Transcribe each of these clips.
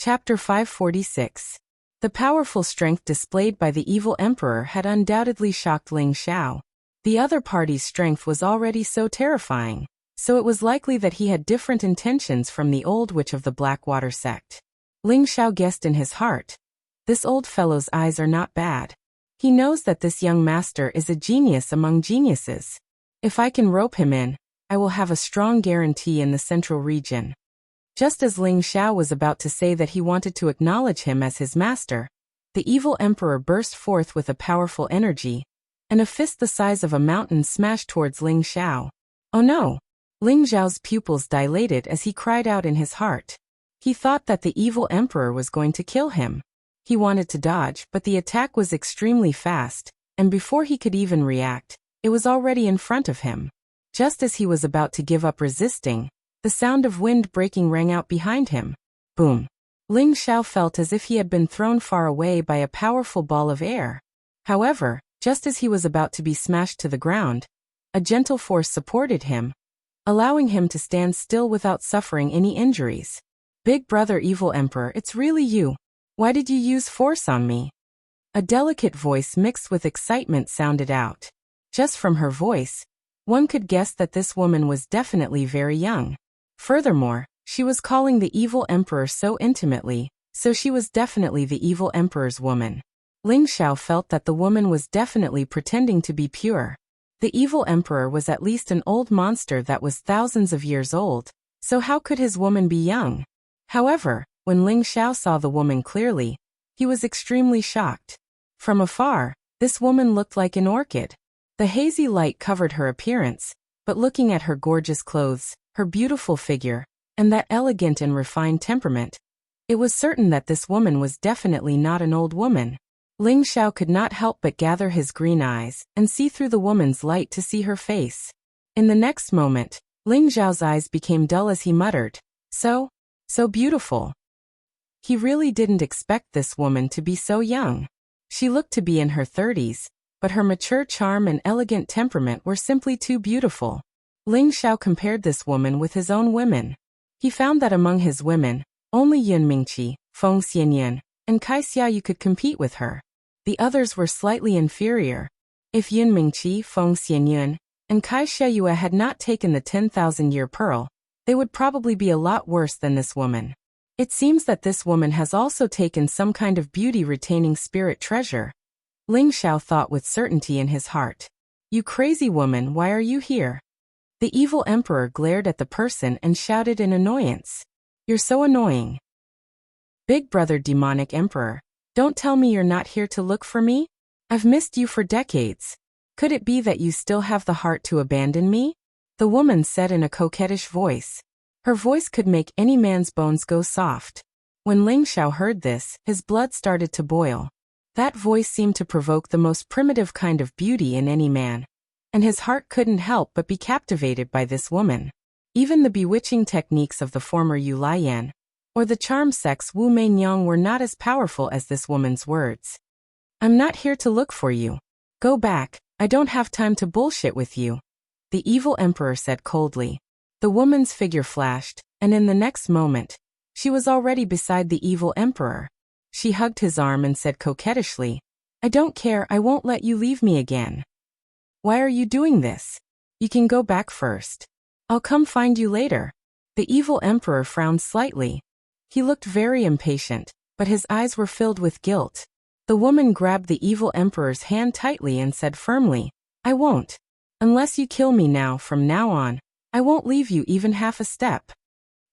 Chapter 546. The powerful strength displayed by the evil emperor had undoubtedly shocked Ling Xiao. The other party's strength was already so terrifying, so it was likely that he had different intentions from the old witch of the Blackwater sect. Ling Xiao guessed in his heart, this old fellow's eyes are not bad. He knows that this young master is a genius among geniuses. If I can rope him in, I will have a strong guarantee in the central region. Just as Ling Xiao was about to say that he wanted to acknowledge him as his master, the evil emperor burst forth with a powerful energy, and a fist the size of a mountain smashed towards Ling Xiao. Oh no! Ling Xiao's pupils dilated as he cried out in his heart. He thought that the evil emperor was going to kill him. He wanted to dodge, but the attack was extremely fast, and before he could even react, it was already in front of him. Just as he was about to give up resisting, the sound of wind breaking rang out behind him. Boom! Ling Xiao felt as if he had been thrown far away by a powerful ball of air. However, just as he was about to be smashed to the ground, a gentle force supported him, allowing him to stand still without suffering any injuries. Big brother evil emperor, it's really you. Why did you use force on me? A delicate voice mixed with excitement sounded out. Just from her voice, one could guess that this woman was definitely very young. Furthermore, she was calling the evil emperor so intimately, so she was definitely the evil emperor's woman. Ling Xiao felt that the woman was definitely pretending to be pure. The evil emperor was at least an old monster that was thousands of years old, so how could his woman be young? However, when Ling Xiao saw the woman clearly, he was extremely shocked. From afar, this woman looked like an orchid. The hazy light covered her appearance, but looking at her gorgeous clothes, her beautiful figure, and that elegant and refined temperament, it was certain that this woman was definitely not an old woman. Ling Xiao could not help but gather his green eyes and see through the woman's light to see her face. In the next moment, Ling Xiao's eyes became dull as he muttered, so beautiful. He really didn't expect this woman to be so young. She looked to be in her 30s, but her mature charm and elegant temperament were simply too beautiful. Ling Xiao compared this woman with his own women. He found that among his women, only Yun Mingqi, Feng Xianyun, and Kai Xiaoyu could compete with her. The others were slightly inferior. If Yun Mingqi, Feng Xianyun, and Kai Xiaoyu had not taken the 10,000-year pearl, they would probably be a lot worse than this woman. It seems that this woman has also taken some kind of beauty-retaining spirit treasure. Ling Xiao thought with certainty in his heart. You crazy woman, why are you here? The evil emperor glared at the person and shouted in annoyance. You're so annoying. Big brother demonic emperor, don't tell me you're not here to look for me? I've missed you for decades. Could it be that you still have the heart to abandon me? The woman said in a coquettish voice. Her voice could make any man's bones go soft. When Ling Xiao heard this, his blood started to boil. That voice seemed to provoke the most primitive kind of beauty in any man, and his heart couldn't help but be captivated by this woman. Even the bewitching techniques of the former Yu Laiyan, or the charm sex Wu Meinyang were not as powerful as this woman's words. I'm not here to look for you. Go back, I don't have time to bullshit with you. The evil emperor said coldly. The woman's figure flashed, and in the next moment, she was already beside the evil emperor. She hugged his arm and said coquettishly, I don't care, I won't let you leave me again. Why are you doing this? You can go back first. I'll come find you later. The evil emperor frowned slightly. He looked very impatient, but his eyes were filled with guilt. The woman grabbed the evil emperor's hand tightly and said firmly, I won't. Unless you kill me now, from now on, I won't leave you even half a step.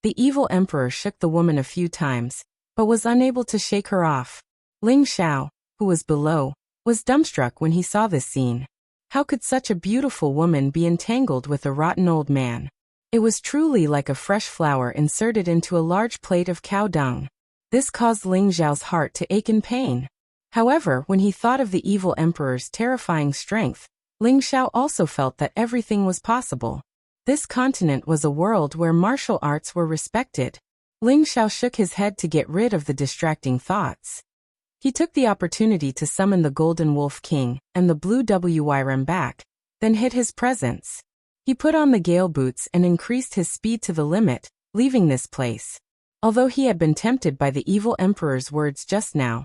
The evil emperor shook the woman a few times, but was unable to shake her off. Ling Xiao, who was below, was dumbstruck when he saw this scene. How could such a beautiful woman be entangled with a rotten old man? It was truly like a fresh flower inserted into a large plate of cow dung. This caused Ling Xiao's heart to ache in pain. However, when he thought of the evil emperor's terrifying strength, Ling Xiao also felt that everything was possible. This continent was a world where martial arts were respected. Ling Xiao shook his head to get rid of the distracting thoughts. He took the opportunity to summon the Golden Wolf King and the Blue Wyrm back, then hid his presence. He put on the gale boots and increased his speed to the limit, leaving this place. Although he had been tempted by the evil emperor's words just now,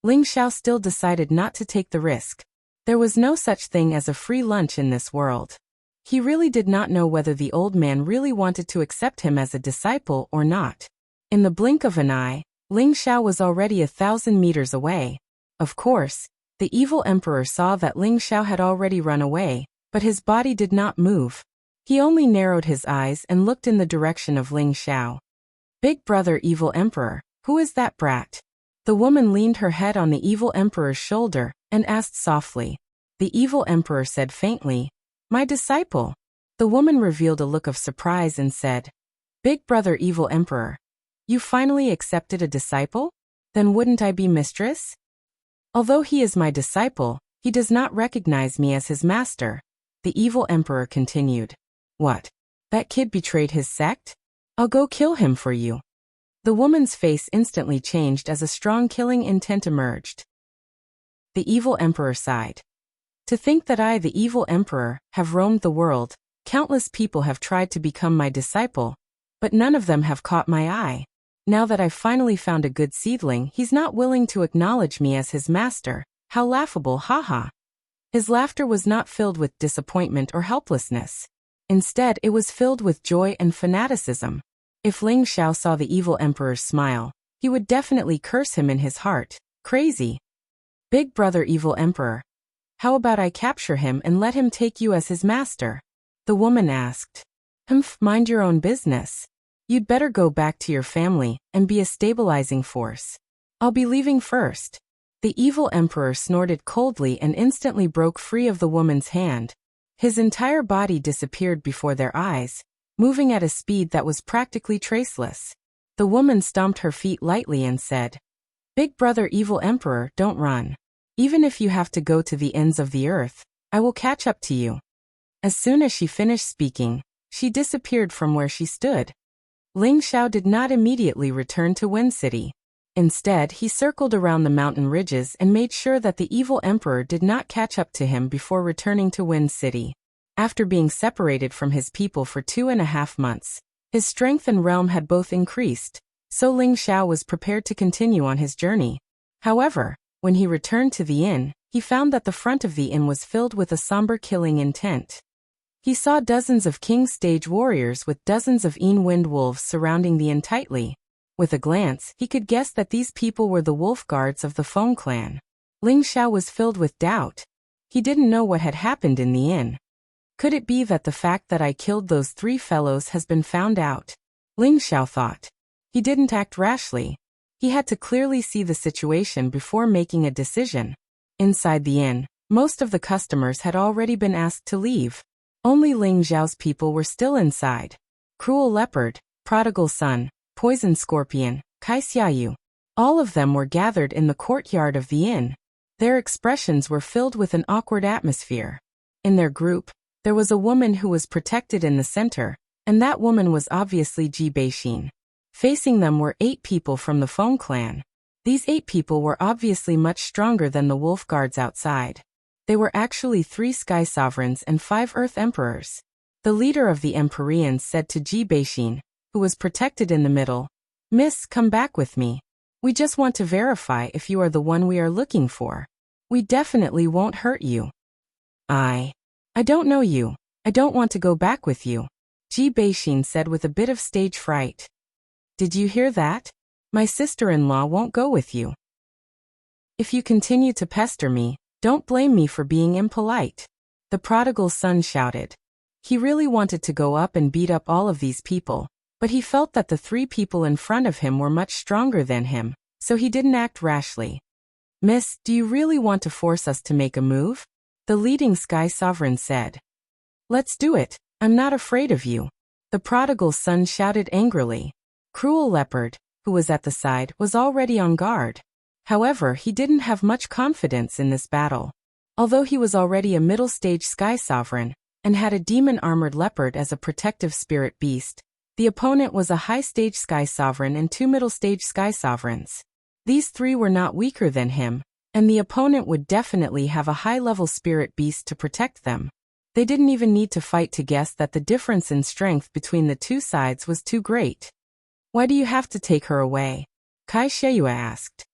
Ling Xiao still decided not to take the risk. There was no such thing as a free lunch in this world. He really did not know whether the old man really wanted to accept him as a disciple or not. In the blink of an eye, Ling Xiao was already 1,000 meters away. Of course, the evil emperor saw that Ling Xiao had already run away, but his body did not move. He only narrowed his eyes and looked in the direction of Ling Xiao. Big brother evil emperor, who is that brat? The woman leaned her head on the evil emperor's shoulder and asked softly. The evil emperor said faintly, "My disciple." The woman revealed a look of surprise and said, "Big brother evil emperor, you finally accepted a disciple? Then wouldn't I be mistress?" "Although he is my disciple, he does not recognize me as his master," the evil emperor continued. "What? That kid betrayed his sect? I'll go kill him for you." The woman's face instantly changed as a strong killing intent emerged. The evil emperor sighed. "To think that I, the evil emperor, have roamed the world, countless people have tried to become my disciple, but none of them have caught my eye. Now that I've finally found a good seedling, he's not willing to acknowledge me as his master. How laughable, haha." His laughter was not filled with disappointment or helplessness. Instead, it was filled with joy and fanaticism. If Ling Xiao saw the evil emperor's smile, he would definitely curse him in his heart. Crazy. "Big brother evil emperor, how about I capture him and let him take you as his master?" the woman asked. Mind your own business. You'd better go back to your family and be a stabilizing force. I'll be leaving first." The evil emperor snorted coldly and instantly broke free of the woman's hand. His entire body disappeared before their eyes, moving at a speed that was practically traceless. The woman stomped her feet lightly and said, "Big brother evil emperor, don't run. Even if you have to go to the ends of the earth, I will catch up to you." As soon as she finished speaking, she disappeared from where she stood. Ling Xiao did not immediately return to Wind City. Instead, he circled around the mountain ridges and made sure that the evil emperor did not catch up to him before returning to Wind City. After being separated from his people for 2.5 months, his strength and realm had both increased, so Ling Xiao was prepared to continue on his journey. However, when he returned to the inn, he found that the front of the inn was filled with a somber killing intent. He saw dozens of King Stage warriors with dozens of wind wolves surrounding the inn tightly. With a glance, he could guess that these people were the wolf guards of the Feng clan. Ling Xiao was filled with doubt. He didn't know what had happened in the inn. Could it be that the fact that I killed those 3 fellows has been found out? Ling Xiao thought. He didn't act rashly. He had to clearly see the situation before making a decision. Inside the inn, most of the customers had already been asked to leave. Only Ling Xiao's people were still inside. Cruel Leopard, Prodigal Son, Poison Scorpion, Kai Xiaoyu. All of them were gathered in the courtyard of the inn. Their expressions were filled with an awkward atmosphere. In their group, there was a woman who was protected in the center, and that woman was obviously Ji Beixin. Facing them were 8 people from the Feng clan. These 8 people were obviously much stronger than the wolf guards outside. They were actually 3 sky sovereigns and 5 earth emperors. The leader of the Empyreans said to Ji Beixin, who was protected in the middle, "Miss, come back with me. We just want to verify if you are the one we are looking for. We definitely won't hurt you." I don't know you. I don't want to go back with you," Ji Beixin said with a bit of stage fright. "Did you hear that? My sister-in-law won't go with you. If you continue to pester me, don't blame me for being impolite," the prodigal son shouted. He really wanted to go up and beat up all of these people, but he felt that the 3 people in front of him were much stronger than him, so he didn't act rashly. "Miss, do you really want to force us to make a move?" the leading sky sovereign said. "Let's do it. I'm not afraid of you," the prodigal son shouted angrily. Cruel Leopard, who was at the side, was already on guard. However, he didn't have much confidence in this battle. Although he was already a middle-stage sky sovereign, and had a demon-armored leopard as a protective spirit beast, the opponent was a high-stage sky sovereign and 2 middle-stage sky sovereigns. These 3 were not weaker than him, and the opponent would definitely have a high-level spirit beast to protect them. They didn't even need to fight to guess that the difference in strength between the 2 sides was too great. Why do you have to take her away? Kai Sheyue asked.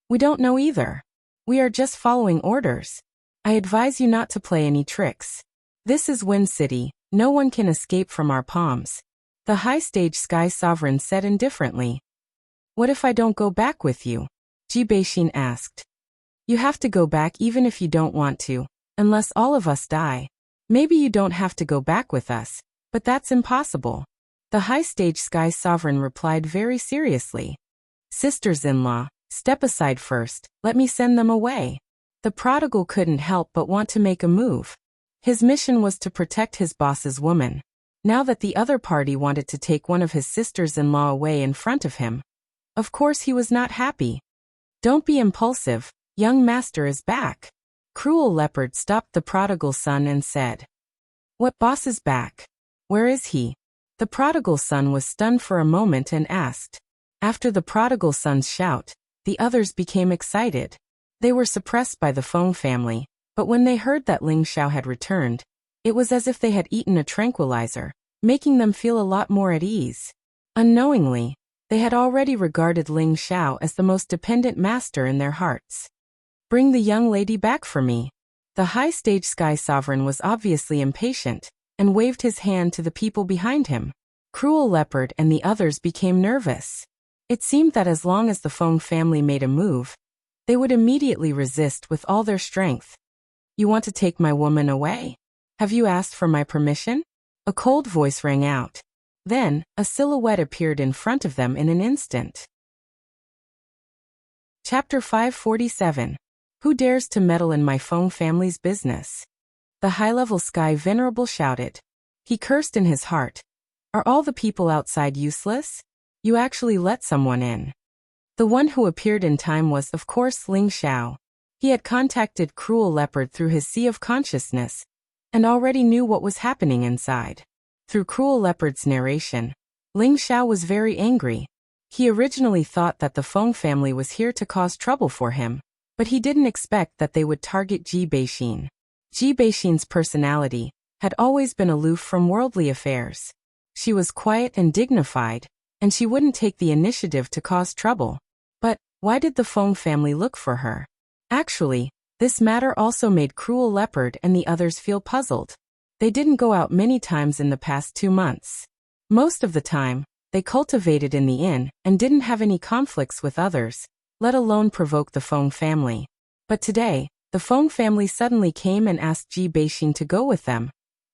We don't know either. We are just following orders. I advise you not to play any tricks. This is Wind City, no one can escape from our palms. The high-stage Sky Sovereign said indifferently. What if I don't go back with you? Ji Beixin asked. You have to go back even if you don't want to, unless all of us die. Maybe you don't have to go back with us, but that's impossible. The high-stage Sky Sovereign replied very seriously. Sisters-in-law, step aside first, let me send them away. The prodigal couldn't help but want to make a move. His mission was to protect his boss's woman. Now that the other party wanted to take one of his sisters-in-law away in front of him, of course he was not happy. Don't be impulsive, young master is back. Cruel Leopard stopped the prodigal son and said. What boss is back? Where is he? The prodigal son was stunned for a moment and asked. After the prodigal son's shout, the others became excited. They were suppressed by the Feng family, but when they heard that Ling Xiao had returned, it was as if they had eaten a tranquilizer, making them feel a lot more at ease. Unknowingly, they had already regarded Ling Xiao as the most dependent master in their hearts. Bring the young lady back for me. The high-stage Sky Sovereign was obviously impatient, and waved his hand to the people behind him. Cruel Leopard and the others became nervous. It seemed that as long as the Feng family made a move, they would immediately resist with all their strength. You want to take my woman away? Have you asked for my permission? A cold voice rang out. Then, a silhouette appeared in front of them in an instant. Chapter 547. Who dares to meddle in my Feng family's business? The high-level Sky Venerable shouted. He cursed in his heart. Are all the people outside useless? You actually let someone in. The one who appeared in time was, of course, Ling Xiao. He had contacted Cruel Leopard through his Sea of Consciousness, and already knew what was happening inside. Through Cruel Leopard's narration, Ling Xiao was very angry. He originally thought that the Feng family was here to cause trouble for him, but he didn't expect that they would target Ji Beixin. Ji Beixin's personality had always been aloof from worldly affairs. She was quiet and dignified, and she wouldn't take the initiative to cause trouble. But why did the Feng family look for her? Actually, this matter also made Cruel Leopard and the others feel puzzled. They didn't go out many times in the past 2 months. Most of the time, they cultivated in the inn and didn't have any conflicts with others, let alone provoke the Feng family. But today, the Feng family suddenly came and asked Ji Beixin to go with them,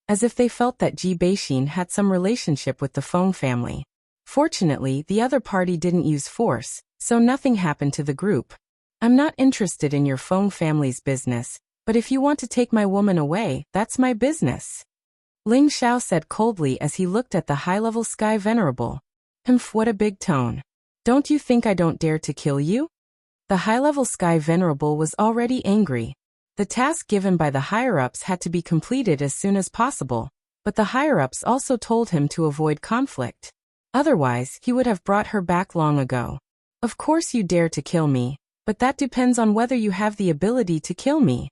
as if they felt that Ji Beixin had some relationship with the Feng family. Fortunately, the other party didn't use force, so nothing happened to the group. I'm not interested in your Feng family's business, but if you want to take my woman away, that's my business. Ling Xiao said coldly as he looked at the high-level Sky Venerable. Humph, what a big tone. Don't you think I don't dare to kill you? The high-level Sky Venerable was already angry. The task given by the higher-ups had to be completed as soon as possible, but the higher-ups also told him to avoid conflict. Otherwise, he would have brought her back long ago. Of course you dare to kill me, but that depends on whether you have the ability to kill me.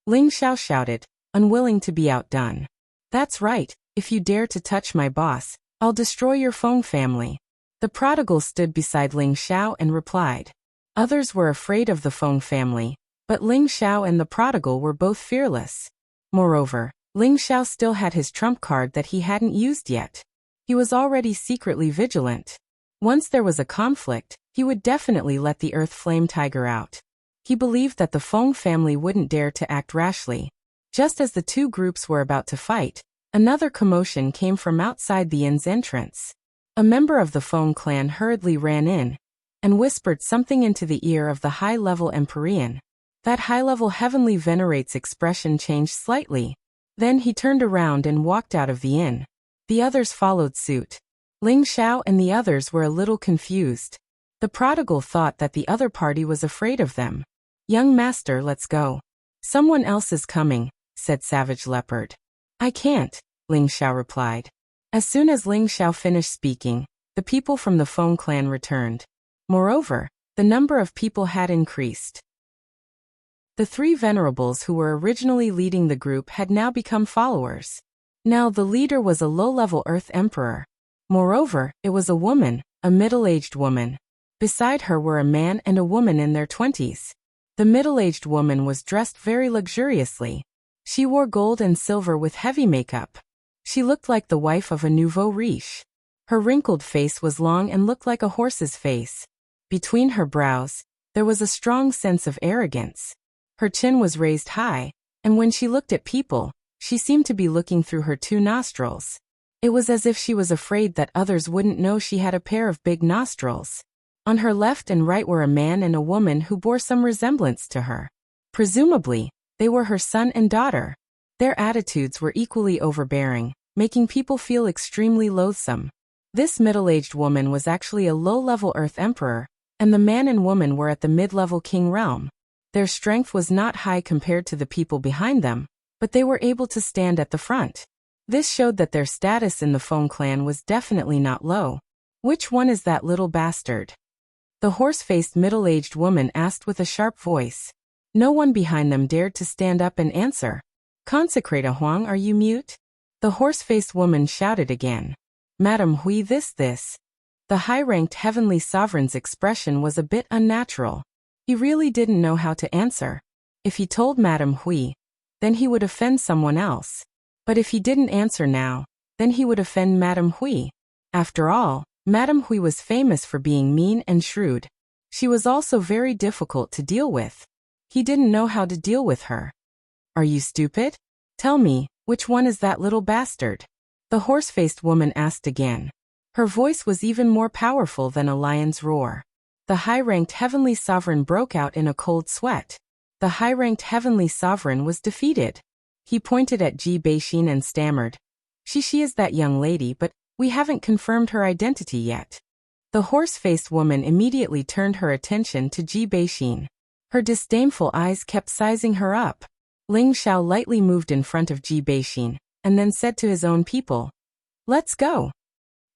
Ling Xiao shouted, unwilling to be outdone. That's right, if you dare to touch my boss, I'll destroy your Feng family. The prodigal stood beside Ling Xiao and replied. Others were afraid of the Feng family, but Ling Xiao and the prodigal were both fearless. Moreover, Ling Xiao still had his trump card that he hadn't used yet. He was already secretly vigilant. Once there was a conflict, he would definitely let the Earth Flame Tiger out. He believed that the Feng family wouldn't dare to act rashly. Just as the two groups were about to fight, another commotion came from outside the inn's entrance. A member of the Feng clan hurriedly ran in and whispered something into the ear of the high-level Empyrean. That high-level Heavenly Venerate's expression changed slightly. Then he turned around and walked out of the inn. The others followed suit. Ling Xiao and the others were a little confused. The prodigal thought that the other party was afraid of them. Young master, let's go. Someone else is coming, said Savage Leopard. I can't, Ling Xiao replied. As soon as Ling Xiao finished speaking, the people from the Feng clan returned. Moreover, the number of people had increased. The three venerables who were originally leading the group had now become followers. Now the leader was a low-level Earth Emperor. Moreover, it was a woman, a middle-aged woman. Beside her were a man and a woman in their 20s. The middle-aged woman was dressed very luxuriously. She wore gold and silver with heavy makeup. She looked like the wife of a nouveau riche. Her wrinkled face was long and looked like a horse's face. Between her brows, there was a strong sense of arrogance. Her chin was raised high, and when she looked at people, she seemed to be looking through her two nostrils. It was as if she was afraid that others wouldn't know she had a pair of big nostrils. On her left and right were a man and a woman who bore some resemblance to her. Presumably, they were her son and daughter. Their attitudes were equally overbearing, making people feel extremely loathsome. This middle-aged woman was actually a low-level Earth Emperor, and the man and woman were at the mid-level King realm. Their strength was not high compared to the people behind them, but they were able to stand at the front. This showed that their status in the Feng clan was definitely not low. Which one is that little bastard? The horse-faced middle-aged woman asked with a sharp voice. No one behind them dared to stand up and answer. Consecrator Huang, are you mute? The horse-faced woman shouted again. Madam Hui, this. The high-ranked heavenly sovereign's expression was a bit unnatural. He really didn't know how to answer. If he told Madam Hui, then he would offend someone else. But if he didn't answer now, then he would offend Madam Hui. After all, Madam Hui was famous for being mean and shrewd. She was also very difficult to deal with. He didn't know how to deal with her. Are you stupid? Tell me, which one is that little bastard? The horse-faced woman asked again. Her voice was even more powerful than a lion's roar. The high-ranked heavenly sovereign broke out in a cold sweat. The high-ranked heavenly sovereign was defeated. He pointed at Ji Beixin and stammered. She is that young lady, but we haven't confirmed her identity yet. The horse-faced woman immediately turned her attention to Ji Beixin. Her disdainful eyes kept sizing her up. Ling Xiao lightly moved in front of Ji Beixin, and then said to his own people, "Let's go."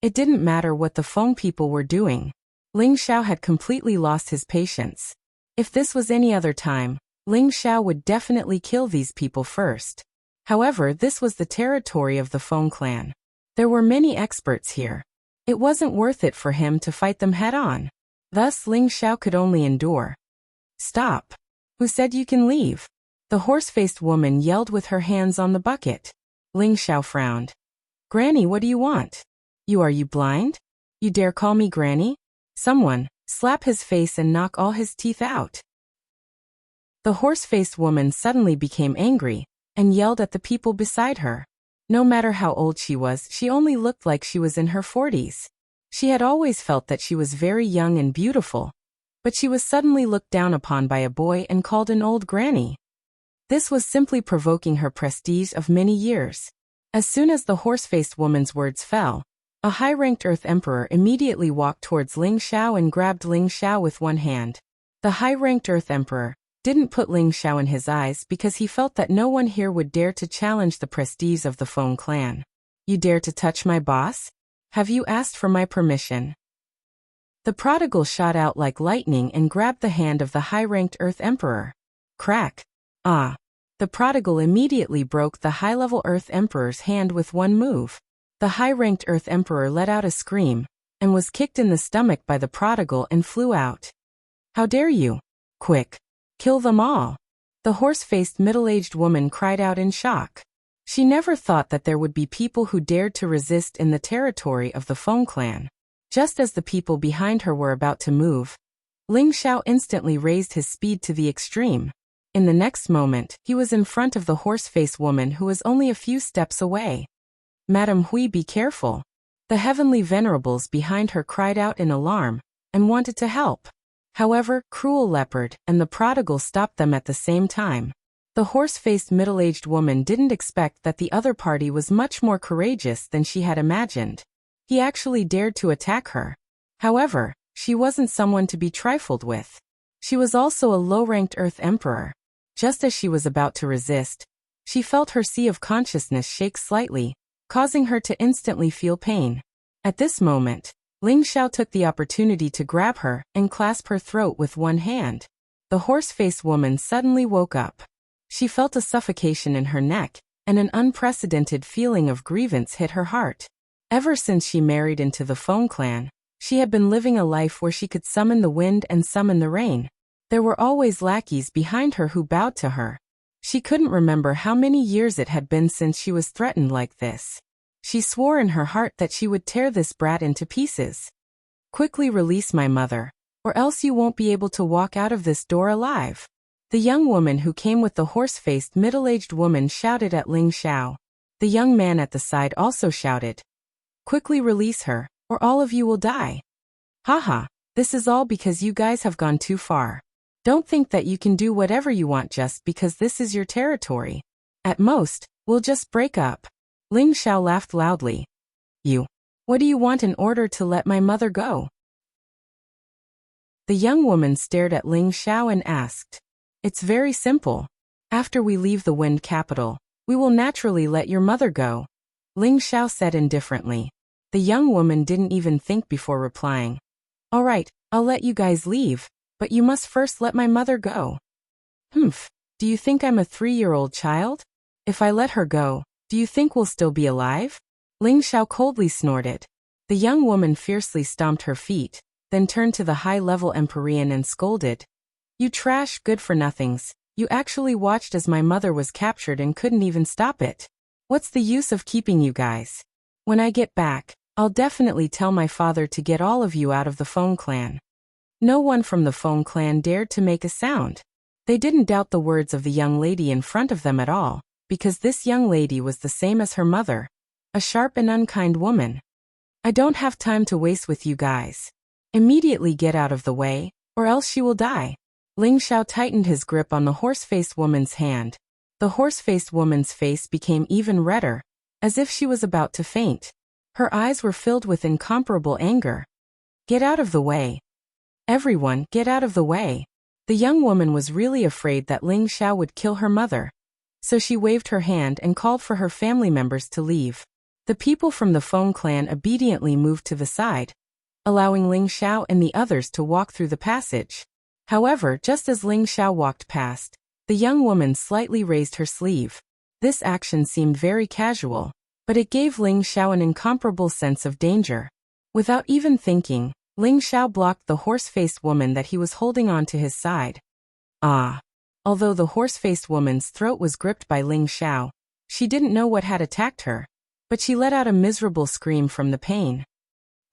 It didn't matter what the Feng people were doing. Ling Xiao had completely lost his patience. If this was any other time, Ling Xiao would definitely kill these people first. However, this was the territory of the Feng clan. There were many experts here. It wasn't worth it for him to fight them head-on. Thus Ling Xiao could only endure. Stop. Who said you can leave? The horse-faced woman yelled with her hands on the bucket. Ling Xiao frowned. Granny, what do you want? Are you blind? You dare call me Granny? Someone, slap his face and knock all his teeth out. The horse-faced woman suddenly became angry, and yelled at the people beside her. No matter how old she was, she only looked like she was in her 40s. She had always felt that she was very young and beautiful, but she was suddenly looked down upon by a boy and called an old granny. This was simply provoking her prestige of many years. As soon as the horse-faced woman's words fell, a high-ranked Earth Emperor immediately walked towards Ling Xiao and grabbed Ling Xiao with one hand. The high-ranked Earth Emperor didn't put Ling Xiao in his eyes because he felt that no one here would dare to challenge the prestige of the Feng clan. You dare to touch my boss? Have you asked for my permission? The prodigal shot out like lightning and grabbed the hand of the high-ranked Earth Emperor. Crack. Ah. The prodigal immediately broke the high-level Earth Emperor's hand with one move. The high-ranked Earth Emperor let out a scream, and was kicked in the stomach by the prodigal and flew out. How dare you? Quick. Kill them all. The horse-faced middle-aged woman cried out in shock. She never thought that there would be people who dared to resist in the territory of the Feng clan. Just as the people behind her were about to move, Ling Xiao instantly raised his speed to the extreme. In the next moment, he was in front of the horse-faced woman who was only a few steps away. Madam Hui, be careful. The heavenly venerables behind her cried out in alarm, and wanted to help. However, Cruel Leopard and the prodigal stopped them at the same time. The horse-faced middle-aged woman didn't expect that the other party was much more courageous than she had imagined. He actually dared to attack her. However, she wasn't someone to be trifled with. She was also a low-ranked Earth Emperor. Just as she was about to resist, she felt her sea of consciousness shake slightly, causing her to instantly feel pain. At this moment, Ling Xiao took the opportunity to grab her and clasp her throat with one hand. The horse-faced woman suddenly woke up. She felt a suffocation in her neck, and an unprecedented feeling of grievance hit her heart. Ever since she married into the Feng clan, She had been living a life where she could summon the wind and summon the rain. There were always lackeys behind her who bowed to her. She couldn't remember how many years it had been since she was threatened like this. She swore in her heart that she would tear this brat into pieces. Quickly release my mother, or else you won't be able to walk out of this door alive. The young woman who came with the horse-faced middle-aged woman shouted at Ling Xiao. The young man at the side also shouted, quickly release her, or all of you will die. Haha, this is all because you guys have gone too far. Don't think that you can do whatever you want just because this is your territory. At most, we'll just break up. Ling Xiao laughed loudly. What do you want in order to let my mother go? The young woman stared at Ling Xiao and asked. It's very simple. After we leave the Wind Capital, we will naturally let your mother go. Ling Xiao said indifferently. The young woman didn't even think before replying. All right, I'll let you guys leave, but you must first let my mother go. Humph, do you think I'm a 3-year-old child? If I let her go, do you think we'll still be alive? Ling Xiao coldly snorted. The young woman fiercely stomped her feet, then turned to the high-level Empyrean and scolded. You trash good-for-nothings, you actually watched as my mother was captured and couldn't even stop it. What's the use of keeping you guys? When I get back, I'll definitely tell my father to get all of you out of the Feng clan. No one from the Feng clan dared to make a sound. They didn't doubt the words of the young lady in front of them at all, because this young lady was the same as her mother, a sharp and unkind woman. I don't have time to waste with you guys. Immediately get out of the way, or else she will die. Ling Xiao tightened his grip on the horse-faced woman's hand. The horse-faced woman's face became even redder, as if she was about to faint. Her eyes were filled with incomparable anger. Get out of the way. Everyone, get out of the way. The young woman was really afraid that Ling Xiao would kill her mother. So she waved her hand and called for her family members to leave. The people from the Feng clan obediently moved to the side, allowing Ling Xiao and the others to walk through the passage. However, just as Ling Xiao walked past, the young woman slightly raised her sleeve. This action seemed very casual, but it gave Ling Xiao an incomparable sense of danger. Without even thinking, Ling Xiao blocked the horse-faced woman that he was holding on to his side. Ah! Although the horse-faced woman's throat was gripped by Ling Xiao, she didn't know what had attacked her, but she let out a miserable scream from the pain.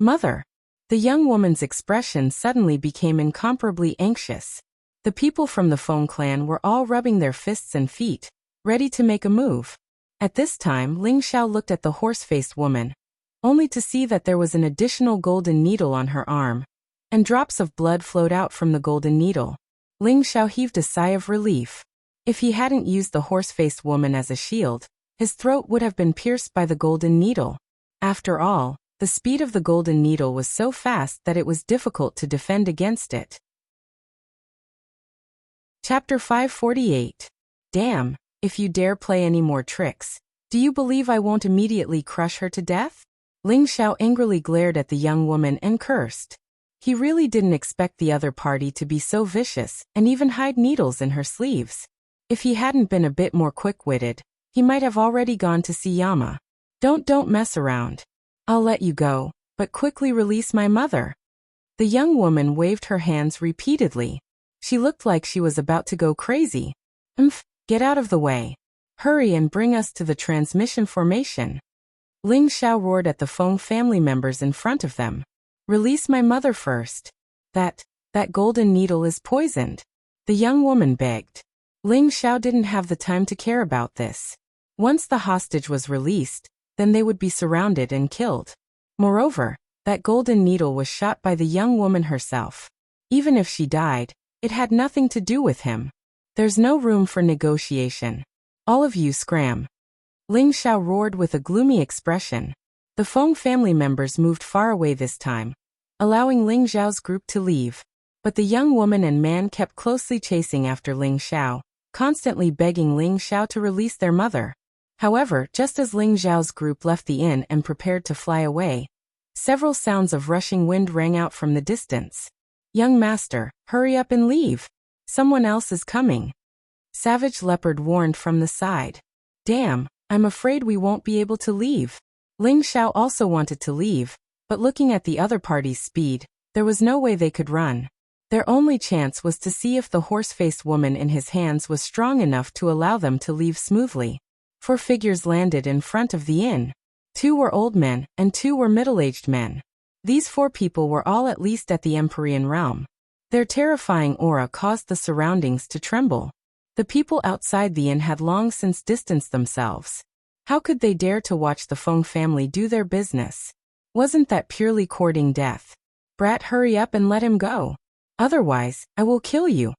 Mother! The young woman's expression suddenly became incomparably anxious. The people from the Feng clan were all rubbing their fists and feet, ready to make a move. At this time, Ling Xiao looked at the horse-faced woman, only to see that there was an additional golden needle on her arm, and drops of blood flowed out from the golden needle. Ling Xiao heaved a sigh of relief. If he hadn't used the horse-faced woman as a shield, his throat would have been pierced by the golden needle. After all, the speed of the golden needle was so fast that it was difficult to defend against it. Chapter 548. Damn, if you dare play any more tricks, do you believe I won't immediately crush her to death? Ling Xiao angrily glared at the young woman and cursed. He really didn't expect the other party to be so vicious and even hide needles in her sleeves. If he hadn't been a bit more quick-witted, he might have already gone to see Yama. Don't mess around. I'll let you go, but quickly release my mother. The young woman waved her hands repeatedly. She looked like she was about to go crazy. Get out of the way. Hurry and bring us to the transmission formation. Ling Xiao roared at the Feng family members in front of them. Release my mother first. That golden needle is poisoned. The young woman begged. Ling Xiao didn't have the time to care about this. Once the hostage was released, then they would be surrounded and killed. Moreover, that golden needle was shot by the young woman herself. Even if she died, it had nothing to do with him. There's no room for negotiation. All of you scram. Ling Xiao roared with a gloomy expression. The Feng family members moved far away this time, allowing Ling Xiao's group to leave. But the young woman and man kept closely chasing after Ling Xiao, constantly begging Ling Xiao to release their mother. However, just as Ling Xiao's group left the inn and prepared to fly away, several sounds of rushing wind rang out from the distance. Young master, hurry up and leave. Someone else is coming. Savage Leopard warned from the side. Damn, I'm afraid we won't be able to leave. Ling Xiao also wanted to leave, But looking at the other party's speed, there was no way they could run. Their only chance was to see if the horse-faced woman in his hands was strong enough to allow them to leave smoothly. 4 figures landed in front of the inn. 2 were old men, and 2 were middle-aged men. These 4 people were all at least at the Empyrean realm. Their terrifying aura caused the surroundings to tremble. The people outside the inn had long since distanced themselves. How could they dare to watch the Feng family do their business? Wasn't that purely courting death? Brat, hurry up and let him go. Otherwise, I will kill you.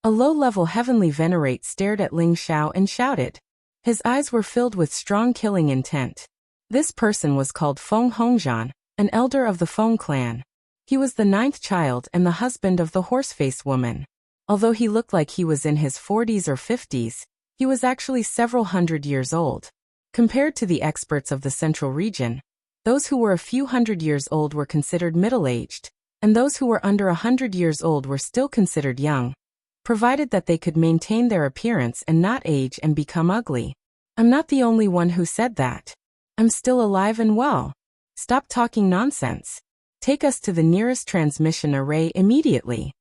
A low-level heavenly venerate stared at Ling Xiao and shouted. His eyes were filled with strong killing intent. This person was called Feng Hongzhan, an elder of the Feng clan. He was the 9th child and the husband of the horse-faced woman. Although he looked like he was in his 40s or 50s, he was actually several hundred years old. Compared to the experts of the central region, those who were a few hundred years old were considered middle-aged, and those who were under 100 years old were still considered young, provided that they could maintain their appearance and not age and become ugly. I'm not the only one who said that. I'm still alive and well. Stop talking nonsense. Take us to the nearest transmission array immediately.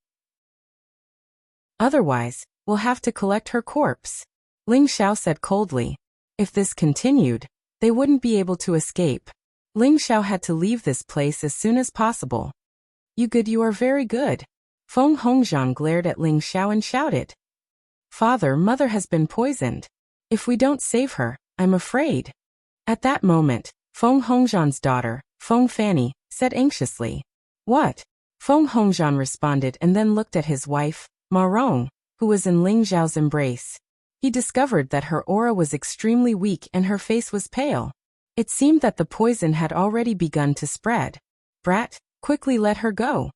Otherwise, we'll have to collect her corpse. Ling Xiao said coldly. If this continued, they wouldn't be able to escape. Ling Xiao had to leave this place as soon as possible. You are very good. Feng Hongzhan glared at Ling Xiao and shouted. Father, mother has been poisoned. If we don't save her, I'm afraid. At that moment, Feng Hongzhan's daughter, Feng Fanny, said anxiously. What? Feng Hongzhan responded and then looked at his wife, Ma Rong, who was in Ling Xiao's embrace. He discovered that her aura was extremely weak and her face was pale. It seemed that the poison had already begun to spread. Brat, quickly let her go.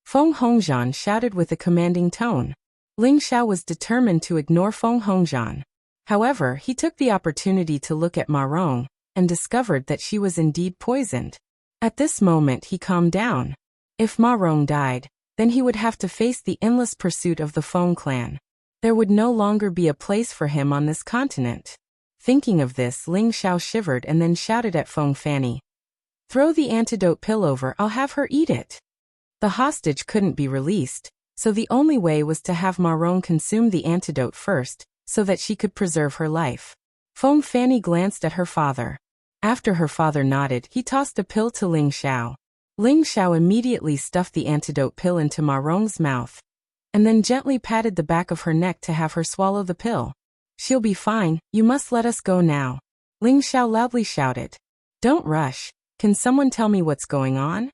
Feng Hongzhan shouted with a commanding tone. Ling Xiao was determined to ignore Feng Hongzhan. However, he took the opportunity to look at Ma Rong, and discovered that she was indeed poisoned. At this moment he calmed down. If Ma Rong died, then he would have to face the endless pursuit of the Feng clan. There would no longer be a place for him on this continent. Thinking of this, Ling Xiao shivered and then shouted at Feng Fanny. Throw the antidote pill over, I'll have her eat it. The hostage couldn't be released, so the only way was to have Ma Rong consume the antidote first, so that she could preserve her life. Feng Fanny glanced at her father. After her father nodded, he tossed a pill to Ling Xiao. Ling Xiao immediately stuffed the antidote pill into Ma Rong's mouth, and then gently patted the back of her neck to have her swallow the pill. She'll be fine, you must let us go now. Ling Xiao loudly shouted. Don't rush, can someone tell me what's going on?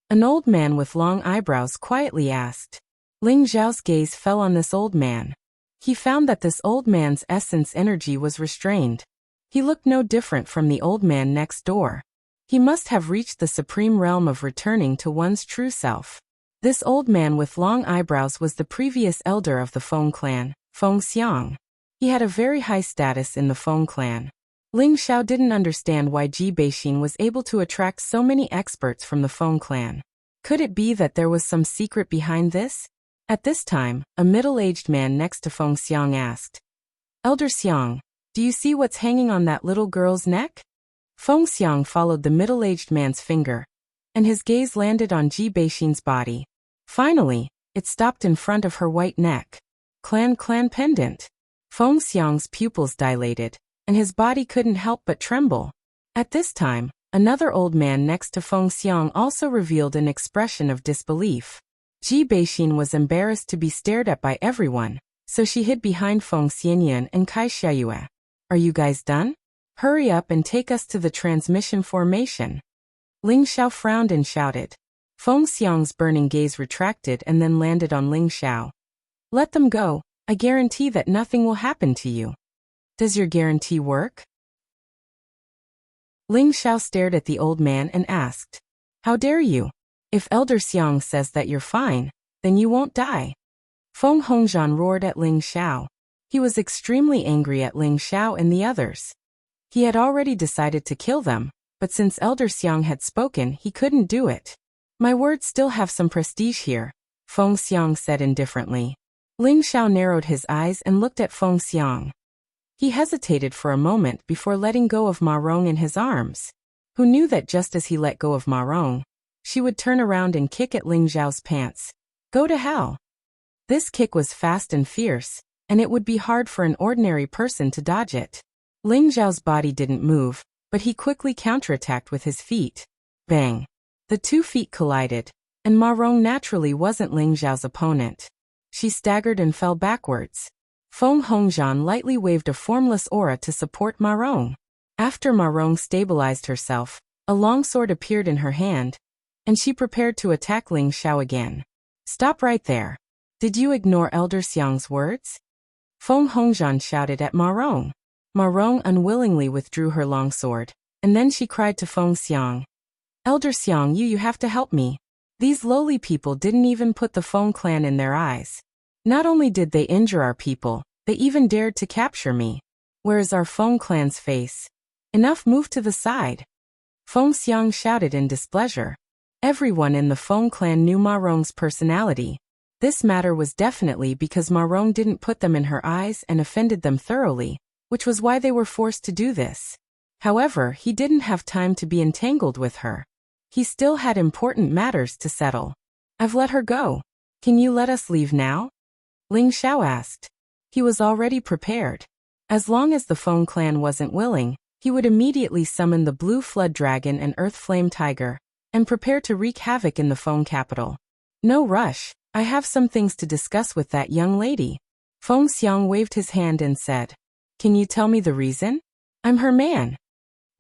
An old man with long eyebrows quietly asked. Ling Xiao's gaze fell on this old man. He found that this old man's essence energy was restrained. He looked no different from the old man next door. He must have reached the supreme realm of returning to one's true self. This old man with long eyebrows was the previous elder of the Feng clan, Feng Xiang. He had a very high status in the Feng clan. Ling Xiao didn't understand why Ji Beixin was able to attract so many experts from the Feng clan. Could it be that there was some secret behind this? At this time, a middle-aged man next to Feng Xiang asked. Elder Xiang, do you see what's hanging on that little girl's neck? Feng Xiang followed the middle-aged man's finger, and his gaze landed on Ji Beixin's body. Finally, it stopped in front of her white neck. Clan pendant. Feng Xiang's pupils dilated, and his body couldn't help but tremble. At this time, another old man next to Feng Xiang also revealed an expression of disbelief. Ji Beixin was embarrassed to be stared at by everyone, so she hid behind Feng Xianyuan and Kai Xiayue. Are you guys done? Hurry up and take us to the transmission formation. Ling Xiao frowned and shouted. Feng Xiang's burning gaze retracted and then landed on Ling Xiao. Let them go, I guarantee that nothing will happen to you. Does your guarantee work? Ling Xiao stared at the old man and asked. How dare you? If Elder Xiang says that you're fine, then you won't die. Feng Hongzhan roared at Ling Xiao. He was extremely angry at Ling Xiao and the others. He had already decided to kill them, but since Elder Xiang had spoken, he couldn't do it. My words still have some prestige here, Feng Xiang said indifferently. Ling Xiao narrowed his eyes and looked at Feng Xiang. He hesitated for a moment before letting go of Ma Rong in his arms. who knew that just as he let go of Ma Rong, she would turn around and kick at Ling Zhao's pants. Go to hell. This kick was fast and fierce, and it would be hard for an ordinary person to dodge it. Ling Zhao's body didn't move, but he quickly counterattacked with his feet. Bang! The 2 feet collided, and Ma Rong naturally wasn't Ling Zhao's opponent. She staggered and fell backwards. Feng Hongzhan lightly waved a formless aura to support Ma Rong. After Ma Rong stabilized herself, a long sword appeared in her hand, and she prepared to attack Ling Xiao again. Stop right there. Did you ignore Elder Xiang's words? Feng Hongzhan shouted at Ma Rong. Ma Rong unwillingly withdrew her long sword, and then she cried to Feng Xiang. Elder Xiang, you have to help me. These lowly people didn't even put the Feng clan in their eyes. Not only did they injure our people, they even dared to capture me. Where is our Feng clan's face? Enough, move to the side. Feng Xiang shouted in displeasure. Everyone in the Feng clan knew Ma Rong's personality. This matter was definitely because Ma Rong didn't put them in her eyes and offended them thoroughly, which was why they were forced to do this. However, he didn't have time to be entangled with her. He still had important matters to settle. I've let her go. Can you let us leave now? Ling Xiao asked. He was already prepared. As long as the Feng clan wasn't willing, he would immediately summon the Blue Flood Dragon and Earth Flame Tiger, and prepare to wreak havoc in the Feng capital. No rush, I have some things to discuss with that young lady. Feng Xiang waved his hand and said. Can you tell me the reason? I'm her man.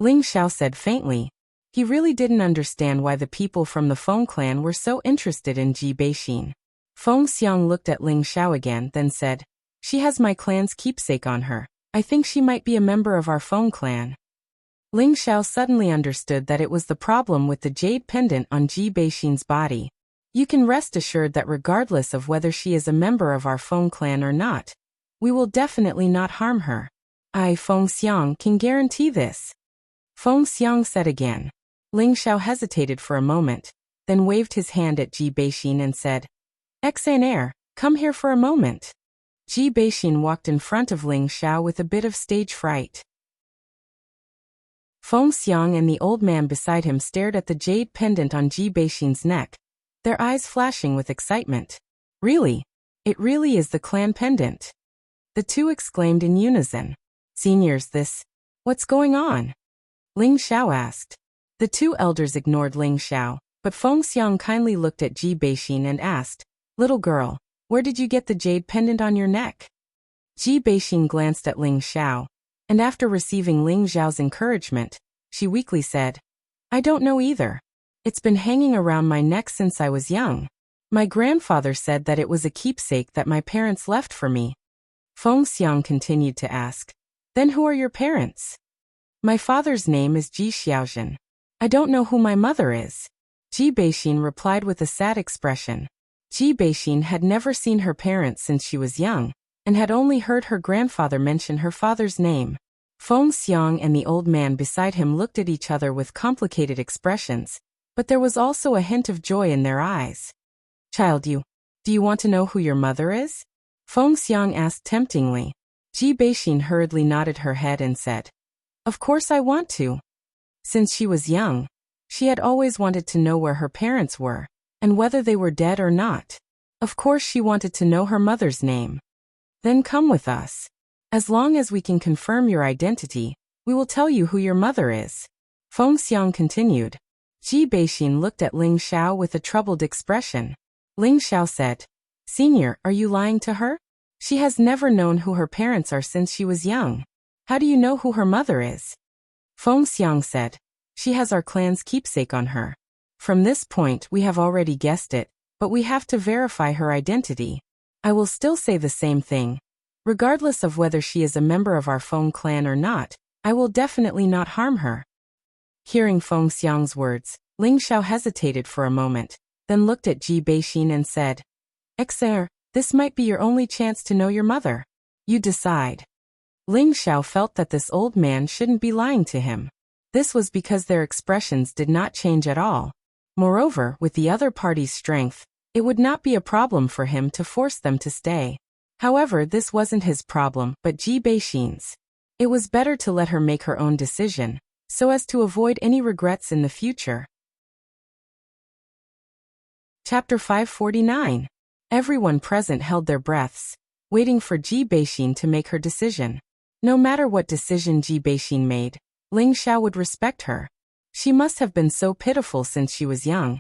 Ling Xiao said faintly. He really didn't understand why the people from the Feng clan were so interested in Ji Beixin. Feng Xiang looked at Ling Xiao again, then said, She has my clan's keepsake on her. I think she might be a member of our Feng clan. Ling Xiao suddenly understood that it was the problem with the jade pendant on Ji Beixin's body. You can rest assured that regardless of whether she is a member of our Feng clan or not, we will definitely not harm her. I, Feng Xiang, can guarantee this. Feng Xiang said again. Ling Xiao hesitated for a moment, then waved his hand at Ji Beixin and said, Exanair, come here for a moment. Ji Beixin walked in front of Ling Xiao with a bit of stage fright. Feng Xiang and the old man beside him stared at the jade pendant on Ji Beixin's neck, their eyes flashing with excitement. Really? It really is the clan pendant. The two exclaimed in unison. Seniors, what's going on? Ling Xiao asked. The two elders ignored Ling Xiao, but Feng Xiang kindly looked at Ji Beixin and asked, Little girl, where did you get the jade pendant on your neck? Ji Beixin glanced at Ling Xiao, and after receiving Ling Xiao's encouragement, she weakly said, I don't know either. It's been hanging around my neck since I was young. My grandfather said that it was a keepsake that my parents left for me. Feng Xiang continued to ask, Then who are your parents? My father's name is Ji Xiaozhen. I don't know who my mother is. Ji Beixin replied with a sad expression. Ji Beixin had never seen her parents since she was young, and had only heard her grandfather mention her father's name. Feng Xiang and the old man beside him looked at each other with complicated expressions, but there was also a hint of joy in their eyes. Child, do you want to know who your mother is? Feng Xiang asked temptingly. Ji Beixin hurriedly nodded her head and said, Of course I want to. Since she was young, she had always wanted to know where her parents were, and whether they were dead or not. Of course she wanted to know her mother's name. Then come with us. As long as we can confirm your identity, we will tell you who your mother is. Feng Xiang continued. Ji Beixin looked at Ling Xiao with a troubled expression. Ling Xiao said, Senior, are you lying to her? She has never known who her parents are since she was young. How do you know who her mother is? Feng Xiang said, She has our clan's keepsake on her. From this point we have already guessed it, but we have to verify her identity. I will still say the same thing. Regardless of whether she is a member of our Feng clan or not, I will definitely not harm her. Hearing Feng Xiang's words, Ling Xiao hesitated for a moment, then looked at Ji Beixin and said, Exer, this might be your only chance to know your mother. You decide. Ling Xiao felt that this old man shouldn't be lying to him. This was because their expressions did not change at all. Moreover, with the other party's strength, it would not be a problem for him to force them to stay. However, this wasn't his problem, but Ji Beixin's. It was better to let her make her own decision, so as to avoid any regrets in the future. Chapter 549. Everyone present held their breaths, waiting for Ji Beixin to make her decision. No matter what decision Ji Beixin made, Ling Xiao would respect her. She must have been so pitiful since she was young.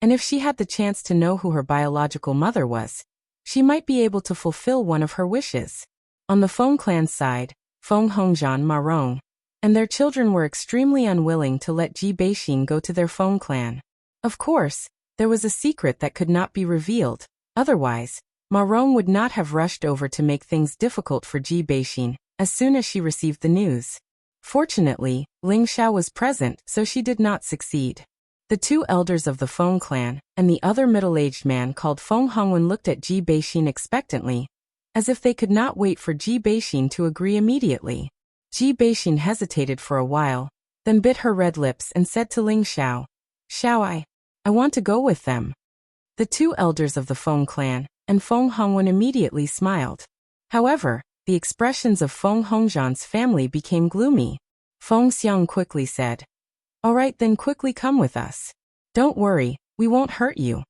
And if she had the chance to know who her biological mother was, she might be able to fulfill one of her wishes. On the Feng clan's side, Feng Hongzhan Ma Rong and their children were extremely unwilling to let Ji Beixin go to their Feng clan. Of course, there was a secret that could not be revealed. Otherwise, Ma Rong would not have rushed over to make things difficult for Ji Beixin as soon as she received the news. Fortunately, Ling Xiao was present, so she did not succeed. The two elders of the Feng clan and the other middle-aged man called Feng Hongwen looked at Ji Beixin expectantly, as if they could not wait for Ji Beixin to agree immediately. Ji Beixin hesitated for a while, then bit her red lips and said to Ling Xiao, "Xiao, I want to go with them." The two elders of the Feng clan and Feng Hongwen immediately smiled. However, the expressions of Feng Hongzhan's family became gloomy. Feng Xiang quickly said, "All right, then quickly come with us. Don't worry, we won't hurt you."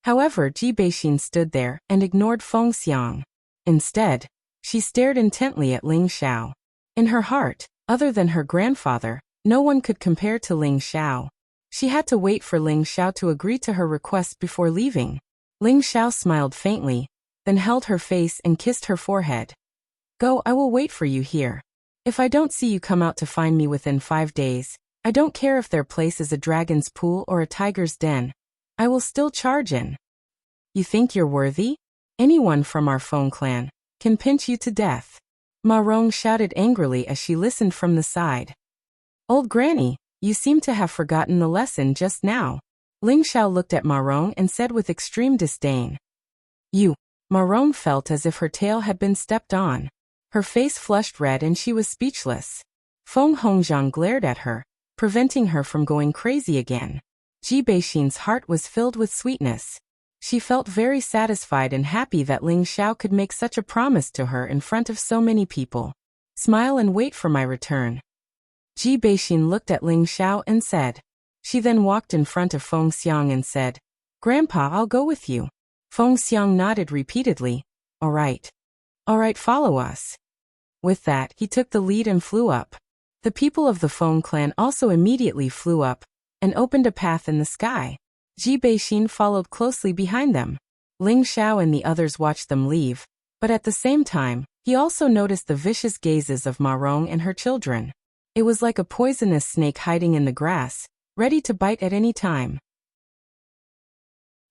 However, Ji Beixin stood there and ignored Feng Xiang. Instead, she stared intently at Ling Xiao. In her heart, other than her grandfather, no one could compare to Ling Xiao. She had to wait for Ling Xiao to agree to her request before leaving. Ling Xiao smiled faintly, then held her face and kissed her forehead. "Go, I will wait for you here. If I don't see you come out to find me within 5 days, I don't care if their place is a dragon's pool or a tiger's den. I will still charge in. You think you're worthy? Anyone from our Feng clan can pinch you to death." Ma Rong shouted angrily as she listened from the side. "Old Granny, you seem to have forgotten the lesson just now." Ling Xiao looked at Ma Rong and said with extreme disdain. "You." Ma Rong felt as if her tail had been stepped on. Her face flushed red and she was speechless. Feng Hongzhan glared at her, preventing her from going crazy again. Ji Beixin's heart was filled with sweetness. She felt very satisfied and happy that Ling Xiao could make such a promise to her in front of so many people. "Smile and wait for my return." Ji Beixin looked at Ling Xiao and said. She then walked in front of Feng Xiang and said, "Grandpa, I'll go with you." Feng Xiang nodded repeatedly. All right, follow us." With that, he took the lead and flew up. The people of the Feng clan also immediately flew up and opened a path in the sky. Ji Beixin followed closely behind them. Ling Xiao and the others watched them leave, but at the same time, he also noticed the vicious gazes of Ma Rong and her children. It was like a poisonous snake hiding in the grass, ready to bite at any time.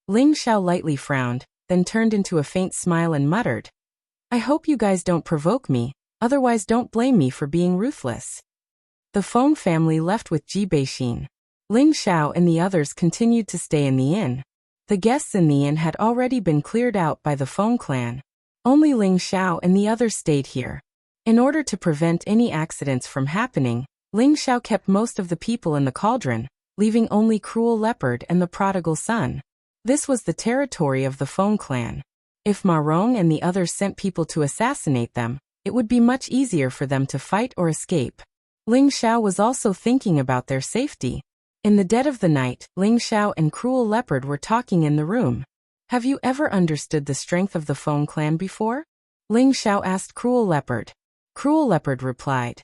Ling Xiao lightly frowned, then turned into a faint smile and muttered, "I hope you guys don't provoke me, otherwise don't blame me for being ruthless." The Feng family left with Ji Beixin. Ling Xiao and the others continued to stay in the inn. The guests in the inn had already been cleared out by the Feng clan. Only Ling Xiao and the others stayed here. In order to prevent any accidents from happening, Ling Xiao kept most of the people in the cauldron, leaving only Cruel Leopard and the prodigal son. This was the territory of the Feng clan. If Ma Rong and the others sent people to assassinate them, it would be much easier for them to fight or escape. Ling Xiao was also thinking about their safety. In the dead of the night, Ling Xiao and Cruel Leopard were talking in the room. "Have you ever understood the strength of the Feng clan before?" Ling Xiao asked Cruel Leopard. Cruel Leopard replied,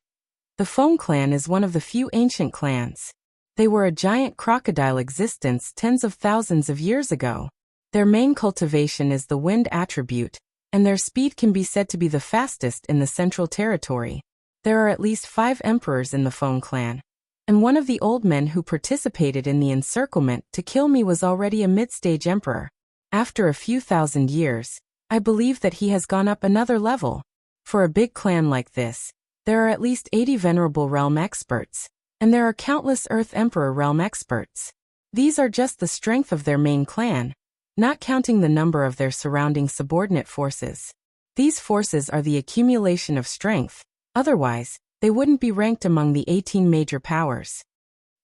"The Feng clan is one of the few ancient clans. They were a giant crocodile existence tens of thousands of years ago. Their main cultivation is the wind attribute, and their speed can be said to be the fastest in the Central Territory. There are at least 5 emperors in the Feng clan, and one of the old men who participated in the encirclement to kill me was already a mid-stage emperor. After a few thousand years, I believe that he has gone up another level. For a big clan like this, there are at least 80 venerable realm experts, and there are countless Earth Emperor realm experts. These are just the strength of their main clan, not counting the number of their surrounding subordinate forces. These forces are the accumulation of strength, otherwise, they wouldn't be ranked among the 18 major powers."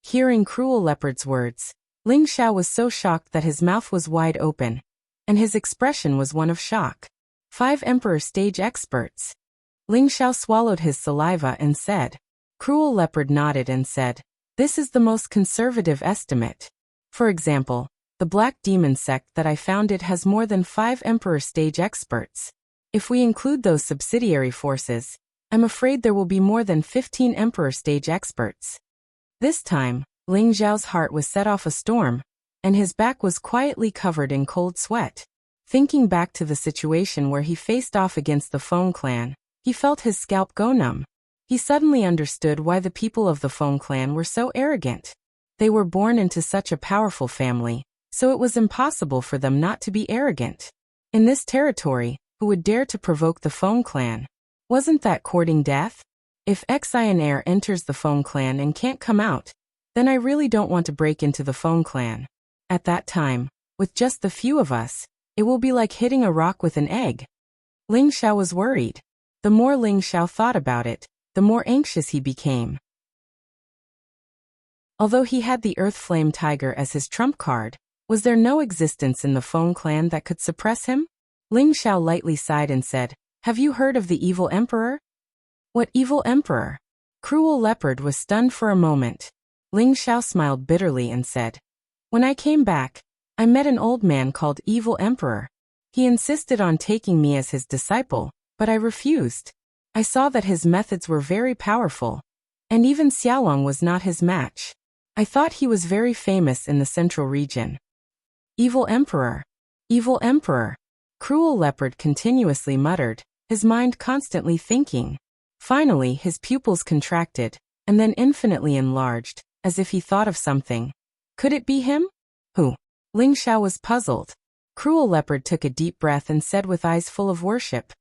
Hearing Cruel Leopard's words, Ling Xiao was so shocked that his mouth was wide open, and his expression was one of shock. 5 Emperor stage experts. Ling Xiao swallowed his saliva and said, Cruel Leopard nodded and said, "This is the most conservative estimate. For example, the Black Demon sect that I founded has more than 5 Emperor stage experts. If we include those subsidiary forces, I'm afraid there will be more than 15 Emperor stage experts." This time, Ling Xiao's heart was set off a storm, and his back was quietly covered in cold sweat. Thinking back to the situation where he faced off against the Feng clan, he felt his scalp go numb. He suddenly understood why the people of the Feng clan were so arrogant. They were born into such a powerful family, so it was impossible for them not to be arrogant. In this territory, who would dare to provoke the Feng clan? Wasn't that courting death? If Xian heir enters the Feng clan and can't come out, then I really don't want to break into the Feng clan. At that time, with just the few of us, it will be like hitting a rock with an egg. Ling Xiao was worried. The more Ling Xiao thought about it, the more anxious he became. Although he had the Earth Flame Tiger as his trump card, was there no existence in the Feng clan that could suppress him? Ling Xiao lightly sighed and said, "Have you heard of the evil emperor?" "What evil emperor?" Cruel Leopard was stunned for a moment. Ling Xiao smiled bitterly and said, "When I came back, I met an old man called Evil Emperor. He insisted on taking me as his disciple, but I refused. I saw that his methods were very powerful, and even Xiaolong was not his match. I thought he was very famous in the central region." Evil Emperor. Evil Emperor. Cruel Leopard continuously muttered, his mind constantly thinking. Finally, his pupils contracted, and then infinitely enlarged, as if he thought of something. Could it be him? Who? Ling Xiao was puzzled. Cruel Leopard took a deep breath and said with eyes full of worship,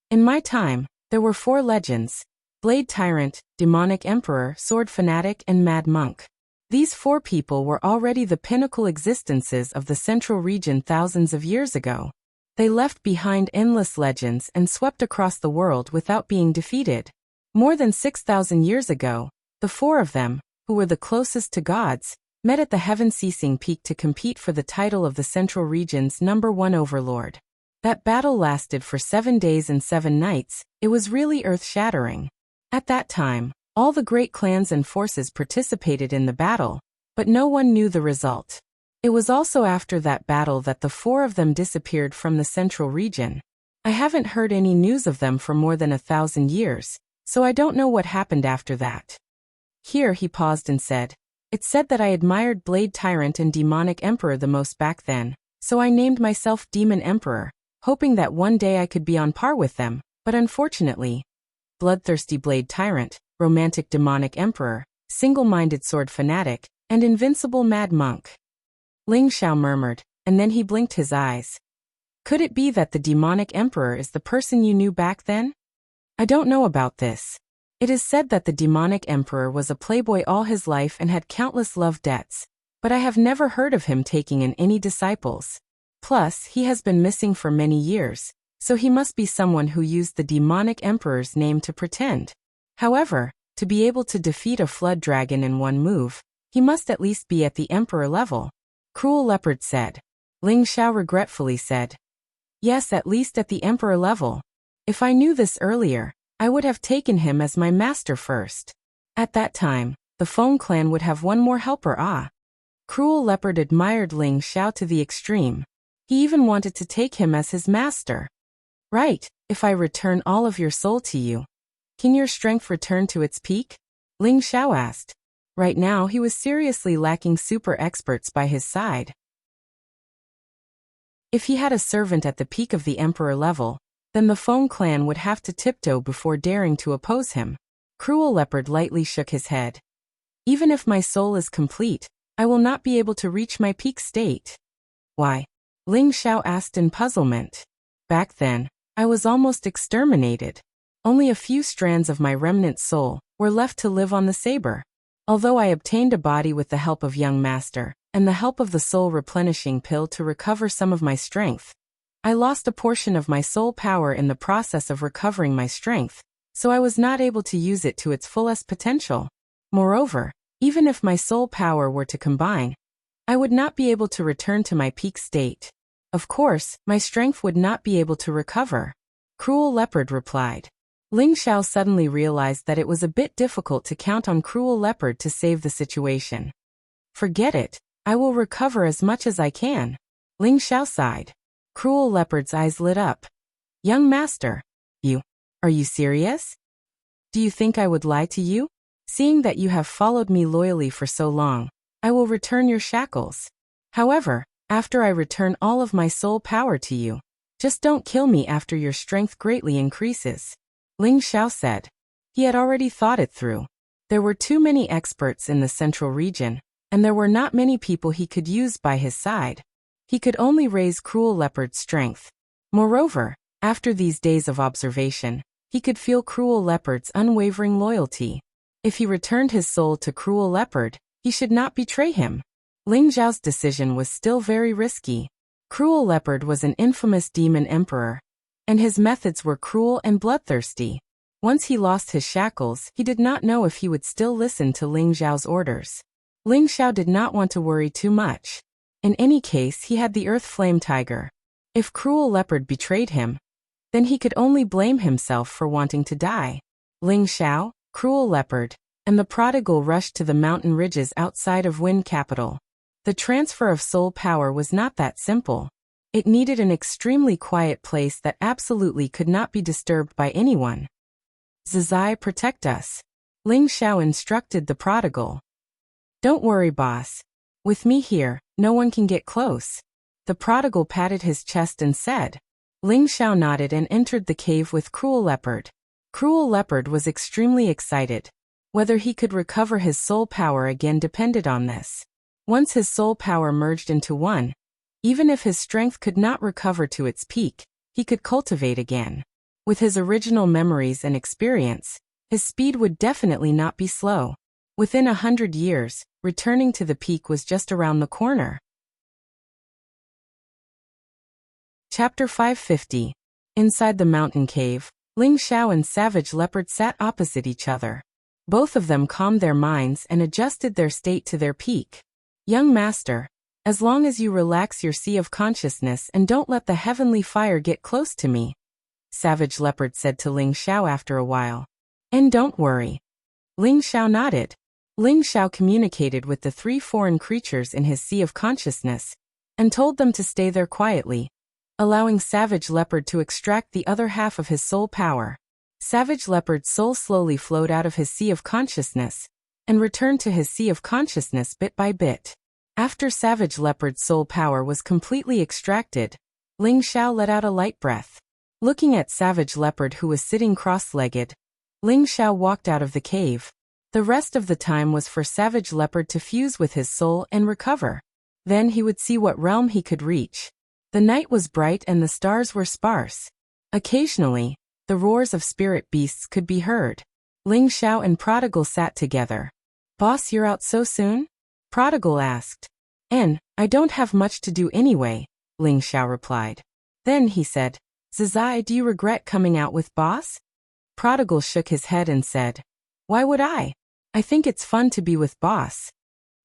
"In my time, there were 4 legends: Blade Tyrant, Demonic Emperor, Sword Fanatic, and Mad Monk. These 4 people were already the pinnacle existences of the central region thousands of years ago. They left behind endless legends and swept across the world without being defeated. More than 6,000 years ago, the 4 of them, who were the closest to gods, met at the heaven-ceasing peak to compete for the title of the central region's #1 overlord. That battle lasted for 7 days and 7 nights. It was really earth-shattering. At that time, all the great clans and forces participated in the battle, but no one knew the result. It was also after that battle that the 4 of them disappeared from the central region. I haven't heard any news of them for more than 1,000 years, so I don't know what happened after that." Here he paused and said, "It's said that I admired Blade Tyrant and Demonic Emperor the most back then, so I named myself Demon Emperor, hoping that one day I could be on par with them, but unfortunately, bloodthirsty Blade Tyrant, romantic Demonic Emperor, single-minded Sword Fanatic, and invincible Mad Monk." Ling Xiao murmured, and then he blinked his eyes. "Could it be that the Demonic Emperor is the person you knew back then?" "I don't know about this. It is said that the Demonic Emperor was a playboy all his life and had countless love debts, but I have never heard of him taking in any disciples. Plus, he has been missing for many years, so he must be someone who used the Demonic Emperor's name to pretend. However, to be able to defeat a flood dragon in one move, he must at least be at the Emperor level," Cruel Leopard said. Ling Xiao regretfully said, "Yes, at least at the Emperor level. If I knew this earlier, I would have taken him as my master first. At that time, the Feng clan would have one more helper." Cruel Leopard admired Ling Xiao to the extreme. He even wanted to take him as his master. "Right, if I return all of your soul to you, can your strength return to its peak?" Ling Xiao asked. Right now he was seriously lacking super experts by his side. If he had a servant at the peak of the Emperor level, then the Feng clan would have to tiptoe before daring to oppose him. Cruel Leopard lightly shook his head. "Even if my soul is complete, I will not be able to reach my peak state." "Why?" Ling Xiao asked in puzzlement. "Back then, I was almost exterminated. Only a few strands of my remnant soul were left to live on the saber. Although I obtained a body with the help of young master, and the help of the soul replenishing pill to recover some of my strength, I lost a portion of my soul power in the process of recovering my strength, so I was not able to use it to its fullest potential. Moreover, even if my soul power were to combine, I would not be able to return to my peak state. Of course, my strength would not be able to recover," Cruel Leopard replied. Ling Xiao suddenly realized that it was a bit difficult to count on Cruel Leopard to save the situation. Forget it, I will recover as much as I can. Ling Xiao sighed. Cruel Leopard's eyes lit up. Young master, are you serious? Do you think I would lie to you? Seeing that you have followed me loyally for so long, I will return your shackles. However, after I return all of my soul power to you, just don't kill me after your strength greatly increases. Ling Xiao said. He had already thought it through. There were too many experts in the central region, and there were not many people he could use by his side. He could only raise Cruel Leopard's strength. Moreover, after these days of observation, he could feel Cruel Leopard's unwavering loyalty. If he returned his soul to Cruel Leopard, he should not betray him. Ling Xiao's decision was still very risky. Cruel Leopard was an infamous demon emperor, and his methods were cruel and bloodthirsty. Once he lost his shackles, he did not know if he would still listen to Ling Xiao's orders. Ling Xiao did not want to worry too much. In any case, he had the Earth Flame Tiger. If Cruel Leopard betrayed him, then he could only blame himself for wanting to die. Ling Xiao, Cruel Leopard, and the prodigal rushed to the mountain ridges outside of Wind Capital. The transfer of soul power was not that simple. It needed an extremely quiet place that absolutely could not be disturbed by anyone. Zizai, protect us. Ling Xiao instructed the prodigal. Don't worry, boss. With me here, no one can get close. The prodigal patted his chest and said. Ling Xiao nodded and entered the cave with Cruel Leopard. Cruel Leopard was extremely excited. Whether he could recover his soul power again depended on this. Once his soul power merged into one, even if his strength could not recover to its peak, he could cultivate again. With his original memories and experience, his speed would definitely not be slow. Within 100 years, returning to the peak was just around the corner. Chapter 550. Inside the mountain cave, Ling Xiao and Savage Leopard sat opposite each other. Both of them calmed their minds and adjusted their state to their peak. Young master, as long as you relax your sea of consciousness and don't let the heavenly fire get close to me, Savage Leopard said to Ling Xiao after a while. And don't worry. Ling Xiao nodded. Ling Xiao communicated with the 3 foreign creatures in his sea of consciousness, and told them to stay there quietly, allowing Savage Leopard to extract the other half of his soul power. Savage Leopard's soul slowly flowed out of his sea of consciousness, and returned to his sea of consciousness bit by bit. After Savage Leopard's soul power was completely extracted, Ling Xiao let out a light breath. Looking at Savage Leopard, who was sitting cross-legged, Ling Xiao walked out of the cave. The rest of the time was for Savage Leopard to fuse with his soul and recover. Then he would see what realm he could reach. The night was bright and the stars were sparse. Occasionally, the roars of spirit beasts could be heard. Ling Xiao and Prodigal sat together. Boss, you're out so soon? Prodigal asked. I don't have much to do anyway, Ling Xiao replied. Then he said, Zizai, do you regret coming out with boss? Prodigal shook his head and said, Why would I? I think it's fun to be with boss.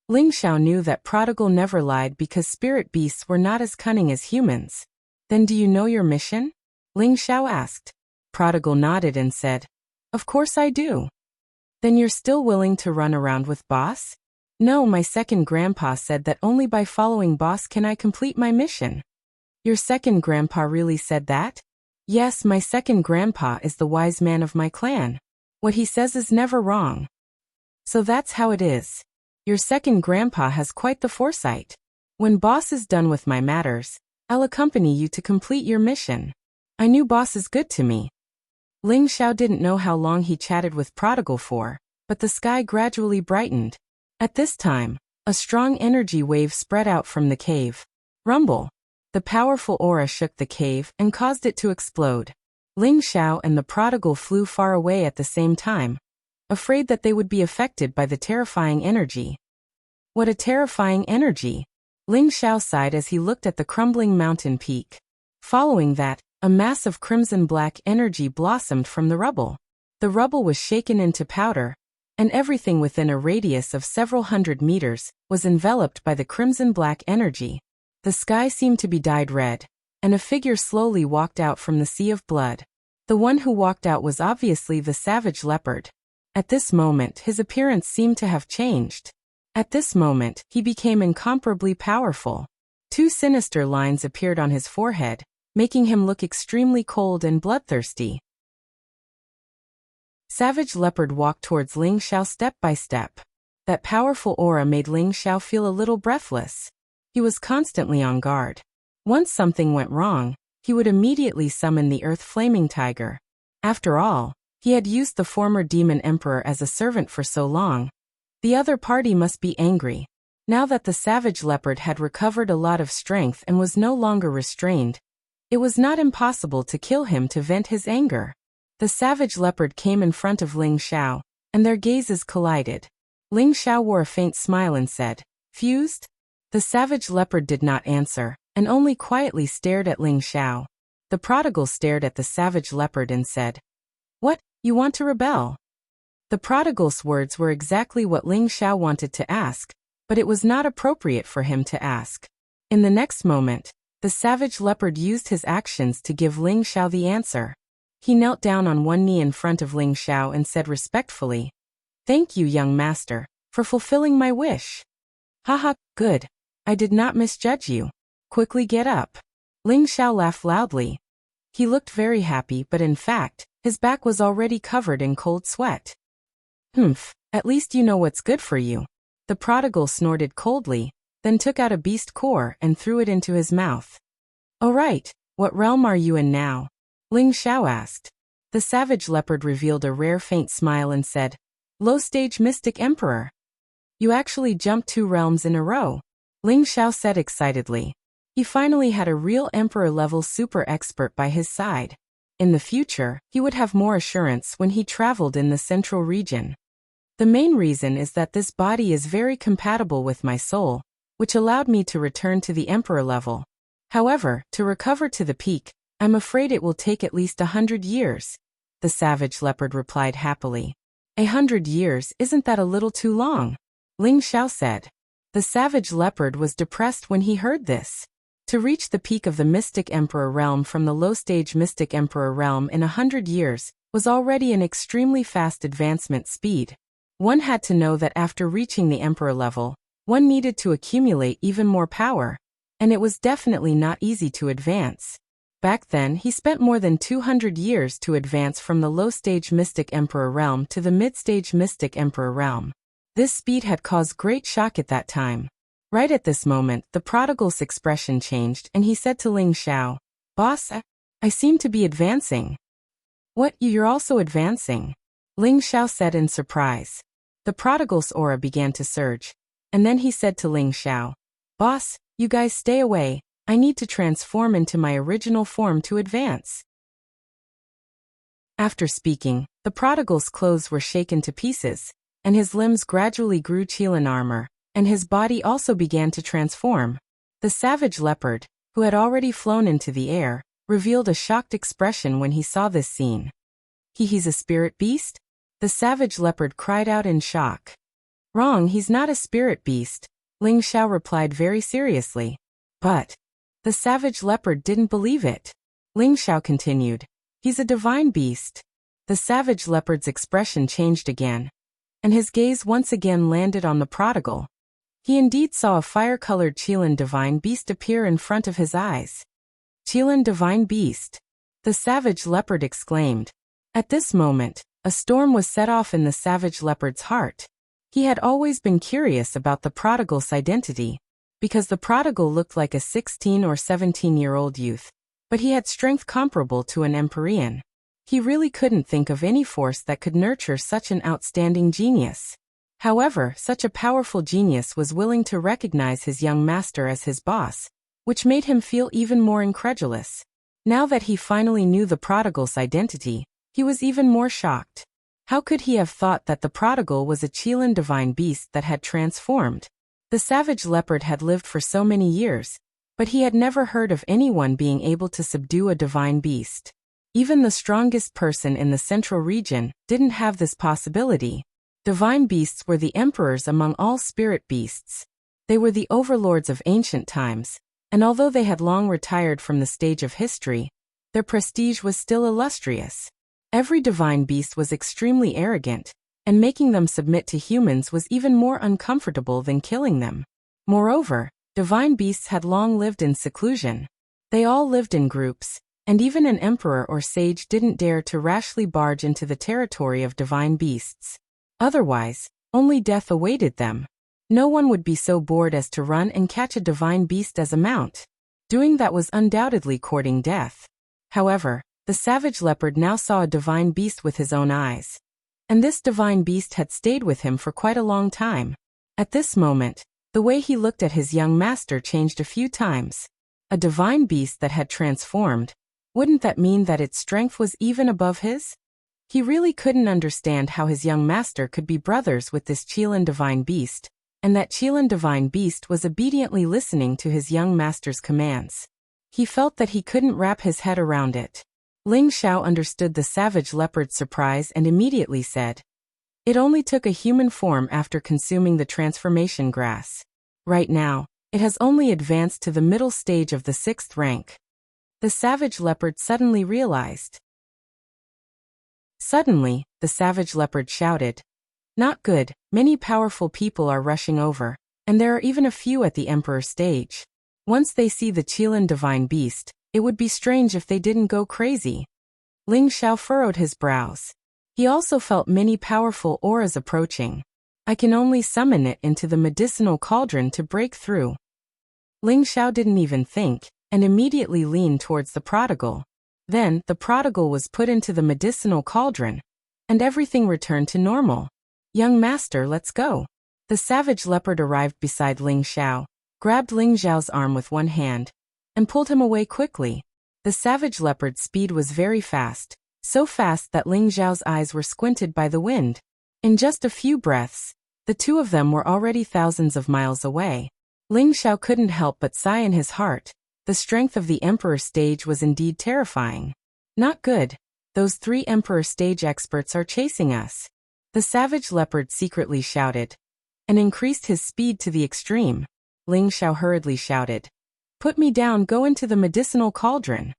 Ling Xiao knew that Prodigal never lied because spirit beasts were not as cunning as humans. Then do you know your mission? Ling Xiao asked. Prodigal nodded and said, Of course I do. Then you're still willing to run around with boss? No, my second grandpa said that only by following boss can I complete my mission. Your second grandpa really said that? Yes, my second grandpa is the wise man of my clan. What he says is never wrong. So that's how it is. Your second grandpa has quite the foresight. When boss is done with my matters, I'll accompany you to complete your mission. I knew boss is good to me. Ling Xiao didn't know how long he chatted with Prodigal for, but the sky gradually brightened. At this time, a strong energy wave spread out from the cave. Rumble. The powerful aura shook the cave and caused it to explode. Ling Xiao and the Prodigal flew far away at the same time, afraid that they would be affected by the terrifying energy. What a terrifying energy! Ling Xiao sighed as he looked at the crumbling mountain peak. Following that, a mass of crimson-black energy blossomed from the rubble. The rubble was shaken into powder, and everything within a radius of several hundred meters was enveloped by the crimson-black energy. The sky seemed to be dyed red, and a figure slowly walked out from the sea of blood. The one who walked out was obviously the savage leopard. At this moment, his appearance seemed to have changed. At this moment, he became incomparably powerful. Two sinister lines appeared on his forehead, making him look extremely cold and bloodthirsty. Savage Leopard walked towards Ling Xiao step by step. That powerful aura made Ling Xiao feel a little breathless. He was constantly on guard. Once something went wrong, he would immediately summon the Earth Flaming Tiger. After all, he had used the former Demon Emperor as a servant for so long. The other party must be angry. Now that the Savage Leopard had recovered a lot of strength and was no longer restrained, it was not impossible to kill him to vent his anger. The Savage Leopard came in front of Ling Xiao, and their gazes collided. Ling Xiao wore a faint smile and said, "Fused?" The Savage Leopard did not answer, and only quietly stared at Ling Xiao. The prodigal stared at the Savage Leopard and said, "What, you want to rebel?" The prodigal's words were exactly what Ling Xiao wanted to ask, but it was not appropriate for him to ask. In the next moment, the Savage Leopard used his actions to give Ling Xiao the answer. He knelt down on one knee in front of Ling Xiao and said respectfully, "Thank you, young master, for fulfilling my wish." "Haha, good. I did not misjudge you. Quickly get up." Ling Xiao laughed loudly. He looked very happy, but in fact, his back was already covered in cold sweat. "Humph, at least you know what's good for you." The prodigal snorted coldly, then took out a beast core and threw it into his mouth. "All right, what realm are you in now?" Ling Xiao asked. The Savage Leopard revealed a rare faint smile and said, "Low-stage Mystic Emperor." "You actually jumped 2 realms in a row," Ling Xiao said excitedly. He finally had a real Emperor-level super expert by his side. In the future, he would have more assurance when he traveled in the central region. "The main reason is that this body is very compatible with my soul, which allowed me to return to the Emperor level. However, to recover to the peak, I'm afraid it will take at least 100 years, the Savage Leopard replied happily. 100 years, isn't that a little too long? Ling Xiao said. The Savage Leopard was depressed when he heard this. To reach the peak of the Mystic Emperor realm from the low-stage Mystic Emperor realm in 100 years was already an extremely fast advancement speed. One had to know that after reaching the Emperor level, one needed to accumulate even more power, and it was definitely not easy to advance. Back then, he spent more than 200 years to advance from the low-stage Mystic Emperor realm to the mid-stage Mystic Emperor realm. This speed had caused great shock at that time. Right at this moment, the prodigal's expression changed and he said to Ling Xiao, "Boss, I seem to be advancing." "What, you're also advancing?" Ling Xiao said in surprise. The prodigal's aura began to surge, and then he said to Ling Xiao, "Boss, you guys stay away. I need to transform into my original form to advance." After speaking, the prodigal's clothes were shaken to pieces, and his limbs gradually grew Qilin armor, and his body also began to transform. The Savage Leopard, who had already flown into the air, revealed a shocked expression when he saw this scene. He's a spirit beast?" The Savage Leopard cried out in shock. "Wrong, he's not a spirit beast," Ling Xiao replied very seriously. "But..." The Savage Leopard didn't believe it. Ling Xiao continued, "He's a divine beast." The Savage Leopard's expression changed again, and his gaze once again landed on the prodigal. He indeed saw a fire-colored Qilin divine beast appear in front of his eyes. "Qilin divine beast," the Savage Leopard exclaimed. At this moment, a storm was set off in the Savage Leopard's heart. He had always been curious about the prodigal's identity, because the prodigal looked like a 16 or 17-year-old youth, but he had strength comparable to an Empyrean. He really couldn't think of any force that could nurture such an outstanding genius. However, such a powerful genius was willing to recognize his young master as his boss, which made him feel even more incredulous. Now that he finally knew the prodigal's identity, he was even more shocked. How could he have thought that the prodigal was a Qilin divine beast that had transformed? The Savage Leopard had lived for so many years, but he had never heard of anyone being able to subdue a divine beast. Even the strongest person in the central region didn't have this possibility. Divine beasts were the emperors among all spirit beasts. They were the overlords of ancient times, and although they had long retired from the stage of history, their prestige was still illustrious. Every divine beast was extremely arrogant, and making them submit to humans was even more uncomfortable than killing them. Moreover, divine beasts had long lived in seclusion. They all lived in groups, and even an emperor or sage didn't dare to rashly barge into the territory of divine beasts. Otherwise, only death awaited them. No one would be so bored as to run and catch a divine beast as a mount. Doing that was undoubtedly courting death. However, the savage leopard now saw a divine beast with his own eyes. And this divine beast had stayed with him for quite a long time. At this moment, the way he looked at his young master changed a few times. A divine beast that had transformed, wouldn't that mean that its strength was even above his? He really couldn't understand how his young master could be brothers with this Qilin divine beast, and that Qilin divine beast was obediently listening to his young master's commands. He felt that he couldn't wrap his head around it. Ling Xiao understood the savage leopard's surprise and immediately said, "It only took a human form after consuming the transformation grass. Right now, it has only advanced to the middle stage of the 6th rank." The savage leopard suddenly realized. Suddenly, the savage leopard shouted, "Not good, many powerful people are rushing over, and there are even a few at the emperor stage. Once they see the Qilin divine beast, it would be strange if they didn't go crazy." Ling Xiao furrowed his brows. He also felt many powerful auras approaching. "I can only summon it into the medicinal cauldron to break through." Ling Xiao didn't even think, and immediately leaned towards the prodigal. Then, the prodigal was put into the medicinal cauldron, and everything returned to normal. "Young master, let's go." The savage leopard arrived beside Ling Xiao, grabbed Ling Xiao's arm with one hand, and pulled him away quickly. The savage leopard's speed was very fast, so fast that Ling Xiao's eyes were squinted by the wind. In just a few breaths, the two of them were already thousands of miles away. Ling Xiao couldn't help but sigh in his heart. The strength of the Emperor stage was indeed terrifying. "Not good. Those 3 Emperor stage experts are chasing us," the savage leopard secretly shouted, and increased his speed to the extreme. Ling Xiao hurriedly shouted, "Put me down, go into the medicinal cauldron."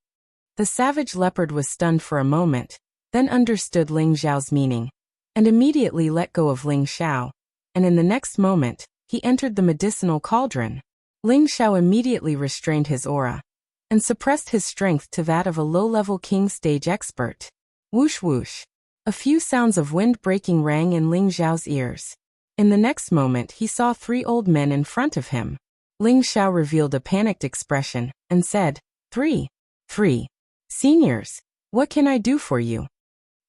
The savage leopard was stunned for a moment, then understood Ling Xiao's meaning, and immediately let go of Ling Xiao, and in the next moment, he entered the medicinal cauldron. Ling Xiao immediately restrained his aura, and suppressed his strength to that of a low-level king stage expert. Whoosh whoosh. A few sounds of wind breaking rang in Ling Xiao's ears. In the next moment he saw 3 old men in front of him. Ling Xiao revealed a panicked expression, and said, Three. Seniors, what can I do for you?"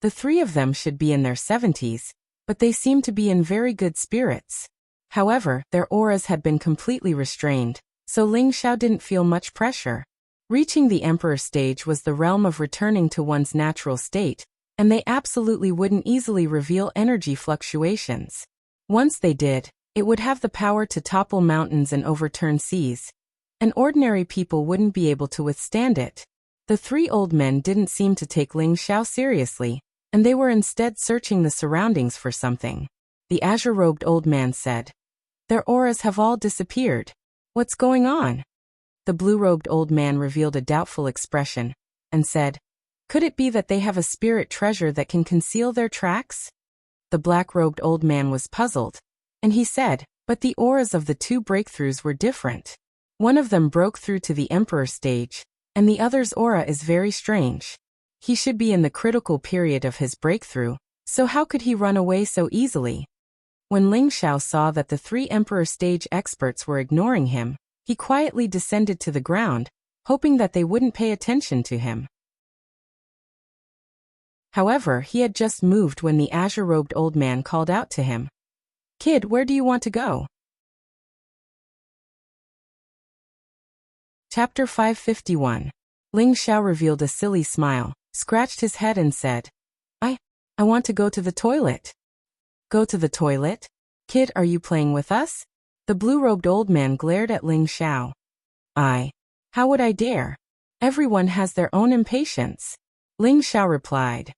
The 3 of them should be in their 70s, but they seemed to be in very good spirits. However, their auras had been completely restrained, so Ling Xiao didn't feel much pressure. Reaching the emperor stage was the realm of returning to one's natural state, and they absolutely wouldn't easily reveal energy fluctuations. Once they did, it would have the power to topple mountains and overturn seas, and ordinary people wouldn't be able to withstand it. The 3 old men didn't seem to take Ling Xiao seriously, and they were instead searching the surroundings for something. The azure-robed old man said, "Their auras have all disappeared. What's going on?" The blue-robed old man revealed a doubtful expression, and said, "Could it be that they have a spirit treasure that can conceal their tracks?" The black-robed old man was puzzled, and he said, "But the auras of the 2 breakthroughs were different. One of them broke through to the emperor stage, and the other's aura is very strange. He should be in the critical period of his breakthrough, so how could he run away so easily?" When Ling Xiao saw that the 3 emperor stage experts were ignoring him, he quietly descended to the ground, hoping that they wouldn't pay attention to him. However, he had just moved when the azure-robed old man called out to him, "Kid, where do you want to go?" Chapter 551. Ling Xiao revealed a silly smile, scratched his head and said, I want to go to the toilet." "Go to the toilet? Kid, are you playing with us?" The blue-robed old man glared at Ling Xiao. How would I dare? Everyone has their own impatience." Ling Xiao replied.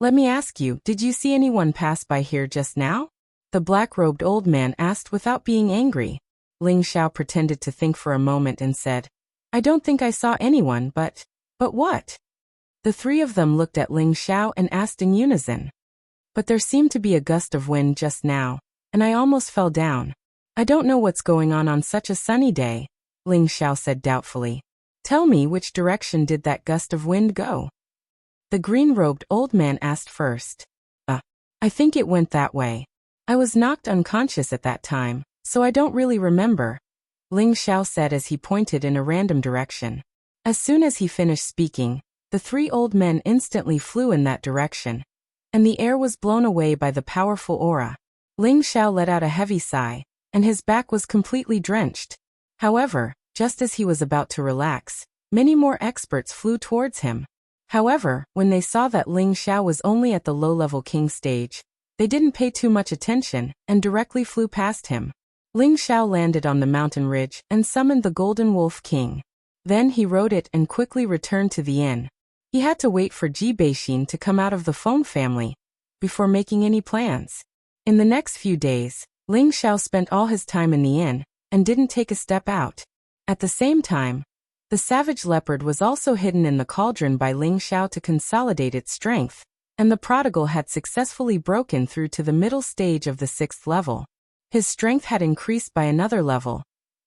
"Let me ask you, did you see anyone pass by here just now?" The black-robed old man asked without being angry. Ling Xiao pretended to think for a moment and said, "I don't think I saw anyone, but But what? The three of them looked at Ling Xiao and asked in unison. But there seemed to be a gust of wind just now, and I almost fell down. I don't know what's going on such a sunny day, Ling Xiao said doubtfully. Tell me, which direction did that gust of wind go? The green-robed old man asked first. I think it went that way. I was knocked unconscious at that time, so I don't really remember, Ling Xiao said as he pointed in a random direction. As soon as he finished speaking, the three old men instantly flew in that direction, and the air was blown away by the powerful aura. Ling Xiao let out a heavy sigh, and his back was completely drenched. However, just as he was about to relax, many more experts flew towards him. However, when they saw that Ling Xiao was only at the low-level king stage, they didn't pay too much attention and directly flew past him. Ling Xiao landed on the mountain ridge and summoned the Golden Wolf King. Then he rode it and quickly returned to the inn. He had to wait for Ji Beixin to come out of the Feng family before making any plans. In the next few days, Ling Xiao spent all his time in the inn and didn't take a step out. At the same time, the savage leopard was also hidden in the cauldron by Ling Xiao to consolidate its strength, and the prodigal had successfully broken through to the middle stage of the 6th level. His strength had increased by another level,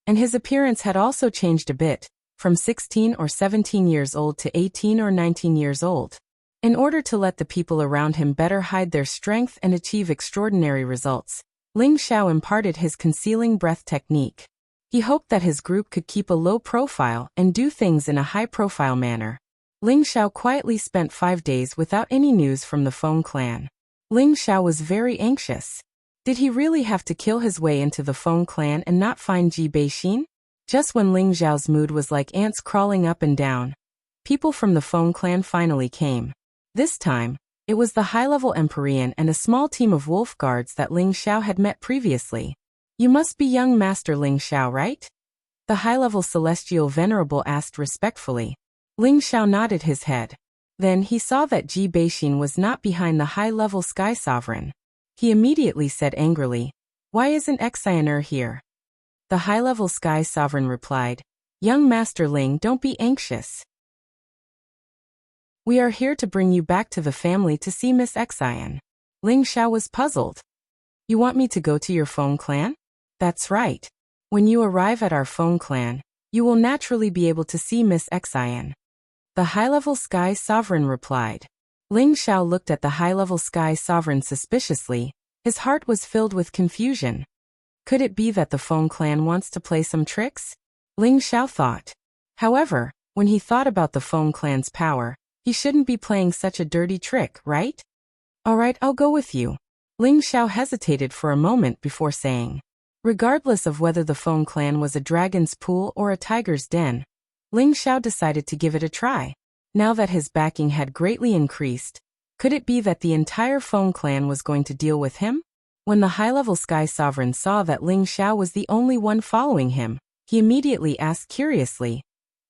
and his appearance had also changed a bit, from 16 or 17 years old to 18 or 19 years old. In order to let the people around him better hide their strength and achieve extraordinary results, Ling Xiao imparted his concealing breath technique. He hoped that his group could keep a low profile and do things in a high-profile manner. Ling Xiao quietly spent 5 days without any news from the Feng clan. Ling Xiao was very anxious. Did he really have to kill his way into the Feng clan and not find Ji Beixin? Just when Ling Xiao's mood was like ants crawling up and down, people from the Feng clan finally came. This time, it was the high-level Empyrean and a small team of wolf guards that Ling Xiao had met previously. You must be young Master Ling Xiao, right? The high-level celestial venerable asked respectfully. Ling Xiao nodded his head. Then he saw that Ji Beixin was not behind the high-level Sky Sovereign. He immediately said angrily, "Why isn't Xianer here?" The high-level Sky Sovereign replied, "Young Master Ling, don't be anxious. We are here to bring you back to the family to see Miss Xian." Ling Xiao was puzzled. "You want me to go to your Feng clan?" "That's right. When you arrive at our Feng clan, you will naturally be able to see Miss Xian." The high-level Sky Sovereign replied. Ling Xiao looked at the high-level Sky Sovereign suspiciously. His heart was filled with confusion. Could it be that the Feng clan wants to play some tricks? Ling Xiao thought. However, when he thought about the Feng clan's power, he shouldn't be playing such a dirty trick, right? "All right, I'll go with you." Ling Xiao hesitated for a moment before saying. Regardless of whether the Feng clan was a dragon's pool or a tiger's den, Ling Xiao decided to give it a try. Now that his backing had greatly increased, could it be that the entire Feng clan was going to deal with him? When the high-level Sky Sovereign saw that Ling Xiao was the only one following him, he immediately asked curiously,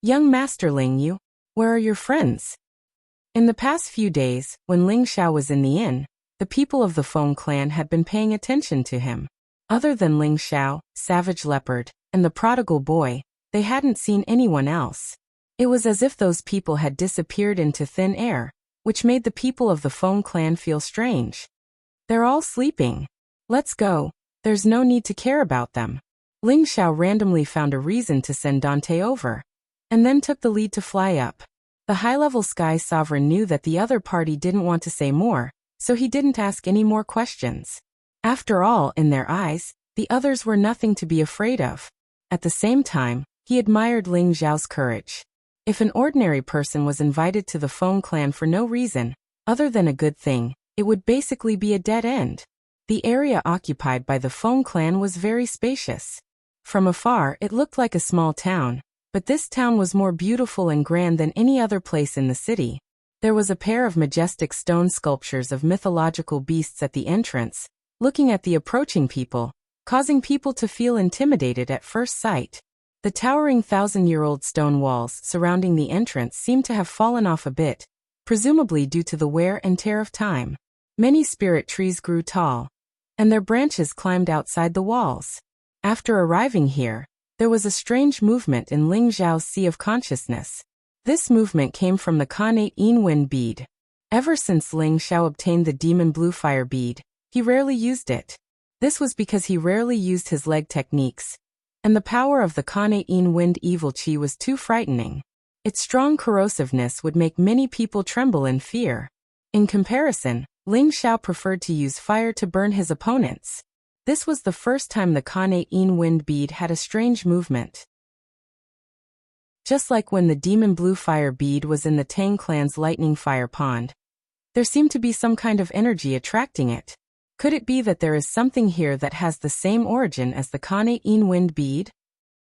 "Young Master Ling Yu, where are your friends?" In the past few days, when Ling Xiao was in the inn, the people of the Feng clan had been paying attention to him. Other than Ling Xiao, Savage Leopard, and the prodigal boy, they hadn't seen anyone else. It was as if those people had disappeared into thin air, which made the people of the Feng clan feel strange. "They're all sleeping. Let's go. There's no need to care about them." Ling Xiao randomly found a reason to send Dante over, and then took the lead to fly up. The high-level Sky Sovereign knew that the other party didn't want to say more, so he didn't ask any more questions. After all, in their eyes, the others were nothing to be afraid of. At the same time, he admired Ling Xiao's courage. If an ordinary person was invited to the Feng clan for no reason, other than a good thing, it would basically be a dead end. The area occupied by the Feng clan was very spacious. From afar, it looked like a small town, but this town was more beautiful and grand than any other place in the city. There was a pair of majestic stone sculptures of mythological beasts at the entrance, looking at the approaching people, causing people to feel intimidated at first sight. The towering 1,000-year-old stone walls surrounding the entrance seemed to have fallen off a bit, presumably due to the wear and tear of time. Many spirit trees grew tall, and their branches climbed outside the walls. After arriving here, there was a strange movement in Ling Xiao's sea of consciousness. This movement came from the Khanate Wind bead. Ever since Ling Xiao obtained the Demon Blue Fire bead, he rarely used it. This was because he rarely used his leg techniques, and the power of the Khanate Wind evil chi was too frightening. Its strong corrosiveness would make many people tremble in fear. In comparison, Ling Xiao preferred to use fire to burn his opponents. This was the first time the Khanate Wind bead had a strange movement. Just like when the Demon Blue Fire bead was in the Tang clan's Lightning Fire Pond, there seemed to be some kind of energy attracting it. Could it be that there is something here that has the same origin as the Khanate Wind bead?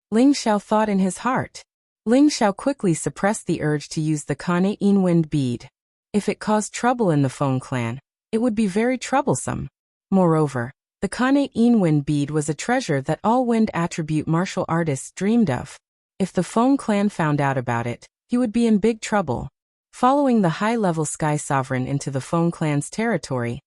Ling Xiao thought in his heart. Ling Xiao quickly suppressed the urge to use the Khanate Wind bead. If it caused trouble in the Feng clan, it would be very troublesome. Moreover, the Khanate Wind bead was a treasure that all wind attribute martial artists dreamed of. If the Feng clan found out about it, he would be in big trouble. Following the high-level Sky Sovereign into the Feng clan's territory,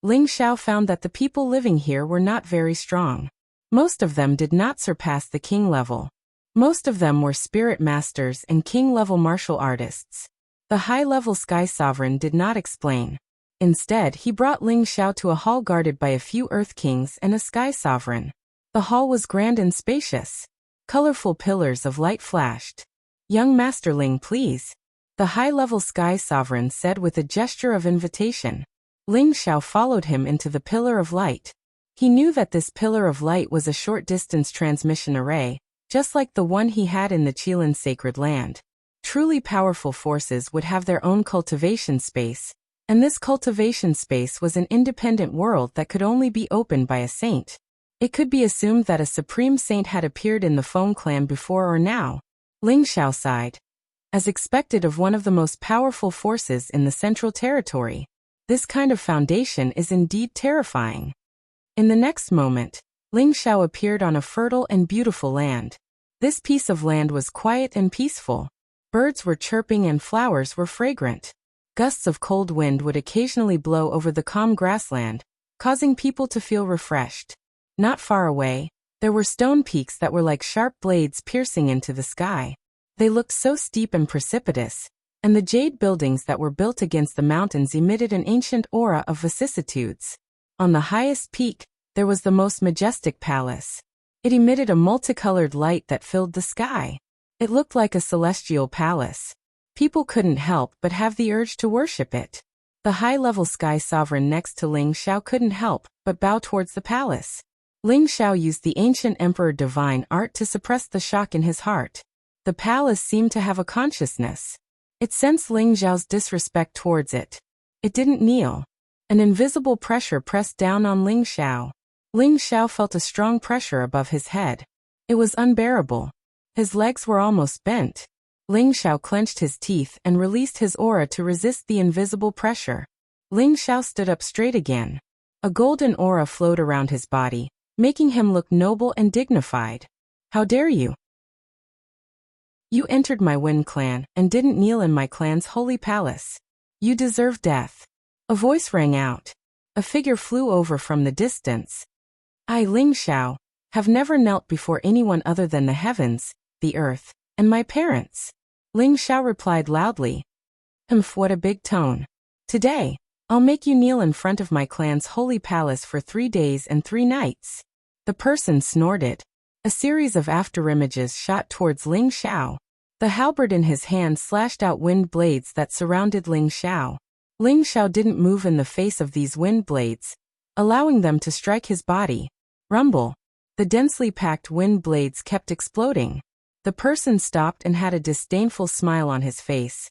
Ling Xiao found that the people living here were not very strong. Most of them did not surpass the king level. Most of them were spirit masters and king-level martial artists. The high-level Sky Sovereign did not explain. Instead, he brought Ling Xiao to a hall guarded by a few Earth Kings and a Sky Sovereign. The hall was grand and spacious. Colorful pillars of light flashed. "Young Master Ling, please," the high-level Sky Sovereign said with a gesture of invitation. Ling Xiao followed him into the Pillar of Light. He knew that this Pillar of Light was a short-distance transmission array, just like the one he had in the Qilin Sacred Land. Truly powerful forces would have their own cultivation space, and this cultivation space was an independent world that could only be opened by a saint. It could be assumed that a supreme saint had appeared in the Feng clan before or now. Ling Xiao sighed. As expected of one of the most powerful forces in the Central Territory, this kind of foundation is indeed terrifying. In the next moment, Ling Xiao appeared on a fertile and beautiful land. This piece of land was quiet and peaceful. Birds were chirping and flowers were fragrant. Gusts of cold wind would occasionally blow over the calm grassland, causing people to feel refreshed. Not far away, there were stone peaks that were like sharp blades piercing into the sky. They looked so steep and precipitous, and the jade buildings that were built against the mountains emitted an ancient aura of vicissitudes. On the highest peak, there was the most majestic palace. It emitted a multicolored light that filled the sky. It looked like a celestial palace. People couldn't help but have the urge to worship it. The high-level Sky Sovereign next to Ling Xiao couldn't help but bow towards the palace. Ling Xiao used the ancient Emperor Divine Art to suppress the shock in his heart. The palace seemed to have a consciousness. It sensed Ling Xiao's disrespect towards it. It didn't kneel. An invisible pressure pressed down on Ling Xiao. Ling Xiao felt a strong pressure above his head. It was unbearable. His legs were almost bent. Ling Xiao clenched his teeth and released his aura to resist the invisible pressure. Ling Xiao stood up straight again. A golden aura flowed around his body, making him look noble and dignified. "How dare you? You entered my Wind clan and didn't kneel in my clan's holy palace. You deserve death." A voice rang out. A figure flew over from the distance. "I, Ling Xiao, have never knelt before anyone other than the heavens, the earth, and my parents." Ling Xiao replied loudly. "Humph, what a big tone. Today, I'll make you kneel in front of my clan's holy palace for 3 days and 3 nights. The person snorted. A series of afterimages shot towards Ling Xiao. The halberd in his hand slashed out wind blades that surrounded Ling Xiao. Ling Xiao didn't move in the face of these wind blades, allowing them to strike his body. Rumble. The densely packed wind blades kept exploding. The person stopped and had a disdainful smile on his face.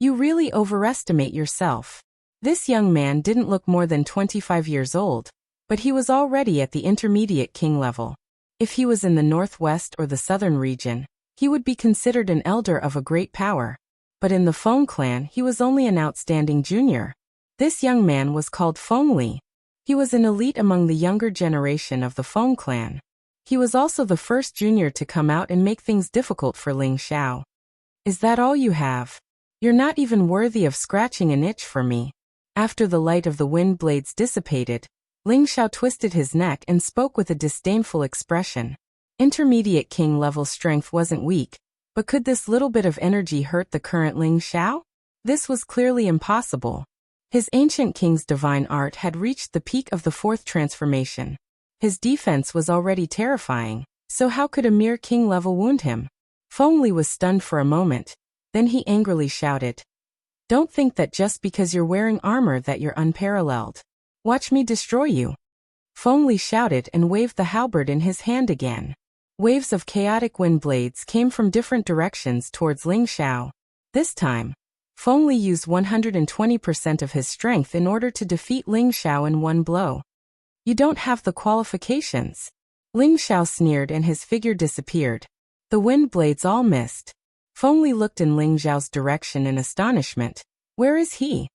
"You really overestimate yourself." This young man didn't look more than 25 years old, but he was already at the intermediate king level. If he was in the northwest or the southern region, he would be considered an elder of a great power. But in the Feng clan, he was only an outstanding junior. This young man was called Feng Li. He was an elite among the younger generation of the Feng clan. He was also the first junior to come out and make things difficult for Ling Xiao. "Is that all you have? You're not even worthy of scratching an itch for me." After the light of the wind blades dissipated, Ling Xiao twisted his neck and spoke with a disdainful expression. Intermediate king level strength wasn't weak, But could this little bit of energy hurt the current Ling Xiao? This was clearly impossible. His ancient king's divine art had reached the peak of the fourth transformation. His defense was already terrifying, so how could a mere king-level wound him? Feng Li was stunned for a moment. Then he angrily shouted, "Don't think that just because you're wearing armor that you're unparalleled. Watch me destroy you." Feng Li shouted and waved the halberd in his hand again. Waves of chaotic wind blades came from different directions towards Ling Xiao. This time, Feng Li used 120% of his strength in order to defeat Ling Xiao in one blow. "You don't have the qualifications." Ling Xiao sneered and his figure disappeared. The wind blades all missed. Feng Li looked in Ling Xiao's direction in astonishment. Where is he?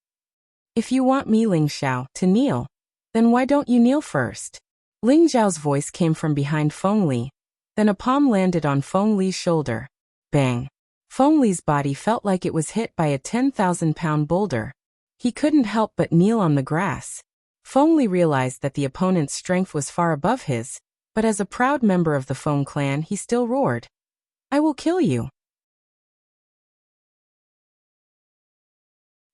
"If you want me, Ling Xiao, to kneel, then why don't you kneel first?" Ling Xiao's voice came from behind Feng Li. Then a palm landed on Feng Li's shoulder. Bang! Feng Li's body felt like it was hit by a 10,000-pound boulder. He couldn't help but kneel on the grass. Feng Li realized that the opponent's strength was far above his, but as a proud member of the Feng clan he still roared, "I will kill you."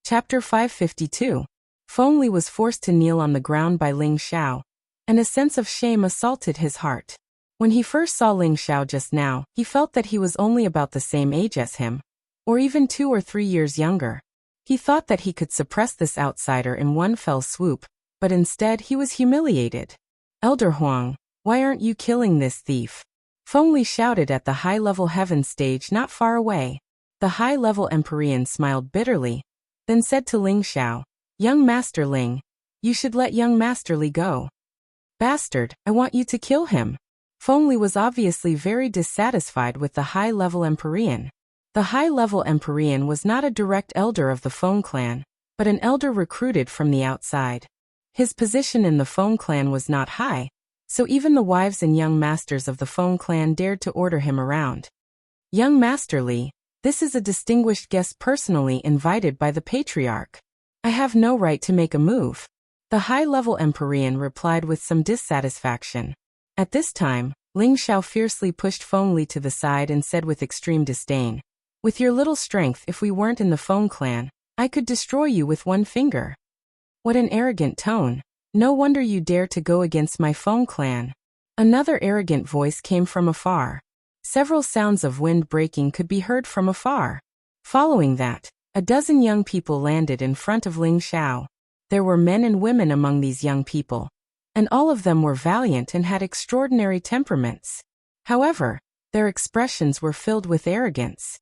Chapter 552. Feng Li was forced to kneel on the ground by Ling Xiao, and a sense of shame assaulted his heart. When he first saw Ling Xiao just now, he felt that he was only about the same age as him, or even 2 or 3 years younger. He thought that he could suppress this outsider in one fell swoop, but instead he was humiliated. "Elder Huang, why aren't you killing this thief?" Feng Li shouted at the high-level heaven stage not far away. The high-level Empyrean smiled bitterly, then said to Ling Xiao, "Young Master Ling, you should let young Master Li go." "Bastard, I want you to kill him." Feng Li was obviously very dissatisfied with the high-level Empyrean. The high-level Empyrean was not a direct elder of the Feng clan, but an elder recruited from the outside. His position in the Feng clan was not high, so even the wives and young masters of the Feng clan dared to order him around. "Young Master Li, this is a distinguished guest personally invited by the Patriarch. I have no right to make a move." The high-level Empyrean replied with some dissatisfaction. At this time, Ling Xiao fiercely pushed Feng Li to the side and said with extreme disdain, "With your little strength, if we weren't in the Feng clan, I could destroy you with one finger." "What an arrogant tone. No wonder you dare to go against my Feng clan." Another arrogant voice came from afar. Several sounds of wind breaking could be heard from afar. Following that, a dozen young people landed in front of Ling Xiao. There were men and women among these young people, and all of them were valiant and had extraordinary temperaments. However, their expressions were filled with arrogance.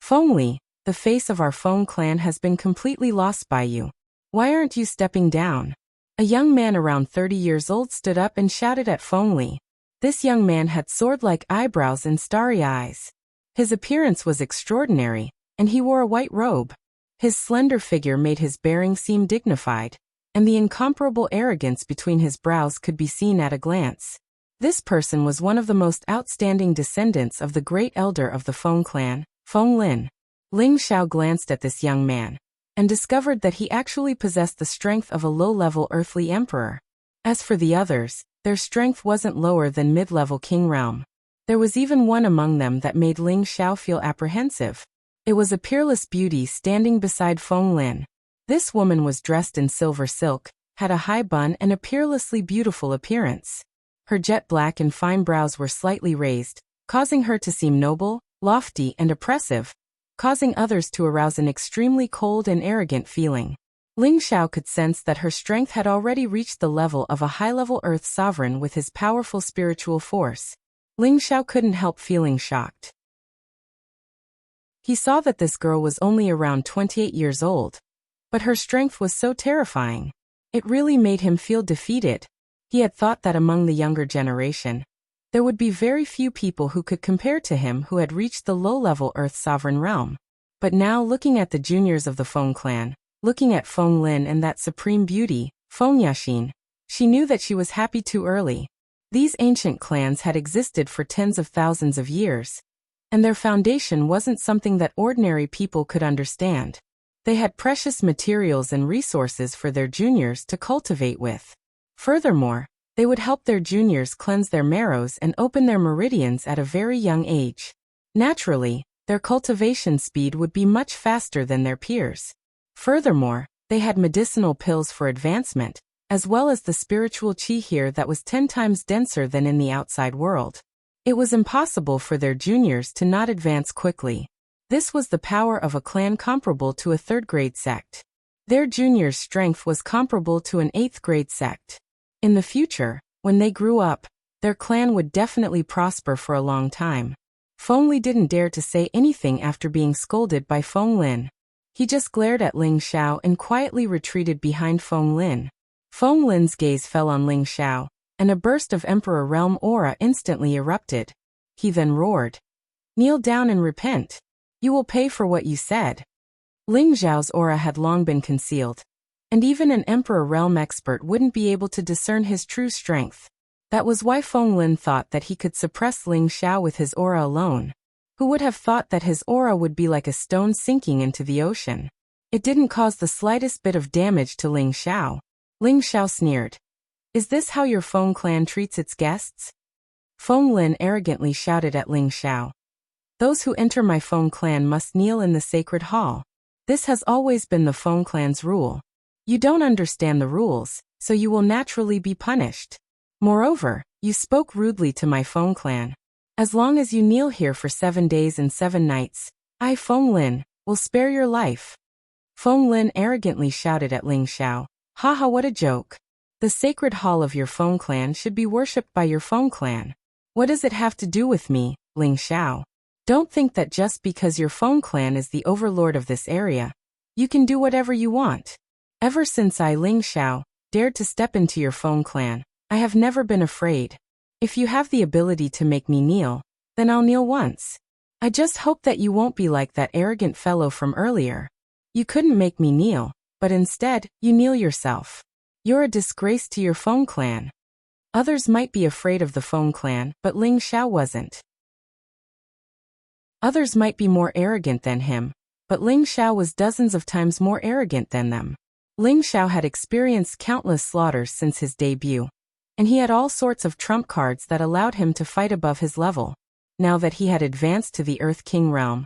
"Feng Li, the face of our Feng clan has been completely lost by you. Why aren't you stepping down?" A young man around 30 years old stood up and shouted at Feng Li. This young man had sword-like eyebrows and starry eyes. His appearance was extraordinary, and he wore a white robe. His slender figure made his bearing seem dignified, and the incomparable arrogance between his brows could be seen at a glance. This person was one of the most outstanding descendants of the great elder of the Feng clan, Feng Lin. Ling Xiao glanced at this young man, and discovered that he actually possessed the strength of a low-level earthly emperor. As for the others, their strength wasn't lower than mid-level king realm. There was even one among them that made Ling Xiao feel apprehensive. It was a peerless beauty standing beside Feng Lin. This woman was dressed in silver silk, had a high bun and a peerlessly beautiful appearance. Her jet black and fine brows were slightly raised, causing her to seem noble, lofty and oppressive, causing others to arouse an extremely cold and arrogant feeling. Ling Xiao could sense that her strength had already reached the level of a high-level earth sovereign with his powerful spiritual force. Ling Xiao couldn't help feeling shocked. He saw that this girl was only around 28 years old. But her strength was so terrifying. It really made him feel defeated. He had thought that among the younger generation, there would be very few people who could compare to him who had reached the low-level Earth Sovereign realm. But now looking at the juniors of the Feng clan, looking at Feng Lin and that supreme beauty, Feng Yaxin, she knew that she was happy too early. These ancient clans had existed for tens of thousands of years, and their foundation wasn't something that ordinary people could understand. They had precious materials and resources for their juniors to cultivate with. Furthermore, they would help their juniors cleanse their marrows and open their meridians at a very young age. Naturally, their cultivation speed would be much faster than their peers. Furthermore, they had medicinal pills for advancement, as well as the spiritual chi here that was 10 times denser than in the outside world. It was impossible for their juniors to not advance quickly. This was the power of a clan comparable to a third-grade sect. Their juniors' strength was comparable to an 8th-grade sect. In the future, when they grew up, their clan would definitely prosper for a long time. Feng Li didn't dare to say anything after being scolded by Feng Lin. He just glared at Ling Xiao and quietly retreated behind Feng Lin. Feng Lin's gaze fell on Ling Xiao, and a burst of Emperor Realm aura instantly erupted. He then roared, "Kneel down and repent. You will pay for what you said." Ling Xiao's aura had long been concealed, and even an Emperor Realm expert wouldn't be able to discern his true strength. That was why Feng Lin thought that he could suppress Ling Xiao with his aura alone. Who would have thought that his aura would be like a stone sinking into the ocean? It didn't cause the slightest bit of damage to Ling Xiao. Ling Xiao sneered. "Is this how your Feng clan treats its guests?" Feng Lin arrogantly shouted at Ling Xiao. "Those who enter my Feng clan must kneel in the sacred hall. This has always been the Feng clan's rule. You don't understand the rules, so you will naturally be punished. Moreover, you spoke rudely to my Feng clan. As long as you kneel here for 7 days and 7 nights, I, Feng Lin, will spare your life." Feng Lin arrogantly shouted at Ling Xiao. "Haha, what a joke. The sacred hall of your Feng clan should be worshipped by your Feng clan. What does it have to do with me, Ling Xiao? Don't think that just because your Feng clan is the overlord of this area, you can do whatever you want. Ever since I, Ling Xiao, dared to step into your Feng clan, I have never been afraid. If you have the ability to make me kneel, then I'll kneel once. I just hope that you won't be like that arrogant fellow from earlier. You couldn't make me kneel, but instead, you kneel yourself. You're a disgrace to your Feng clan." Others might be afraid of the Feng clan, but Ling Xiao wasn't. Others might be more arrogant than him, but Ling Xiao was dozens of times more arrogant than them. Ling Xiao had experienced countless slaughters since his debut, and he had all sorts of trump cards that allowed him to fight above his level. Now that he had advanced to the Earth King realm,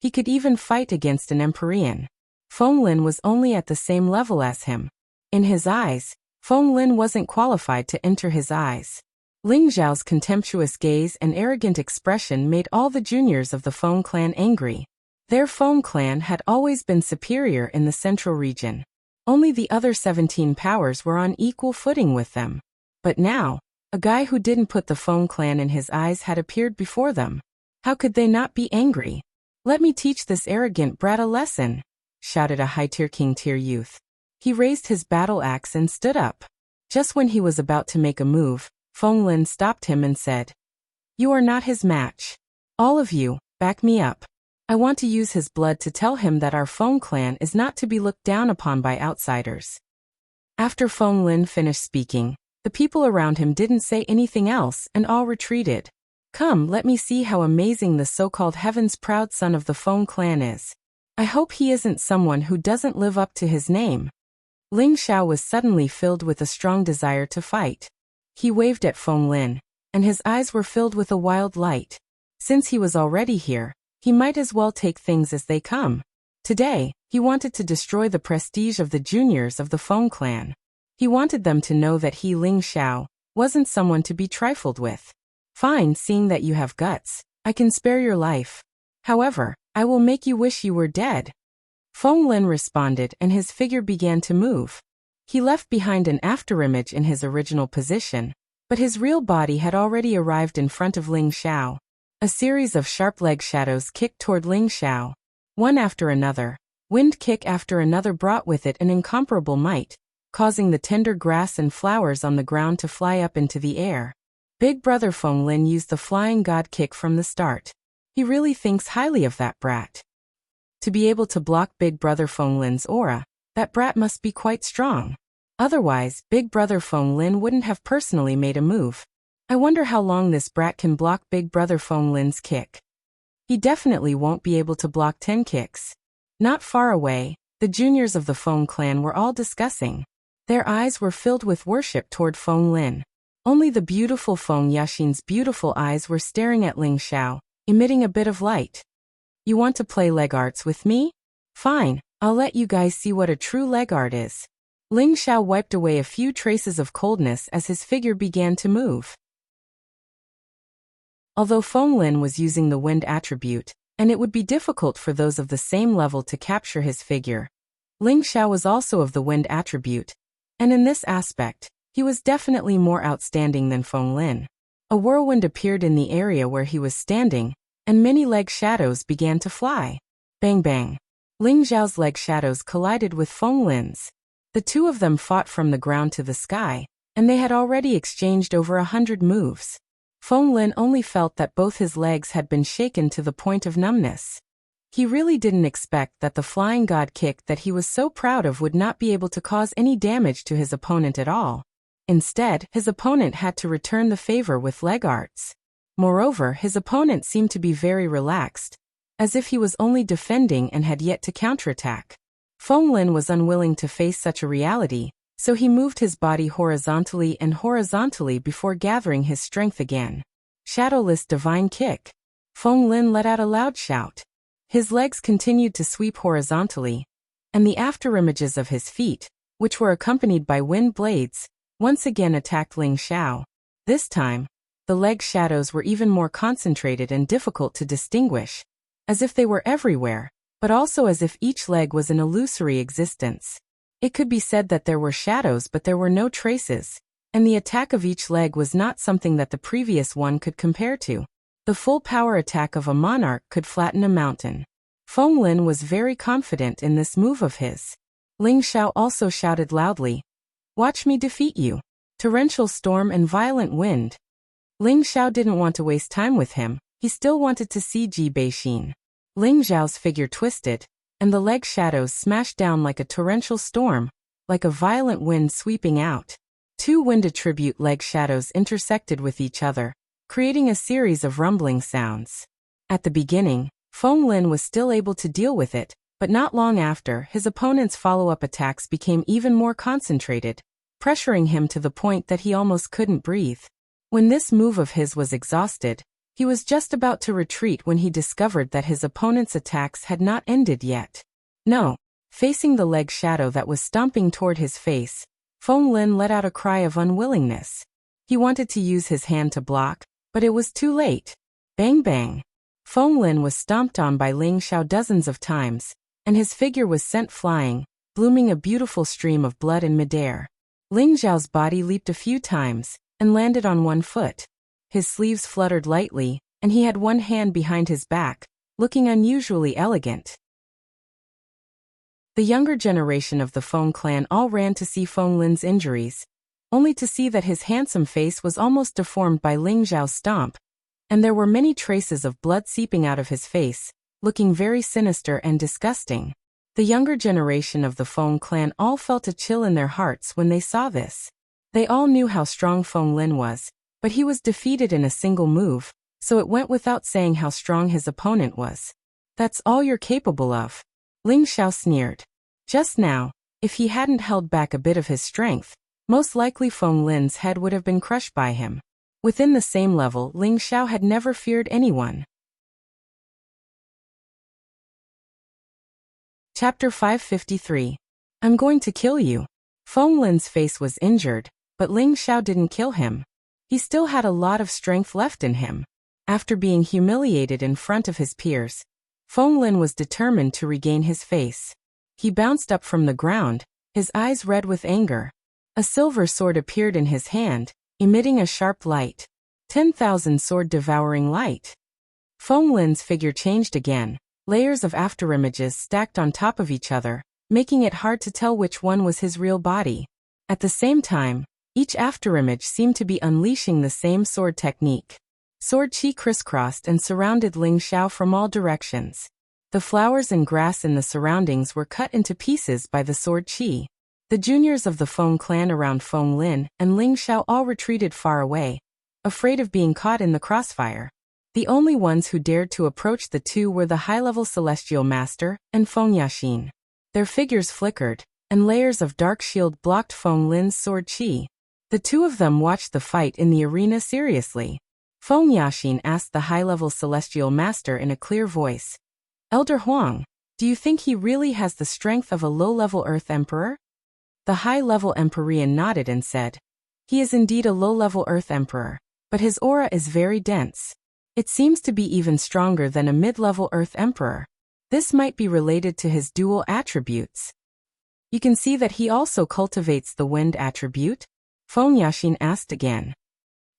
he could even fight against an Empyrean. Feng Lin was only at the same level as him. In his eyes, Feng Lin wasn't qualified to enter his eyes. Ling Xiao's contemptuous gaze and arrogant expression made all the juniors of the Feng clan angry. Their Feng clan had always been superior in the central region. Only the other 17 powers were on equal footing with them. But now, a guy who didn't put the Feng clan in his eyes had appeared before them. How could they not be angry? "Let me teach this arrogant brat a lesson," shouted a high-tier king-tier youth. He raised his battle axe and stood up. Just when he was about to make a move, Feng Lin stopped him and said, "You are not his match. All of you, back me up. I want to use his blood to tell him that our Feng clan is not to be looked down upon by outsiders." After Feng Lin finished speaking, the people around him didn't say anything else and all retreated. "Come, let me see how amazing the so-called heaven's proud son of the Feng clan is. I hope he isn't someone who doesn't live up to his name." Ling Xiao was suddenly filled with a strong desire to fight. He waved at Feng Lin, and his eyes were filled with a wild light. Since he was already here, he might as well take things as they come. Today, he wanted to destroy the prestige of the juniors of the Feng clan. He wanted them to know that he, Ling Xiao, wasn't someone to be trifled with. "Fine, seeing that you have guts, I can spare your life. However, I will make you wish you were dead." Feng Lin responded and his figure began to move. He left behind an afterimage in his original position, but his real body had already arrived in front of Ling Xiao. A series of sharp leg shadows kicked toward Ling Xiao. One after another, wind kick after another brought with it an incomparable might, causing the tender grass and flowers on the ground to fly up into the air. Big brother Feng Lin used the flying god kick from the start. He really thinks highly of that brat. To be able to block Big Brother Feng Lin's aura, that brat must be quite strong. Otherwise, Big Brother Feng Lin wouldn't have personally made a move. I wonder how long this brat can block Big Brother Feng Lin's kick. He definitely won't be able to block 10 kicks. Not far away, the juniors of the Feng clan were all discussing. Their eyes were filled with worship toward Feng Lin. Only the beautiful Feng Yaxin's beautiful eyes were staring at Ling Xiao, emitting a bit of light. You want to play leg arts with me? Fine, I'll let you guys see what a true leg art is. Ling Xiao wiped away a few traces of coldness as his figure began to move. Although Feng Lin was using the wind attribute, and it would be difficult for those of the same level to capture his figure, Ling Xiao was also of the wind attribute, and in this aspect, he was definitely more outstanding than Feng Lin. A whirlwind appeared in the area where he was standing, and many leg shadows began to fly. Bang bang. Ling Xiao's leg shadows collided with Feng Lin's. The two of them fought from the ground to the sky, and they had already exchanged over 100 moves. Feng Lin only felt that both his legs had been shaken to the point of numbness. He really didn't expect that the flying god kick that he was so proud of would not be able to cause any damage to his opponent at all. Instead, his opponent had to return the favor with leg arts. Moreover, his opponent seemed to be very relaxed, as if he was only defending and had yet to counterattack. Feng Lin was unwilling to face such a reality, so he moved his body horizontally and horizontally before gathering his strength again. Shadowless divine kick. Feng Lin let out a loud shout. His legs continued to sweep horizontally, and the afterimages of his feet, which were accompanied by wind blades, once again attacked Ling Xiao. This time, the leg shadows were even more concentrated and difficult to distinguish, as if they were everywhere, but also as if each leg was an illusory existence. It could be said that there were shadows but there were no traces, and the attack of each leg was not something that the previous one could compare to. The full power attack of a monarch could flatten a mountain. Feng Lin was very confident in this move of his. Ling Xiao also shouted loudly, "Watch me defeat you. Torrential storm and violent wind." Ling Xiao didn't want to waste time with him, he still wanted to see Ji Beixin. Ling Xiao's figure twisted, and the leg shadows smashed down like a torrential storm, like a violent wind sweeping out. Two wind attribute leg shadows intersected with each other, creating a series of rumbling sounds. At the beginning, Feng Lin was still able to deal with it, but not long after, his opponent's follow-up attacks became even more concentrated, pressuring him to the point that he almost couldn't breathe. When this move of his was exhausted, he was just about to retreat when he discovered that his opponent's attacks had not ended yet. No. Facing the leg shadow that was stomping toward his face, Feng Lin let out a cry of unwillingness. He wanted to use his hand to block, but it was too late. Bang bang. Feng Lin was stomped on by Ling Xiao dozens of times, and his figure was sent flying, blooming a beautiful stream of blood in midair. Ling Xiao's body leaped a few times, and landed on one foot. His sleeves fluttered lightly, and he had one hand behind his back, looking unusually elegant. The younger generation of the Feng clan all ran to see Feng Lin's injuries, only to see that his handsome face was almost deformed by Ling Xiao's stomp, and there were many traces of blood seeping out of his face, looking very sinister and disgusting. The younger generation of the Feng clan all felt a chill in their hearts when they saw this. They all knew how strong Feng Lin was, but he was defeated in a single move, so it went without saying how strong his opponent was. "That's all you're capable of," Ling Xiao sneered. Just now, if he hadn't held back a bit of his strength, most likely Feng Lin's head would have been crushed by him. Within the same level, Ling Xiao had never feared anyone. Chapter 553. I'm going to kill you. Feng Lin's face was injured, but Ling Xiao didn't kill him. He still had a lot of strength left in him. After being humiliated in front of his peers, Feng Lin was determined to regain his face. He bounced up from the ground, his eyes red with anger. A silver sword appeared in his hand, emitting a sharp light. 10,000 sword-devouring light. Feng Lin's figure changed again, layers of afterimages stacked on top of each other, making it hard to tell which one was his real body. At the same time, each afterimage seemed to be unleashing the same sword technique. Sword chi crisscrossed and surrounded Ling Xiao from all directions. The flowers and grass in the surroundings were cut into pieces by the sword chi. The juniors of the Feng clan around Feng Lin and Ling Xiao all retreated far away, afraid of being caught in the crossfire. The only ones who dared to approach the two were the high-level Celestial Master and Feng Yaxin. Their figures flickered, and layers of dark shield blocked Feng Lin's sword chi. The two of them watched the fight in the arena seriously. Feng Yaxin asked the high-level celestial master in a clear voice. Elder Huang, do you think he really has the strength of a low-level Earth Emperor? The high-level Empyrean nodded and said, he is indeed a low-level Earth Emperor, but his aura is very dense. It seems to be even stronger than a mid-level Earth Emperor. This might be related to his dual attributes. You can see that he also cultivates the wind attribute? Feng Yaxin asked again.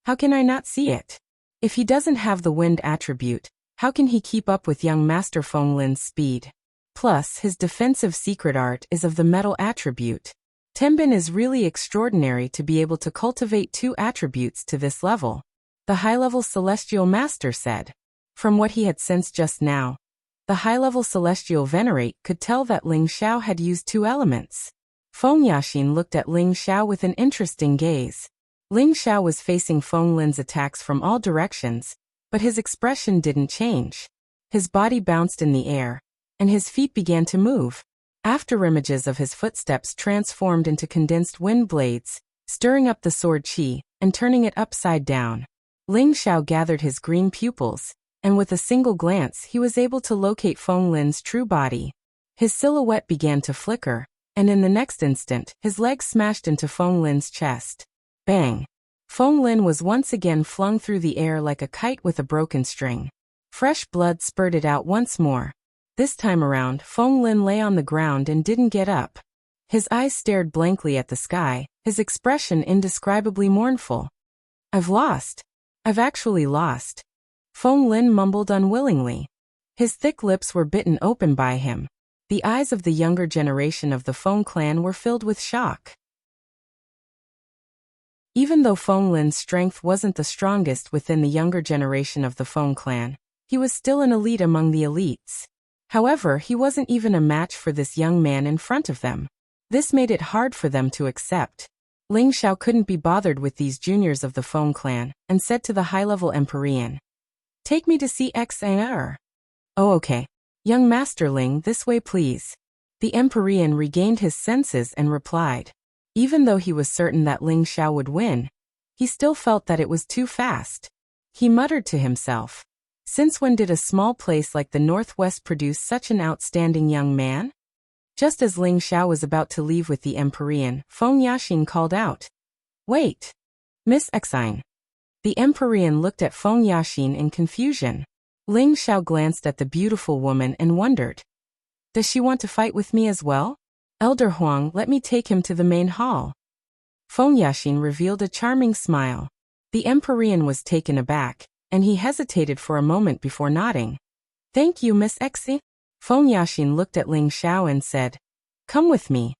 How can I not see it? If he doesn't have the wind attribute, how can he keep up with young Master Feng Lin's speed? Plus, his defensive secret art is of the metal attribute. Tenbin is really extraordinary to be able to cultivate two attributes to this level, the high-level celestial master said. From what he had sensed just now, the high-level celestial venerate could tell that Ling Xiao had used two elements. Feng Yaxin looked at Ling Xiao with an interesting gaze. Ling Xiao was facing Feng Lin's attacks from all directions, but his expression didn't change. His body bounced in the air, and his feet began to move. Afterimages of his footsteps transformed into condensed wind blades, stirring up the sword qi and turning it upside down. Ling Xiao gathered his green pupils, and with a single glance he was able to locate Feng Lin's true body. His silhouette began to flicker, and in the next instant, his leg smashed into Feng Lin's chest. Bang! Feng Lin was once again flung through the air like a kite with a broken string. Fresh blood spurted out once more. This time around, Feng Lin lay on the ground and didn't get up. His eyes stared blankly at the sky, his expression indescribably mournful. I've lost. I've actually lost. Feng Lin mumbled unwillingly. His thick lips were bitten open by him. The eyes of the younger generation of the Feng clan were filled with shock. Even though Feng Lin's strength wasn't the strongest within the younger generation of the Feng clan, he was still an elite among the elites. However, he wasn't even a match for this young man in front of them. This made it hard for them to accept. Ling Xiao couldn't be bothered with these juniors of the Feng clan, and said to the high-level Empyrean, "Take me to see X'er." "Oh, okay. Young Master Ling, this way please." The Empyrean regained his senses and replied. Even though he was certain that Ling Xiao would win, he still felt that it was too fast. He muttered to himself, since when did a small place like the Northwest produce such an outstanding young man? Just as Ling Xiao was about to leave with the Empyrean, Feng Yaxin called out, "Wait! Miss Xine." The Empyrean looked at Feng Yaxin in confusion. Ling Xiao glanced at the beautiful woman and wondered, does she want to fight with me as well? Elder Huang, let me take him to the main hall. Feng Yaxin revealed a charming smile. The Empyrean was taken aback, and he hesitated for a moment before nodding. "Thank you, Miss Xi." Feng Yaxin looked at Ling Xiao and said, "Come with me."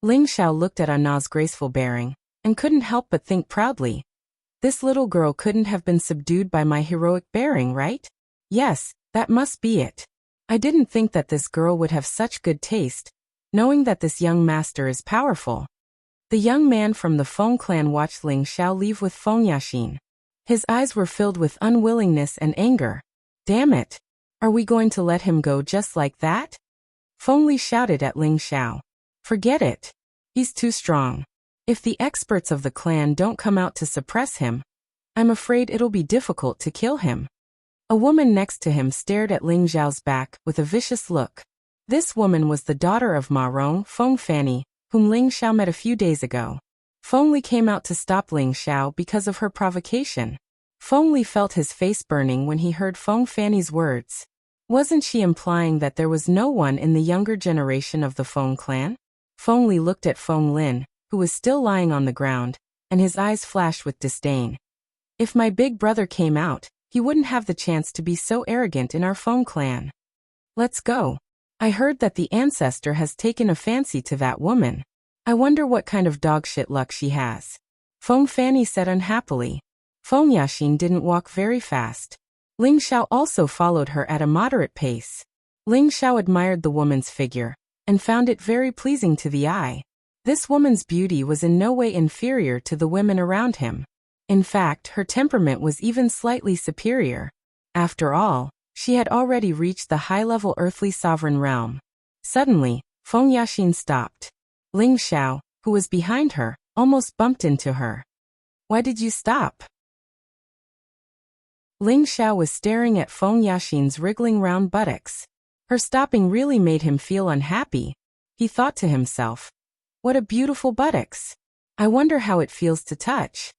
Ling Xiao looked at Anna's graceful bearing, and couldn't help but think proudly. This little girl couldn't have been subdued by my heroic bearing, right? Yes, that must be it. I didn't think that this girl would have such good taste, knowing that this young master is powerful. The young man from the Feng clan watched Ling Xiao leave with Feng Yaxin. His eyes were filled with unwillingness and anger. Damn it! Are we going to let him go just like that? Feng Li shouted at Ling Xiao. Forget it. He's too strong. If the experts of the clan don't come out to suppress him, I'm afraid it'll be difficult to kill him. A woman next to him stared at Ling Xiao's back with a vicious look. This woman was the daughter of Ma Rong, Feng Fanny, whom Ling Xiao met a few days ago. Feng Li came out to stop Ling Xiao because of her provocation. Feng Li felt his face burning when he heard Feng Fanny's words. Wasn't she implying that there was no one in the younger generation of the Feng clan? Feng Li looked at Feng Lin, who was still lying on the ground, and his eyes flashed with disdain. If my big brother came out, he wouldn't have the chance to be so arrogant in our Feng clan. Let's go. I heard that the ancestor has taken a fancy to that woman. I wonder what kind of dogshit luck she has. Feng Fanny said unhappily. Feng Yaxin didn't walk very fast. Ling Xiao also followed her at a moderate pace. Ling Xiao admired the woman's figure, and found it very pleasing to the eye. This woman's beauty was in no way inferior to the women around him. In fact, her temperament was even slightly superior. After all, she had already reached the high-level earthly sovereign realm. Suddenly, Feng Yaxin stopped. Ling Xiao, who was behind her, almost bumped into her. "Why did you stop?" Ling Xiao was staring at Feng Yaxin's wriggling round buttocks. Her stopping really made him feel unhappy. He thought to himself, what a beautiful buttocks. I wonder how it feels to touch.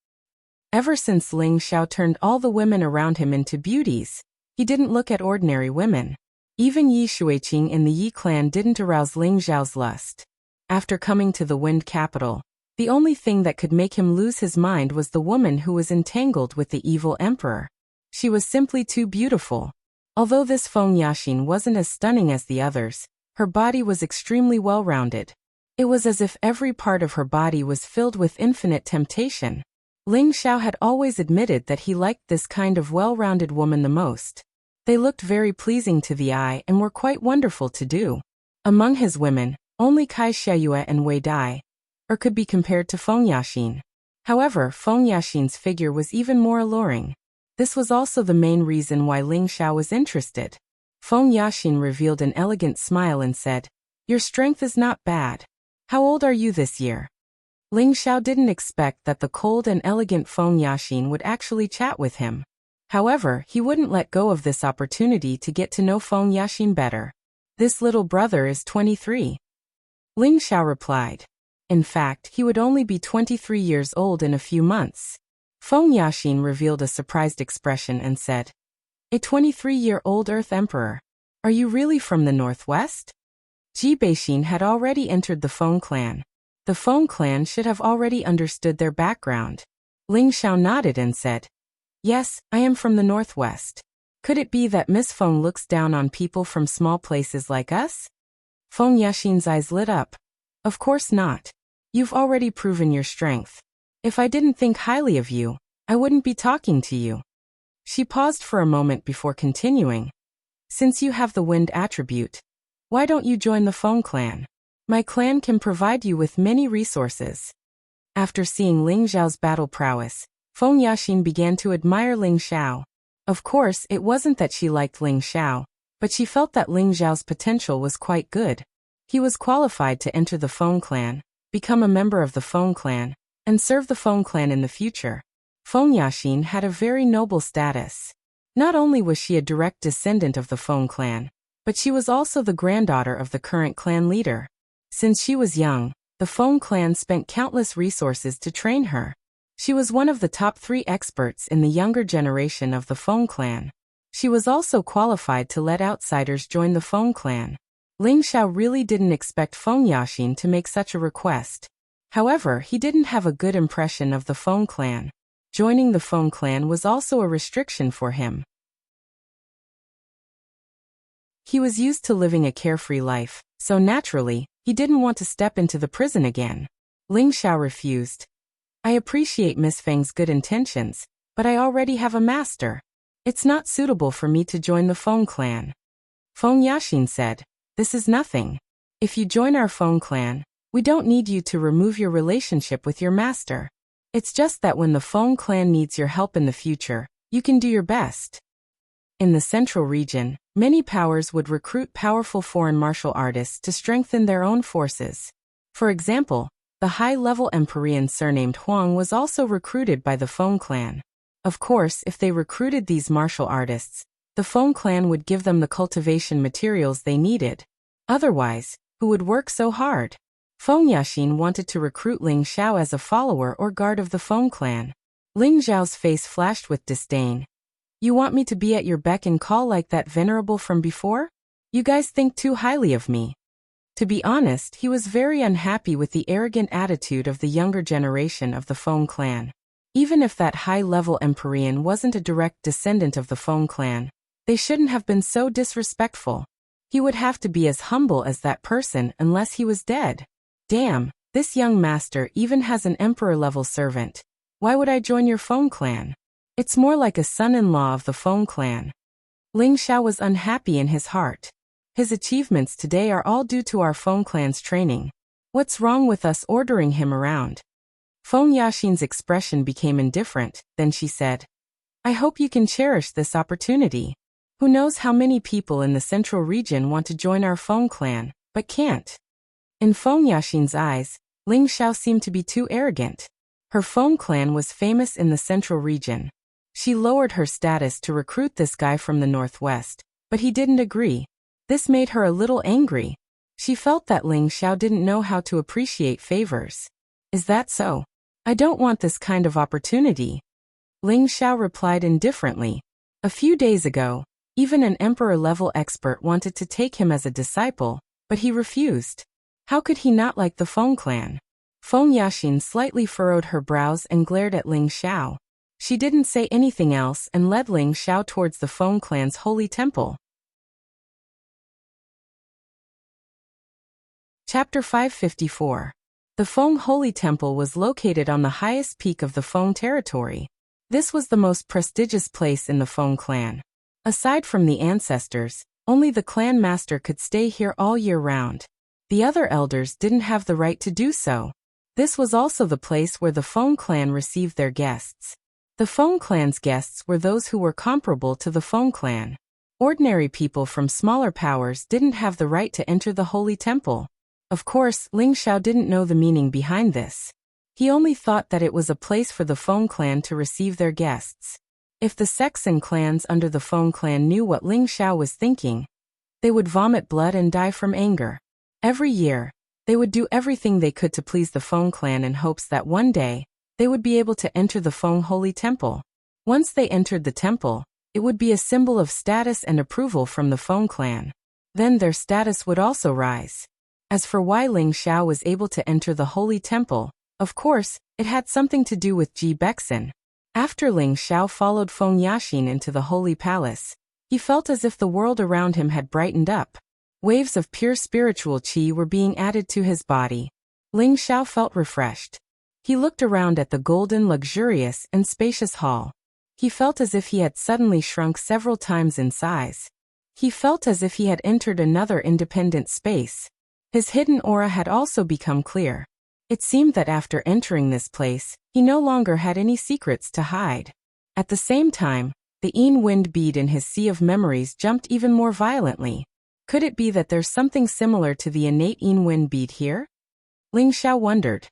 Ever since Ling Xiao turned all the women around him into beauties, he didn't look at ordinary women. Even Yi Shuiqing in the Yi clan didn't arouse Ling Xiao's lust. After coming to the Wind capital, the only thing that could make him lose his mind was the woman who was entangled with the evil emperor. She was simply too beautiful. Although this Feng Yaxin wasn't as stunning as the others, her body was extremely well-rounded. It was as if every part of her body was filled with infinite temptation. Ling Xiao had always admitted that he liked this kind of well-rounded woman the most. They looked very pleasing to the eye and were quite wonderful to do. Among his women, only Kai Xiayue and Wei Dai could be compared to Feng Yaxin. However, Feng Yaxin's figure was even more alluring. This was also the main reason why Ling Xiao was interested. Feng Yaxin revealed an elegant smile and said, "Your strength is not bad. How old are you this year?" Ling Xiao didn't expect that the cold and elegant Feng Yaxin would actually chat with him. However, he wouldn't let go of this opportunity to get to know Feng Yaxin better. "This little brother is 23. Ling Xiao replied. In fact, he would only be 23 years old in a few months. Feng Yaxin revealed a surprised expression and said, "A 23-year-old Earth Emperor. Are you really from the Northwest?" Ji Beixin had already entered the Feng clan. The Feng clan should have already understood their background. Ling Xiao nodded and said, "Yes, I am from the Northwest. Could it be that Miss Feng looks down on people from small places like us?" Feng Yaxin's eyes lit up. "Of course not. You've already proven your strength. If I didn't think highly of you, I wouldn't be talking to you." She paused for a moment before continuing. "Since you have the wind attribute, why don't you join the Feng clan? My clan can provide you with many resources." After seeing Ling Xiao's battle prowess, Feng Yaxin began to admire Ling Xiao. Of course, it wasn't that she liked Ling Xiao, but she felt that Ling Xiao's potential was quite good. He was qualified to enter the Feng clan, become a member of the Feng clan, and serve the Feng clan in the future. Feng Yaxin had a very noble status. Not only was she a direct descendant of the Feng clan, but she was also the granddaughter of the current clan leader. Since she was young, the Feng clan spent countless resources to train her. She was one of the top 3 experts in the younger generation of the Feng clan. She was also qualified to let outsiders join the Feng clan. Ling Xiao really didn't expect Feng Yaxin to make such a request. However, he didn't have a good impression of the Feng clan. Joining the Feng clan was also a restriction for him. He was used to living a carefree life, so naturally, he didn't want to step into the prison again. Ling Xiao refused. "I appreciate Miss Feng's good intentions, but I already have a master. It's not suitable for me to join the Feng clan." Feng Yaxin said, "This is nothing. If you join our Feng clan, we don't need you to remove your relationship with your master. It's just that when the Feng clan needs your help in the future, you can do your best." In the central region, many powers would recruit powerful foreign martial artists to strengthen their own forces. For example, the high-level Empyrean surnamed Huang was also recruited by the Feng clan. Of course, if they recruited these martial artists, the Feng clan would give them the cultivation materials they needed. Otherwise, who would work so hard? Feng Yaxin wanted to recruit Ling Xiao as a follower or guard of the Feng clan. Ling Xiao's face flashed with disdain. "You want me to be at your beck and call like that venerable from before? You guys think too highly of me." To be honest, he was very unhappy with the arrogant attitude of the younger generation of the Feng clan. Even if that high-level Empyrean wasn't a direct descendant of the Feng clan, they shouldn't have been so disrespectful. He would have to be as humble as that person unless he was dead. Damn, this young master even has an emperor-level servant. Why would I join your Feng clan? It's more like a son-in-law of the Feng clan. Ling Xiao was unhappy in his heart. His achievements today are all due to our Feng clan's training. What's wrong with us ordering him around? Feng Yaxin's expression became indifferent, then she said, "I hope you can cherish this opportunity. Who knows how many people in the central region want to join our Feng clan, but can't." In Feng Yaxin's eyes, Ling Xiao seemed to be too arrogant. Her Feng clan was famous in the central region. She lowered her status to recruit this guy from the northwest, but he didn't agree. This made her a little angry. She felt that Ling Xiao didn't know how to appreciate favors. Is that so? I don't want this kind of opportunity. Ling Xiao replied indifferently. A few days ago, even an emperor-level expert wanted to take him as a disciple, but he refused. How could he not like the Feng clan? Feng Yaxin slightly furrowed her brows and glared at Ling Xiao. She didn't say anything else and led Ling Xiao towards the Feng clan's holy temple. Chapter 554. The Feng Holy Temple was located on the highest peak of the Feng territory. This was the most prestigious place in the Feng clan. Aside from the ancestors, only the clan master could stay here all year round. The other elders didn't have the right to do so. This was also the place where the Feng clan received their guests. The Feng clan's guests were those who were comparable to the Feng clan. Ordinary people from smaller powers didn't have the right to enter the holy temple. Of course, Ling Xiao didn't know the meaning behind this. He only thought that it was a place for the Feng clan to receive their guests. If the sects and clans under the Feng clan knew what Ling Xiao was thinking, they would vomit blood and die from anger. Every year, they would do everything they could to please the Feng clan in hopes that one day, they would be able to enter the Feng Holy Temple. Once they entered the temple, it would be a symbol of status and approval from the Feng clan. Then their status would also rise. As for why Ling Xiao was able to enter the Holy Temple, of course, it had something to do with Ji Bexin. After Ling Xiao followed Feng Yaxin into the Holy Palace, he felt as if the world around him had brightened up. Waves of pure spiritual qi were being added to his body. Ling Xiao felt refreshed. He looked around at the golden, luxurious, and spacious hall. He felt as if he had suddenly shrunk several times in size. He felt as if he had entered another independent space. His hidden aura had also become clear. It seemed that after entering this place, he no longer had any secrets to hide. At the same time, the Yin wind bead in his sea of memories jumped even more violently. Could it be that there's something similar to the innate Yin wind bead here? Ling Xiao wondered.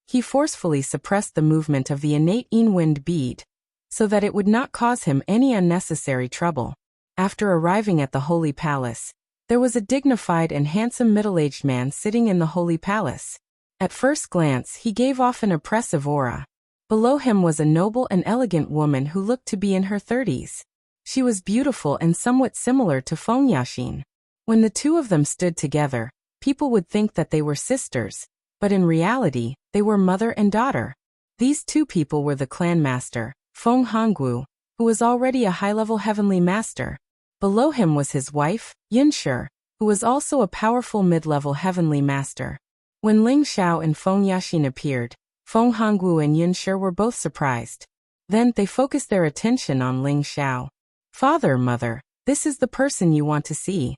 He forcefully suppressed the movement of the innate Yin wind bead, so that it would not cause him any unnecessary trouble. After arriving at the Holy Palace, there was a dignified and handsome middle-aged man sitting in the Holy Palace. At first glance, he gave off an oppressive aura. Below him was a noble and elegant woman who looked to be in her 30s. She was beautiful and somewhat similar to Feng Yaxin. When the two of them stood together, people would think that they were sisters, but in reality, they were mother and daughter. These two people were the clan master, Feng Hongwu, who was already a high-level heavenly master. Below him was his wife, Yunshi, who was also a powerful mid-level heavenly master. When Ling Xiao and Feng Yaxin appeared, Feng Hongwu and Yunshi were both surprised. Then they focused their attention on Ling Xiao. "Father, mother, this is the person you want to see."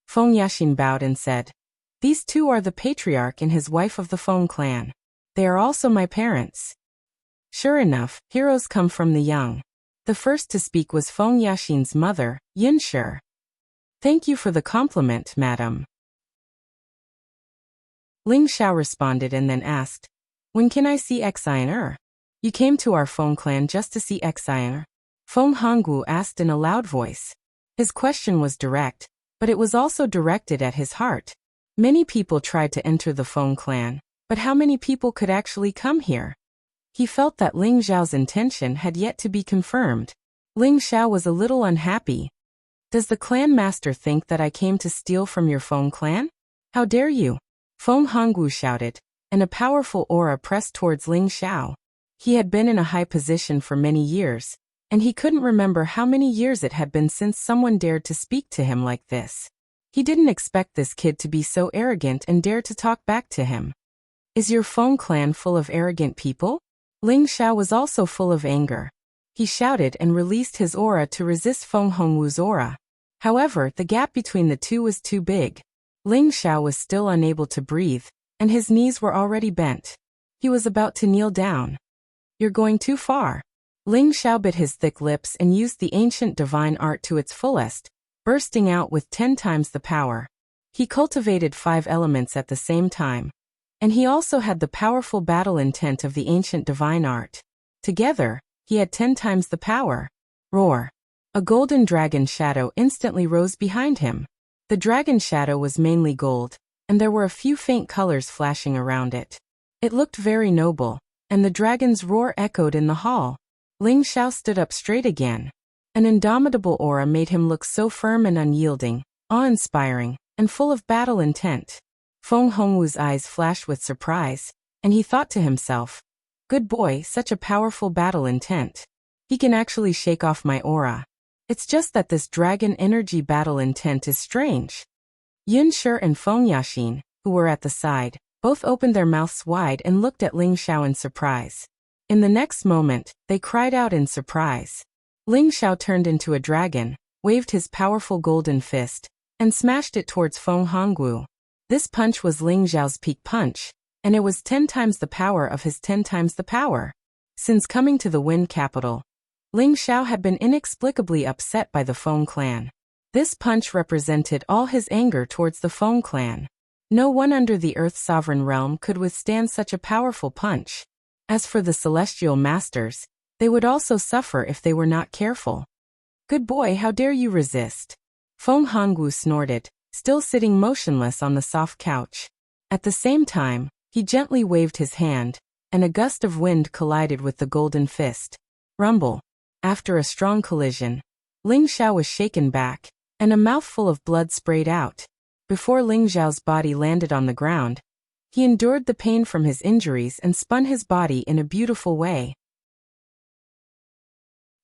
Feng Yaxin bowed and said, "These two are the patriarch and his wife of the Feng clan. They are also my parents." Sure enough, heroes come from the young. The first to speak was Feng Yaxin's mother, Yunshi. "Thank you for the compliment, madam." Ling Xiao responded and then asked, "When can I see Xian? You came to our Feng clan just to see Xian?" Feng Hongwu asked in a loud voice. His question was direct, but it was also directed at his heart. Many people tried to enter the Feng clan, but how many people could actually come here? He felt that Ling Xiao's intention had yet to be confirmed. Ling Xiao was a little unhappy. "Does the clan master think that I came to steal from your Feng clan? How dare you?" Feng Hongwu shouted, and a powerful aura pressed towards Ling Xiao. He had been in a high position for many years, and he couldn't remember how many years it had been since someone dared to speak to him like this. He didn't expect this kid to be so arrogant and dare to talk back to him. "Is your Feng clan full of arrogant people?" Ling Xiao was also full of anger. He shouted and released his aura to resist Feng Hongwu's aura. However, the gap between the two was too big. Ling Xiao was still unable to breathe, and his knees were already bent. He was about to kneel down. "You're going too far." Ling Xiao bit his thick lips and used the ancient divine art to its fullest, bursting out with 10 times the power. He cultivated 5 elements at the same time. And he also had the powerful battle intent of the ancient divine art. Together, He had 10 times the power. Roar! A golden dragon shadow instantly rose behind him. The dragon shadow was mainly gold, and there were a few faint colors flashing around it. It looked very noble, and the dragon's roar echoed in the hall. Ling Xiao stood up straight again. An indomitable aura made him look so firm and unyielding, awe-inspiring, and full of battle intent. Feng Hongwu's eyes flashed with surprise, and he thought to himself, "Good boy, such a powerful battle intent. He can actually shake off my aura. It's just that this dragon energy battle intent is strange." Yun Shi and Feng Yaxin, who were at the side, both opened their mouths wide and looked at Ling Xiao in surprise. In the next moment, they cried out in surprise. Ling Xiao turned into a dragon, waved his powerful golden fist, and smashed it towards Feng Hongwu. This punch was Ling Xiao's peak punch, and it was 10 times the power of his 10 times the power. Since coming to the Wind Capital, Ling Xiao had been inexplicably upset by the Feng clan. This punch represented all his anger towards the Feng clan. No one under the Earth's sovereign realm could withstand such a powerful punch. As for the celestial masters, they would also suffer if they were not careful. "Good boy, how dare you resist?" Feng Hongwu snorted, still sitting motionless on the soft couch. At the same time, he gently waved his hand, and a gust of wind collided with the golden fist. Rumble. After a strong collision, Ling Xiao was shaken back, and a mouthful of blood sprayed out. Before Ling Xiao's body landed on the ground, he endured the pain from his injuries and spun his body in a beautiful way.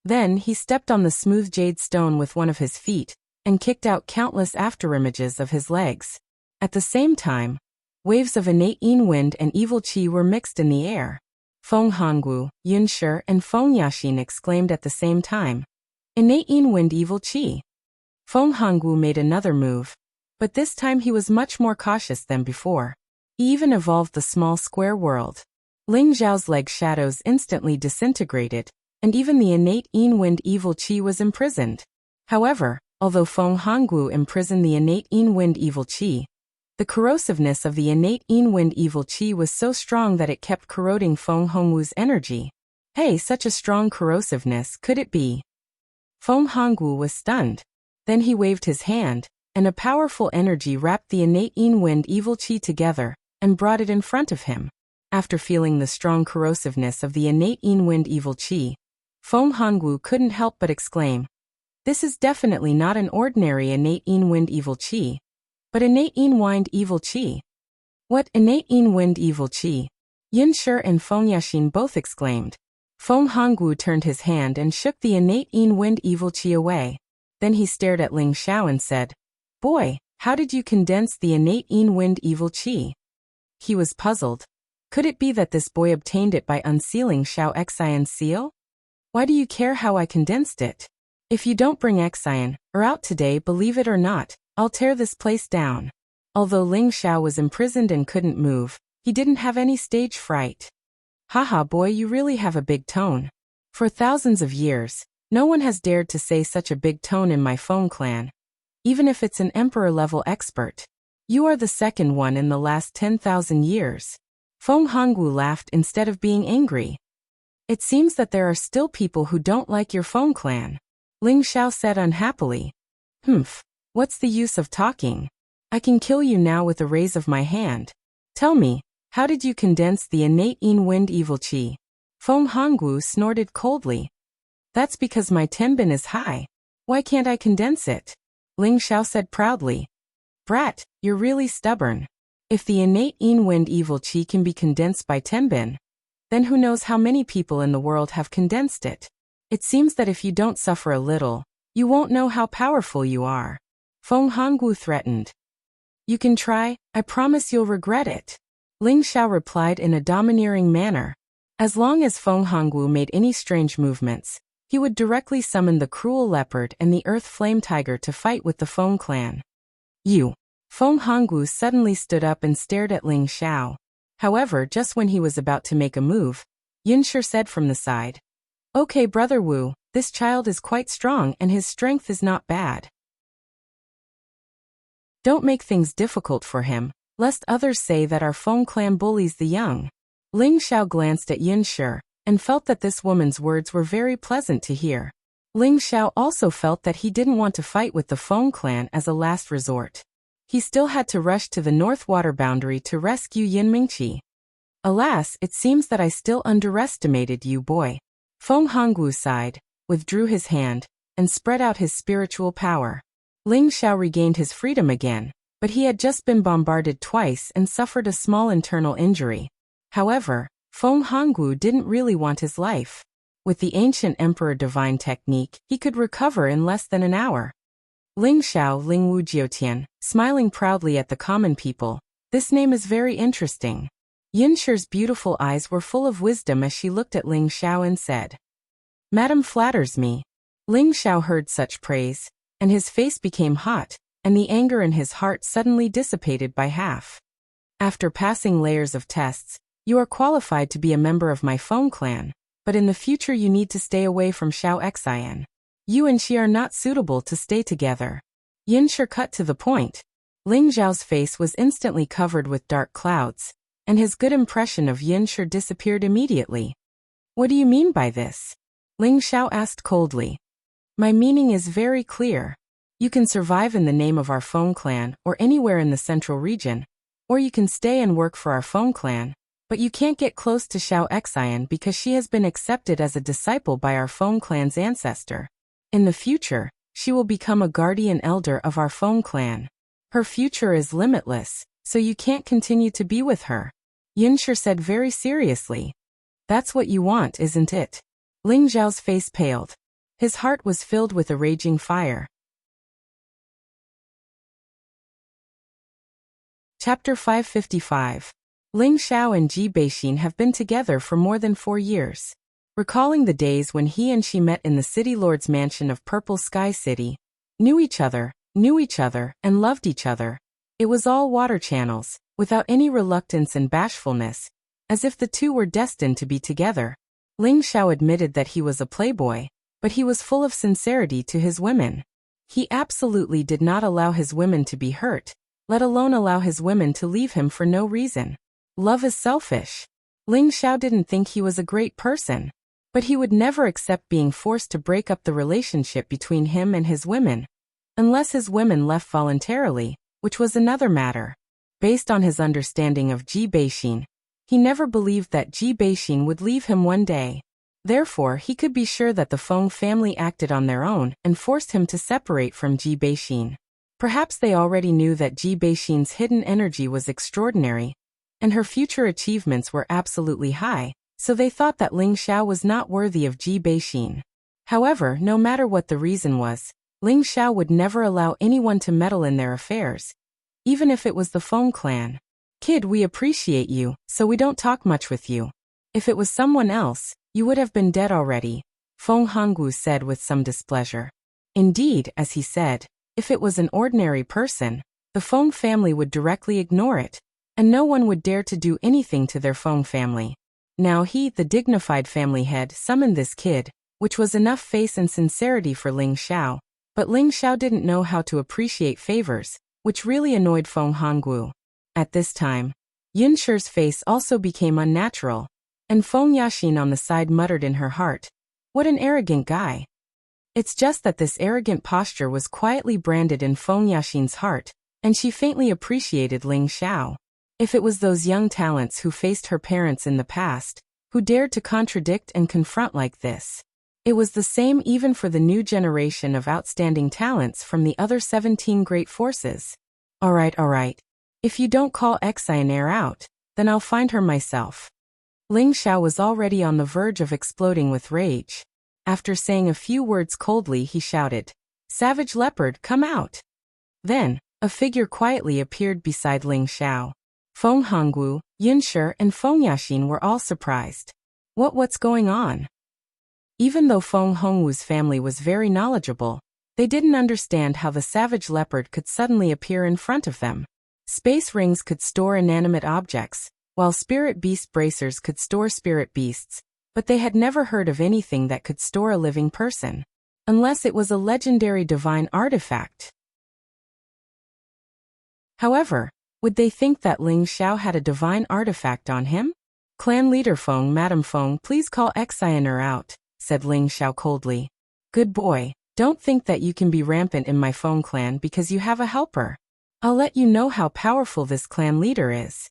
Then he stepped on the smooth jade stone with one of his feet, and kicked out countless afterimages of his legs. At the same time, waves of innate yin wind and evil qi were mixed in the air. Feng Hongwu, Yun Shi, and Feng Yaxin exclaimed at the same time, "Innate yin wind evil qi." Feng Hongwu made another move, but this time he was much more cautious than before. He even evolved the small square world. Ling Xiao's leg shadows instantly disintegrated, and even the innate yin wind evil qi was imprisoned. However, although Feng Hongwu imprisoned the innate yin wind evil qi, the corrosiveness of the innate yin wind evil qi was so strong that it kept corroding Feng Hongwu's energy. Hey, such a strong corrosiveness, could it be? Feng Hongwu was stunned. Then he waved his hand, and a powerful energy wrapped the innate yin wind evil qi together, and brought it in front of him. After feeling the strong corrosiveness of the innate yin wind evil qi, Feng Hongwu couldn't help but exclaim, "This is definitely not an ordinary innate yin wind evil qi, but innate yin wind evil qi." "What innate yin wind evil qi?" Yun Shi and Feng Yaxin both exclaimed. Feng Hongwu turned his hand and shook the innate yin wind evil qi away. Then he stared at Ling Xiao and said, "Boy, how did you condense the innate yin wind evil qi?" He was puzzled. Could it be that this boy obtained it by unsealing Xiao Xian's seal? "Why do you care how I condensed it? If you don't bring Xian or out today, believe it or not, I'll tear this place down." Although Ling Xiao was imprisoned and couldn't move, he didn't have any stage fright. "Haha boy, you really have a big tone. For thousands of years, no one has dared to say such a big tone in my Feng clan. Even if it's an emperor-level expert. You are the second one in the last 10,000 years." Feng Hongwu laughed instead of being angry. "It seems that there are still people who don't like your Feng clan," Ling Xiao said unhappily. "Humph. What's the use of talking? I can kill you now with a raise of my hand. Tell me, how did you condense the innate yin wind evil qi?" Feng Hongwu snorted coldly. "That's because my tenbin is high. Why can't I condense it?" Ling Xiao said proudly. "Brat, you're really stubborn. If the innate yin wind evil qi can be condensed by tenbin, then who knows how many people in the world have condensed it? It seems that if you don't suffer a little, you won't know how powerful you are." Feng Hongwu threatened. "You can try, I promise you'll regret it," Ling Xiao replied in a domineering manner. As long as Feng Hongwu made any strange movements, he would directly summon the cruel leopard and the earth flame tiger to fight with the Feng clan. "You!" Feng Hongwu suddenly stood up and stared at Ling Xiao. However, just when he was about to make a move, Yun Shi said from the side, "Okay, Brother Wu, this child is quite strong and his strength is not bad. Don't make things difficult for him, lest others say that our Feng clan bullies the young." Ling Xiao glanced at Yun Shi, and felt that this woman's words were very pleasant to hear. Ling Xiao also felt that he didn't want to fight with the Feng clan as a last resort. He still had to rush to the North Water boundary to rescue Yin Mingqi. Alas, it seems that I still underestimated you, boy. Feng Hongwu sighed, withdrew his hand, and spread out his spiritual power. Ling Xiao regained his freedom again, but he had just been bombarded twice and suffered a small internal injury. However, Feng Hongwu didn't really want his life. With the ancient emperor divine technique, he could recover in less than an hour. Ling Xiao Lingwu Jiutian, smiling proudly at the common people. This name is very interesting. Yin Shi's beautiful eyes were full of wisdom as she looked at Ling Xiao and said, "Madam flatters me." Ling Xiao heard such praise, and his face became hot, and the anger in his heart suddenly dissipated by half. After passing layers of tests, you are qualified to be a member of my Feng clan, but in the future you need to stay away from Xiao Xian. You and she are not suitable to stay together. Yin Shi cut to the point. Ling Xiao's face was instantly covered with dark clouds, and his good impression of Yin Shi disappeared immediately. What do you mean by this? Ling Xiao asked coldly. My meaning is very clear. You can survive in the name of our Feng clan or anywhere in the central region, or you can stay and work for our Feng clan, but you can't get close to Xiao Xian because she has been accepted as a disciple by our Feng clan's ancestor. In the future, she will become a guardian elder of our Feng clan. Her future is limitless, so you can't continue to be with her. Yin Shi said very seriously. That's what you want, isn't it? Ling Xiao's face paled. His heart was filled with a raging fire. Chapter 555. Ling Xiao and Ji Beixin have been together for more than 4 years. Recalling the days when he and she met in the city lord's mansion of Purple Sky City, knew each other, and loved each other. It was all water channels, without any reluctance and bashfulness, as if the two were destined to be together. Ling Xiao admitted that he was a playboy, but he was full of sincerity to his women. He absolutely did not allow his women to be hurt, let alone allow his women to leave him for no reason. Love is selfish. Ling Xiao didn't think he was a great person, but he would never accept being forced to break up the relationship between him and his women, unless his women left voluntarily, which was another matter. Based on his understanding of Ji Beixin, he never believed that Ji Beixin would leave him one day. Therefore, he could be sure that the Feng family acted on their own and forced him to separate from Ji Beixin. Perhaps they already knew that Ji Beixin's hidden energy was extraordinary, and her future achievements were absolutely high, so they thought that Ling Xiao was not worthy of Ji Beixin. However, no matter what the reason was, Ling Xiao would never allow anyone to meddle in their affairs, even if it was the Feng clan. Kid, we appreciate you, so we don't talk much with you. If it was someone else, you would have been dead already, Feng Hongwu said with some displeasure. Indeed, as he said, if it was an ordinary person, the Feng family would directly ignore it, and no one would dare to do anything to their Feng family. Now he, the dignified family head, summoned this kid, which was enough face and sincerity for Ling Xiao, but Ling Xiao didn't know how to appreciate favors, which really annoyed Feng Hongwu. At this time, Yin Shi's face also became unnatural, and Feng Yaxin on the side muttered in her heart, "What an arrogant guy." It's just that this arrogant posture was quietly branded in Feng Yaxin's heart, and she faintly appreciated Ling Xiao. If it was those young talents who faced her parents in the past, who dared to contradict and confront like this, it was the same even for the new generation of outstanding talents from the other 17 great forces. Alright. If you don't call Xianair out, then I'll find her myself. Ling Xiao was already on the verge of exploding with rage. After saying a few words coldly, he shouted, "Savage leopard, come out!" Then, a figure quietly appeared beside Ling Xiao. Feng Hongwu, Yin Shi, and Feng Yaxin were all surprised. What's going on? Even though Feng Hongwu's family was very knowledgeable, they didn't understand how the savage leopard could suddenly appear in front of them. Space rings could store inanimate objects, while spirit beast bracers could store spirit beasts, but they had never heard of anything that could store a living person, unless it was a legendary divine artifact. However, would they think that Ling Xiao had a divine artifact on him? Clan leader Feng, Madam Feng, please call Xianer out, said Ling Xiao coldly. Good boy, don't think that you can be rampant in my Feng clan because you have a helper. I'll let you know how powerful this clan leader is.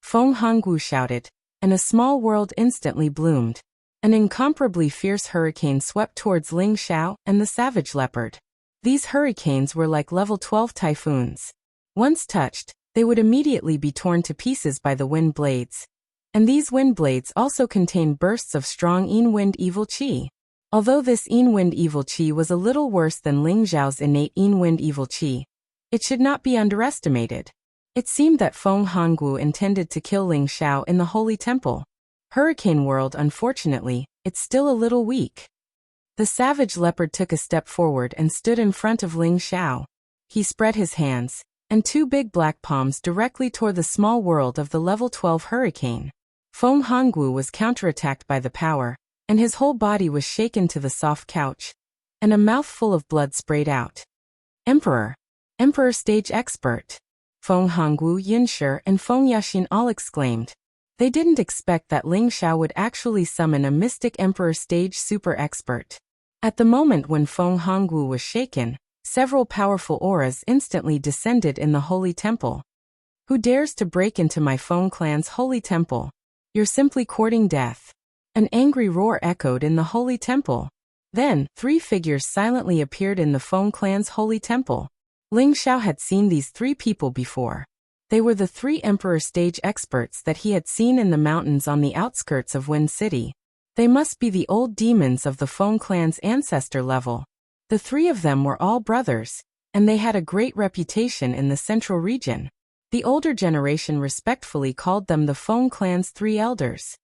Feng Hongwu shouted, and a small world instantly bloomed. An incomparably fierce hurricane swept towards Ling Xiao and the savage leopard. These hurricanes were like level 12 typhoons. Once touched, they would immediately be torn to pieces by the wind blades. And these wind blades also contained bursts of strong Yin Wind Evil Qi. Although this Yin Wind Evil Qi was a little worse than Ling Xiao's innate Yin Wind Evil Qi, it should not be underestimated. It seemed that Feng Hongwu intended to kill Ling Xiao in the Holy Temple. Hurricane World, unfortunately, it's still a little weak. The savage leopard took a step forward and stood in front of Ling Xiao. He spread his hands, and two big black palms directly toward the small world of the level 12 hurricane. Feng Hongwu was counterattacked by the power, and his whole body was shaken to the soft couch, and a mouthful of blood sprayed out. Emperor! Emperor Stage Expert! Feng Hongwu, Yunshi, and Feng Yaxin all exclaimed. They didn't expect that Ling Xiao would actually summon a mystic Emperor Stage Super Expert. At the moment when Feng Hongwu was shaken, several powerful auras instantly descended in the Holy Temple. Who dares to break into my Feng clan's Holy Temple? You're simply courting death. An angry roar echoed in the Holy Temple. Then, three figures silently appeared in the Feng clan's Holy Temple. Ling Xiao had seen these three people before. They were the three Emperor Stage Experts that he had seen in the mountains on the outskirts of Wind City. They must be the old demons of the Feng clan's ancestor level. The three of them were all brothers, and they had a great reputation in the central region. The older generation respectfully called them the Feng clan's three elders.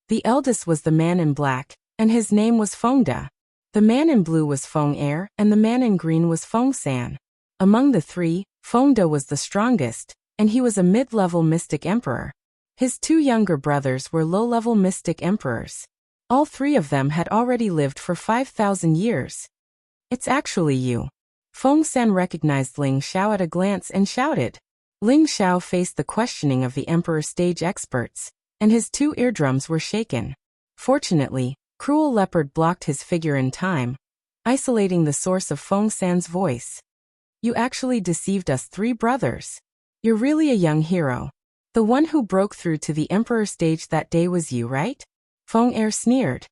The eldest was the man in black, and his name was Feng Da. The man in blue was Feng Er, and the man in green was Feng San. Among the three, Feng Da was the strongest, and he was a mid-level mystic emperor. His two younger brothers were low-level mystic emperors. All three of them had already lived for 5,000 years. It's actually you. Feng San recognized Ling Xiao at a glance and shouted. Ling Xiao faced the questioning of the Emperor Stage Experts, and his two eardrums were shaken. Fortunately, Cruel Leopard blocked his figure in time, isolating the source of Feng San's voice. You actually deceived us three brothers. You're really a young hero. The one who broke through to the Emperor Stage that day was you, right? Feng Er sneered.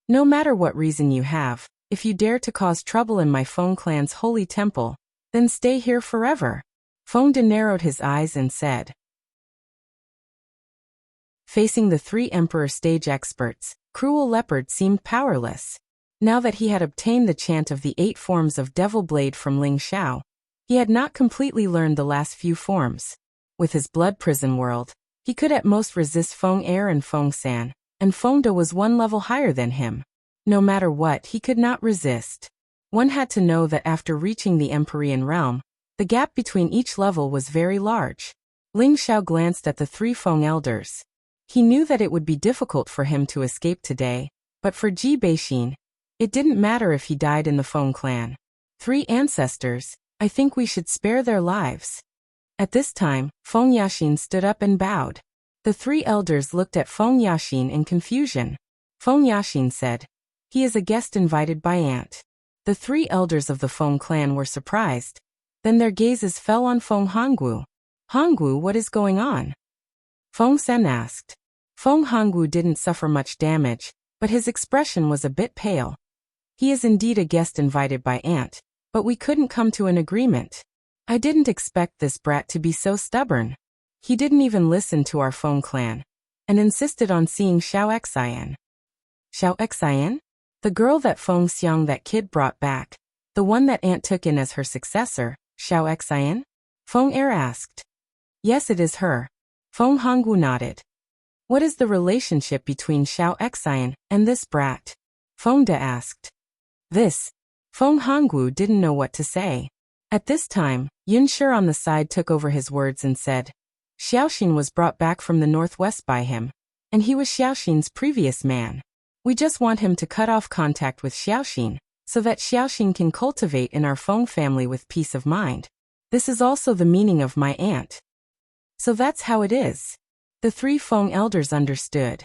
No matter what reason you have, if you dare to cause trouble in my Feng clan's holy temple, then stay here forever. Feng De narrowed his eyes and said. Facing the three Emperor Stage Experts, Cruel Leopard seemed powerless. Now that he had obtained the chant of the 8 forms of Devil Blade from Ling Xiao, he had not completely learned the last few forms. With his blood prison world, he could at most resist Feng Er and Feng San, and Feng De was one level higher than him. No matter what, he could not resist. One had to know that after reaching the Empyrean realm, the gap between each level was very large. Ling Xiao glanced at the three Feng elders. He knew that it would be difficult for him to escape today, but for Ji Beixin, it didn't matter if he died in the Feng clan. 3 ancestors, I think we should spare their lives. At this time, Feng Yaxin stood up and bowed. The 3 elders looked at Feng Yaxin in confusion. Feng Yaxin said, he is a guest invited by Aunt. The 3 elders of the Feng clan were surprised. Then their gazes fell on Feng Hongwu. Hongwu, what is going on? Feng Sen asked. Feng Hongwu didn't suffer much damage, but his expression was a bit pale. He is indeed a guest invited by Aunt, but we couldn't come to an agreement. I didn't expect this brat to be so stubborn. He didn't even listen to our Feng clan, and insisted on seeing Xiao Xian. Xiao Xian? The girl that Feng Xiang that kid brought back, the one that Aunt took in as her successor, Xiao Xian? Feng Er asked. Yes, it is her. Feng Hongwu nodded. What is the relationship between Xiao Xian and this brat? Feng De asked. This. Feng Hongwu didn't know what to say. At this time, Yunshi on the side took over his words and said, Xiaoxin was brought back from the northwest by him, and he was Xiaoxin's previous man. We just want him to cut off contact with Xiaoxin, so that Xiaoxin can cultivate in our Feng family with peace of mind. This is also the meaning of my aunt. So that's how it is. The three Feng elders understood.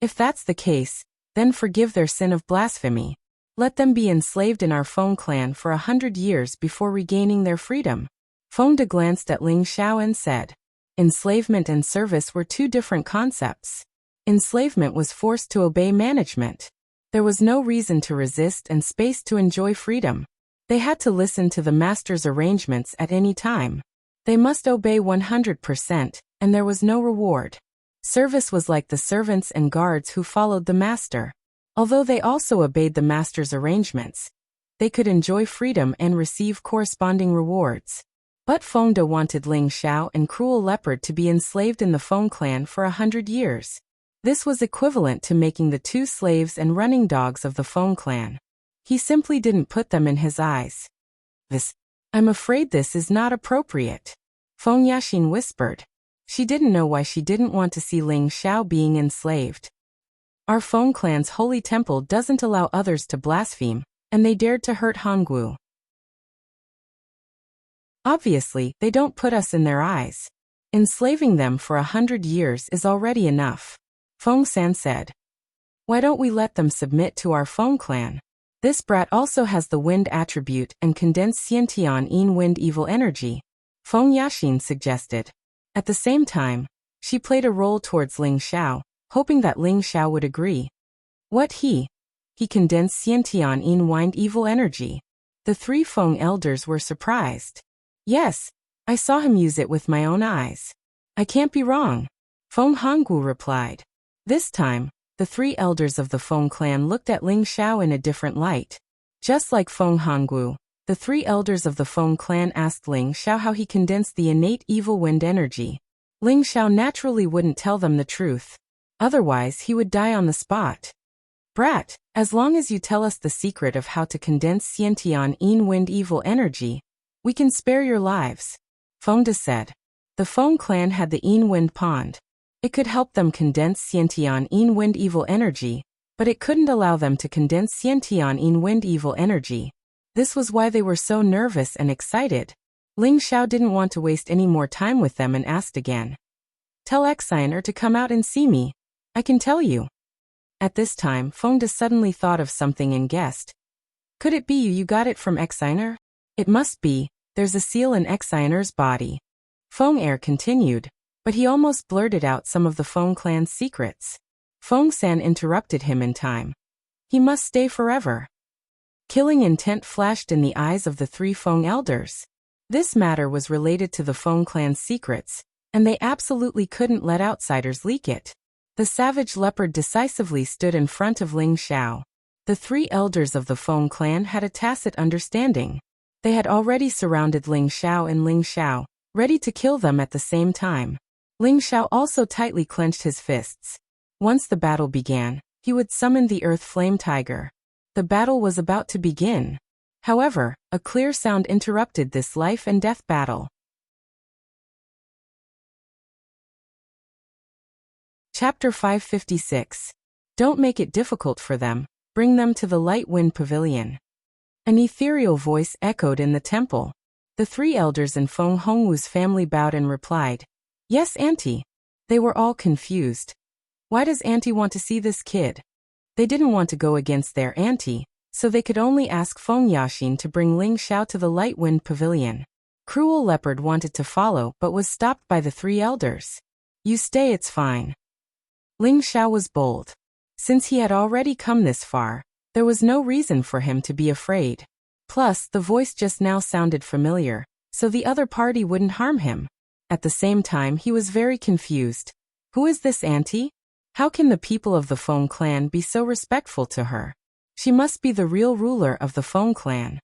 If that's the case, then forgive their sin of blasphemy. Let them be enslaved in our Feng clan for 100 years before regaining their freedom. Feng De glanced at Ling Xiao and said, enslavement and service were two different concepts. Enslavement was forced to obey management. There was no reason to resist and space to enjoy freedom. They had to listen to the master's arrangements at any time. They must obey 100%, and there was no reward. Service was like the servants and guards who followed the master. Although they also obeyed the master's arrangements, they could enjoy freedom and receive corresponding rewards. But Feng De wanted Ling Xiao and Cruel Leopard to be enslaved in the Feng clan for 100 years. This was equivalent to making the two slaves and running dogs of the Feng clan. He simply didn't put them in his eyes. I'm afraid this is not appropriate. Feng Yaxin whispered. She didn't know why she didn't want to see Ling Xiao being enslaved. Our Feng clan's holy temple doesn't allow others to blaspheme, and they dared to hurt Hongwu. Obviously, they don't put us in their eyes. Enslaving them for 100 years is already enough. Feng San said. Why don't we let them submit to our Feng clan? This brat also has the wind attribute and condensed Xiantian Yin wind evil energy. Feng Yaxin suggested. At the same time, she played a role towards Ling Xiao, hoping that Ling Xiao would agree. What he condensed Xiantian Yin wind evil energy. The three Feng elders were surprised. Yes, I saw him use it with my own eyes. I can't be wrong. Feng Hongwu replied. This time, the three elders of the Feng clan looked at Ling Xiao in a different light. Just like Feng Hongwu, the three elders of the Feng clan asked Ling Xiao how he condensed the innate evil wind energy. Ling Xiao naturally wouldn't tell them the truth. Otherwise, he would die on the spot. Brat, as long as you tell us the secret of how to condense Xiantian Yin wind evil energy, we can spare your lives. Feng De said. The Feng clan had the Yin wind pond. It could help them condense Xiantian Yin wind evil energy, but it couldn't allow them to condense Xiantian Yin wind evil energy. This was why they were so nervous and excited. Ling Xiao didn't want to waste any more time with them and asked again. Tell Exiner to come out and see me. I can tell you. At this time, Feng De suddenly thought of something and guessed. Could it be you got it from Exiner? It must be. There's a seal in Exiner's body. Feng Er continued, but he almost blurted out some of the Feng clan's secrets. Feng San interrupted him in time. He must stay forever. Killing intent flashed in the eyes of the three Feng elders. This matter was related to the Feng clan's secrets, and they absolutely couldn't let outsiders leak it. The savage leopard decisively stood in front of Ling Xiao. The three elders of the Feng clan had a tacit understanding. They had already surrounded Ling Xiao, ready to kill them at the same time. Ling Xiao also tightly clenched his fists. Once the battle began, he would summon the Earth Flame Tiger. The battle was about to begin. However, a clear sound interrupted this life and death battle. Chapter 556. Don't make it difficult for them. Bring them to the Light Wind Pavilion. An ethereal voice echoed in the temple. The three elders in Feng Hongwu's family bowed and replied, Yes, Auntie. They were all confused. Why does Auntie want to see this kid? They didn't want to go against their auntie, so they could only ask Feng Yaxin to bring Ling Xiao to the Light Wind Pavilion. Cruel Leopard wanted to follow but was stopped by the three elders. You stay, it's fine. Ling Xiao was bold. Since he had already come this far, there was no reason for him to be afraid. Plus, the voice just now sounded familiar, so the other party wouldn't harm him. At the same time, he was very confused. Who is this auntie? How can the people of the Feng clan be so respectful to her? She must be the real ruler of the Feng clan.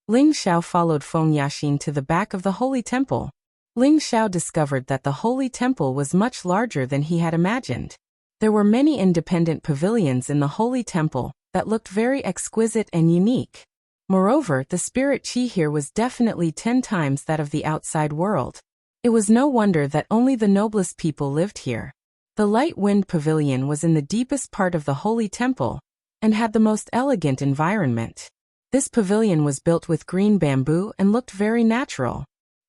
Ling Xiao followed Feng Yaxin to the back of the holy temple. Ling Xiao discovered that the holy temple was much larger than he had imagined. There were many independent pavilions in the holy temple that looked very exquisite and unique. Moreover, the spirit chi here was definitely 10 times that of the outside world. It was no wonder that only the noblest people lived here. The Light Wind Pavilion was in the deepest part of the holy temple, and had the most elegant environment. This pavilion was built with green bamboo and looked very natural.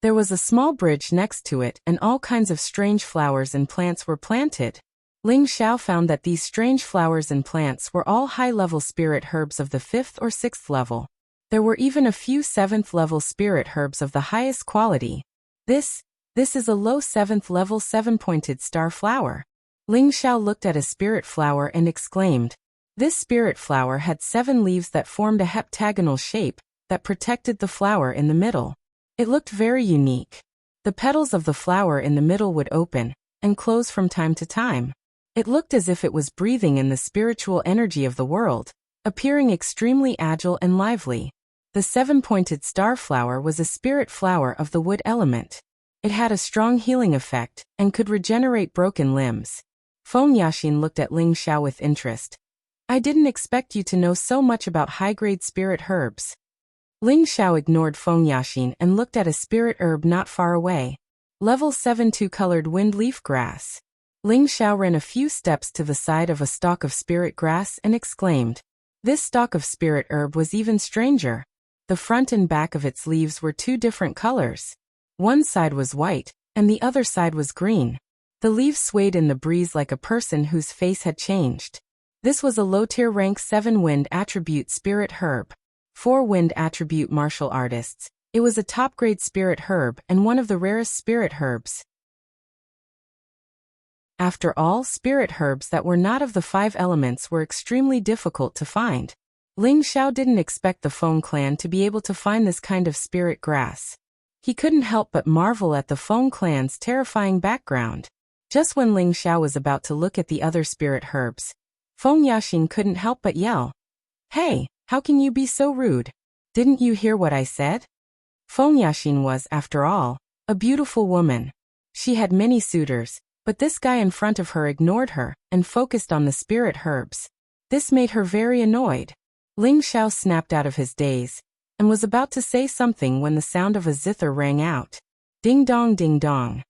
There was a small bridge next to it and all kinds of strange flowers and plants were planted. Ling Xiao found that these strange flowers and plants were all high-level spirit herbs of the 5th or 6th level. There were even a few 7th-level spirit herbs of the highest quality. This is a low 7th-level 7-pointed star flower. Ling Xiao looked at a spirit flower and exclaimed. This spirit flower had 7 leaves that formed a heptagonal shape that protected the flower in the middle. It looked very unique. The petals of the flower in the middle would open and close from time to time. It looked as if it was breathing in the spiritual energy of the world, appearing extremely agile and lively. The 7-pointed star flower was a spirit flower of the wood element. It had a strong healing effect and could regenerate broken limbs. Feng Yaxin looked at Ling Xiao with interest. I didn't expect you to know so much about high-grade spirit herbs. Ling Xiao ignored Feng Yaxin and looked at a spirit herb not far away. Level 7 2-colored wind leaf grass. Ling Xiao ran a few steps to the side of a stalk of spirit grass and exclaimed. This stalk of spirit herb was even stranger. The front and back of its leaves were 2 different colors. One side was white, and the other side was green. The leaves swayed in the breeze like a person whose face had changed. This was a low-tier rank 7 wind attribute spirit herb. 4 wind attribute martial artists. It was a top-grade spirit herb and one of the rarest spirit herbs. After all, spirit herbs that were not of the 5 elements were extremely difficult to find. Ling Xiao didn't expect the Feng clan to be able to find this kind of spirit grass. He couldn't help but marvel at the Feng clan's terrifying background. Just when Ling Xiao was about to look at the other spirit herbs, Feng Yaxin couldn't help but yell. Hey, how can you be so rude? Didn't you hear what I said? Feng Yaxin was, after all, a beautiful woman. She had many suitors, but this guy in front of her ignored her and focused on the spirit herbs. This made her very annoyed. Ling Xiao snapped out of his daze and was about to say something when the sound of a zither rang out. Ding dong ding dong.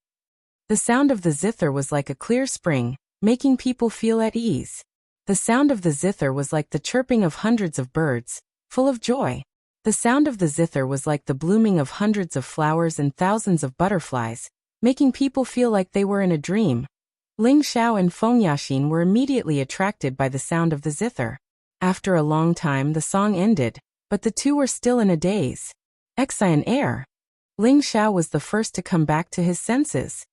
The sound of the zither was like a clear spring, making people feel at ease. The sound of the zither was like the chirping of hundreds of birds, full of joy. The sound of the zither was like the blooming of hundreds of flowers and thousands of butterflies, making people feel like they were in a dream. Ling Xiao and Feng Yaxin were immediately attracted by the sound of the zither. After a long time the song ended, but the two were still in a daze. Excian air. Ling Xiao was the first to come back to his senses.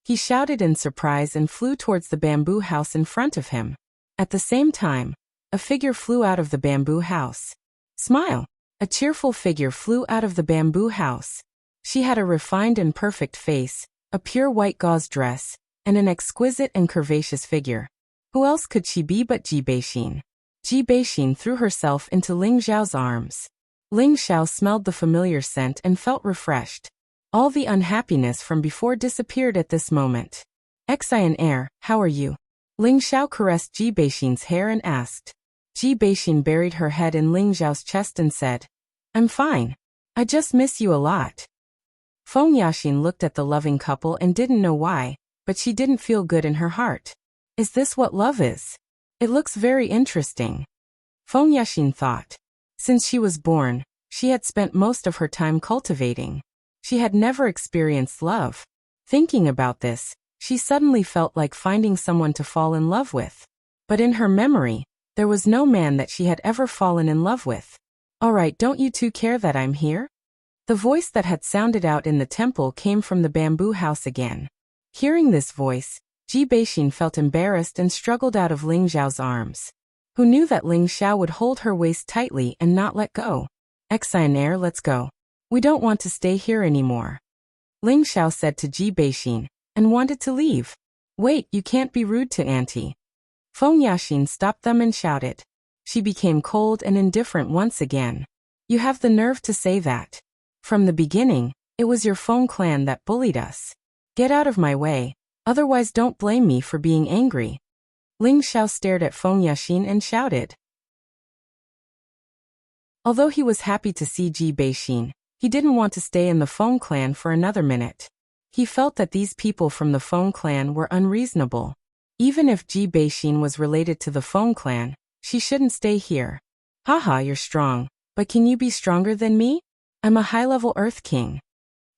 He shouted in surprise and flew towards the bamboo house in front of him. At the same time, a figure flew out of the bamboo house. Smile! A cheerful figure flew out of the bamboo house. She had a refined and perfect face, a pure white gauze dress, and an exquisite and curvaceous figure. Who else could she be but Ji Beixin? Ji Beixin threw herself into Ling Xiao's arms. Ling Xiao smelled the familiar scent and felt refreshed. All the unhappiness from before disappeared at this moment. Excian air, how are you? Ling Xiao caressed Ji Beixin's hair and asked. Ji Beixin buried her head in Ling Xiao's chest and said, I'm fine. I just miss you a lot. Feng Yaxin looked at the loving couple and didn't know why, but she didn't feel good in her heart. Is this what love is? It looks very interesting. Feng Yaxin thought. Since she was born, she had spent most of her time cultivating. She had never experienced love. Thinking about this, she suddenly felt like finding someone to fall in love with. But in her memory, there was no man that she had ever fallen in love with. Alright, don't you two care that I'm here? The voice that had sounded out in the temple came from the bamboo house again. Hearing this voice, Ji Beixin felt embarrassed and struggled out of Ling Xiao's arms. Who knew that Ling Xiao would hold her waist tightly and not let go? Excian air, let's go. We don't want to stay here anymore. Ling Xiao said to Ji Beixin, and wanted to leave. Wait, you can't be rude to Auntie. Feng Yaxin stopped them and shouted. She became cold and indifferent once again. You have the nerve to say that. From the beginning, it was your Feng clan that bullied us. Get out of my way, otherwise don't blame me for being angry. Ling Xiao stared at Feng Yaxin and shouted. Although he was happy to see Ji Beixin, he didn't want to stay in the Feng clan for another minute. He felt that these people from the Feng clan were unreasonable. Even if Ji Beixin was related to the Feng clan, she shouldn't stay here. Haha, you're strong, but can you be stronger than me? I'm a high-level Earth King.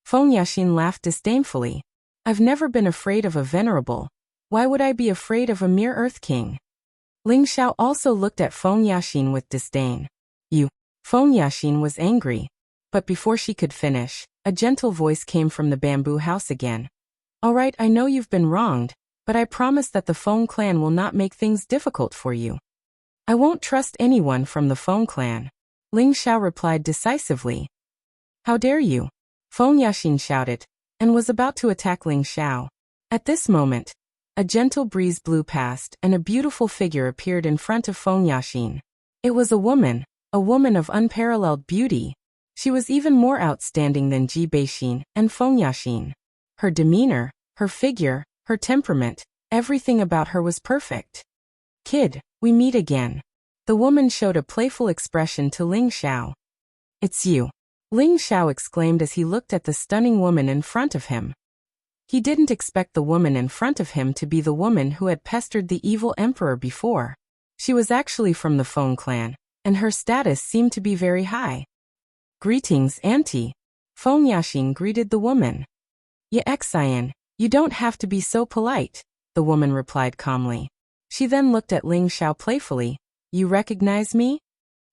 Feng Yashin laughed disdainfully. I've never been afraid of a venerable. Why would I be afraid of a mere earth king? Ling Xiao also looked at Feng Yashin with disdain. You. Feng Yashin was angry. But before she could finish, a gentle voice came from the bamboo house again. All right, I know you've been wronged, but I promise that the Feng clan will not make things difficult for you. I won't trust anyone from the Feng clan. Ling Xiao replied decisively. How dare you? Feng Yashin shouted, and was about to attack Ling Xiao. At this moment, a gentle breeze blew past and a beautiful figure appeared in front of Feng Yashin. It was a woman of unparalleled beauty. She was even more outstanding than Ji Beixin and Feng Yashin. Her demeanor, her figure, her temperament, everything about her was perfect. Kid, we meet again. The woman showed a playful expression to Ling Xiao. It's you. Ling Xiao exclaimed as he looked at the stunning woman in front of him. He didn't expect the woman in front of him to be the woman who had pestered the evil emperor before. She was actually from the Feng clan, and her status seemed to be very high. Greetings, Auntie. Feng Yashin greeted the woman. Ya Xian, you don't have to be so polite, the woman replied calmly. She then looked at Ling Xiao playfully. You recognize me?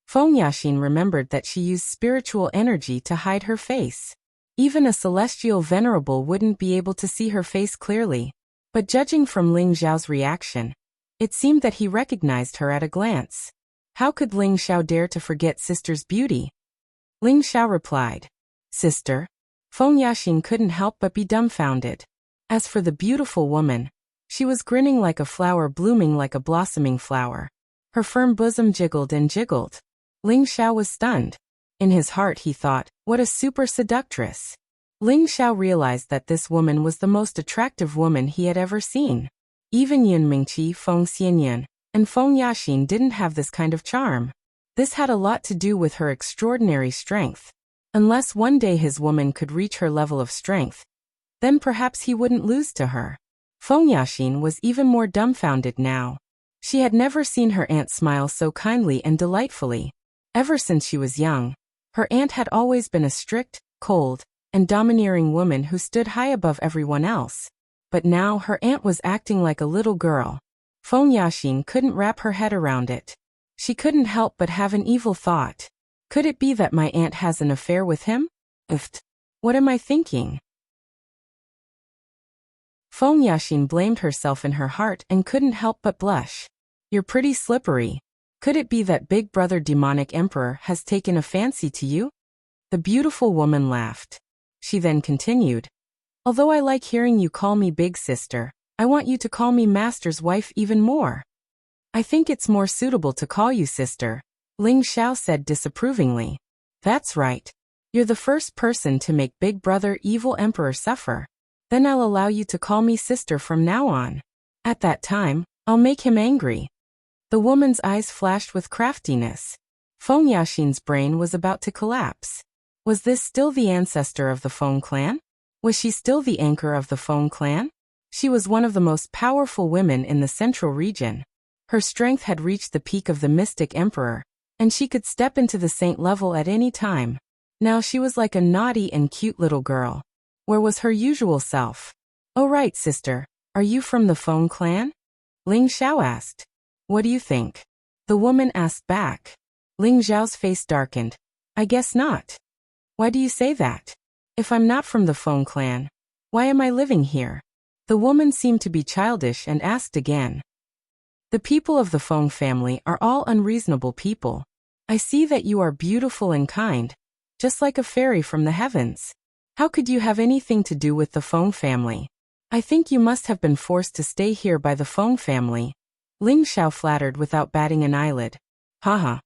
Feng Yashin remembered that she used spiritual energy to hide her face. Even a celestial venerable wouldn't be able to see her face clearly. But judging from Ling Xiao's reaction, it seemed that he recognized her at a glance. How could Ling Xiao dare to forget sister's beauty? Ling Xiao replied. Sister? Feng Yashin couldn't help but be dumbfounded. As for the beautiful woman, she was grinning like a flower blooming like a blossoming flower. Her firm bosom jiggled and jiggled. Ling Xiao was stunned. In his heart he thought, what a super seductress. Ling Xiao realized that this woman was the most attractive woman he had ever seen. Even Yun Mingqi, Feng Xianyan, and Feng Yashin didn't have this kind of charm. This had a lot to do with her extraordinary strength. Unless one day his woman could reach her level of strength, then perhaps he wouldn't lose to her. Feng Yashin was even more dumbfounded now. She had never seen her aunt smile so kindly and delightfully. Ever since she was young, her aunt had always been a strict, cold, and domineering woman who stood high above everyone else. But now her aunt was acting like a little girl. Feng Yashin couldn't wrap her head around it. She couldn't help but have an evil thought. Could it be that my aunt has an affair with him? What am I thinking? Feng Yashin blamed herself in her heart and couldn't help but blush. You're pretty slippery. Could it be that Big Brother Demonic Emperor has taken a fancy to you? The beautiful woman laughed. She then continued. Although I like hearing you call me Big Sister, I want you to call me Master's wife even more. I think it's more suitable to call you sister, Ling Xiao said disapprovingly. That's right. You're the first person to make Big Brother Evil Emperor suffer. Then I'll allow you to call me sister from now on. At that time, I'll make him angry. The woman's eyes flashed with craftiness. Feng Yashin's brain was about to collapse. Was this still the ancestor of the Feng clan? Was she still the anchor of the Feng clan? She was one of the most powerful women in the central region. Her strength had reached the peak of the mystic emperor, and she could step into the saint level at any time. Now she was like a naughty and cute little girl. Where was her usual self? Oh right, sister, are you from the Feng clan? Ling Xiao asked. What do you think? The woman asked back. Ling Xiao's face darkened. I guess not. Why do you say that? If I'm not from the Feng clan, why am I living here? The woman seemed to be childish and asked again. The people of the Feng family are all unreasonable people. I see that you are beautiful and kind, just like a fairy from the heavens. How could you have anything to do with the Feng family? I think you must have been forced to stay here by the Feng family. Ling Xiao flattered without batting an eyelid. Haha.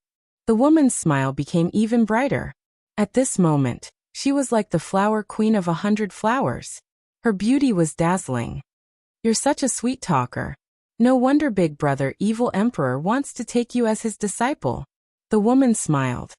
The woman's smile became even brighter. At this moment, she was like the flower queen of 100 flowers. Her beauty was dazzling. You're such a sweet talker. No wonder Big Brother Evil Emperor wants to take you as his disciple. The woman smiled.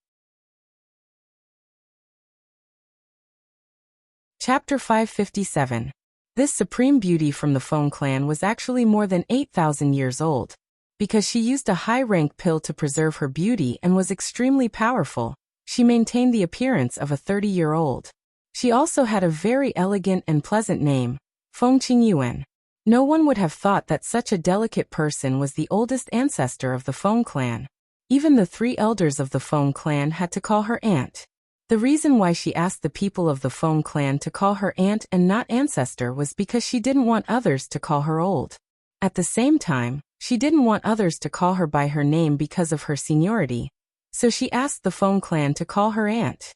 Chapter 557. This supreme beauty from the Feng clan was actually more than 8,000 years old. Because she used a high-rank pill to preserve her beauty and was extremely powerful, she maintained the appearance of a 30-year-old. She also had a very elegant and pleasant name, Feng Qingyuan. No one would have thought that such a delicate person was the oldest ancestor of the Feng clan. Even the 3 elders of the Feng clan had to call her aunt. The reason why she asked the people of the Feng clan to call her aunt and not ancestor was because she didn't want others to call her old. At the same time, she didn't want others to call her by her name because of her seniority, so she asked the Feng clan to call her aunt.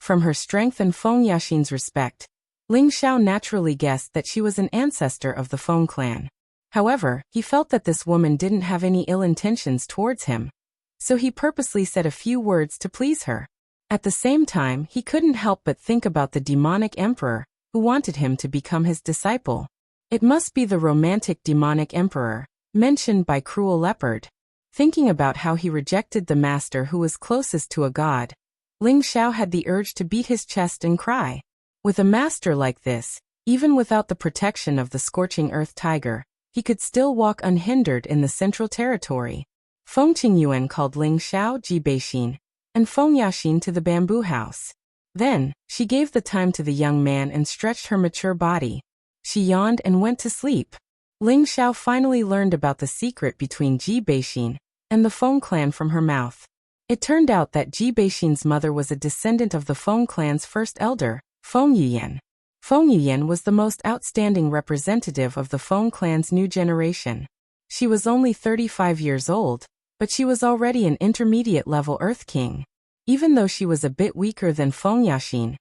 From her strength and Feng Yaxin's respect, Ling Xiao naturally guessed that she was an ancestor of the Feng clan. However, he felt that this woman didn't have any ill intentions towards him, so he purposely said a few words to please her. At the same time, he couldn't help but think about the demonic emperor, who wanted him to become his disciple. It must be the romantic demonic emperor, mentioned by Cruel Leopard. Thinking about how he rejected the master who was closest to a god, Ling Xiao had the urge to beat his chest and cry. With a master like this, even without the protection of the scorching earth tiger, he could still walk unhindered in the central territory. Feng Qingyuan called Ling Xiao Ji Beixin, and Feng Yaxin to the bamboo house. Then, she gave the time to the young man and stretched her mature body. She yawned and went to sleep. Ling Xiao finally learned about the secret between Ji Beixin and the Feng clan from her mouth. It turned out that Ji Beixin's mother was a descendant of the Feng clan's first elder, Feng Yuyan. Feng Yuyan was the most outstanding representative of the Feng clan's new generation. She was only 35 years old, but she was already an intermediate-level Earth King. Even though she was a bit weaker than Feng Yaxin,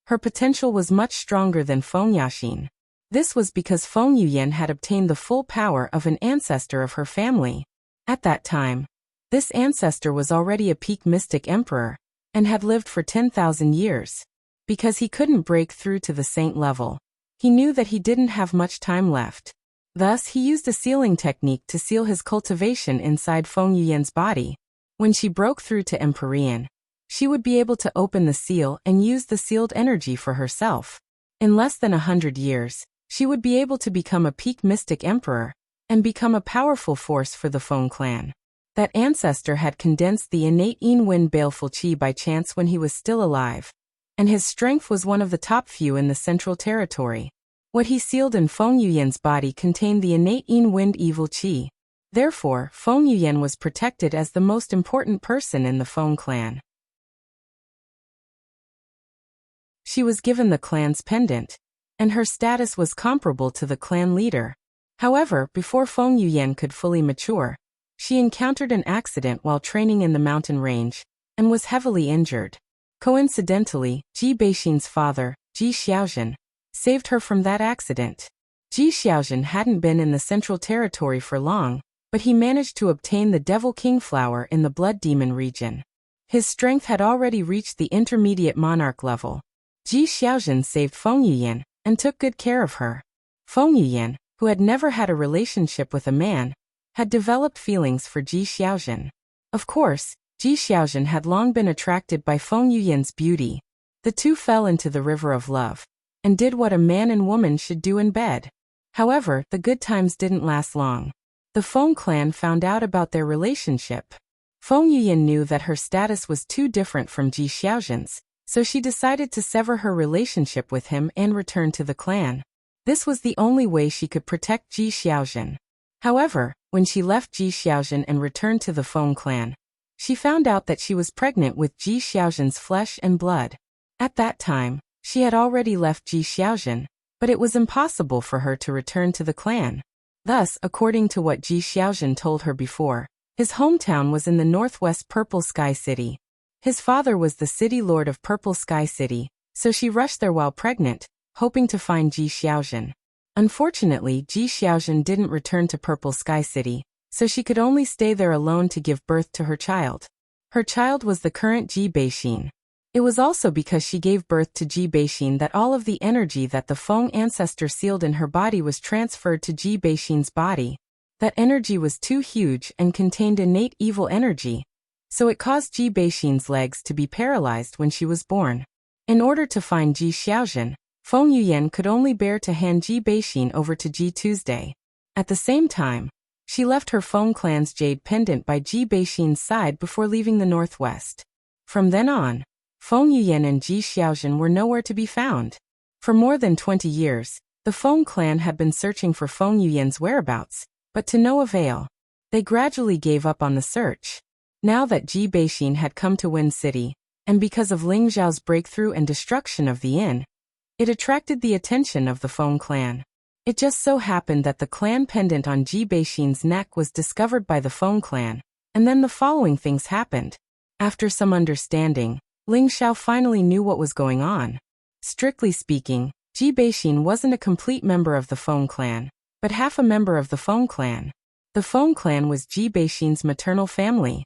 her potential was much stronger than Feng Yaxin. This was because Feng Yuyan had obtained the full power of an ancestor of her family. At that time, this ancestor was already a peak mystic emperor, and had lived for 10,000 years. Because he couldn't break through to the saint level, he knew that he didn't have much time left. Thus, he used a sealing technique to seal his cultivation inside Feng Yuyan's body. When she broke through to Empyrean, she would be able to open the seal and use the sealed energy for herself. In less than 100 years, she would be able to become a peak mystic emperor, and become a powerful force for the Feng clan. That ancestor had condensed the innate Yin Wind baleful qi by chance when he was still alive, and his strength was one of the top few in the central territory. What he sealed in Feng Yuyan's body contained the innate Yin Wind evil qi. Therefore, Feng Yuyan was protected as the most important person in the Feng clan. She was given the clan's pendant, and her status was comparable to the clan leader. However, before Feng Yuyan could fully mature, she encountered an accident while training in the mountain range, and was heavily injured. Coincidentally, Ji Beixin's father, Ji Xiaozhen, saved her from that accident. Ji Xiaozhen hadn't been in the central territory for long, but he managed to obtain the Devil King flower in the Blood Demon region. His strength had already reached the intermediate monarch level. Ji Xiaozhen saved Feng Yuyan, and took good care of her. Feng Yuyan, who had never had a relationship with a man, had developed feelings for Ji Xiaozhen. Of course, Ji Xiaozhen had long been attracted by Feng Yuyan's beauty. The two fell into the river of love, and did what a man and woman should do in bed. However, the good times didn't last long. The Feng clan found out about their relationship. Feng Yuyan knew that her status was too different from Ji Xiaozhen's, so she decided to sever her relationship with him and return to the clan. This was the only way she could protect Ji Xiaozhen. However, when she left Ji Xiaozhen and returned to the Feng clan, she found out that she was pregnant with Ji Xiaozhen's flesh and blood. At that time, she had already left Ji Xiaozhen, but it was impossible for her to return to the clan. Thus, according to what Ji Xiaozhen told her before, his hometown was in the northwest Purple Sky City. His father was the city lord of Purple Sky City, so she rushed there while pregnant, hoping to find Ji Xiaozhen. Unfortunately, Ji Xiaozhen didn't return to Purple Sky City, so she could only stay there alone to give birth to her child. Her child was the current Ji Beixin. It was also because she gave birth to Ji Beixin that all of the energy that the Feng ancestor sealed in her body was transferred to Ji Beixin's body. That energy was too huge and contained innate evil energy, so it caused Ji Beixin's legs to be paralyzed when she was born. In order to find Ji Xiaozhen, Feng Yuyan could only bear to hand Ji Beixin over to Ji Tuesday. At the same time, she left her Feng clan's jade pendant by Ji Beixin's side before leaving the northwest. From then on, Feng Yuyan and Ji Xiaojin were nowhere to be found. For more than 20 years, the Feng clan had been searching for Feng Yuyan's whereabouts, but to no avail. They gradually gave up on the search. Now that Ji Beixin had come to Wind City, and because of Ling Zhao's breakthrough and destruction of the inn, it attracted the attention of the Feng clan. It just so happened that the clan pendant on Ji Beixin's neck was discovered by the Feng clan, and then the following things happened. After some understanding, Ling Zhao finally knew what was going on. Strictly speaking, Ji Beixin wasn't a complete member of the Feng clan, but half a member of the Feng clan. The Feng clan was Ji Beixin's maternal family.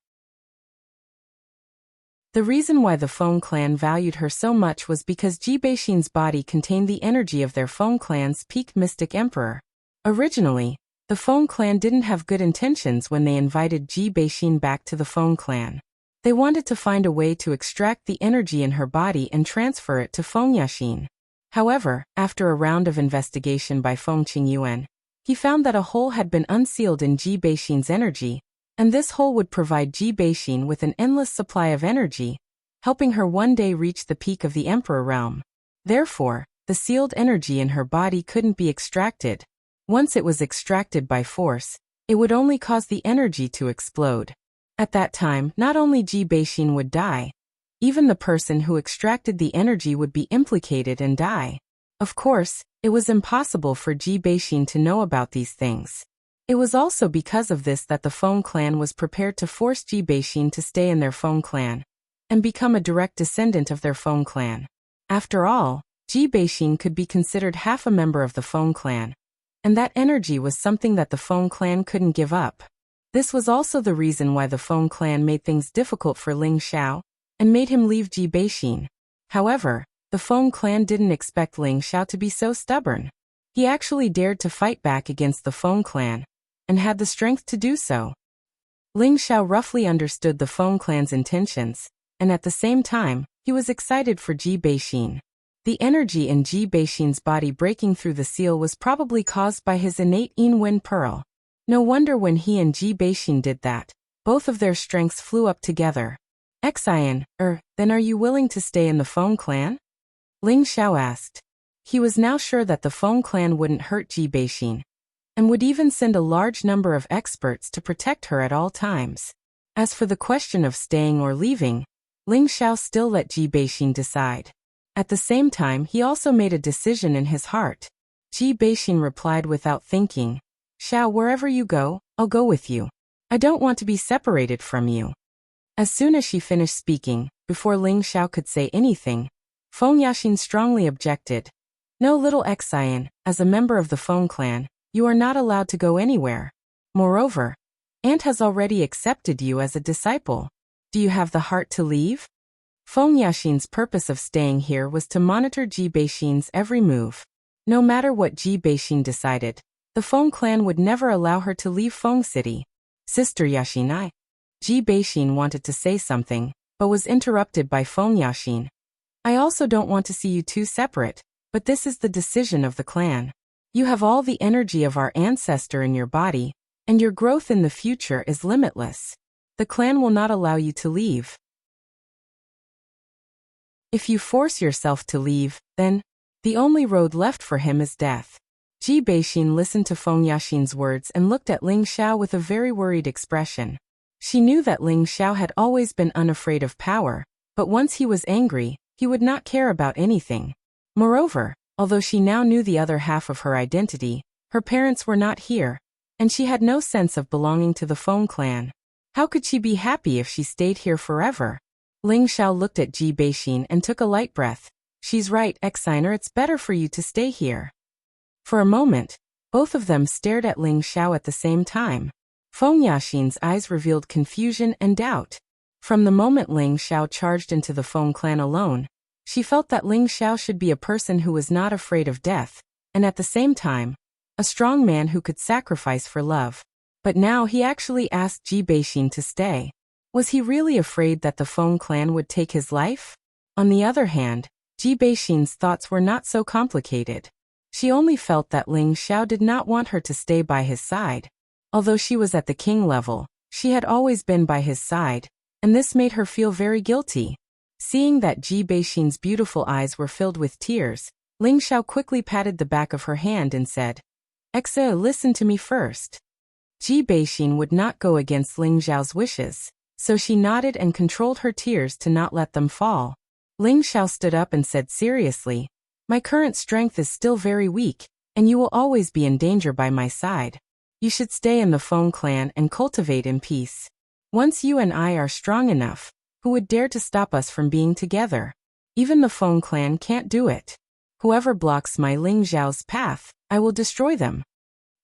The reason why the Feng clan valued her so much was because Ji Beixin's body contained the energy of their Feng clan's peak mystic emperor. Originally, the Feng clan didn't have good intentions when they invited Ji Beixin back to the Feng clan. They wanted to find a way to extract the energy in her body and transfer it to Feng Yaxin. However, after a round of investigation by Feng Qingyuan, he found that a hole had been unsealed in Ji Beixin's energy, and this hole would provide Ji Beixin with an endless supply of energy, helping her one day reach the peak of the Emperor realm. Therefore, the sealed energy in her body couldn't be extracted. Once it was extracted by force, it would only cause the energy to explode. At that time, not only Ji Beixin would die, even the person who extracted the energy would be implicated and die. Of course, it was impossible for Ji Beixin to know about these things. It was also because of this that the Feng clan was prepared to force Ji Beixin to stay in their Feng clan and become a direct descendant of their Feng clan. After all, Ji Beixin could be considered half a member of the Feng clan, and that energy was something that the Feng clan couldn't give up. This was also the reason why the Feng clan made things difficult for Ling Zhao and made him leave Ji Beixin. However, the Feng clan didn't expect Ling Zhao to be so stubborn. He actually dared to fight back against the Feng clan, and had the strength to do so. Ling Zhao roughly understood the Feng clan's intentions, and at the same time, he was excited for Ji Beixin. The energy in Ji Beixin's body breaking through the seal was probably caused by his innate Yin Wind Pearl. No wonder when he and Ji Beixin did that, both of their strengths flew up together. Xian, then are you willing to stay in the Feng clan? Ling Zhao asked. He was now sure that the Feng clan wouldn't hurt Ji Beixin, and would even send a large number of experts to protect her at all times. As for the question of staying or leaving, Ling Zhao still let Ji Beixin decide. At the same time, he also made a decision in his heart. Ji Beixin replied without thinking, "Zhao, wherever you go, I'll go with you. I don't want to be separated from you." As soon as she finished speaking, before Ling Zhao could say anything, Feng Yaxin strongly objected. "No, little Xian, as a member of the Feng clan, you are not allowed to go anywhere. Moreover, Aunt has already accepted you as a disciple. Do you have the heart to leave?" Feng Yaxin's purpose of staying here was to monitor Ji Beixin's every move. No matter what Ji Beixin decided, the Feng clan would never allow her to leave Feng City. "Sister Yaxin, Ji Beixin wanted to say something, but was interrupted by Feng Yaxin. "I also don't want to see you two separate, but this is the decision of the clan. You have all the energy of our ancestor in your body, and your growth in the future is limitless. The clan will not allow you to leave. If you force yourself to leave, then the only road left for him is death." Ji Beixin listened to Feng Yaxin's words and looked at Ling Zhao with a very worried expression. She knew that Ling Zhao had always been unafraid of power, but once he was angry, he would not care about anything. Moreover, although she now knew the other half of her identity, her parents were not here, and she had no sense of belonging to the Feng clan. How could she be happy if she stayed here forever? Ling Zhao looked at Ji Beixin and took a light breath. "She's right, Xiner, it's better for you to stay here." For a moment, both of them stared at Ling Zhao at the same time. Feng Yaxin's eyes revealed confusion and doubt. From the moment Ling Zhao charged into the Feng clan alone, she felt that Ling Zhao should be a person who was not afraid of death, and at the same time, a strong man who could sacrifice for love. But now he actually asked Ji Beixin to stay. Was he really afraid that the Feng clan would take his life? On the other hand, Ji Beixin's thoughts were not so complicated. She only felt that Ling Zhao did not want her to stay by his side. Although she was at the king level, she had always been by his side, and this made her feel very guilty. Seeing that Ji Beixin's beautiful eyes were filled with tears, Ling Xiao quickly patted the back of her hand and said, "Exa, listen to me first." Ji Beixin would not go against Ling Xiao's wishes, so she nodded and controlled her tears to not let them fall. Ling Xiao stood up and said seriously, "My current strength is still very weak, and you will always be in danger by my side. You should stay in the Feng clan and cultivate in peace. Once you and I are strong enough, who would dare to stop us from being together? Even the Feng clan can't do it. Whoever blocks my Ling Xiao's path, I will destroy them."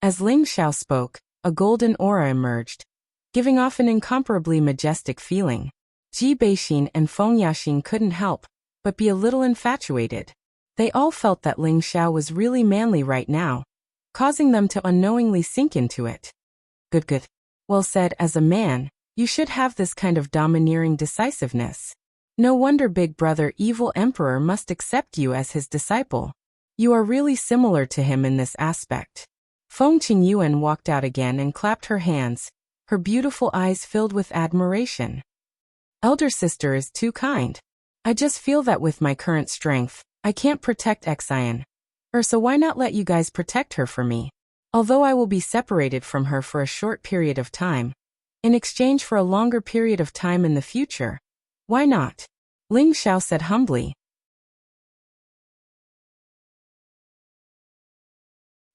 As Ling Xiao spoke, a golden aura emerged, giving off an incomparably majestic feeling. Ji Beixin and Feng Yaxing couldn't help but be a little infatuated. They all felt that Ling Xiao was really manly right now, causing them to unknowingly sink into it. Good. Well said. As a man, you should have this kind of domineering decisiveness. No wonder Big Brother Evil Emperor must accept you as his disciple. You are really similar to him in this aspect. Feng Qingyuan walked out again and clapped her hands, her beautiful eyes filled with admiration. Elder sister is too kind. I just feel that with my current strength, I can't protect Xian. So why not let you guys protect her for me? Although I will be separated from her for a short period of time, in exchange for a longer period of time in the future. Why not? Ling Xiao said humbly.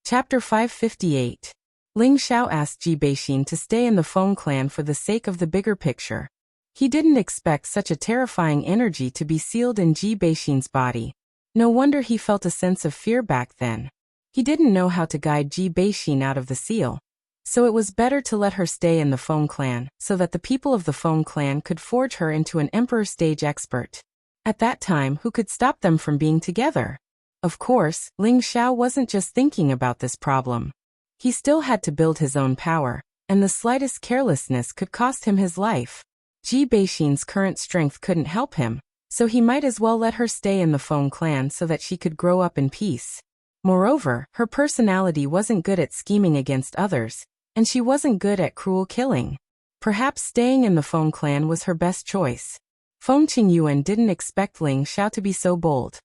Chapter 558. Ling Xiao asked Ji Beixin to stay in the Feng clan for the sake of the bigger picture. He didn't expect such a terrifying energy to be sealed in Ji Beixin's body. No wonder he felt a sense of fear back then. He didn't know how to guide Ji Beixin out of the seal, so it was better to let her stay in the Feng clan so that the people of the Feng clan could forge her into an emperor stage expert. At that time, who could stop them from being together? Of course, Ling Xiao wasn't just thinking about this problem. He still had to build his own power, and the slightest carelessness could cost him his life. Ji Beixin's current strength couldn't help him, so he might as well let her stay in the Feng clan so that she could grow up in peace. Moreover, her personality wasn't good at scheming against others, and she wasn't good at cruel killing. Perhaps staying in the Feng clan was her best choice. Feng Qingyuan didn't expect Ling Xiao to be so bold.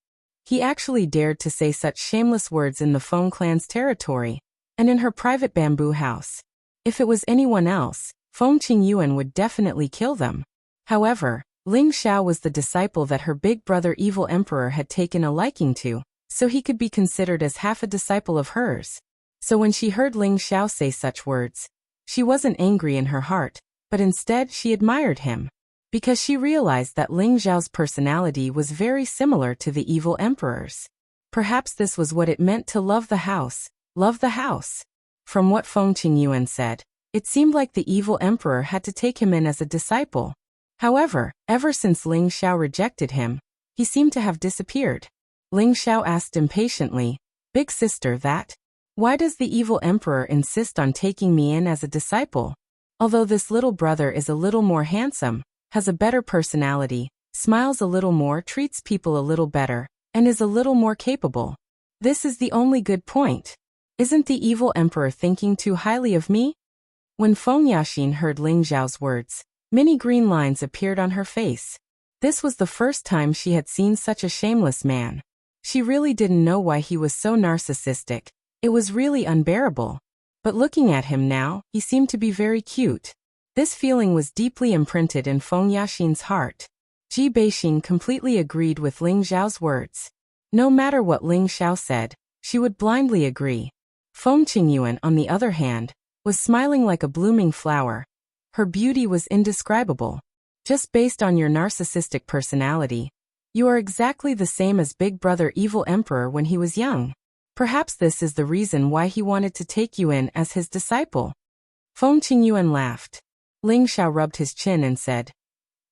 He actually dared to say such shameless words in the Feng clan's territory, and in her private bamboo house. If it was anyone else, Feng Qingyuan would definitely kill them. However, Ling Xiao was the disciple that her big brother Evil Emperor had taken a liking to, so he could be considered as half a disciple of hers. So when she heard Ling Xiao say such words, she wasn't angry in her heart, but instead she admired him, because she realized that Ling Xiao's personality was very similar to the Evil Emperor's. Perhaps this was what it meant to love the house. Love the house. From what Feng Qingyuan said, it seemed like the Evil Emperor had to take him in as a disciple. However, ever since Ling Xiao rejected him, he seemed to have disappeared. Ling Xiao asked impatiently, "Big sister, why does the Evil Emperor insist on taking me in as a disciple? Although this little brother is a little more handsome, has a better personality, smiles a little more, treats people a little better, and is a little more capable. This is the only good point. Isn't the Evil Emperor thinking too highly of me?" When Feng Yaxing heard Ling Xiao's words, many green lines appeared on her face. This was the first time she had seen such a shameless man. She really didn't know why he was so narcissistic. It was really unbearable. But looking at him now, he seemed to be very cute. This feeling was deeply imprinted in Feng Yaxing's heart. Ji Beixin completely agreed with Ling Xiao's words. No matter what Ling Xiao said, she would blindly agree. Feng Qingyuan, on the other hand, was smiling like a blooming flower. Her beauty was indescribable. Just based on your narcissistic personality, you are exactly the same as Big Brother Evil Emperor when he was young. Perhaps this is the reason why he wanted to take you in as his disciple. Feng Qingyuan laughed. Ling Xiao rubbed his chin and said,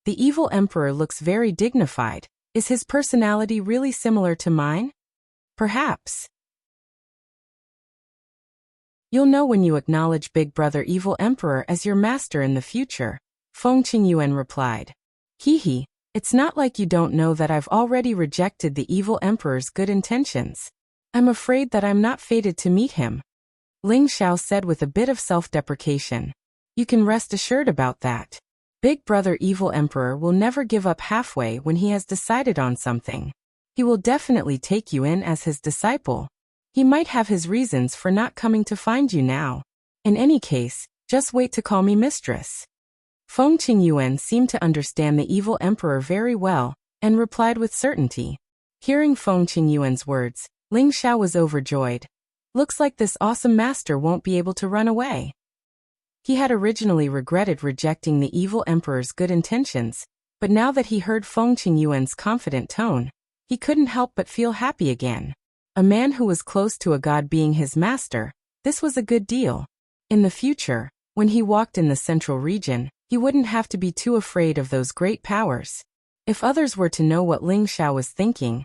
"The Evil Emperor looks very dignified. Is his personality really similar to mine? Perhaps. You'll know when you acknowledge Big Brother Evil Emperor as your master in the future," Feng Qingyuan replied. "Hee, it's not like you don't know that I've already rejected the Evil Emperor's good intentions. I'm afraid that I'm not fated to meet him," Ling Xiao said with a bit of self-deprecation. "You can rest assured about that. Big Brother Evil Emperor will never give up halfway when he has decided on something. He will definitely take you in as his disciple. He might have his reasons for not coming to find you now. In any case, just wait to call me mistress. Feng Qingyuan seemed to understand the evil emperor very well, and replied with certainty. Hearing Feng Qingyuan's words, Ling Xiao was overjoyed. Looks like this awesome master won't be able to run away. He had originally regretted rejecting the evil emperor's good intentions, but now that he heard Feng Qingyuan's confident tone, he couldn't help but feel happy again. A man who was close to a god being his master, this was a good deal. In the future, when he walked in the central region, he wouldn't have to be too afraid of those great powers. If others were to know what Ling Xiao was thinking,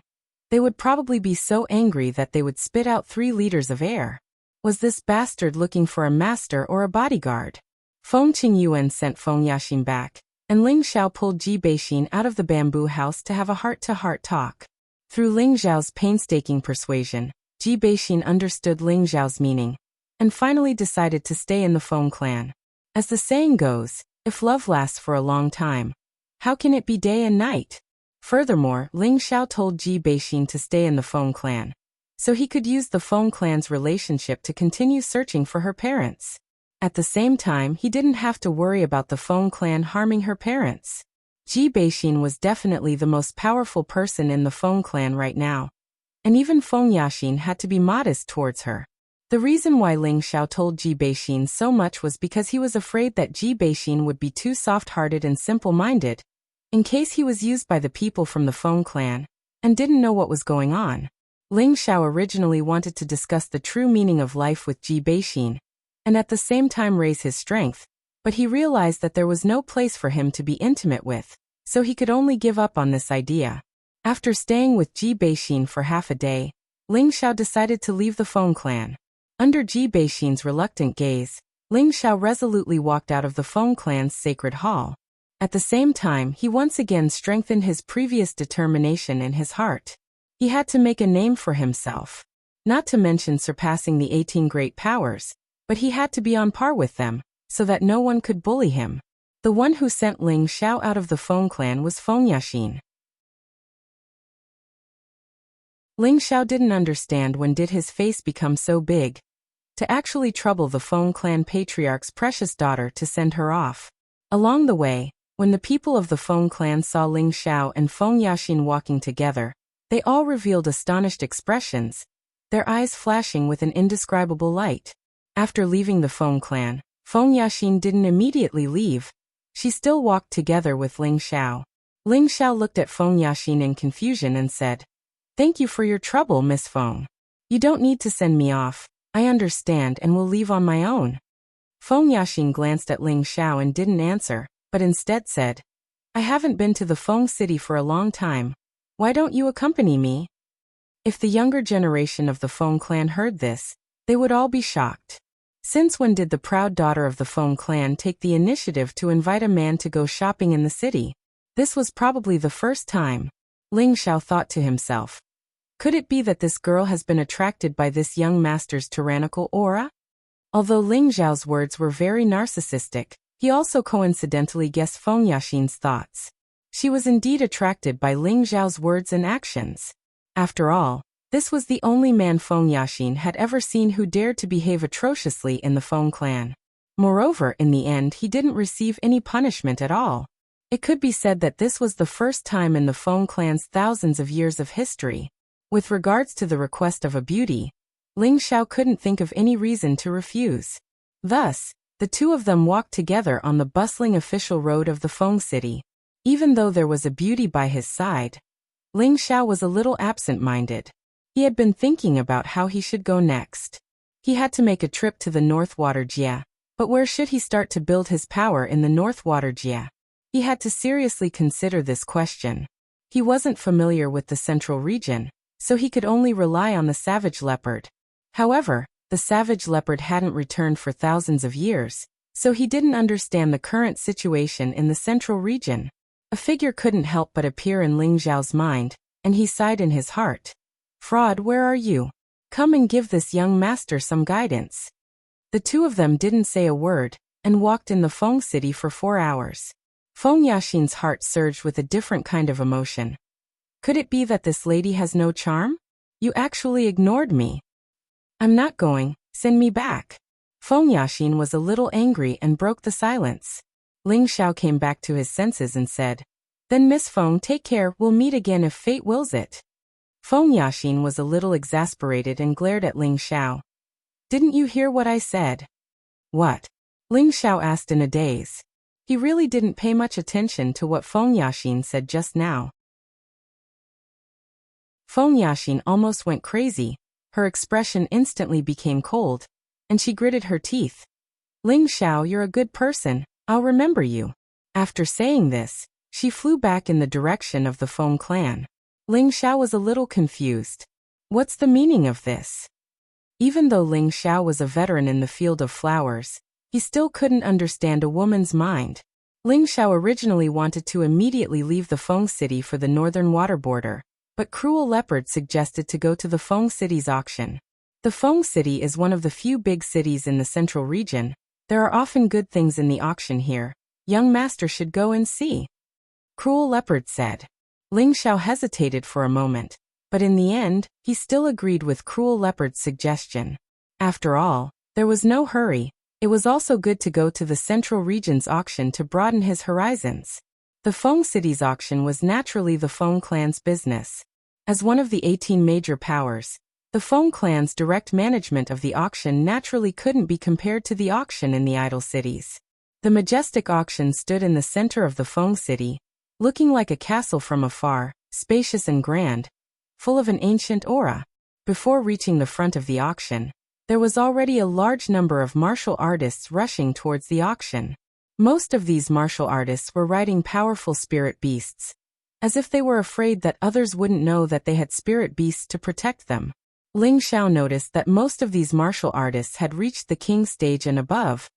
they would probably be so angry that they would spit out 3 liters of air. Was this bastard looking for a master or a bodyguard? Feng Qingyuan sent Feng Yaxin back, and Ling Xiao pulled Ji Beixin out of the bamboo house to have a heart-to-heart talk. Through Ling Xiao's painstaking persuasion, Ji Beixin understood Ling Xiao's meaning, and finally decided to stay in the Feng clan. As the saying goes, if love lasts for a long time, how can it be day and night? Furthermore, Ling Xiao told Ji Beixin to stay in the Feng clan, so he could use the Feng clan's relationship to continue searching for her parents. At the same time, he didn't have to worry about the Feng clan harming her parents. Ji Beixin was definitely the most powerful person in the Feng clan right now, and even Feng Yaxin had to be modest towards her. The reason why Ling Xiao told Ji Beixin so much was because he was afraid that Ji Beixin would be too soft-hearted and simple-minded, in case he was used by the people from the Feng clan, and didn't know what was going on. Ling Xiao originally wanted to discuss the true meaning of life with Ji Beixin, and at the same time raise his strength, but he realized that there was no place for him to be intimate with, so he could only give up on this idea. After staying with Ji Beixin for half a day, Ling Xiao decided to leave the Feng clan. Under Ji Beixin's reluctant gaze, Ling Xiao resolutely walked out of the Feng clan's sacred hall. At the same time, he once again strengthened his previous determination in his heart. He had to make a name for himself. Not to mention surpassing the 18 great powers, but he had to be on par with them, so that no one could bully him. The one who sent Ling Xiao out of the Feng clan was Feng Yaxin. Ling Xiao didn't understand when did his face become so big, to actually trouble the Feng clan patriarch's precious daughter to send her off. Along the way, when the people of the Feng clan saw Ling Xiao and Feng Yaxin walking together, they all revealed astonished expressions, their eyes flashing with an indescribable light. After leaving the Feng clan, Feng Yaxin didn't immediately leave. She still walked together with Ling Xiao. Ling Xiao looked at Feng Yaxin in confusion and said, "Thank you for your trouble, Miss Feng. You don't need to send me off. I understand and will leave on my own." Feng Yaxin glanced at Ling Xiao and didn't answer, but instead said, "I haven't been to the Feng city for a long time. Why don't you accompany me?" If the younger generation of the Feng clan heard this, they would all be shocked. Since when did the proud daughter of the Feng clan take the initiative to invite a man to go shopping in the city? This was probably the first time. Ling Xiao thought to himself, could it be that this girl has been attracted by this young master's tyrannical aura? Although Ling Xiao's words were very narcissistic, he also coincidentally guessed Feng Yaxin's thoughts. She was indeed attracted by Ling Xiao's words and actions. After all, this was the only man Feng Yaxin had ever seen who dared to behave atrociously in the Feng clan. Moreover, in the end he didn't receive any punishment at all. It could be said that this was the first time in the Feng clan's thousands of years of history. With regards to the request of a beauty, Ling Xiao couldn't think of any reason to refuse. Thus, the two of them walked together on the bustling official road of the Feng city. Even though there was a beauty by his side, Ling Xiao was a little absent-minded. He had been thinking about how he should go next. He had to make a trip to the North Water Jia, but where should he start to build his power in the North Water Jia? He had to seriously consider this question. He wasn't familiar with the central region, so he could only rely on the savage leopard. However, the savage leopard hadn't returned for thousands of years, so he didn't understand the current situation in the central region. A figure couldn't help but appear in Ling Xiao's mind, and he sighed in his heart. "Fraud, where are you? Come and give this young master some guidance." The two of them didn't say a word, and walked in the Feng city for 4 hours. Feng Yaxin's heart surged with a different kind of emotion. Could it be that this lady has no charm? You actually ignored me. I'm not going, send me back. Feng Yaxin was a little angry and broke the silence. Ling Xiao came back to his senses and said, Then Miss Feng, take care, we'll meet again if fate wills it. Feng Yaxin was a little exasperated and glared at Ling Xiao. Didn't you hear what I said? What? Ling Xiao asked in a daze. He really didn't pay much attention to what Feng Yaxin said just now. Feng Yaxin almost went crazy. Her expression instantly became cold, and she gritted her teeth. Ling Xiao, you're a good person, I'll remember you. After saying this, she flew back in the direction of the Feng clan. Ling Xiao was a little confused. What's the meaning of this? Even though Ling Xiao was a veteran in the field of flowers, he still couldn't understand a woman's mind. Ling Xiao originally wanted to immediately leave the Feng city for the northern water border, but Cruel Leopard suggested to go to the Feng city's auction. The Feng city is one of the few big cities in the central region. There are often good things in the auction here. Young master should go and see. Cruel Leopard said. Ling Xiao hesitated for a moment, but in the end, he still agreed with Cruel Leopard's suggestion. After all, there was no hurry. It was also good to go to the central region's auction to broaden his horizons. The Feng city's auction was naturally the Feng clan's business. As one of the 18 major powers, the Feng clan's direct management of the auction naturally couldn't be compared to the auction in the idle cities. The majestic auction stood in the center of the Feng city, looking like a castle from afar, spacious and grand, full of an ancient aura. Before reaching the front of the auction, there was already a large number of martial artists rushing towards the auction. Most of these martial artists were riding powerful spirit beasts, as if they were afraid that others wouldn't know that they had spirit beasts to protect them. Ling Xiao noticed that most of these martial artists had reached the king stage and above,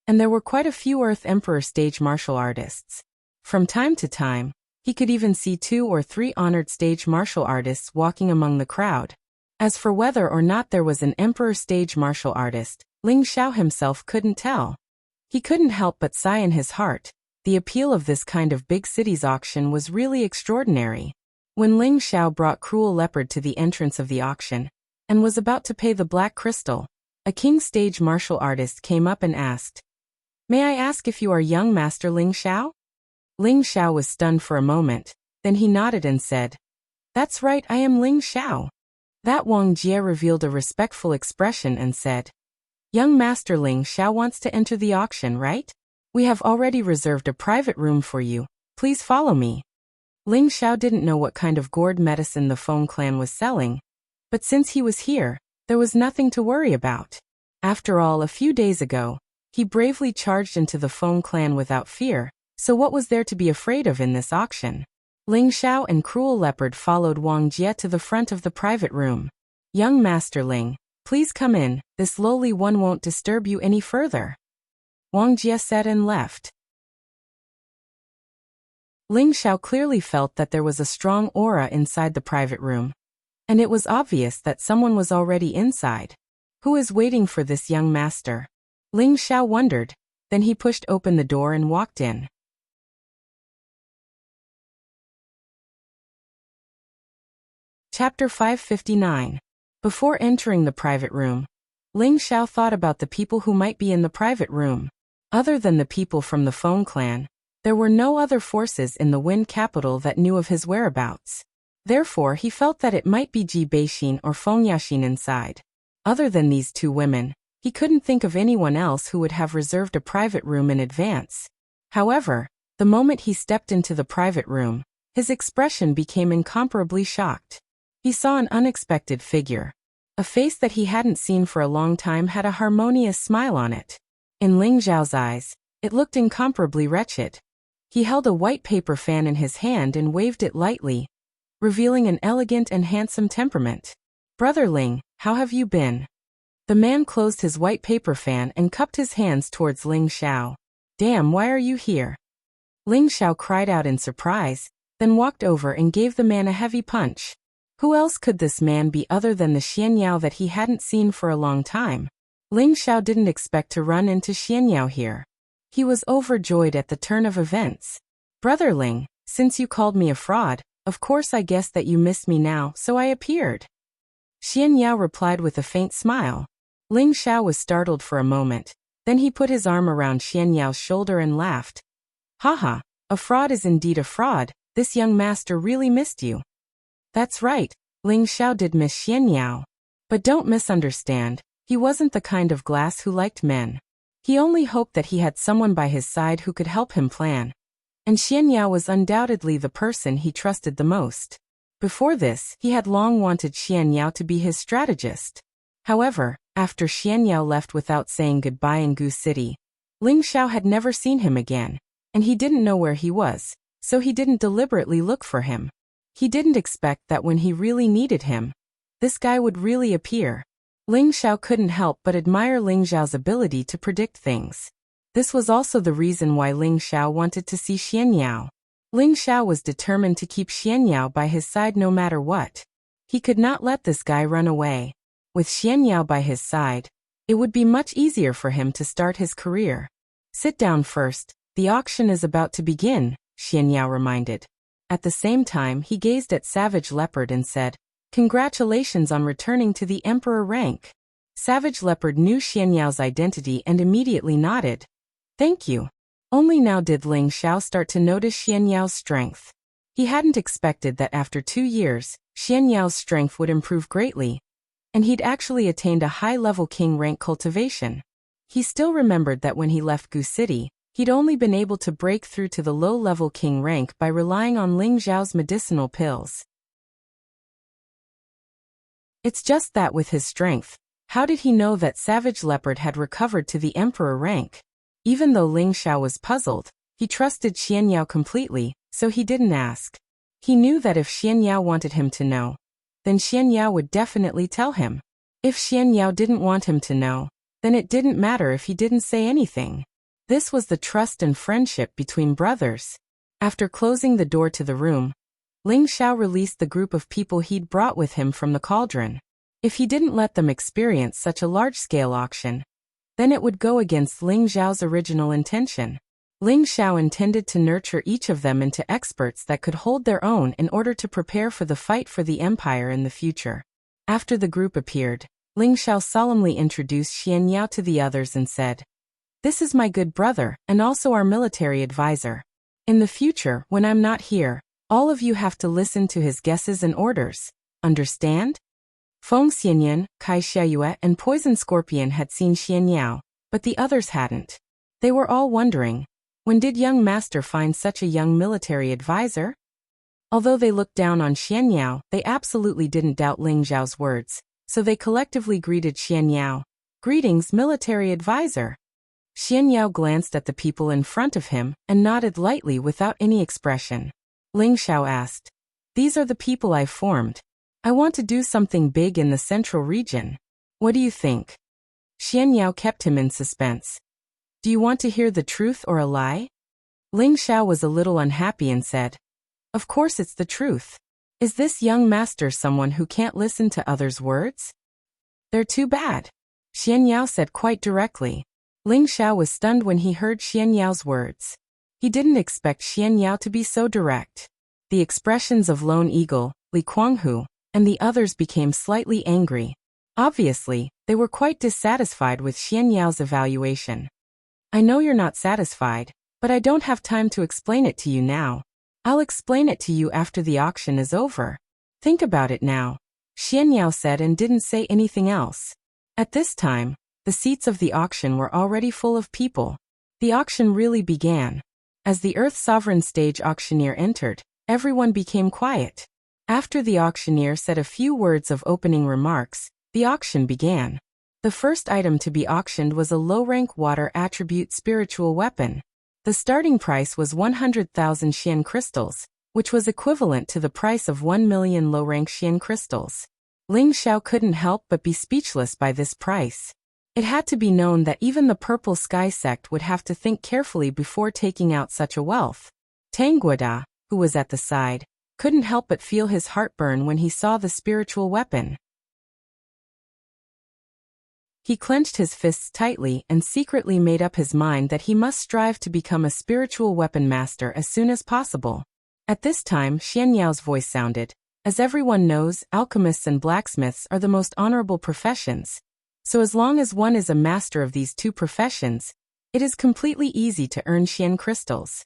and there were quite a few Earth Emperor stage martial artists. From time to time, he could even see 2 or 3 honored stage martial artists walking among the crowd. As for whether or not there was an Emperor stage martial artist, Ling Xiao himself couldn't tell. He couldn't help but sigh in his heart. The appeal of this kind of big cities auction was really extraordinary. When Ling Xiao brought Cruel Leopard to the entrance of the auction, and was about to pay the black crystal, a king stage martial artist came up and asked, May I ask if you are young master Ling Xiao? Ling Xiao was stunned for a moment, then he nodded and said, That's right, I am Ling Xiao. That Wang Jie revealed a respectful expression and said, Young master Ling Xiao wants to enter the auction, right? We have already reserved a private room for you. Please follow me. Ling Xiao didn't know what kind of gourd medicine the Feng clan was selling, but since he was here, there was nothing to worry about. After all, a few days ago, he bravely charged into the Feng clan without fear, so what was there to be afraid of in this auction? Ling Xiao and Cruel Leopard followed Wang Jie to the front of the private room. Young Master Ling, please come in, this lowly one won't disturb you any further. Wang Jie said and left. Ling Xiao clearly felt that there was a strong aura inside the private room, and it was obvious that someone was already inside. Who is waiting for this young master? Ling Xiao wondered, then he pushed open the door and walked in. Chapter 559. Before entering the private room, Ling Xiao thought about the people who might be in the private room. Other than the people from the Feng clan, there were no other forces in the Wind capital that knew of his whereabouts. Therefore, he felt that it might be Ji Beixin or Feng Yaxin inside. Other than these 2 women, he couldn't think of anyone else who would have reserved a private room in advance. However, the moment he stepped into the private room, his expression became incomparably shocked. He saw an unexpected figure. A face that he hadn't seen for a long time had a harmonious smile on it. In Ling Xiao's eyes, it looked incomparably wretched. He held a white paper fan in his hand and waved it lightly, revealing an elegant and handsome temperament. Brother Ling, how have you been? The man closed his white paper fan and cupped his hands towards Ling Xiao. Damn, why are you here? Ling Xiao cried out in surprise, then walked over and gave the man a heavy punch. Who else could this man be other than the Xianyao that he hadn't seen for a long time? Ling Xiao didn't expect to run into Xianyao here. He was overjoyed at the turn of events. Brother Ling, since you called me a fraud, of course I guess that you miss me now, so I appeared. Xian Yao replied with a faint smile. Ling Xiao was startled for a moment. Then he put his arm around Xian Yao's shoulder and laughed. Haha, a fraud is indeed a fraud, this young master really missed you. That's right, Ling Xiao did miss Xian Yao. But don't misunderstand, he wasn't the kind of glass who liked men. He only hoped that he had someone by his side who could help him plan. And Xian Yao was undoubtedly the person he trusted the most. Before this, he had long wanted Xian Yao to be his strategist. However, after Xian Yao left without saying goodbye in Gu City, Ling Xiao had never seen him again, and he didn't know where he was, so he didn't deliberately look for him. He didn't expect that when he really needed him, this guy would really appear. Ling Xiao couldn't help but admire Ling Xiao's ability to predict things. This was also the reason why Ling Xiao wanted to see Xian Yao. Ling Xiao was determined to keep Xian Yao by his side no matter what. He could not let this guy run away. With Xian Yao by his side, it would be much easier for him to start his career. Sit down first, the auction is about to begin, Xian Yao reminded. At the same time he gazed at Savage Leopard and said, Congratulations on returning to the Emperor rank. Savage Leopard knew Xian Yao's identity and immediately nodded. Thank you. Only now did Ling Xiao start to notice Xian Yao's strength. He hadn't expected that after 2 years, Xian Yao's strength would improve greatly, and he'd actually attained a high-level king rank cultivation. He still remembered that when he left Gu City, he'd only been able to break through to the low-level king rank by relying on Ling Xiao's medicinal pills. It's just that with his strength, how did he know that Savage Leopard had recovered to the Emperor rank? Even though Ling Xiao was puzzled, he trusted Xian Yao completely, so he didn't ask. He knew that if Xian Yao wanted him to know, then Xian Yao would definitely tell him. If Xian Yao didn't want him to know, then it didn't matter if he didn't say anything. This was the trust and friendship between brothers. After closing the door to the room, Ling Xiao released the group of people he'd brought with him from the cauldron. If he didn't let them experience such a large-scale auction, then it would go against Ling Xiao's original intention. Ling Xiao intended to nurture each of them into experts that could hold their own in order to prepare for the fight for the empire in the future. After the group appeared, Ling Xiao solemnly introduced Xian Yao to the others and said, This is my good brother, and also our military advisor. In the future, when I'm not here, all of you have to listen to his guesses and orders. Understand? Feng Xianyan, Kai Xiayue, and Poison Scorpion had seen Xian Yao, but the others hadn't. They were all wondering, when did young master find such a young military advisor? Although they looked down on Xian Yao, they absolutely didn't doubt Ling Xiao's words, so they collectively greeted Xian Yao. Greetings, military advisor. Xian Yao glanced at the people in front of him and nodded lightly without any expression. Ling Xiao asked, These are the people I've formed. I want to do something big in the central region. What do you think? Xian Yao kept him in suspense. Do you want to hear the truth or a lie? Ling Xiao was a little unhappy and said, Of course it's the truth. Is this young master someone who can't listen to others' words? They're too bad. Xian Yao said quite directly. Ling Xiao was stunned when he heard Xian Yao's words. He didn't expect Xian Yao to be so direct. The expressions of Lone Eagle, Li Kuanghu, and the others became slightly angry. Obviously, they were quite dissatisfied with Xian Yao's evaluation. I know you're not satisfied, but I don't have time to explain it to you now. I'll explain it to you after the auction is over. Think about it now, Xian Yao said and didn't say anything else. At this time, the seats of the auction were already full of people. The auction really began. As the Earth Sovereign stage auctioneer entered, everyone became quiet. After the auctioneer said a few words of opening remarks, the auction began. The first item to be auctioned was a low-rank water attribute spiritual weapon. The starting price was 100,000 Xian crystals, which was equivalent to the price of 1 million low-rank Xian crystals. Ling Xiao couldn't help but be speechless by this price. It had to be known that even the Purple Sky sect would have to think carefully before taking out such a wealth. Tang Guoda, who was at the side, couldn't help but feel his heart burn when he saw the spiritual weapon. He clenched his fists tightly and secretly made up his mind that he must strive to become a spiritual weapon master as soon as possible. At this time, Xian Yao's voice sounded. As everyone knows, alchemists and blacksmiths are the most honorable professions. So as long as one is a master of these two professions, it is completely easy to earn Xian crystals.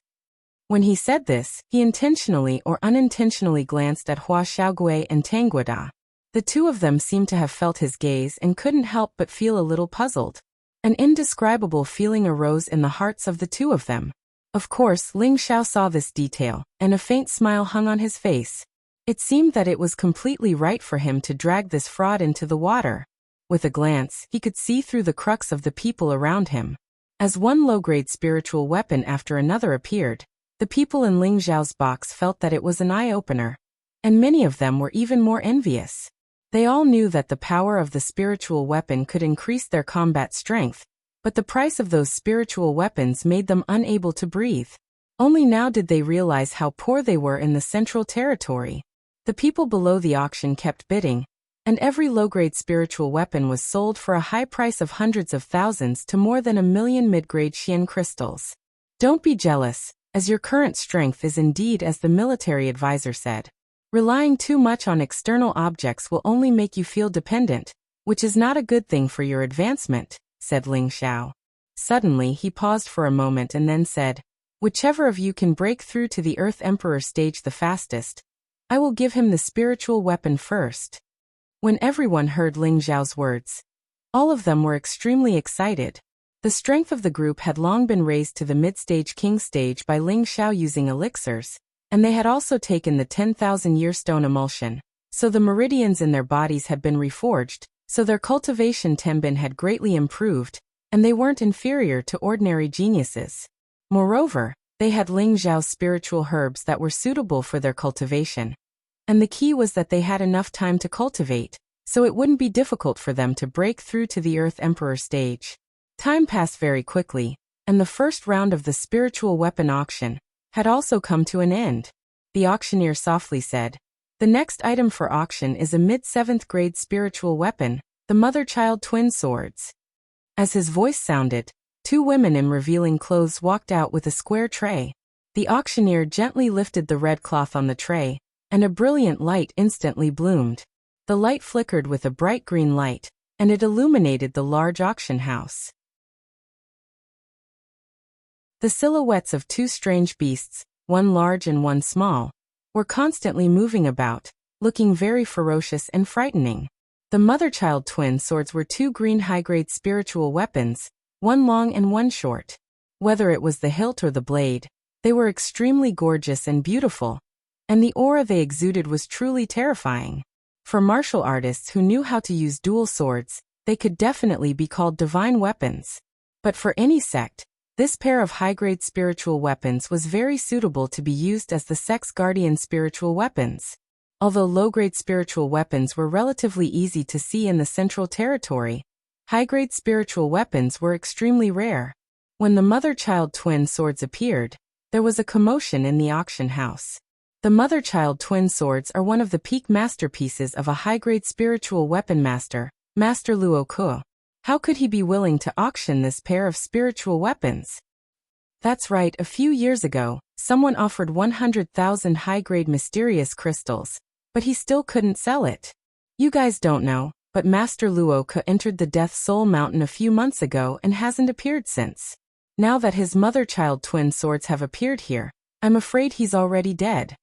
When he said this, he intentionally or unintentionally glanced at Hua Xiaogui and Tang Guoda. The two of them seemed to have felt his gaze and couldn't help but feel a little puzzled. An indescribable feeling arose in the hearts of the two of them. Of course, Ling Xiao saw this detail, and a faint smile hung on his face. It seemed that it was completely right for him to drag this fraud into the water. With a glance, he could see through the crux of the people around him. As one low-grade spiritual weapon after another appeared, the people in Ling Xiao's box felt that it was an eye-opener. And many of them were even more envious. They all knew that the power of the spiritual weapon could increase their combat strength, but the price of those spiritual weapons made them unable to breathe. Only now did they realize how poor they were in the central territory. The people below the auction kept bidding, and every low-grade spiritual weapon was sold for a high price of hundreds of thousands to more than 1,000,000 mid-grade Xian crystals. Don't be jealous, as your current strength is indeed as the military advisor said. Relying too much on external objects will only make you feel dependent, which is not a good thing for your advancement, said Ling Xiao. Suddenly he paused for a moment and then said, whichever of you can break through to the Earth Emperor stage the fastest, I will give him the spiritual weapon first. When everyone heard Ling Xiao's words, all of them were extremely excited. The strength of the group had long been raised to the mid-stage king stage by Ling Xiao using elixirs, and they had also taken the 10,000-year stone emulsion, so the meridians in their bodies had been reforged, so their cultivation tenbin had greatly improved, and they weren't inferior to ordinary geniuses. Moreover, they had Ling Xiao's spiritual herbs that were suitable for their cultivation. And the key was that they had enough time to cultivate, so it wouldn't be difficult for them to break through to the Earth Emperor stage. Time passed very quickly, and the first round of the spiritual weapon auction had also come to an end. The auctioneer softly said, the next item for auction is a mid-7th grade spiritual weapon, the mother-child twin swords. As his voice sounded, two women in revealing clothes walked out with a square tray. The auctioneer gently lifted the red cloth on the tray, and a brilliant light instantly bloomed. The light flickered with a bright green light, and it illuminated the large auction house. The silhouettes of two strange beasts, one large and one small, were constantly moving about, looking very ferocious and frightening. The mother-child twin swords were two green high-grade spiritual weapons, one long and one short. Whether it was the hilt or the blade, they were extremely gorgeous and beautiful, and the aura they exuded was truly terrifying. For martial artists who knew how to use dual swords, they could definitely be called divine weapons. But for any sect, this pair of high-grade spiritual weapons was very suitable to be used as the sect's guardian spiritual weapons. Although low-grade spiritual weapons were relatively easy to see in the central territory, high-grade spiritual weapons were extremely rare. When the mother-child twin swords appeared, there was a commotion in the auction house. The mother-child twin swords are one of the peak masterpieces of a high-grade spiritual weapon master, Master Luo Ke. How could he be willing to auction this pair of spiritual weapons? That's right, a few years ago, someone offered 100,000 high-grade mysterious crystals, but he still couldn't sell it. You guys don't know, but Master Luo Ke entered the Death Soul Mountain a few months ago and hasn't appeared since. Now that his mother-child twin swords have appeared here, I'm afraid he's already dead.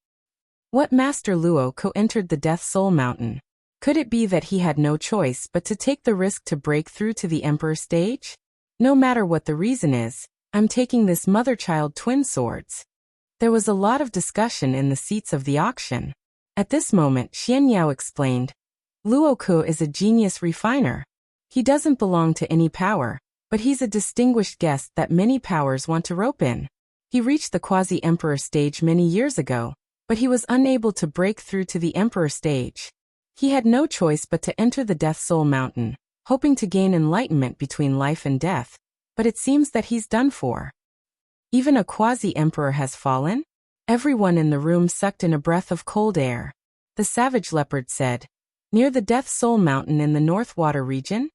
What Master Luo Ke entered the Death Soul Mountain? Could it be that he had no choice but to take the risk to break through to the Emperor stage? No matter what the reason is, I'm taking this mother-child twin swords. There was a lot of discussion in the seats of the auction. At this moment, Xian Yao explained, Luo Ke is a genius refiner. He doesn't belong to any power, but he's a distinguished guest that many powers want to rope in. He reached the quasi-emperor stage many years ago, but he was unable to break through to the emperor stage. He had no choice but to enter the Death Soul Mountain, hoping to gain enlightenment between life and death, but it seems that he's done for. Even a quasi-emperor has fallen? Everyone in the room sucked in a breath of cold air. The savage leopard said, near the Death Soul Mountain in the North Water region?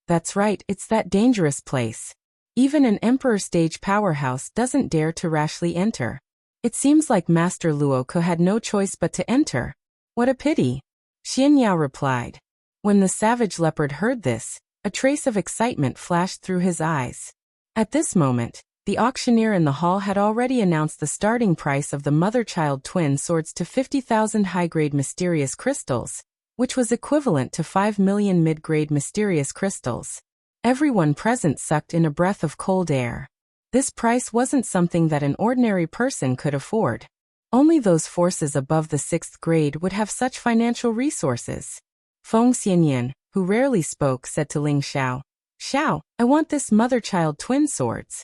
That's right, it's that dangerous place. Even an emperor stage powerhouse doesn't dare to rashly enter. It seems like Master Luoke had no choice but to enter. What a pity. Xian Yao replied. When the savage leopard heard this, a trace of excitement flashed through his eyes. At this moment, the auctioneer in the hall had already announced the starting price of the mother-child twin swords to 50,000 high-grade mysterious crystals, which was equivalent to 5 million mid-grade mysterious crystals. Everyone present sucked in a breath of cold air. This price wasn't something that an ordinary person could afford. Only those forces above the 6th grade would have such financial resources. Feng Xianyan, who rarely spoke, said to Ling Xiao, Xiao, I want this mother-child twin swords.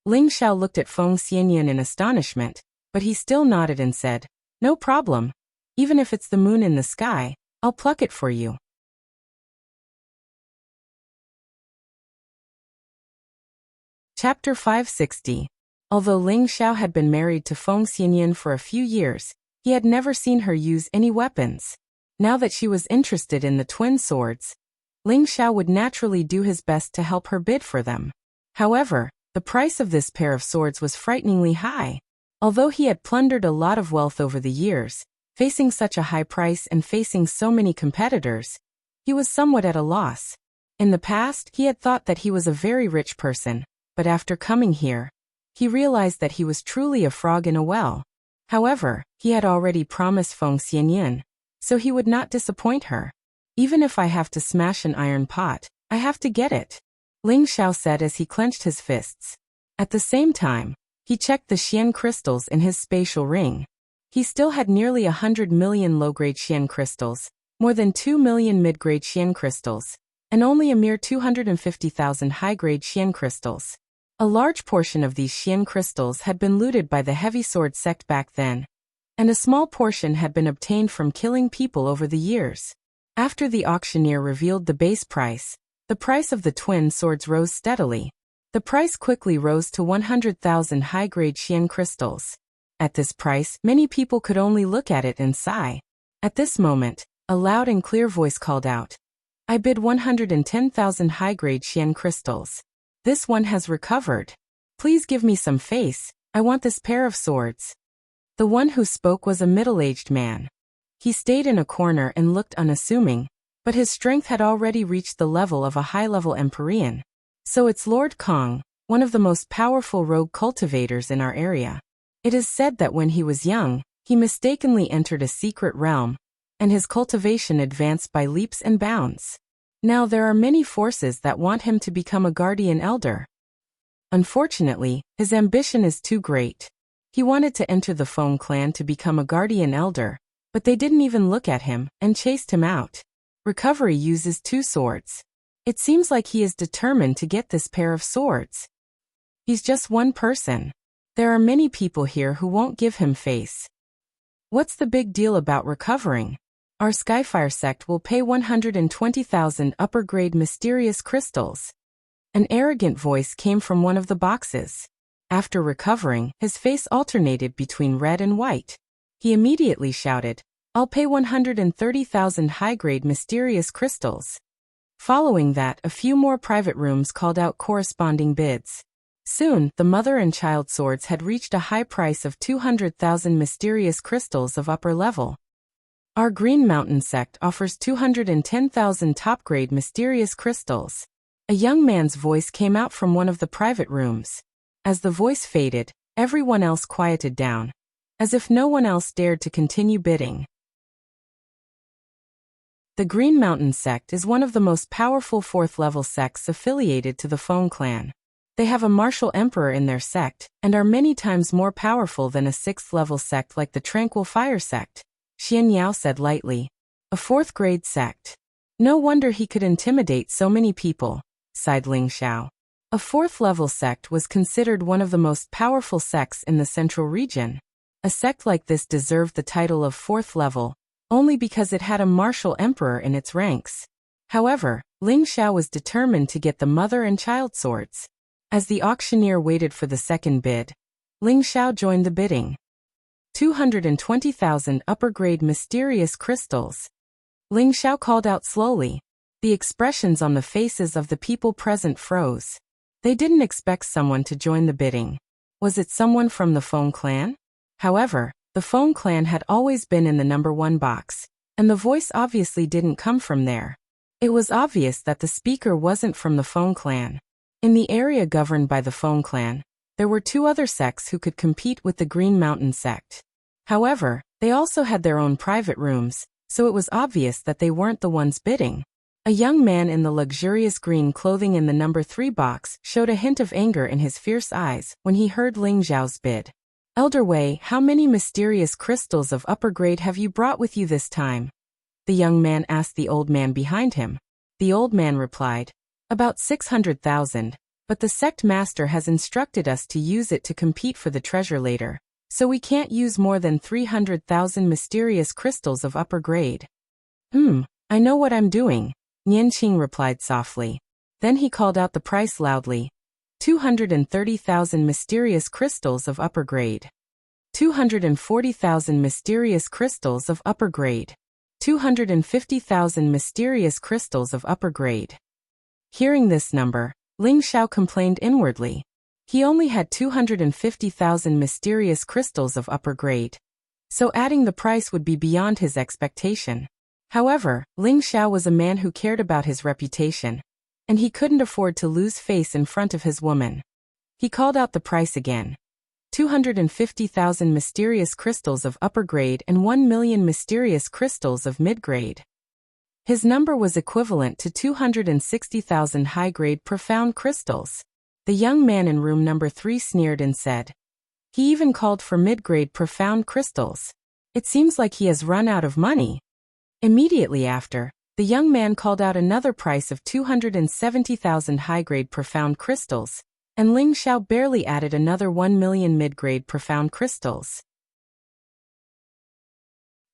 Ling Xiao looked at Feng Xianyan in astonishment, but he still nodded and said, No problem. Even if it's the moon in the sky, I'll pluck it for you. Chapter 560. Although Ling Xiao had been married to Feng Xianyan for a few years, he had never seen her use any weapons. Now that she was interested in the twin swords, Ling Xiao would naturally do his best to help her bid for them. However, the price of this pair of swords was frighteningly high. Although he had plundered a lot of wealth over the years, facing such a high price and facing so many competitors, he was somewhat at a loss. In the past, he had thought that he was a very rich person, but after coming here, he realized that he was truly a frog in a well. However, he had already promised Feng Xianyan, so he would not disappoint her. Even if I have to smash an iron pot, I have to get it, Ling Xiao said as he clenched his fists. At the same time, he checked the Xian crystals in his spatial ring. He still had nearly 100 million low-grade Xian crystals, more than 2 million mid-grade Xian crystals, and only a mere 250,000 high-grade Xian crystals. A large portion of these Xian crystals had been looted by the heavy sword sect back then, and a small portion had been obtained from killing people over the years. After the auctioneer revealed the base price, the price of the twin swords rose steadily. The price quickly rose to 100,000 high-grade Xian crystals. At this price, many people could only look at it and sigh. At this moment, a loud and clear voice called out, I bid 110,000 high-grade Xian crystals. This one has recovered. Please give me some face, I want this pair of swords. The one who spoke was a middle-aged man. He stayed in a corner and looked unassuming, but his strength had already reached the level of a high-level Empyrean. So it's Lord Kong, one of the most powerful rogue cultivators in our area. It is said that when he was young, he mistakenly entered a secret realm, and his cultivation advanced by leaps and bounds. Now there are many forces that want him to become a guardian elder. Unfortunately, his ambition is too great. He wanted to enter the Feng clan to become a guardian elder, but they didn't even look at him and chased him out. Recovery uses 2 swords. It seems like he is determined to get this pair of swords. He's just one person. There are many people here who won't give him face. What's the big deal about recovering? Our Skyfire sect will pay 120,000 upper-grade mysterious crystals. An arrogant voice came from one of the boxes. After recovering, his face alternated between red and white. He immediately shouted, I'll pay 130,000 high-grade mysterious crystals. Following that, a few more private rooms called out corresponding bids. Soon, the mother and child swords had reached a high price of 200,000 mysterious crystals of upper level. Our Green Mountain sect offers 210,000 top-grade mysterious crystals. A young man's voice came out from one of the private rooms. As the voice faded, everyone else quieted down, as if no one else dared to continue bidding. The Green Mountain sect is one of the most powerful 4th-level sects affiliated to the Feng clan. They have a martial emperor in their sect, and are many times more powerful than a 6th-level sect like the Tranquil Fire sect, Xian Yao said lightly. A 4th-grade sect. No wonder he could intimidate so many people, sighed Ling Xiao. A 4th-level sect was considered one of the most powerful sects in the central region. A sect like this deserved the title of 4th level, only because it had a martial emperor in its ranks. However, Ling Xiao was determined to get the mother and child swords. As the auctioneer waited for the second bid, Ling Xiao joined the bidding. 220,000 upper-grade mysterious crystals. Ling Xiao called out slowly, The expressions on the faces of the people present froze. They didn't expect someone to join the bidding. Was it someone from the Feng clan? However, the Feng clan had always been in the number 1 box, and the voice obviously didn't come from there. It was obvious that the speaker wasn't from the Feng clan. In the area governed by the Feng clan, there were 2 other sects who could compete with the Green Mountain sect. However, they also had their own private rooms, so it was obvious that they weren't the ones bidding. A young man in the luxurious green clothing in the number 3 box showed a hint of anger in his fierce eyes when he heard Ling Zhao's bid. Elder Wei, how many mysterious crystals of upper grade have you brought with you this time? The young man asked the old man behind him. The old man replied, about 600,000, but the sect master has instructed us to use it to compete for the treasure later, so we can't use more than 300,000 mysterious crystals of upper grade. I know what I'm doing, Nianqing replied softly. Then he called out the price loudly. 230,000 mysterious crystals of upper grade. 240,000 mysterious crystals of upper grade. 250,000 mysterious crystals of upper grade. Hearing this number, Ling Xiao complained inwardly. He only had 250,000 mysterious crystals of upper grade, so adding the price would be beyond his expectation. However, Ling Xiao was a man who cared about his reputation, and he couldn't afford to lose face in front of his woman. He called out the price again. 250,000 mysterious crystals of upper grade and 1 million mysterious crystals of mid-grade. His number was equivalent to 260,000 high-grade profound crystals. The young man in room number 3 sneered and said, he even called for mid-grade profound crystals. It seems like he has run out of money. Immediately after, the young man called out another price of 270,000 high-grade profound crystals, and Ling Xiao barely added another 1 million mid-grade profound crystals.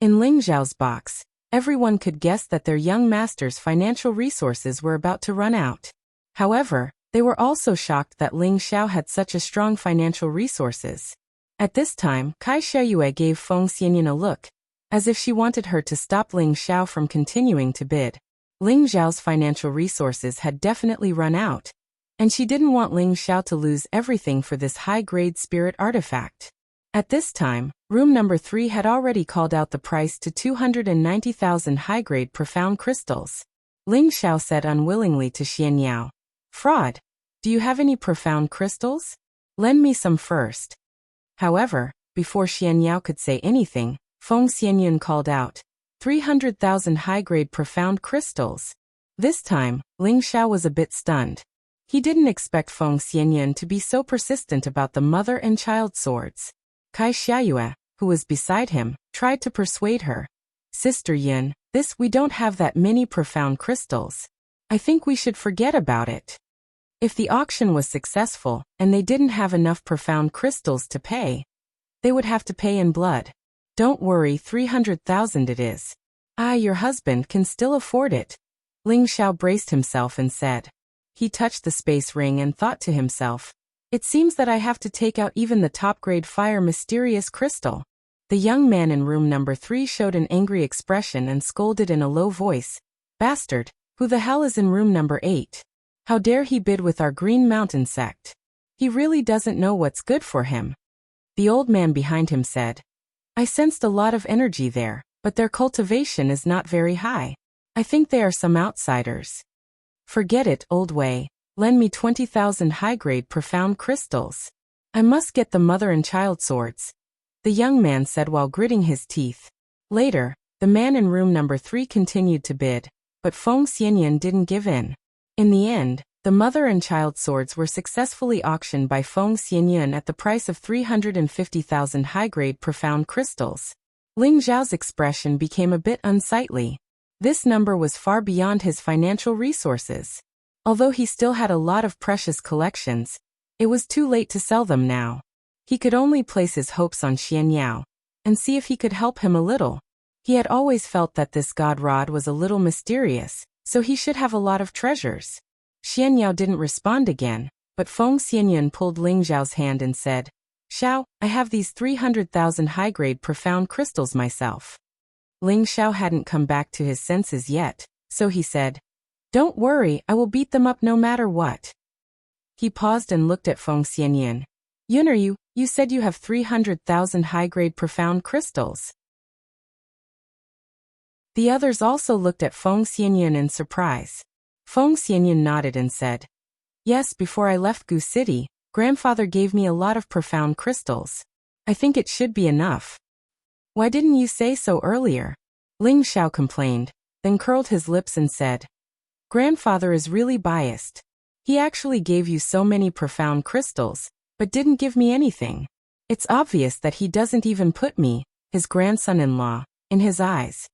In Ling Xiao's box, everyone could guess that their young master's financial resources were about to run out. However, they were also shocked that Ling Xiao had such a strong financial resources. At this time, Kai Xiaoyue gave Feng Xianyan a look, as if she wanted her to stop Ling Xiao from continuing to bid. Ling Xiao's financial resources had definitely run out, and she didn't want Ling Xiao to lose everything for this high-grade spirit artifact. At this time, room number 3 had already called out the price to 290,000 high-grade profound crystals. Ling Xiao said unwillingly to Xian Yao, "Fraud, do you have any profound crystals? Lend me some first." However, before Xian Yao could say anything, Feng Xianyun called out, 300,000 high-grade profound crystals. This time, Ling Xiao was a bit stunned. He didn't expect Feng Xianyun to be so persistent about the mother and child swords. Kai Xiaoyue, who was beside him, tried to persuade her. Sister Yun, we don't have that many profound crystals. I think we should forget about it. If the auction was successful, and they didn't have enough profound crystals to pay, they would have to pay in blood. Don't worry, 300,000 it is. Your husband can still afford it. Ling Xiao braced himself and said. He touched the space ring and thought to himself, it seems that I have to take out even the top-grade fire mysterious crystal. The young man in room number 3 showed an angry expression and scolded in a low voice, Bastard, who the hell is in room number 8? How dare he bid with our Green Mountain sect? He really doesn't know what's good for him. The old man behind him said, I sensed a lot of energy there, but their cultivation is not very high. I think they are some outsiders. Forget it, old Wei. Lend me 20,000 high-grade profound crystals. I must get the mother and child swords, the young man said while gritting his teeth. Later, the man in room number 3 continued to bid, but Feng Xianyan didn't give in. In the end, the mother and child swords were successfully auctioned by Feng Xianyan at the price of 350,000 high-grade profound crystals. Ling Zhao's expression became a bit unsightly. This number was far beyond his financial resources. Although he still had a lot of precious collections, it was too late to sell them now. He could only place his hopes on Xian Yao, and see if he could help him a little. He had always felt that this god rod was a little mysterious, so he should have a lot of treasures. Xian Yao didn't respond again, but Feng Xianyan pulled Ling Zhao's hand and said, Xiao, I have these 300,000 high-grade profound crystals myself. Ling Xiao hadn't come back to his senses yet, so he said, Don't worry, I will beat them up no matter what. He paused and looked at Feng Xianyan. Yun'er, you said you have 300,000 high-grade profound crystals. The others also looked at Feng Xianyan in surprise. Feng Xianyan nodded and said, Yes, before I left Gu City, grandfather gave me a lot of profound crystals. I think it should be enough. Why didn't you say so earlier? Ling Xiao complained, then curled his lips and said, Grandfather is really biased. He actually gave you so many profound crystals, but didn't give me anything. It's obvious that he doesn't even put me, his grandson-in-law, in his eyes.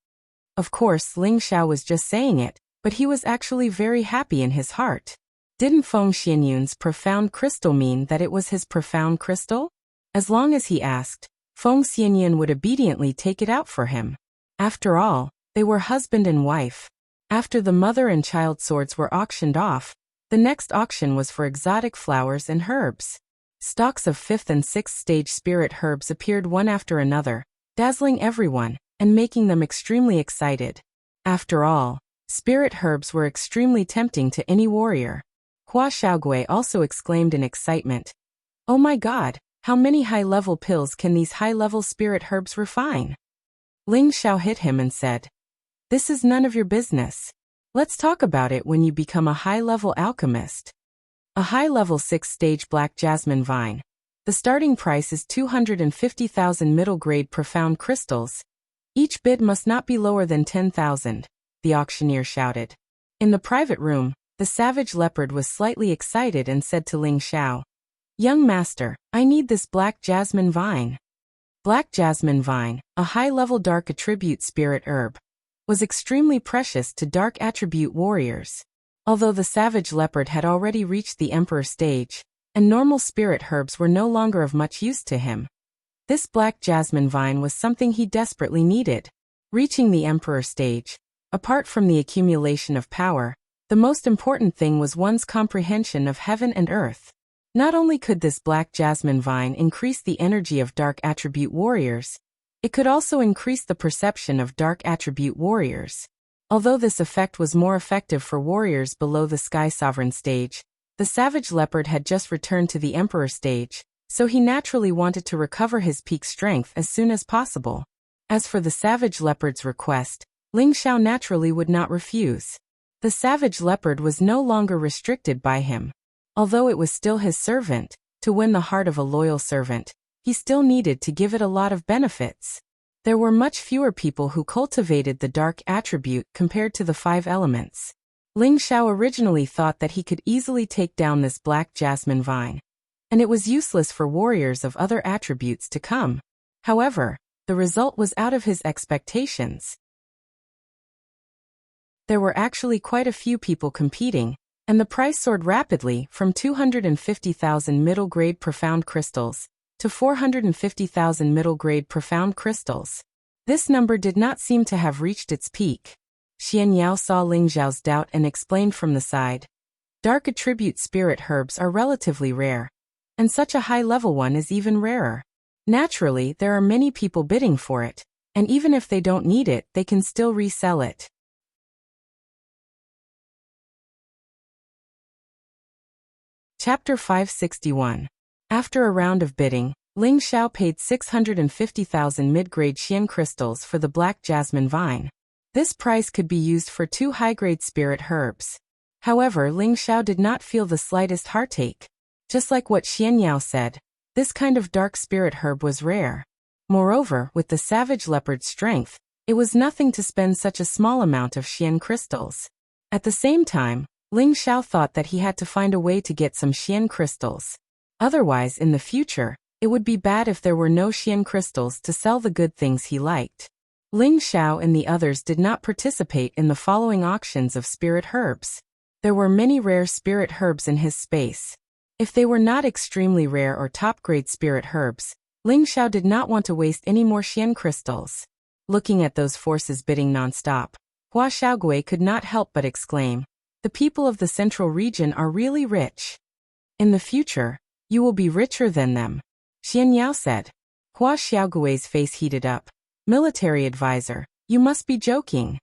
Of course, Ling Xiao was just saying it, but he was actually very happy in his heart. Didn't Feng Xianyun's profound crystal mean that it was his profound crystal? As long as he asked, Feng Xianyun would obediently take it out for him. After all, they were husband and wife. After the mother and child swords were auctioned off, the next auction was for exotic flowers and herbs. Stalks of 5th and 6th stage spirit herbs appeared one after another, dazzling everyone, and making them extremely excited. After all, spirit herbs were extremely tempting to any warrior. Hua Xiaogui also exclaimed in excitement, Oh my god, how many high-level pills can these high-level spirit herbs refine? Ling Xiao hit him and said, This is none of your business. Let's talk about it when you become a high-level alchemist. A high-level 6th-stage black jasmine vine. The starting price is 250,000 middle-grade profound crystals. Each bid must not be lower than 10,000, the auctioneer shouted. In the private room, the savage leopard was slightly excited and said to Ling Xiao, Young master, I need this black jasmine vine. Black jasmine vine, a high-level dark attribute spirit herb, was extremely precious to dark attribute warriors. Although the savage leopard had already reached the emperor stage, and normal spirit herbs were no longer of much use to him, this black jasmine vine was something he desperately needed. Reaching the emperor stage, apart from the accumulation of power, the most important thing was one's comprehension of heaven and earth. Not only could this black jasmine vine increase the energy of dark attribute warriors, it could also increase the perception of dark attribute warriors. Although this effect was more effective for warriors below the Sky Sovereign stage, the savage leopard had just returned to the emperor stage, so he naturally wanted to recover his peak strength as soon as possible. As for the savage leopard's request, Ling Xiao naturally would not refuse. The savage leopard was no longer restricted by him. Although it was still his servant, to win the heart of a loyal servant, he still needed to give it a lot of benefits. There were much fewer people who cultivated the dark attribute compared to the 5 elements. Ling Xiao originally thought that he could easily take down this black jasmine vine, and it was useless for warriors of other attributes to come. However, the result was out of his expectations. There were actually quite a few people competing, and the price soared rapidly from 250,000 middle-grade profound crystals to 450,000 middle-grade profound crystals. This number did not seem to have reached its peak. Xian Yao saw Ling Xiao's doubt and explained from the side. Dark attribute spirit herbs are relatively rare, and such a high-level one is even rarer. Naturally, there are many people bidding for it, and even if they don't need it, they can still resell it. Chapter 561. After a round of bidding, Ling Xiao paid 650,000 mid-grade Xian crystals for the black jasmine vine. This price could be used for 2 high-grade spirit herbs. However, Ling Xiao did not feel the slightest heartache. Just like what Xian Yao said, this kind of dark spirit herb was rare. Moreover, with the savage leopard's strength, it was nothing to spend such a small amount of Xian crystals. At the same time, Ling Xiao thought that he had to find a way to get some Xian crystals. Otherwise, in the future, it would be bad if there were no Xian crystals to sell the good things he liked. Ling Xiao and the others did not participate in the following auctions of spirit herbs. There were many rare spirit herbs in his space. If they were not extremely rare or top-grade spirit herbs, Ling Xiao did not want to waste any more Xian crystals. Looking at those forces bidding non-stop, Hua Xiaogui could not help but exclaim, The people of the central region are really rich. In the future, you will be richer than them, Xian Yao said. Hua Xiaogui's face heated up. Military advisor, you must be joking.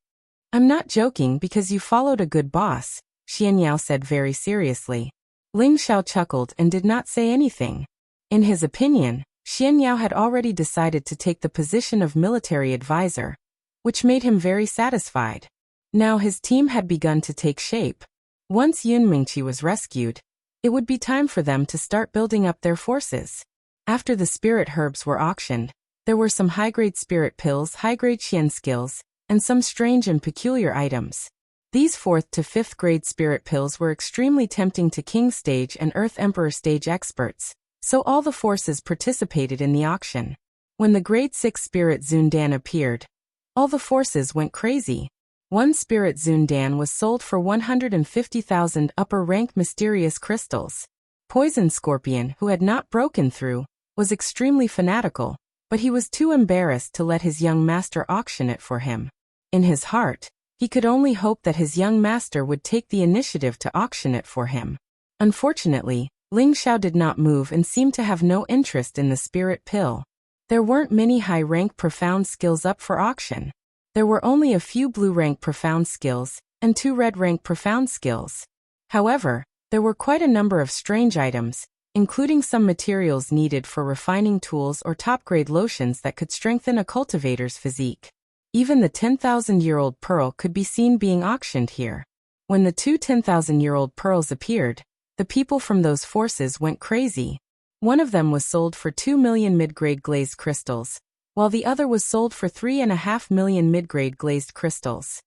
I'm not joking because you followed a good boss, Xianyao said very seriously. Ling Xiao chuckled and did not say anything. In his opinion, Xianyao had already decided to take the position of military advisor, which made him very satisfied. Now his team had begun to take shape. Once Yun Mingqi was rescued, it would be time for them to start building up their forces. After the spirit herbs were auctioned, there were some high-grade spirit pills, high-grade Xian skills, and some strange and peculiar items. These 4th to 5th grade spirit pills were extremely tempting to King Stage and Earth Emperor Stage experts, so all the forces participated in the auction. When the grade 6 spirit Zundan appeared, all the forces went crazy. One spirit Zundan was sold for 150,000 upper-rank mysterious crystals. Poison Scorpion, who had not broken through, was extremely fanatical, but he was too embarrassed to let his young master auction it for him. In his heart, he could only hope that his young master would take the initiative to auction it for him. Unfortunately, Ling Xiao did not move and seemed to have no interest in the spirit pill. There weren't many high-rank profound skills up for auction. There were only a few blue-rank profound skills and 2 red-rank profound skills. However, there were quite a number of strange items, including some materials needed for refining tools or top-grade lotions that could strengthen a cultivator's physique. Even the 10,000-year-old pearl could be seen being auctioned here. When the 2 10,000-year-old pearls appeared, the people from those forces went crazy. One of them was sold for 2 million mid-grade glazed crystals, while the other was sold for 3.5 million mid-grade glazed crystals.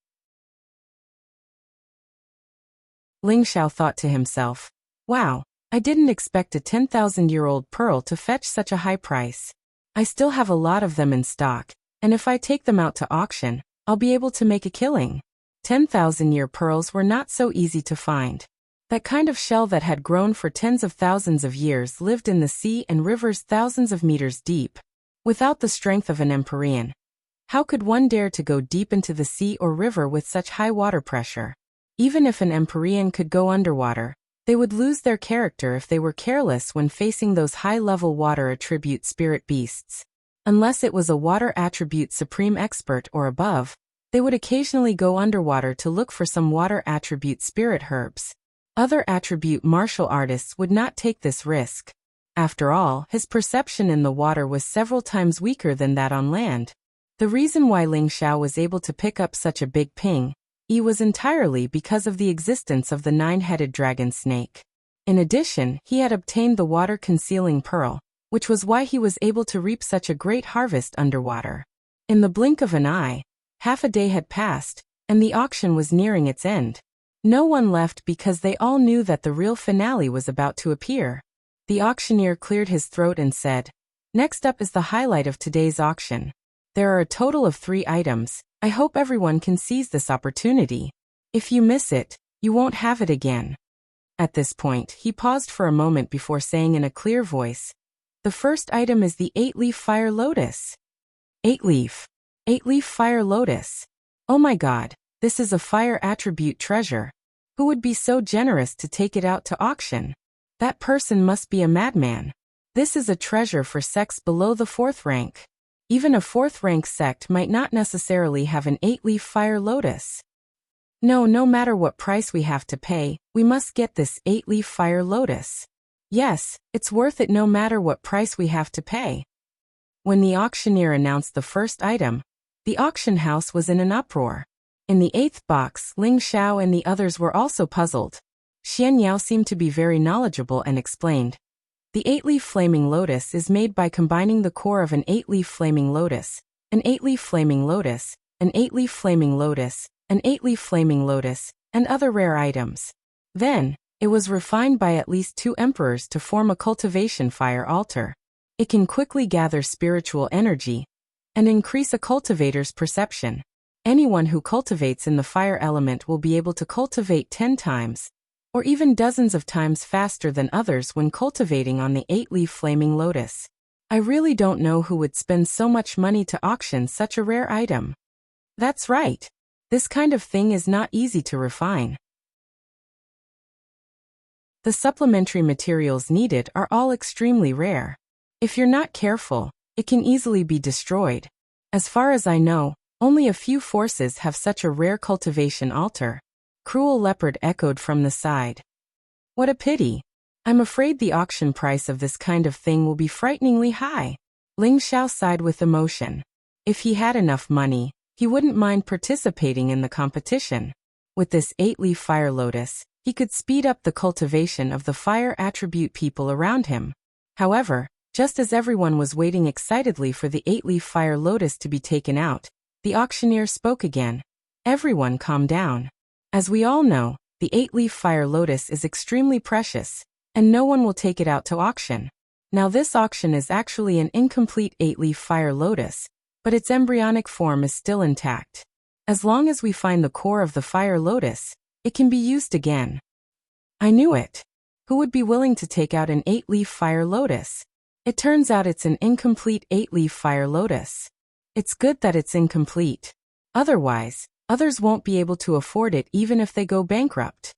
Ling Xiao thought to himself, wow, I didn't expect a 10,000-year-old pearl to fetch such a high price. I still have a lot of them in stock, and if I take them out to auction, I'll be able to make a killing. 10,000-year pearls were not so easy to find. That kind of shell that had grown for tens of thousands of years lived in the sea and rivers thousands of meters deep. Without the strength of an Empyrean, how could one dare to go deep into the sea or river with such high water pressure? Even if an Empyrean could go underwater, they would lose their character if they were careless when facing those high-level water attribute spirit beasts. Unless it was a water attribute supreme expert or above, they would occasionally go underwater to look for some water attribute spirit herbs. Other attribute martial artists would not take this risk. After all, his perception in the water was several times weaker than that on land. The reason why Ling Xiao was able to pick up such a big ping was entirely because of the existence of the 9-headed dragon snake. In addition, he had obtained the water-concealing pearl, which was why he was able to reap such a great harvest underwater. In the blink of an eye, half a day had passed, and the auction was nearing its end. No one left because they all knew that the real finale was about to appear. The auctioneer cleared his throat and said, "Next up is the highlight of today's auction. There are a total of 3 items. I hope everyone can seize this opportunity. If you miss it, you won't have it again." At this point, he paused for a moment before saying in a clear voice, "The first item is the 8-leaf fire lotus." 8-leaf. 8-leaf fire lotus. Oh my god, this is a fire attribute treasure. Who would be so generous to take it out to auction? That person must be a madman. This is a treasure for sects below the 4th rank. Even a 4th rank sect might not necessarily have an 8-leaf fire lotus. No matter what price we have to pay, we must get this 8-leaf fire lotus. Yes, it's worth it no matter what price we have to pay. When the auctioneer announced the first item, the auction house was in an uproar. In the 8th box, Ling Xiao and the others were also puzzled. Xianyao seemed to be very knowledgeable and explained. The 8-leaf flaming lotus is made by combining the core of an 8-leaf flaming lotus, an 8-leaf flaming lotus, an 8-leaf flaming lotus, an 8-leaf flaming lotus, and other rare items. Then, it was refined by at least 2 emperors to form a cultivation fire altar. It can quickly gather spiritual energy and increase a cultivator's perception. Anyone who cultivates in the fire element will be able to cultivate 10 times, or even dozens of times faster than others when cultivating on the 8-leaf flaming lotus. I really don't know who would spend so much money to auction such a rare item. That's right. This kind of thing is not easy to refine. The supplementary materials needed are all extremely rare. If you're not careful, it can easily be destroyed. As far as I know, Only a few forces have such a rare cultivation altar. Cruel leopard echoed from the side. What a pity. I'm afraid the auction price of this kind of thing will be frighteningly high. Ling Xiao sighed with emotion. If he had enough money, he wouldn't mind participating in the competition. With this 8-leaf fire lotus, he could speed up the cultivation of the fire attribute people around him. However, just as everyone was waiting excitedly for the 8-leaf fire lotus to be taken out, the auctioneer spoke again. Everyone calm down. As we all know, the 8-leaf fire lotus is extremely precious, and no one will take it out to auction. Now this auction is actually an incomplete 8-leaf fire lotus, but its embryonic form is still intact. As long as we find the core of the fire lotus, it can be used again. I knew it. Who would be willing to take out an 8-leaf fire lotus? It turns out it's an incomplete 8-leaf fire lotus. It's good that it's incomplete. Otherwise, others won't be able to afford it even if they go bankrupt.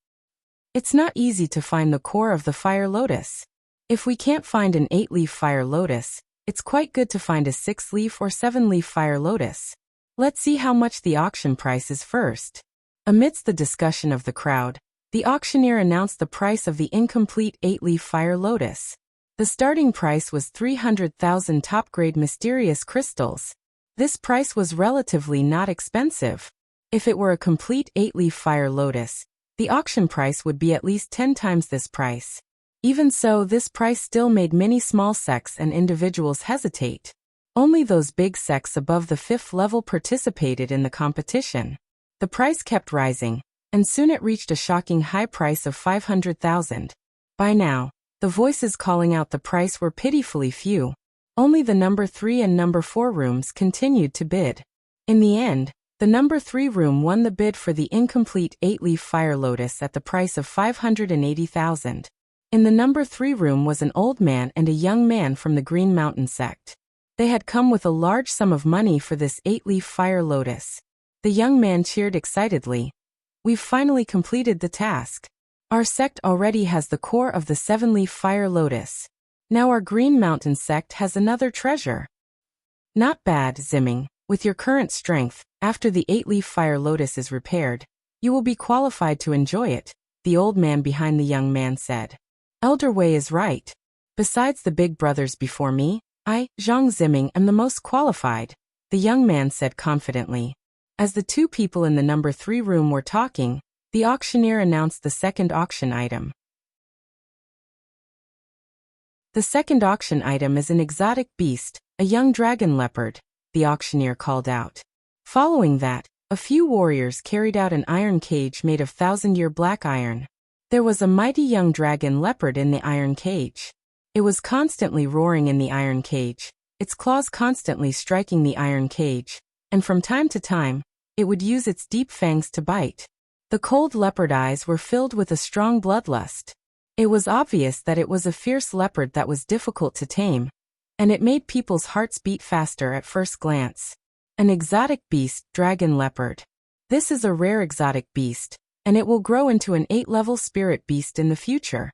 It's not easy to find the core of the fire lotus. If we can't find an 8-leaf fire lotus, it's quite good to find a 6-leaf or 7-leaf fire lotus. Let's see how much the auction price is first. Amidst the discussion of the crowd, the auctioneer announced the price of the incomplete 8-leaf fire lotus. The starting price was 300,000 top-grade mysterious crystals. This price was relatively not expensive. If it were a complete 8-leaf fire lotus, the auction price would be at least 10 times this price. Even so, this price still made many small sects and individuals hesitate. Only those big sects above the 5th level participated in the competition. The price kept rising, and soon it reached a shocking high price of 500,000. By now, the voices calling out the price were pitifully few. Only the number 3 and number 4 rooms continued to bid. In the end, the number 3 room won the bid for the incomplete 8-leaf fire lotus at the price of 580,000. In the number 3 room was an old man and a young man from the Green Mountain sect. They had come with a large sum of money for this 8-leaf fire lotus. The young man cheered excitedly. We've finally completed the task. Our sect already has the core of the 7-leaf fire lotus. Now our Green Mountain sect has another treasure. Not bad, Zimming. With your current strength, after the 8-leaf fire lotus is repaired, you will be qualified to enjoy it, the old man behind the young man said. Elder Wei is right. Besides the big brothers before me, I, Zhang Zimming, am the most qualified, the young man said confidently. As the two people in the number 3 room were talking, the auctioneer announced the second auction item. The second auction item is an exotic beast, a young dragon leopard, the auctioneer called out. Following that, a few warriors carried out an iron cage made of 1,000-year black iron. There was a mighty young dragon leopard in the iron cage. It was constantly roaring in the iron cage, its claws constantly striking the iron cage, and from time to time, it would use its deep fangs to bite. The cold leopard eyes were filled with a strong bloodlust. It was obvious that it was a fierce leopard that was difficult to tame, and it made people's hearts beat faster at first glance. An exotic beast, dragon leopard. This is a rare exotic beast, and it will grow into an 8-level spirit beast in the future.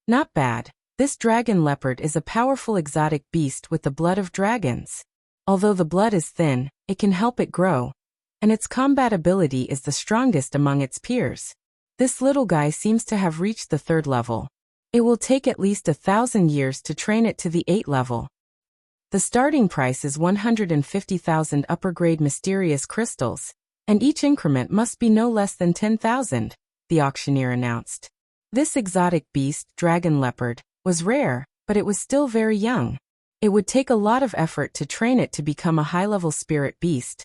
Not bad. This dragon leopard is a powerful exotic beast with the blood of dragons. Although the blood is thin, it can help it grow, and its combat ability is the strongest among its peers. This little guy seems to have reached the 3rd level. It will take at least 1,000 years to train it to the 8th level. The starting price is 150,000 upper-grade mysterious crystals, and each increment must be no less than 10,000, the auctioneer announced. This exotic beast, dragon leopard, was rare, but it was still very young. It would take a lot of effort to train it to become a high-level spirit beast,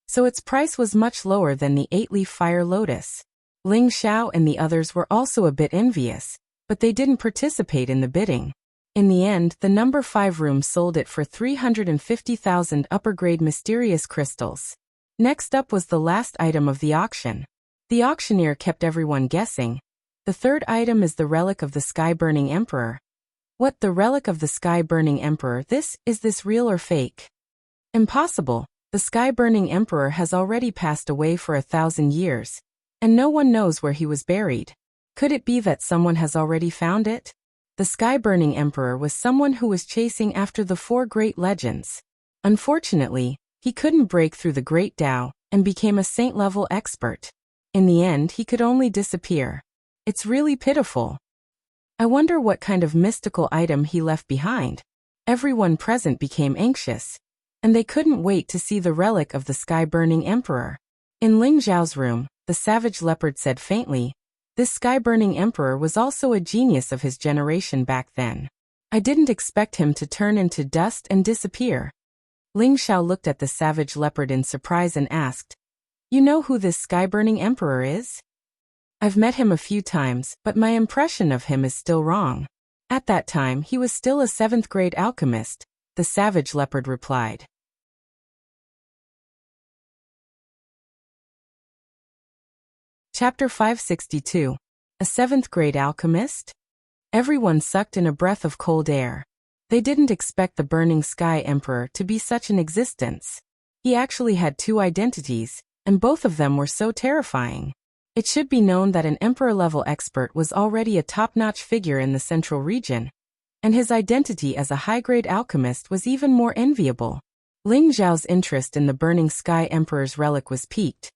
so its price was much lower than the 8-leaf fire lotus. Ling Xiao and the others were also a bit envious, but they didn't participate in the bidding. In the end, the number 5 room sold it for 350,000 upper-grade mysterious crystals. Next up was the last item of the auction. The auctioneer kept everyone guessing. The third item is the relic of the sky-burning emperor. What, the relic of the sky-burning emperor? Is this real or fake? Impossible. The sky-burning emperor has already passed away for 1,000 years, and no one knows where he was buried. Could it be that someone has already found it? The sky-burning emperor was someone who was chasing after the 4 great legends. Unfortunately, He couldn't break through the great Tao and became a saint-level expert. In the end, he could only disappear. It's really pitiful. I wonder what kind of mystical item he left behind. Everyone present became anxious, and they couldn't wait to see the relic of the sky-burning emperor. In Ling Zhao's room, the savage leopard said faintly, "This sky-burning emperor was also a genius of his generation back then. I didn't expect him to turn into dust and disappear." Ling Zhao looked at the savage leopard in surprise and asked, "You know who this sky-burning emperor is?" "I've met him a few times, but my impression of him is still wrong. At that time he was still a 7th-grade alchemist," the savage leopard replied. Chapter 562. A 7th-grade alchemist? Everyone sucked in a breath of cold air. They didn't expect the Burning Sky Emperor to be such an existence. He actually had 2 identities, and both of them were so terrifying. It should be known that an emperor-level expert was already a top-notch figure in the central region, and his identity as a high-grade alchemist was even more enviable. Ling Zhao's interest in the Burning Sky Emperor's relic was piqued,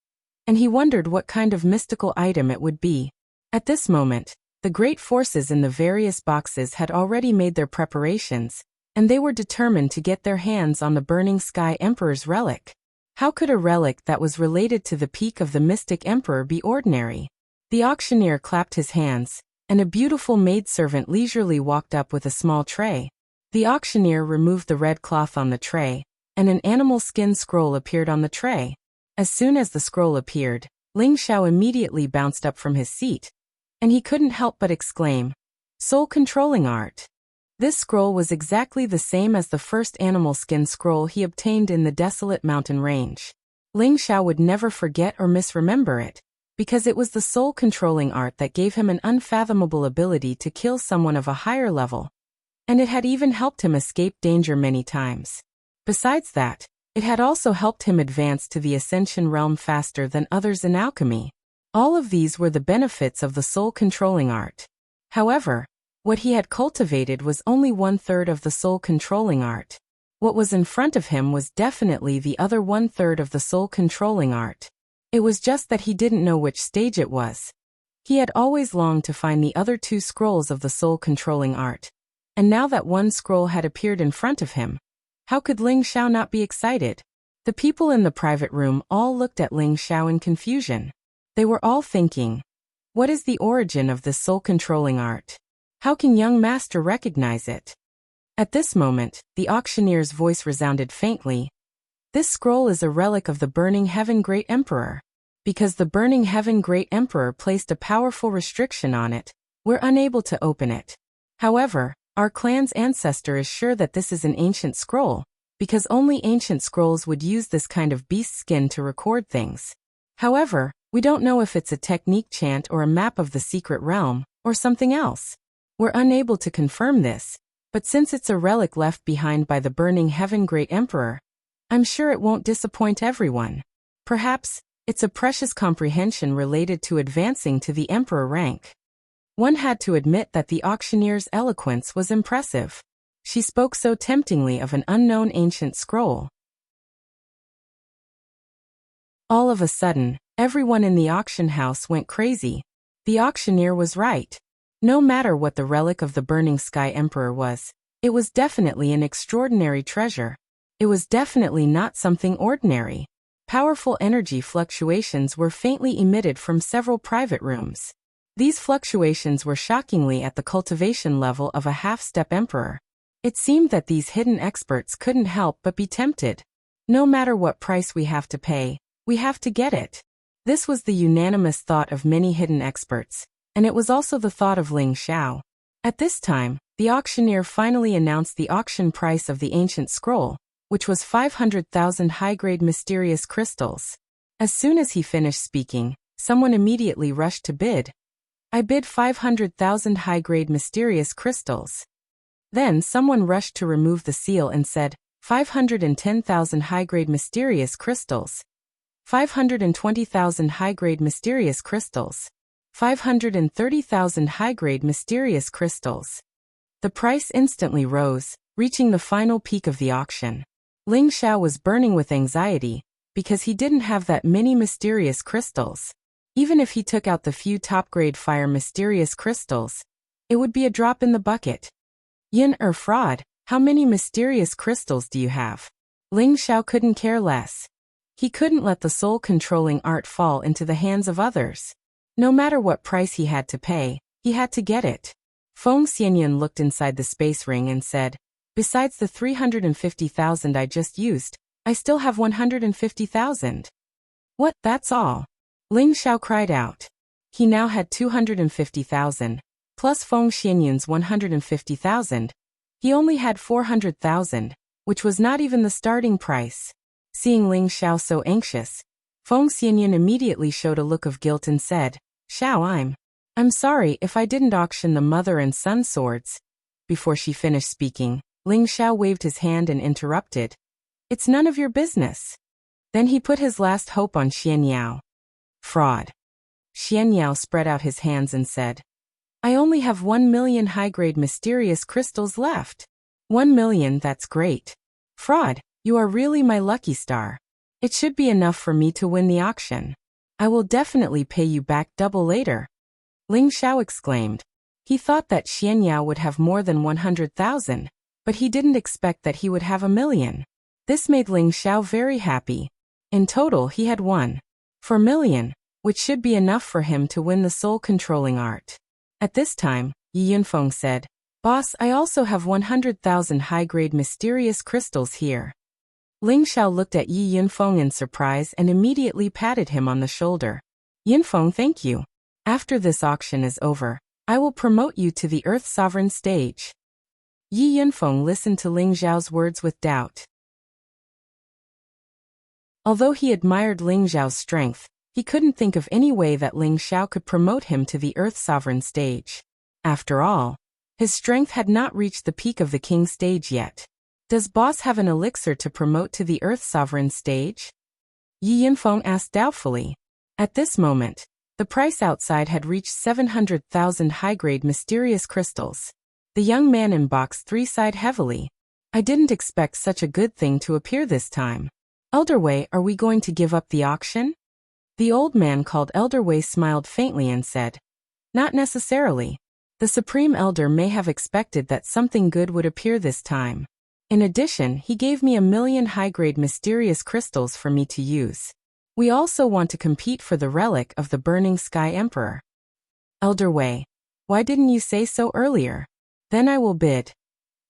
and he wondered what kind of mystical item it would be. At this moment, the great forces in the various boxes had already made their preparations, and they were determined to get their hands on the Burning Sky Emperor's relic. How could a relic that was related to the peak of the mystic emperor be ordinary? The auctioneer clapped his hands, and a beautiful maidservant leisurely walked up with a small tray. The auctioneer removed the red cloth on the tray, and an animal skin scroll appeared on the tray. As soon as the scroll appeared, Ling Zhao immediately bounced up from his seat, and he couldn't help but exclaim, "Soul controlling art." This scroll was exactly the same as the first animal skin scroll he obtained in the desolate mountain range. Ling Zhao would never forget or misremember it, because it was the soul controlling art that gave him an unfathomable ability to kill someone of a higher level, and it had even helped him escape danger many times. Besides that, it had also helped him advance to the ascension realm faster than others in alchemy. All of these were the benefits of the soul controlling art. However, what he had cultivated was only 1/3 of the soul controlling art. What was in front of him was definitely the other 1/3 of the soul controlling art. It was just that he didn't know which stage it was. He had always longed to find the other 2 scrolls of the soul controlling art, and now that one scroll had appeared in front of him, how could Ling Zhao not be excited? The people in the private room all looked at Ling Zhao in confusion. They were all thinking, what is the origin of this soul controlling art? How can young master recognize it? At this moment, the auctioneer's voice resounded faintly. "This scroll is a relic of the Burning Heaven Great Emperor. Because the Burning Heaven Great Emperor placed a powerful restriction on it, we're unable to open it. However, our clan's ancestor is sure that this is an ancient scroll, because only ancient scrolls would use this kind of beast skin to record things. However, we don't know if it's a technique chant or a map of the secret realm, or something else. We're unable to confirm this, but since it's a relic left behind by the Burning Heaven Great Emperor, I'm sure it won't disappoint everyone. Perhaps, it's a precious comprehension related to advancing to the emperor rank." One had to admit that the auctioneer's eloquence was impressive. She spoke so temptingly of an unknown ancient scroll. All of a sudden, everyone in the auction house went crazy. The auctioneer was right. No matter what the relic of the Burning Sky Emperor was, it was definitely an extraordinary treasure. It was definitely not something ordinary. Powerful energy fluctuations were faintly emitted from several private rooms. These fluctuations were shockingly at the cultivation level of a half-step emperor. It seemed that these hidden experts couldn't help but be tempted. No matter what price we have to pay, we have to get it. This was the unanimous thought of many hidden experts, and it was also the thought of Ling Zhao. At this time, the auctioneer finally announced the auction price of the ancient scroll, which was 500,000 high-grade mysterious crystals. As soon as he finished speaking, someone immediately rushed to bid. "I bid 500,000 high-grade mysterious crystals." Then someone rushed to remove the seal and said, 510,000 high-grade mysterious crystals. 520,000 high-grade mysterious crystals. 530,000 high-grade mysterious crystals. The price instantly rose, reaching the final peak of the auction. Ling Xiao was burning with anxiety, because he didn't have that many mysterious crystals. Even if he took out the few top-grade fire mysterious crystals, it would be a drop in the bucket. Yin fraud, how many mysterious crystals do you have? Ling Xiao couldn't care less. He couldn't let the soul-controlling art fall into the hands of others. No matter what price he had to pay, he had to get it. Feng Xianyan looked inside the space ring and said, "Besides the 350,000 I just used, I still have 150,000. What, that's all?" Ling Xiao cried out. He now had 250,000, plus Feng Xianyan's 150,000. He only had 400,000, which was not even the starting price. Seeing Ling Xiao so anxious, Feng Xianyan immediately showed a look of guilt and said, "Xiao, I'm sorry if I didn't auction the mother and son swords." Before she finished speaking, Ling Xiao waved his hand and interrupted. "It's none of your business." Then he put his last hope on Xian Yao. Fraud. Xian Yao spread out his hands and said, "I only have 1 million high-grade mysterious crystals left." 1 million, that's great. Fraud, you are really my lucky star. It should be enough for me to win the auction. I will definitely pay you back double later." Ling Xiao exclaimed. He thought that Xian Yao would have more than 100,000, but he didn't expect that he would have 1 million. This made Ling Xiao very happy. In total he had 1.4 million, which should be enough for him to win the soul-controlling art. At this time, Yi Yunfeng said, "Boss, I also have 100,000 high-grade mysterious crystals here." Ling Xiao looked at Yi Yunfeng in surprise and immediately patted him on the shoulder. "Yunfeng, thank you. After this auction is over, I will promote you to the Earth Sovereign stage." Yi Yunfeng listened to Ling Xiao's words with doubt. Although he admired Ling Xiao's strength, he couldn't think of any way that Ling Xiao could promote him to the Earth Sovereign stage. After all, his strength had not reached the peak of the King stage yet. Does boss have an elixir to promote to the Earth Sovereign stage? Yi Yunfeng asked doubtfully. At this moment, the price outside had reached 700,000 high-grade mysterious crystals. The young man in box 3 sighed heavily. "I didn't expect such a good thing to appear this time. Elder Wei, are we going to give up the auction?" The old man called Elder Wei smiled faintly and said, "Not necessarily. The Supreme Elder may have expected that something good would appear this time. In addition, he gave me 1 million high-grade mysterious crystals for me to use. We also want to compete for the relic of the Burning Sky Emperor." "Elder Wei, why didn't you say so earlier? Then I will bid,"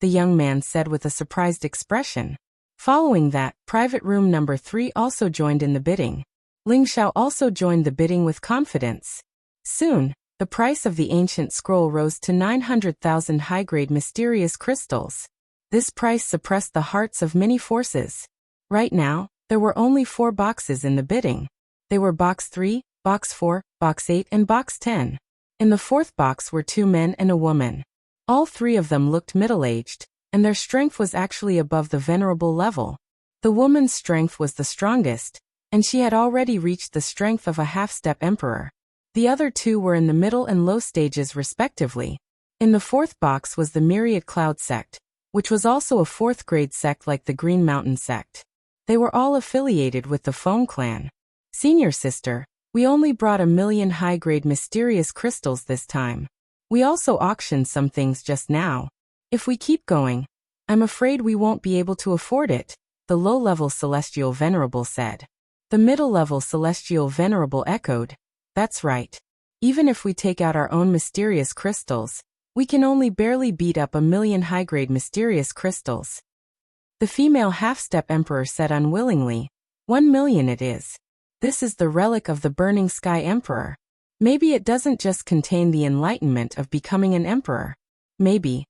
the young man said with a surprised expression. Following that, private room number 3 also joined in the bidding. Ling Xiao also joined the bidding with confidence. Soon, the price of the ancient scroll rose to 900,000 high-grade mysterious crystals. This price suppressed the hearts of many forces. Right now, there were only 4 boxes in the bidding. They were Box 3, Box 4, Box 8 and Box 10. In the 4th box were 2 men and a woman. All 3 of them looked middle-aged, and their strength was actually above the venerable level. The woman's strength was the strongest, and she had already reached the strength of a half-step emperor. The other 2 were in the middle and low stages respectively. In the 4th box was the Myriad Cloud sect, which was also a 4th-grade sect like the Green Mountain sect. They were all affiliated with the Feng clan. "Senior sister, we only brought 1 million high-grade mysterious crystals this time. We also auctioned some things just now. If we keep going, I'm afraid we won't be able to afford it," the low-level Celestial Venerable said. The middle-level Celestial Venerable echoed, "That's right. Even if we take out our own mysterious crystals, we can only barely beat up 1 million high-grade mysterious crystals." The female half-step emperor said unwillingly, 1 million it is. This is the relic of the Burning Sky Emperor. Maybe it doesn't just contain the enlightenment of becoming an emperor. Maybe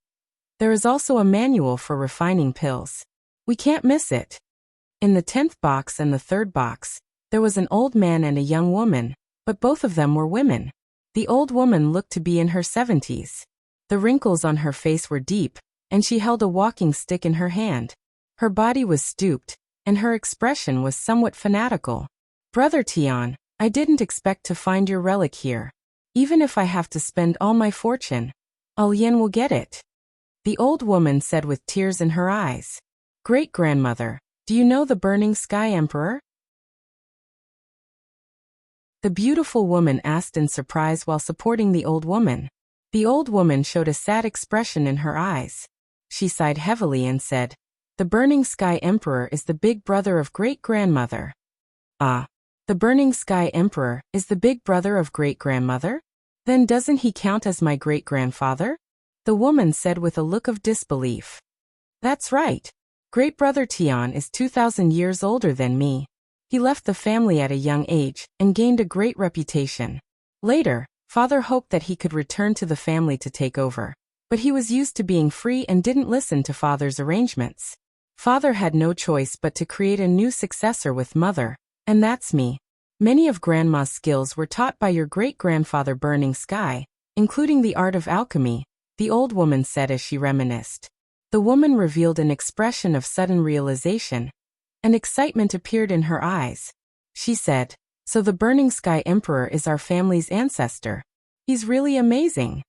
there is also a manual for refining pills. We can't miss it. In the 10th box and the 3rd box, there was an old man and a young woman, but both of them were women. The old woman looked to be in her 70s. The wrinkles on her face were deep, and she held a walking stick in her hand. Her body was stooped, and her expression was somewhat fanatical. "Brother Tian, I didn't expect to find your relic here. Even if I have to spend all my fortune, Al Yen will get it," the old woman said with tears in her eyes. "Great-grandmother, Do you know the Burning Sky Emperor? The beautiful woman asked in surprise while supporting the old woman. The old woman showed a sad expression in her eyes. She sighed heavily and said, "The Burning Sky Emperor is the big brother of great-grandmother." Ah, the Burning Sky Emperor is the big brother of great-grandmother? Then doesn't he count as my great-grandfather? The woman said with a look of disbelief. That's right. Great-brother Tian is 2,000 years older than me. He left the family at a young age and gained a great reputation. Later, father hoped that he could return to the family to take over, but he was used to being free and didn't listen to father's arrangements. Father had no choice but to create a new successor with mother, and that's me. Many of grandma's skills were taught by your great-grandfather Burning Sky, including the art of alchemy, the old woman said as she reminisced. The woman revealed an expression of sudden realization, and excitement appeared in her eyes. She said, "So the Burning Sky Emperor is our family's ancestor. He's really amazing."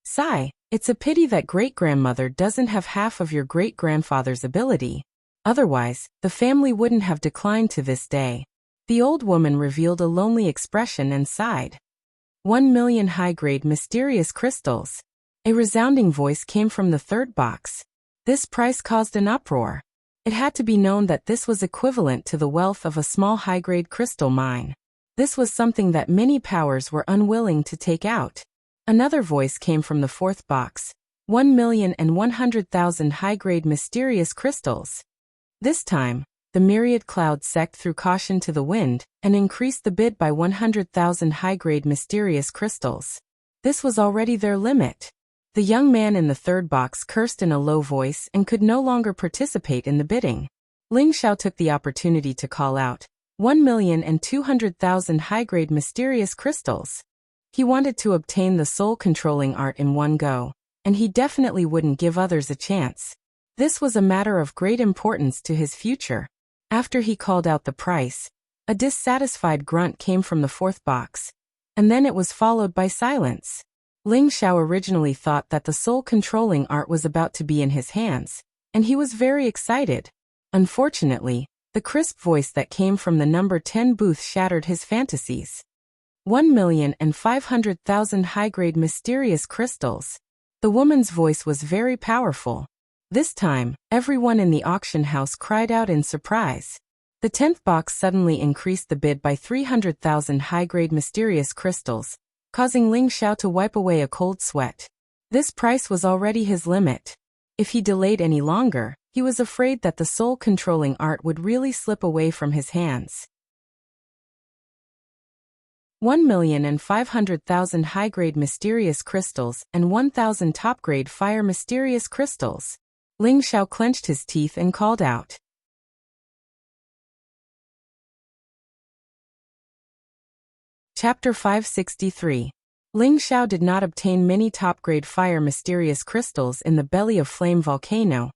Sigh, it's a pity that great-grandmother doesn't have half of your great-grandfather's ability. Otherwise, the family wouldn't have declined to this day. The old woman revealed a lonely expression and sighed. 1,000,000 high-grade mysterious crystals. A resounding voice came from the third box. This price caused an uproar. It had to be known that this was equivalent to the wealth of a small high-grade crystal mine. This was something that many powers were unwilling to take out. Another voice came from the fourth box. 1,100,000 high-grade mysterious crystals. This time, the myriad cloud sect threw caution to the wind and increased the bid by 100,000 high-grade mysterious crystals. This was already their limit. The young man in the third box cursed in a low voice and could no longer participate in the bidding. Ling Xiao took the opportunity to call out, 1,200,000 high-grade mysterious crystals. He wanted to obtain the soul-controlling art in one go, and he definitely wouldn't give others a chance. This was a matter of great importance to his future. After he called out the price, a dissatisfied grunt came from the fourth box, and then it was followed by silence. Ling Xiao originally thought that the soul-controlling art was about to be in his hands, and he was very excited. Unfortunately, the crisp voice that came from the number 10 booth shattered his fantasies. 1,500,000 high-grade mysterious crystals. The woman's voice was very powerful. This time, everyone in the auction house cried out in surprise. The 10th box suddenly increased the bid by 300,000 high-grade mysterious crystals, causing Ling Xiao to wipe away a cold sweat. This price was already his limit. If he delayed any longer, he was afraid that the soul-controlling art would really slip away from his hands. 1,500,000 high-grade mysterious crystals and 1,000 top-grade fire mysterious crystals. Ling Xiao clenched his teeth and called out. Chapter 563. Ling Xiao did not obtain many top-grade fire mysterious crystals in the belly of Flame Volcano,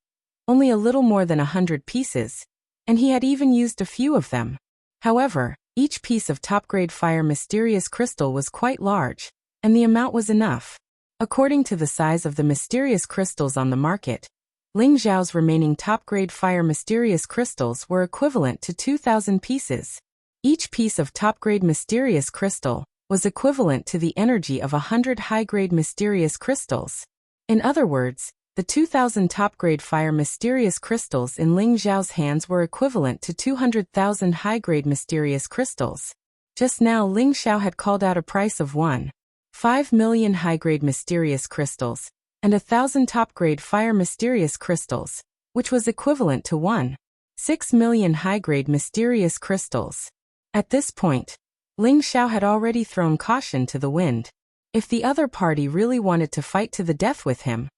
only a little more than 100 pieces, and he had even used a few of them. However, each piece of top-grade fire mysterious crystal was quite large, and the amount was enough. According to the size of the mysterious crystals on the market, Ling Xiao's remaining top-grade fire mysterious crystals were equivalent to 2,000 pieces. Each piece of top-grade mysterious crystal was equivalent to the energy of 100 high-grade mysterious crystals. In other words, the 2,000 top-grade fire mysterious crystals in Ling Xiao's hands were equivalent to 200,000 high-grade mysterious crystals. Just now Ling Xiao had called out a price of 1.5 million high-grade mysterious crystals, and 1,000 top-grade fire mysterious crystals, which was equivalent to 1.6 million high-grade mysterious crystals. At this point, Ling Xiao had already thrown caution to the wind. If the other party really wanted to fight to the death with him,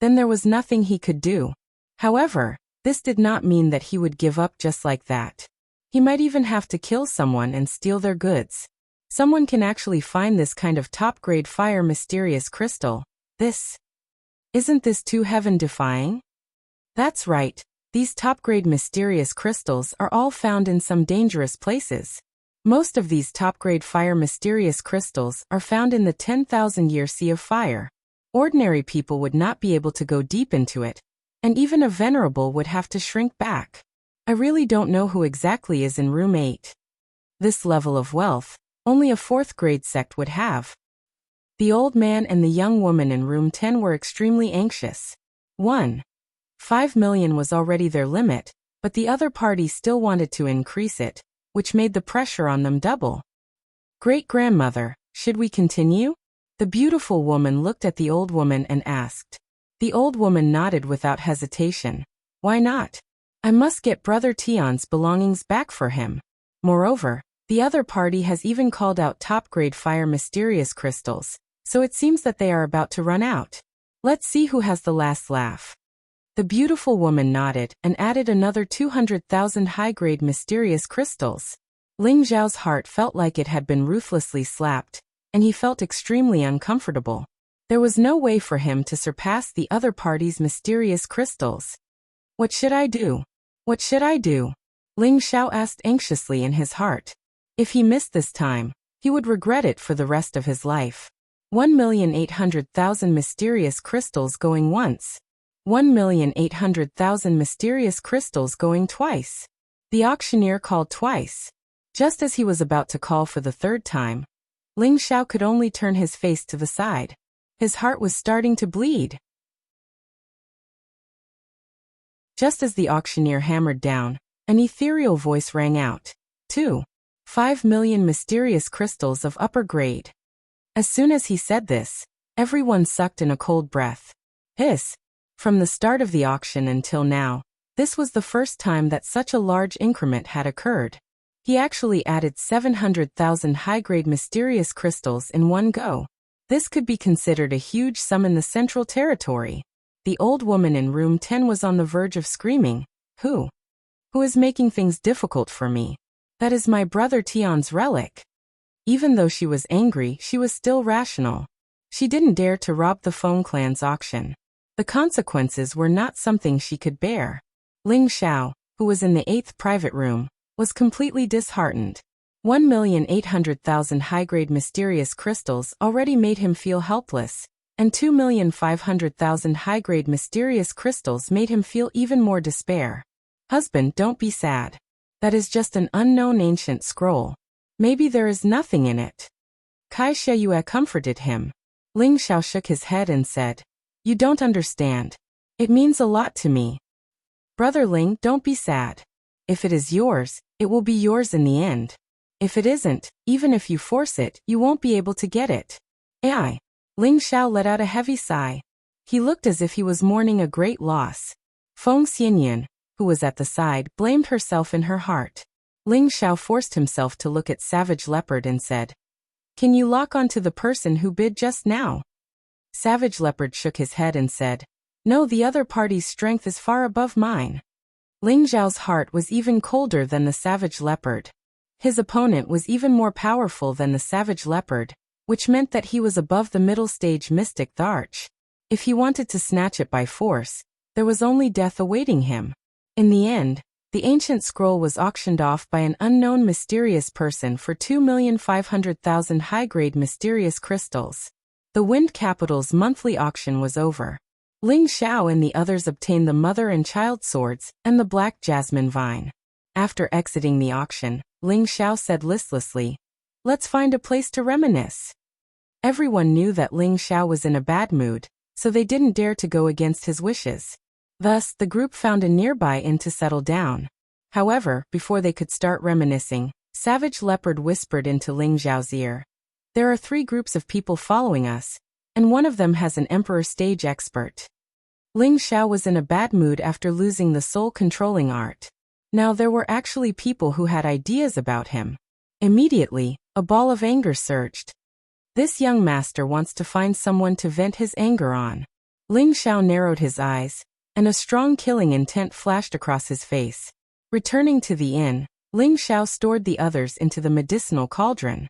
then there was nothing he could do. However, this did not mean that he would give up just like that. He might even have to kill someone and steal their goods. Someone can actually find this kind of top-grade fire mysterious crystal. Isn't this too heaven-defying? That's right. These top-grade mysterious crystals are all found in some dangerous places. Most of these top-grade fire mysterious crystals are found in the 10,000-year Sea of Fire. Ordinary people would not be able to go deep into it, and even a venerable would have to shrink back. I really don't know who exactly is in room 8. This level of wealth, only a 4th grade sect would have. The old man and the young woman in room 10 were extremely anxious. 1.5 million was already their limit, but the other party still wanted to increase it, which made the pressure on them double. Great-grandmother, should we continue? The beautiful woman looked at the old woman and asked. The old woman nodded without hesitation. Why not? I must get Brother Tion's belongings back for him. Moreover, the other party has even called out top-grade fire mysterious crystals, so it seems that they are about to run out. Let's see who has the last laugh. The beautiful woman nodded and added another 200,000 high-grade mysterious crystals. Ling Zhao's heart felt like it had been ruthlessly slapped, and he felt extremely uncomfortable. There was no way for him to surpass the other party's mysterious crystals. What should I do? What should I do? Ling Zhao asked anxiously in his heart. If he missed this time, he would regret it for the rest of his life. 1,800,000 mysterious crystals going once. 1,800,000 mysterious crystals going twice. The auctioneer called twice. Just as he was about to call for the 3rd time, Ling Zhao could only turn his face to the side. His heart was starting to bleed. Just as the auctioneer hammered down, an ethereal voice rang out. 2.5 million mysterious crystals of upper grade. As soon as he said this, everyone sucked in a cold breath. Hiss. From the start of the auction until now, this was the first time that such a large increment had occurred. He actually added 700,000 high-grade mysterious crystals in one go. This could be considered a huge sum in the Central Territory. The old woman in room 10 was on the verge of screaming. Who is making things difficult for me? That is my brother Tion's relic. Even though she was angry, she was still rational. She didn't dare to rob the Feng clan's auction. The consequences were not something she could bear. Ling Zhao, who was in the 8th private room, was completely disheartened. 1,800,000 high-grade mysterious crystals already made him feel helpless, and 2,500,000 high-grade mysterious crystals made him feel even more despair. Husband, don't be sad. That is just an unknown ancient scroll. Maybe there is nothing in it. Kai Sheyue comforted him. Ling Zhao shook his head and said, You don't understand. It means a lot to me. Brother Ling, don't be sad. If it is yours, it will be yours in the end. If it isn't, even if you force it, you won't be able to get it. Ai. Ling Zhao let out a heavy sigh. He looked as if he was mourning a great loss. Feng Xianyan, who was at the side, blamed herself in her heart. Ling Zhao forced himself to look at Savage Leopard and said, Can you lock onto the person who bid just now? Savage Leopard shook his head and said, No, the other party's strength is far above mine. Ling Zhao's heart was even colder than the Savage Leopard. His opponent was even more powerful than the Savage Leopard, which meant that he was above the middle stage mystic the Arch. If he wanted to snatch it by force, there was only death awaiting him. In the end, the ancient scroll was auctioned off by an unknown mysterious person for 2,500,000 high-grade mysterious crystals. The Wind Capital's monthly auction was over. Ling Zhao and the others obtained the mother and child swords and the black jasmine vine. After exiting the auction, Ling Zhao said listlessly, Let's find a place to reminisce. Everyone knew that Ling Zhao was in a bad mood, so they didn't dare to go against his wishes. Thus, the group found a nearby inn to settle down. However, before they could start reminiscing, Savage Leopard whispered into Ling Zhao's ear, There are 3 groups of people following us, and one of them has an emperor stage expert. Ling Zhao was in a bad mood after losing the soul-controlling art. Now there were actually people who had ideas about him. Immediately, a ball of anger surged. This young master wants to find someone to vent his anger on. Ling Zhao narrowed his eyes, and a strong killing intent flashed across his face. Returning to the inn, Ling Zhao stored the others into the medicinal cauldron.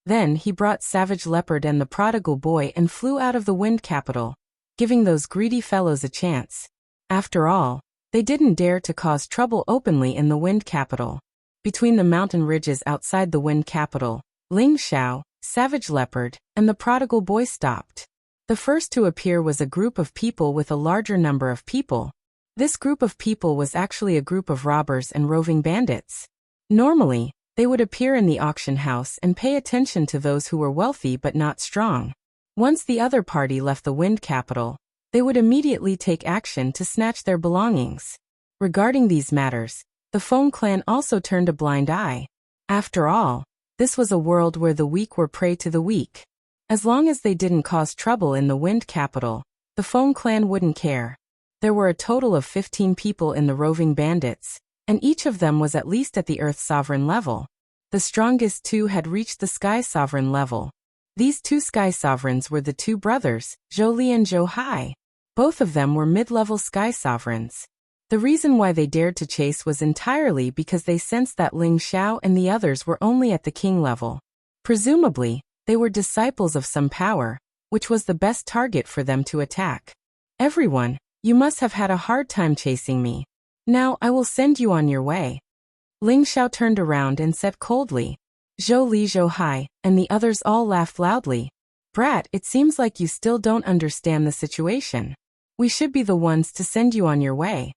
Then he brought Savage Leopard and the prodigal boy and flew out of the Wind Capital, giving those greedy fellows a chance. After all, they didn't dare to cause trouble openly in the Wind Capital. Between the mountain ridges outside the Wind Capital, Ling Zhao, Savage Leopard, and the prodigal boy stopped. The first to appear was a group of people with a larger number of people. This group of people was actually a group of robbers and roving bandits. Normally, they would appear in the auction house and pay attention to those who were wealthy but not strong. Once the other party left the Wind capital, they would immediately take action to snatch their belongings. Regarding these matters, the Foam clan also turned a blind eye. After all, this was a world where the weak were prey to the weak. As long as they didn't cause trouble in the Wind capital, the Foam clan wouldn't care. There were a total of 15 people in the roving bandits, and each of them was at least at the Earth Sovereign level. The strongest two had reached the Sky Sovereign level. These two Sky Sovereigns were the two brothers, Zhou Li and Zhou Hai. Both of them were mid-level Sky Sovereigns. The reason why they dared to chase was entirely because they sensed that Ling Xiao and the others were only at the king level. Presumably, they were disciples of some power, which was the best target for them to attack. Everyone, you must have had a hard time chasing me. Now I will send you on your way. Ling Xiao turned around and said coldly. Zhou Li, Zhou Hai, and the others all laughed loudly. Brat, it seems like you still don't understand the situation. We should be the ones to send you on your way.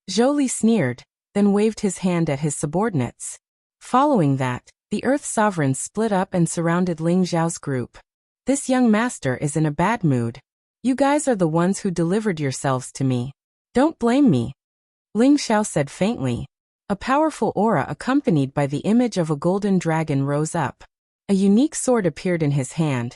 Zhou Li sneered, then waved his hand at his subordinates. Following that, the Earth Sovereigns split up and surrounded Ling Xiao's group. This young master is in a bad mood. You guys are the ones who delivered yourselves to me. Don't blame me. Ling Xiao said faintly. A powerful aura accompanied by the image of a golden dragon rose up. A unique sword appeared in his hand,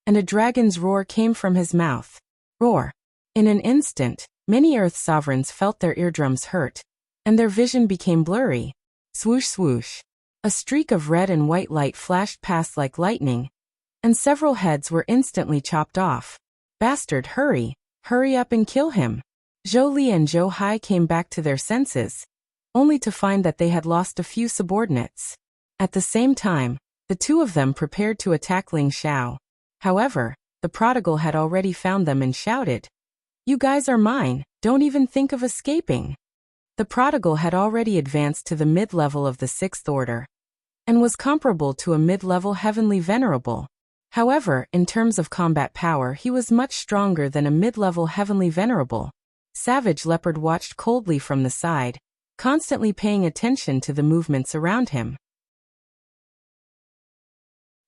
and a dragon's roar came from his mouth. Roar. In an instant, many Earth Sovereigns felt their eardrums hurt, and their vision became blurry. Swoosh swoosh. A streak of red and white light flashed past like lightning, and several heads were instantly chopped off. Bastard, hurry! Hurry up and kill him! Zhou Li and Zhou Hai came back to their senses, only to find that they had lost a few subordinates. At the same time, the two of them prepared to attack Ling Xiao. However, the prodigal had already found them and shouted, "You guys are mine, don't even think of escaping." The prodigal had already advanced to the mid-level of the Sixth Order, and was comparable to a mid-level Heavenly Venerable. However, in terms of combat power he was much stronger than a mid-level Heavenly Venerable. Savage Leopard watched coldly from the side, constantly paying attention to the movements around him.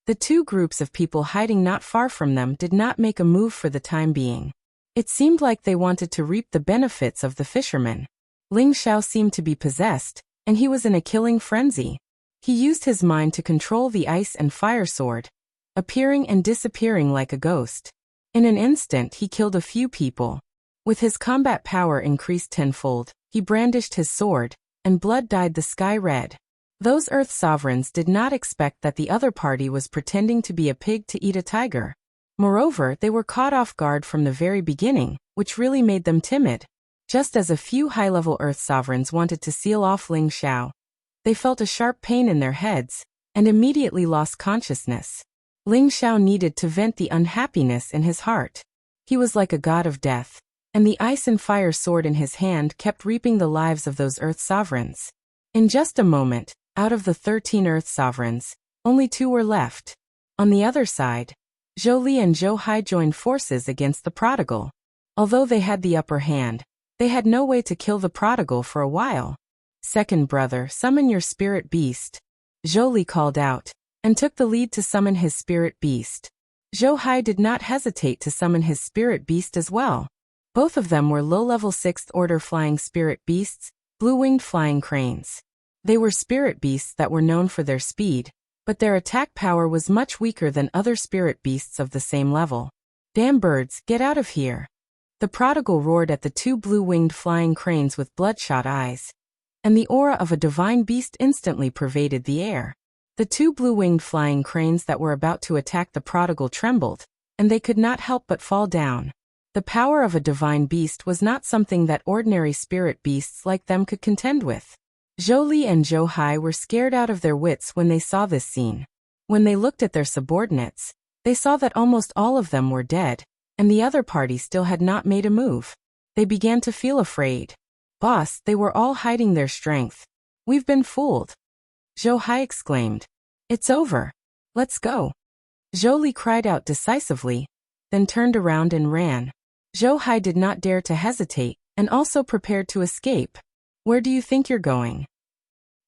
The two groups of people hiding not far from them did not make a move for the time being. It seemed like they wanted to reap the benefits of the fisherman. Ling Xiao seemed to be possessed, and he was in a killing frenzy. He used his mind to control the ice and fire sword, appearing and disappearing like a ghost. In an instant he killed a few people. With his combat power increased tenfold, he brandished his sword, and blood dyed the sky red. Those Earth Sovereigns did not expect that the other party was pretending to be a pig to eat a tiger. Moreover, they were caught off guard from the very beginning, which really made them timid. Just as a few high-level Earth Sovereigns wanted to seal off Ling Xiao, they felt a sharp pain in their heads, and immediately lost consciousness. Ling Xiao needed to vent the unhappiness in his heart. He was like a god of death, and the ice and fire sword in his hand kept reaping the lives of those Earth Sovereigns. In just a moment, out of the 13 Earth Sovereigns, only 2 were left. On the other side, Zhou Li and Zhou Hai joined forces against the prodigal. Although they had the upper hand, they had no way to kill the prodigal for a while. "Second brother, summon your spirit beast," Zhou Li called out, and took the lead to summon his spirit beast. Zhou Hai did not hesitate to summon his spirit beast as well. Both of them were low-level 6th Order flying spirit beasts, blue-winged flying cranes. They were spirit beasts that were known for their speed, but their attack power was much weaker than other spirit beasts of the same level. "Damn birds, get out of here!" The prodigal roared at the 2 blue-winged flying cranes with bloodshot eyes, and the aura of a divine beast instantly pervaded the air. The 2 blue-winged flying cranes that were about to attack the prodigal trembled, and they could not help but fall down. The power of a divine beast was not something that ordinary spirit beasts like them could contend with. Zhou Li and Zhou Hai were scared out of their wits when they saw this scene. When they looked at their subordinates, they saw that almost all of them were dead, and the other party still had not made a move. They began to feel afraid. "Boss, they were all hiding their strength. We've been fooled," Zhou Hai exclaimed. "It's over. Let's go." Zhou Li cried out decisively, then turned around and ran. Zhou Hai did not dare to hesitate, and also prepared to escape. Where do you think you're going?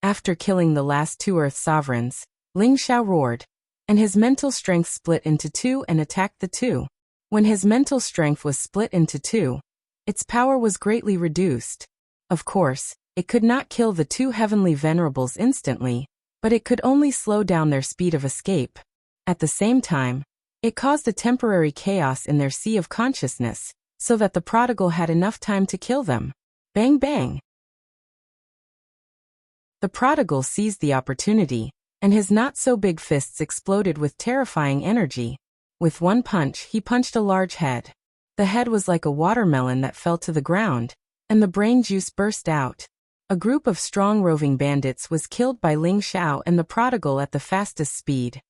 After killing the last two Earth sovereigns, Ling Xiao roared, and his mental strength split into two and attacked the two. When his mental strength was split into two, its power was greatly reduced. Of course, it could not kill the two heavenly venerables instantly, but it could only slow down their speed of escape. At the same time, it caused a temporary chaos in their sea of consciousness, so that the prodigal had enough time to kill them. Bang bang! The prodigal seized the opportunity, and his not-so-big fists exploded with terrifying energy. With one punch, he punched a large head. The head was like a watermelon that fell to the ground, and the brain juice burst out. A group of strong roving bandits was killed by Ling Xiao and the prodigal at the fastest speed.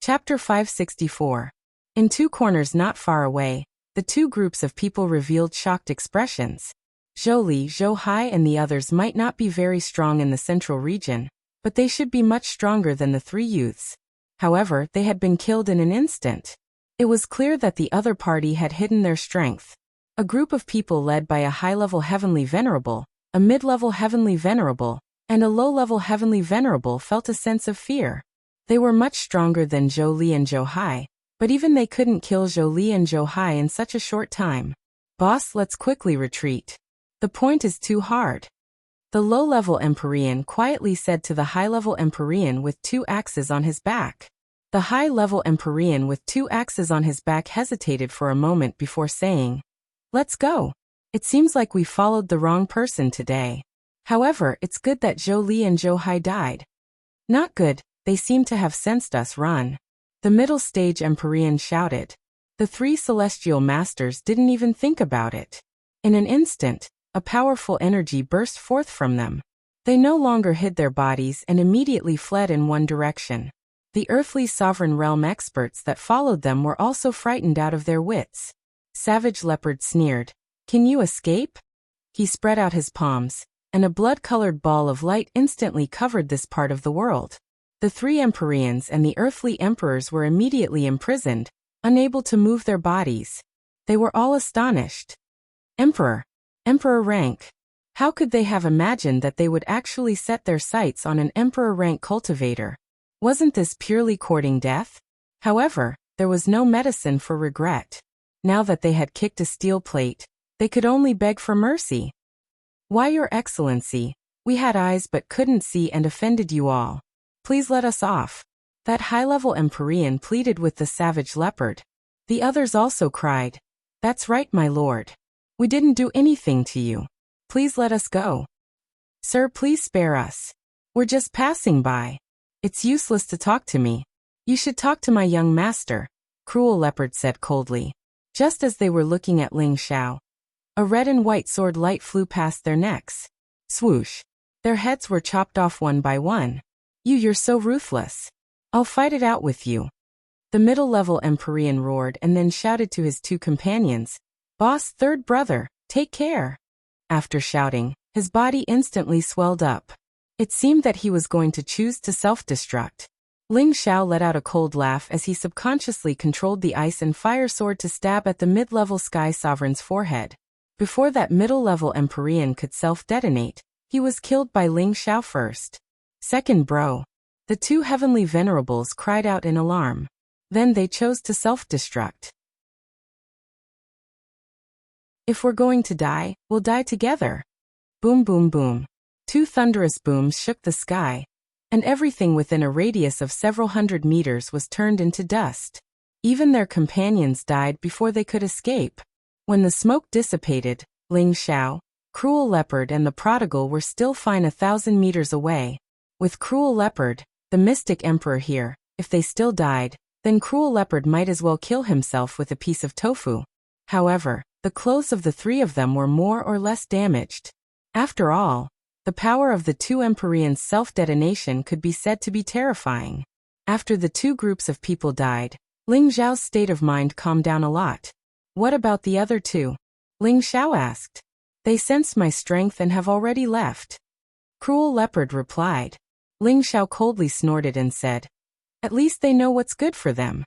Chapter 564. In two corners not far away, the two groups of people revealed shocked expressions. Zhou Li, Zhou Hai and the others might not be very strong in the central region, but they should be much stronger than the three youths. However, they had been killed in an instant. It was clear that the other party had hidden their strength. A group of people led by a high-level heavenly venerable, a mid-level heavenly venerable, and a low-level heavenly venerable felt a sense of fear. They were much stronger than Zhou Li and Zhou Hai, but even they couldn't kill Zhou Li and Zhou Hai in such a short time. Boss, let's quickly retreat. The point is too hard. The low-level Empyrean quietly said to the high-level Empyrean with two axes on his back. The high-level Empyrean with two axes on his back hesitated for a moment before saying, "Let's go. It seems like we followed the wrong person today. However, it's good that Zhou Li and Zhou Hai died." "Not good, they seem to have sensed us run." The middle stage Empyrean shouted. The three celestial masters didn't even think about it. In an instant, a powerful energy burst forth from them. They no longer hid their bodies and immediately fled in one direction. The earthly sovereign realm experts that followed them were also frightened out of their wits. Savage Leopard sneered, "Can you escape?" He spread out his palms, and a blood-colored ball of light instantly covered this part of the world. The three Empyreans and the earthly emperors were immediately imprisoned, unable to move their bodies. They were all astonished. Emperor rank. How could they have imagined that they would actually set their sights on an emperor rank cultivator? Wasn't this purely courting death? However, there was no medicine for regret. Now that they had kicked a steel plate, they could only beg for mercy. "Why, Your Excellency, we had eyes but couldn't see and offended you all. Please let us off." That high-level Empyrean pleaded with the savage leopard. The others also cried, "That's right, my lord. We didn't do anything to you. Please let us go. Sir, please spare us. We're just passing by. It's useless to talk to me. You should talk to my young master," Cruel Leopard said coldly. Just as they were looking at Ling Xiao, a red and white sword light flew past their necks. Swoosh. Their heads were chopped off one by one. You're so ruthless. I'll fight it out with you." The middle-level Empyrean roared and then shouted to his two companions, "Boss, third brother, take care." After shouting, his body instantly swelled up. It seemed that he was going to choose to self-destruct. Ling Xiao let out a cold laugh as he subconsciously controlled the ice and fire sword to stab at the mid-level Sky Sovereign's forehead. Before that middle-level Empyrean could self-detonate, he was killed by Ling Xiao first. "Second bro." The two heavenly venerables cried out in alarm. Then they chose to self-destruct. "If we're going to die, we'll die together." Boom boom boom. Two thunderous booms shook the sky, and everything within a radius of several hundred meters was turned into dust. Even their companions died before they could escape. When the smoke dissipated, Ling Xiao, Cruel Leopard and the prodigal were still fine 1,000 meters away. With Cruel Leopard, the mystic emperor here, if they still died, then Cruel Leopard might as well kill himself with a piece of tofu. However, the clothes of the three of them were more or less damaged. After all, the power of the two Empyreans' self-detonation could be said to be terrifying. After the two groups of people died, Ling Xiao's state of mind calmed down a lot. "What about the other two?" Ling Xiao asked. "They sensed my strength and have already left." Cruel Leopard replied. Ling Xiao coldly snorted and said, "At least they know what's good for them."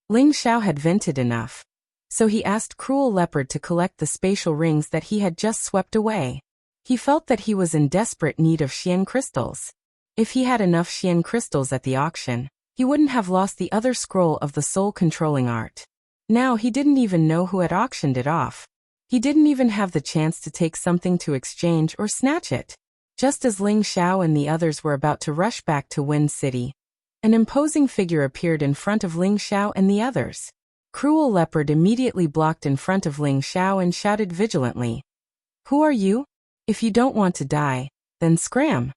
Ling Xiao had vented enough. So he asked Cruel Leopard to collect the spatial rings that he had just swept away. He felt that he was in desperate need of Xian crystals. If he had enough Xian crystals at the auction, he wouldn't have lost the other scroll of the soul-controlling art. Now he didn't even know who had auctioned it off. He didn't even have the chance to take something to exchange or snatch it. Just as Ling Xiao and the others were about to rush back to Wind City, an imposing figure appeared in front of Ling Xiao and the others. Cruel Leopard immediately blocked in front of Ling Xiao and shouted vigilantly, "Who are you? If you don't want to die, then scram."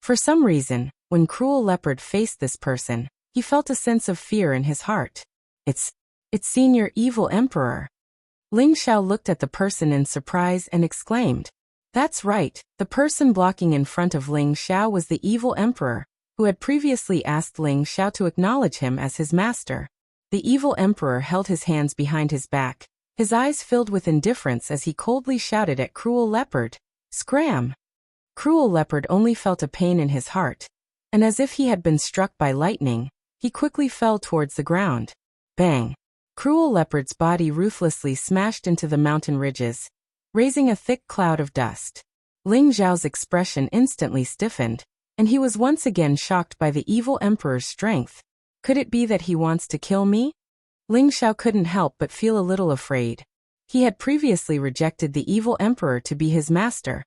For some reason, when Cruel Leopard faced this person, he felt a sense of fear in his heart. It's Senior Evil Emperor. Ling Xiao looked at the person in surprise and exclaimed, "That's right, the person blocking in front of Ling Xiao was the Evil Emperor, who had previously asked Ling Xiao to acknowledge him as his master." The Evil Emperor held his hands behind his back, his eyes filled with indifference as he coldly shouted at Cruel Leopard, "Scram!" Cruel Leopard only felt a pain in his heart, and as if he had been struck by lightning, he quickly fell towards the ground. Bang! Cruel Leopard's body ruthlessly smashed into the mountain ridges, raising a thick cloud of dust. Ling Xiao's expression instantly stiffened, and he was once again shocked by the Evil Emperor's strength. Could it be that he wants to kill me? Ling Xiao couldn't help but feel a little afraid. He had previously rejected the Evil Emperor to be his master,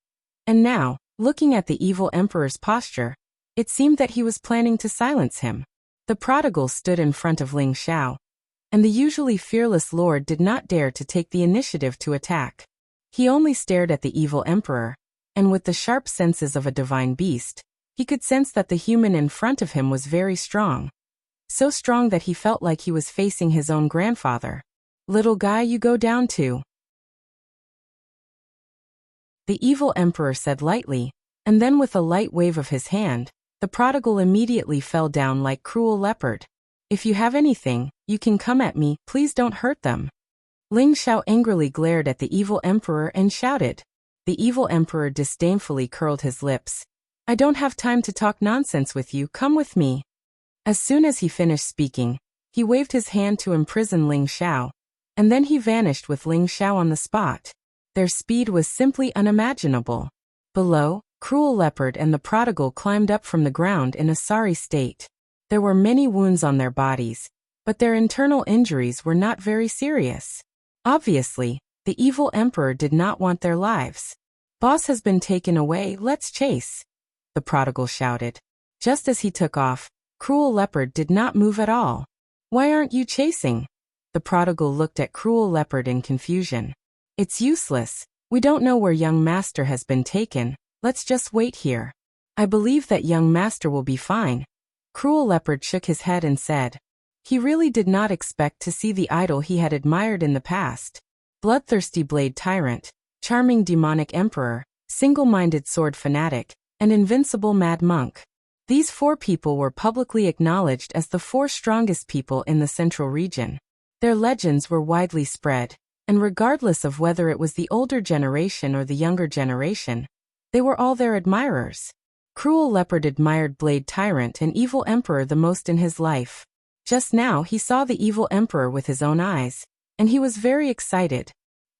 and now, looking at the Evil Emperor's posture, it seemed that he was planning to silence him. The prodigal stood in front of Ling Xiao, and the usually fearless lord did not dare to take the initiative to attack. He only stared at the Evil Emperor, and with the sharp senses of a divine beast, he could sense that the human in front of him was very strong. So strong that he felt like he was facing his own grandfather. "Little guy, you go down too," the Evil Emperor said lightly, and then with a light wave of his hand, the prodigal immediately fell down like Cruel Leopard. "If you have anything, you can come at me, please don't hurt them." Ling Xiao angrily glared at the Evil Emperor and shouted. The Evil Emperor disdainfully curled his lips. "I don't have time to talk nonsense with you, come with me." As soon as he finished speaking, he waved his hand to imprison Ling Xiao, and then he vanished with Ling Xiao on the spot. Their speed was simply unimaginable. Below, Cruel Leopard and the prodigal climbed up from the ground in a sorry state. There were many wounds on their bodies, but their internal injuries were not very serious. Obviously, the Evil Emperor did not want their lives. "Boss has been taken away, let's chase," the prodigal shouted. Just as he took off, Cruel Leopard did not move at all. "Why aren't you chasing?" The prodigal looked at Cruel Leopard in confusion. "It's useless. We don't know where young master has been taken. Let's just wait here. I believe that young master will be fine." Cruel Leopard shook his head and said. He really did not expect to see the idol he had admired in the past. Bloodthirsty blade tyrant, charming demonic emperor, single-minded sword fanatic, and invincible mad monk. These four people were publicly acknowledged as the four strongest people in the central region. Their legends were widely spread, and regardless of whether it was the older generation or the younger generation, they were all their admirers. Cruel Leopard admired Blade Tyrant and Evil Emperor the most in his life. Just now he saw the Evil Emperor with his own eyes, and he was very excited.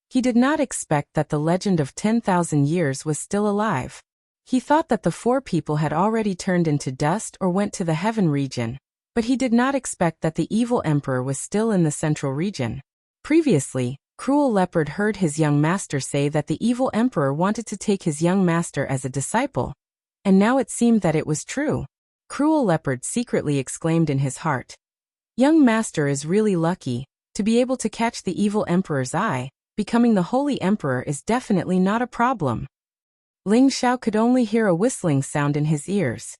He did not expect that the legend of 10,000 years was still alive. He thought that the four people had already turned into dust or went to the heaven region, but he did not expect that the Evil Emperor was still in the central region. Previously, Cruel Leopard heard his young master say that the Evil Emperor wanted to take his young master as a disciple, and now it seemed that it was true. Cruel Leopard secretly exclaimed in his heart, "Young master is really lucky. To be able to catch the Evil Emperor's eye, becoming the Holy Emperor is definitely not a problem." Ling Xiao could only hear a whistling sound in his ears.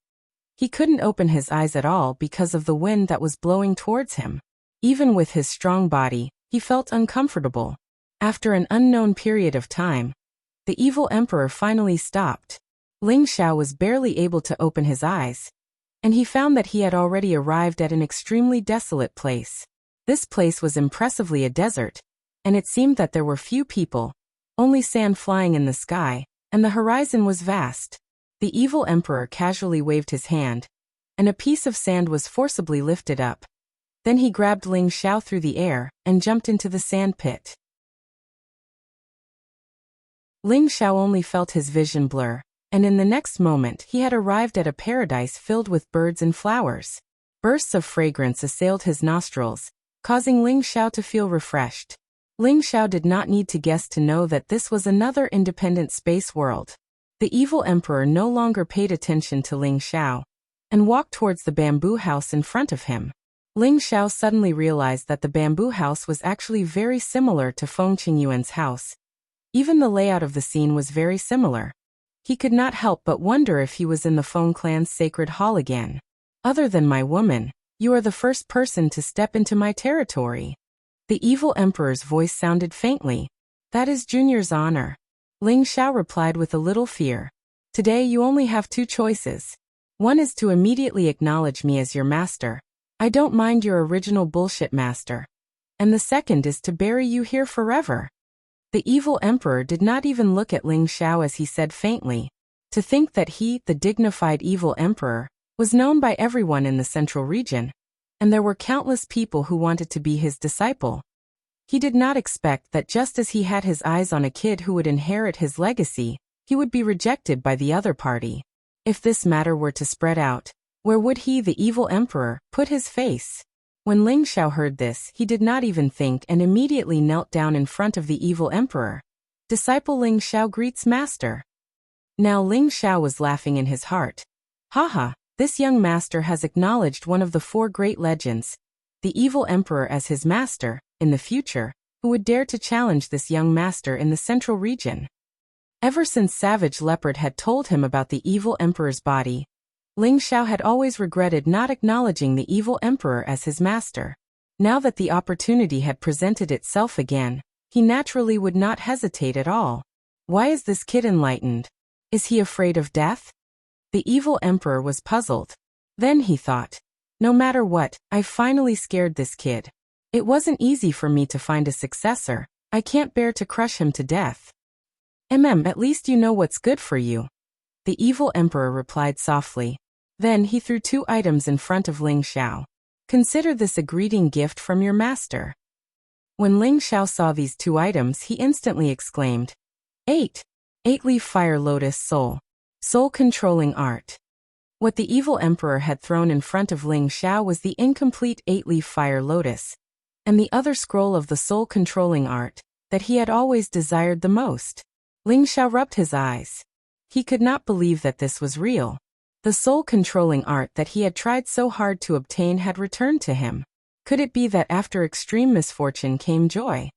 He couldn't open his eyes at all because of the wind that was blowing towards him. Even with his strong body, he felt uncomfortable. After an unknown period of time, the Evil Emperor finally stopped. Ling Xiao was barely able to open his eyes, and he found that he had already arrived at an extremely desolate place. This place was impressively a desert, and it seemed that there were few people, only sand flying in the sky, and the horizon was vast. The Evil Emperor casually waved his hand, and a piece of sand was forcibly lifted up. Then he grabbed Ling Xiao through the air and jumped into the sand pit. Ling Xiao only felt his vision blur, and in the next moment he had arrived at a paradise filled with birds and flowers. Bursts of fragrance assailed his nostrils, causing Ling Xiao to feel refreshed. Ling Xiao did not need to guess to know that this was another independent space world. The evil emperor no longer paid attention to Ling Xiao and walked towards the bamboo house in front of him. Ling Xiao suddenly realized that the bamboo house was actually very similar to Feng Qingyuan's house. Even the layout of the scene was very similar. He could not help but wonder if he was in the Feng clan's sacred hall again. Other than my woman, you are the first person to step into my territory. The evil emperor's voice sounded faintly. That is Junior's honor. Ling Xiao replied with a little fear. Today you only have two choices. One is to immediately acknowledge me as your master. I don't mind your original bullshit master. And the second is to bury you here forever. The evil emperor did not even look at Ling Xiao as he said faintly. To think that he, the dignified evil emperor, was known by everyone in the central region, and there were countless people who wanted to be his disciple. He did not expect that just as he had his eyes on a kid who would inherit his legacy, he would be rejected by the other party. If this matter were to spread out, where would he, the evil emperor, put his face? When Ling Xiao heard this, he did not even think and immediately knelt down in front of the evil emperor. Disciple Ling Xiao greets master. Now Ling Xiao was laughing in his heart. Haha, this young master has acknowledged one of the four great legends, the evil emperor as his master, in the future, who would dare to challenge this young master in the central region. Ever since Savage Leopard had told him about the evil emperor's body, Ling Xiao had always regretted not acknowledging the evil emperor as his master. Now that the opportunity had presented itself again, he naturally would not hesitate at all. Why is this kid enlightened? Is he afraid of death? The evil emperor was puzzled. Then he thought, no matter what, I finally scared this kid. It wasn't easy for me to find a successor. I can't bear to crush him to death. At least you know what's good for you. The evil emperor replied softly. Then he threw two items in front of Ling Xiao. Consider this a greeting gift from your master. When Ling Xiao saw these two items, he instantly exclaimed, 8. 8-leaf fire lotus soul. Soul controlling art. What the evil emperor had thrown in front of Ling Xiao was the incomplete 8-leaf fire lotus, and the other scroll of the soul controlling art that he had always desired the most. Ling Xiao rubbed his eyes. He could not believe that this was real. The soul-controlling art that he had tried so hard to obtain had returned to him. Could it be that after extreme misfortune came joy?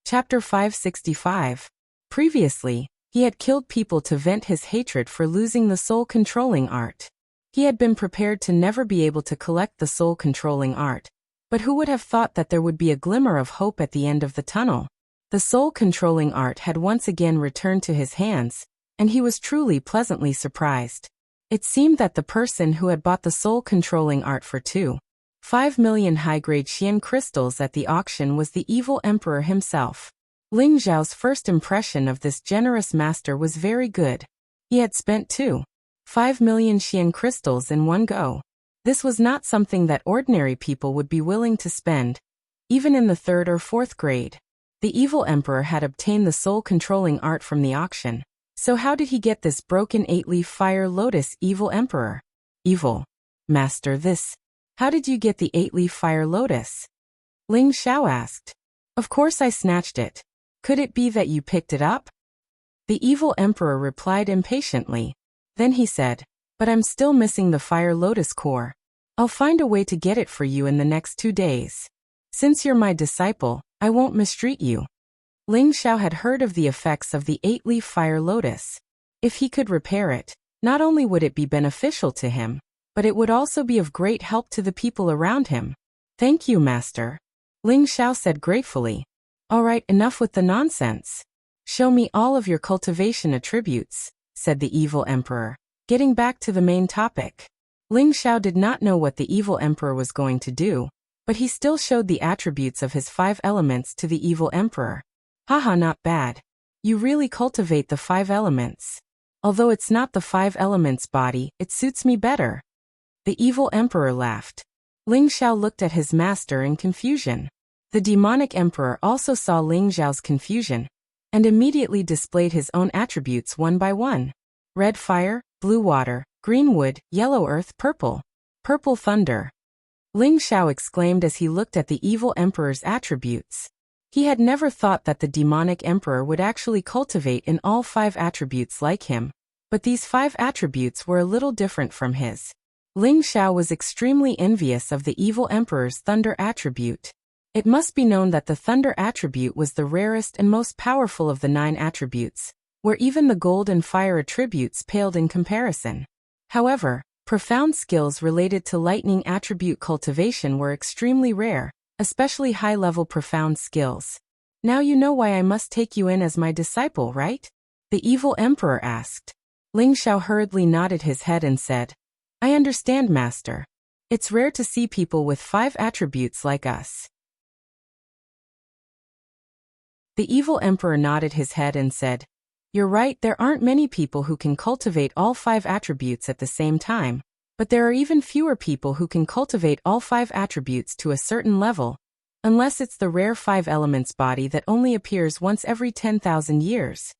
Chapter 565. Previously, he had killed people to vent his hatred for losing the soul-controlling art. He had been prepared to never be able to collect the soul-controlling art, but who would have thought that there would be a glimmer of hope at the end of the tunnel? The soul-controlling art had once again returned to his hands, and he was truly pleasantly surprised. It seemed that the person who had bought the soul-controlling art for 2.5 million high-grade Xian crystals at the auction was the evil emperor himself. Ling Zhao's first impression of this generous master was very good. He had spent 2.5 million Xian crystals in one go. This was not something that ordinary people would be willing to spend, even in the 3rd or 4th grade. The evil emperor had obtained the soul-controlling art from the auction. So how did he get this broken 8-leaf fire lotus, evil emperor? Evil master, this. How did you get the 8-leaf fire lotus? Ling Xiao asked. Of course I snatched it. Could it be that you picked it up? The evil emperor replied impatiently. Then he said, but I'm still missing the fire lotus core. I'll find a way to get it for you in the next 2 days. Since you're my disciple, I won't mistreat you. Ling Xiao had heard of the effects of the 8-leaf fire lotus. If he could repair it, not only would it be beneficial to him, but it would also be of great help to the people around him. Thank you, master. Ling Xiao said gratefully. All right, enough with the nonsense. Show me all of your cultivation attributes, said the evil emperor, getting back to the main topic. Ling Xiao did not know what the evil emperor was going to do, but he still showed the attributes of his 5 elements to the evil emperor. Haha, not bad. You really cultivate the 5 elements. Although it's not the five elements body, it suits me better. The evil emperor laughed. Ling Xiao looked at his master in confusion. The demonic emperor also saw Ling Xiao's confusion, and immediately displayed his own attributes one by one. Red fire, blue water, green wood, yellow earth, purple thunder. Ling Xiao exclaimed as he looked at the evil emperor's attributes. He had never thought that the demonic emperor would actually cultivate in all five attributes like him, but these five attributes were a little different from his. Ling Xiao was extremely envious of the evil emperor's thunder attribute. It must be known that the thunder attribute was the rarest and most powerful of the 9 attributes, where even the gold and fire attributes paled in comparison. However, profound skills related to lightning attribute cultivation were extremely rare, especially high-level profound skills. Now you know why I must take you in as my disciple, right? The evil emperor asked. Ling Xiao hurriedly nodded his head and said, I understand, master. It's rare to see people with 5 attributes like us. The evil emperor nodded his head and said, You're right, there aren't many people who can cultivate all 5 attributes at the same time, but there are even fewer people who can cultivate all 5 attributes to a certain level, unless it's the rare 5 elements body that only appears once every 10,000 years.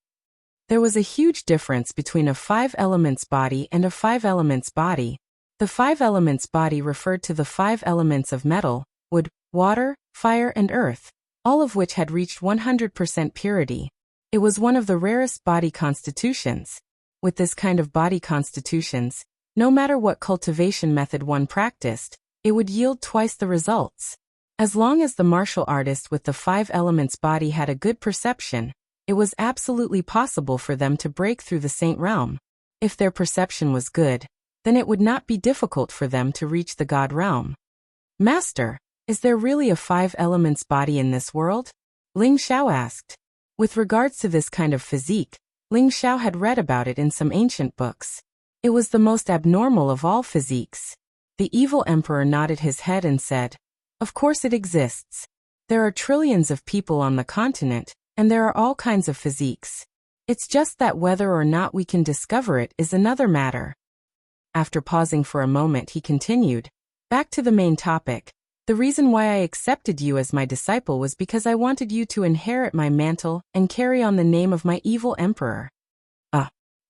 There was a huge difference between a 5 elements body and a 5 elements body. The 5 elements body referred to the 5 elements of metal, wood, water, fire and earth, all of which had reached 100% purity. It was one of the rarest body constitutions. With this kind of body constitutions, no matter what cultivation method one practiced, it would yield twice the results. As long as the martial artist with the 5 elements body had a good perception, it was absolutely possible for them to break through the saint realm. If their perception was good, then it would not be difficult for them to reach the god realm. Master, is there really a 5 elements body in this world? Ling Xiao asked. With regards to this kind of physique, Ling Xiao had read about it in some ancient books. It was the most abnormal of all physiques. The evil emperor nodded his head and said, Of course it exists. There are trillions of people on the continent, and there are all kinds of physiques. It's just that whether or not we can discover it is another matter. After pausing for a moment, he continued, Back to the main topic. The reason why I accepted you as my disciple was because I wanted you to inherit my mantle and carry on the name of my evil emperor.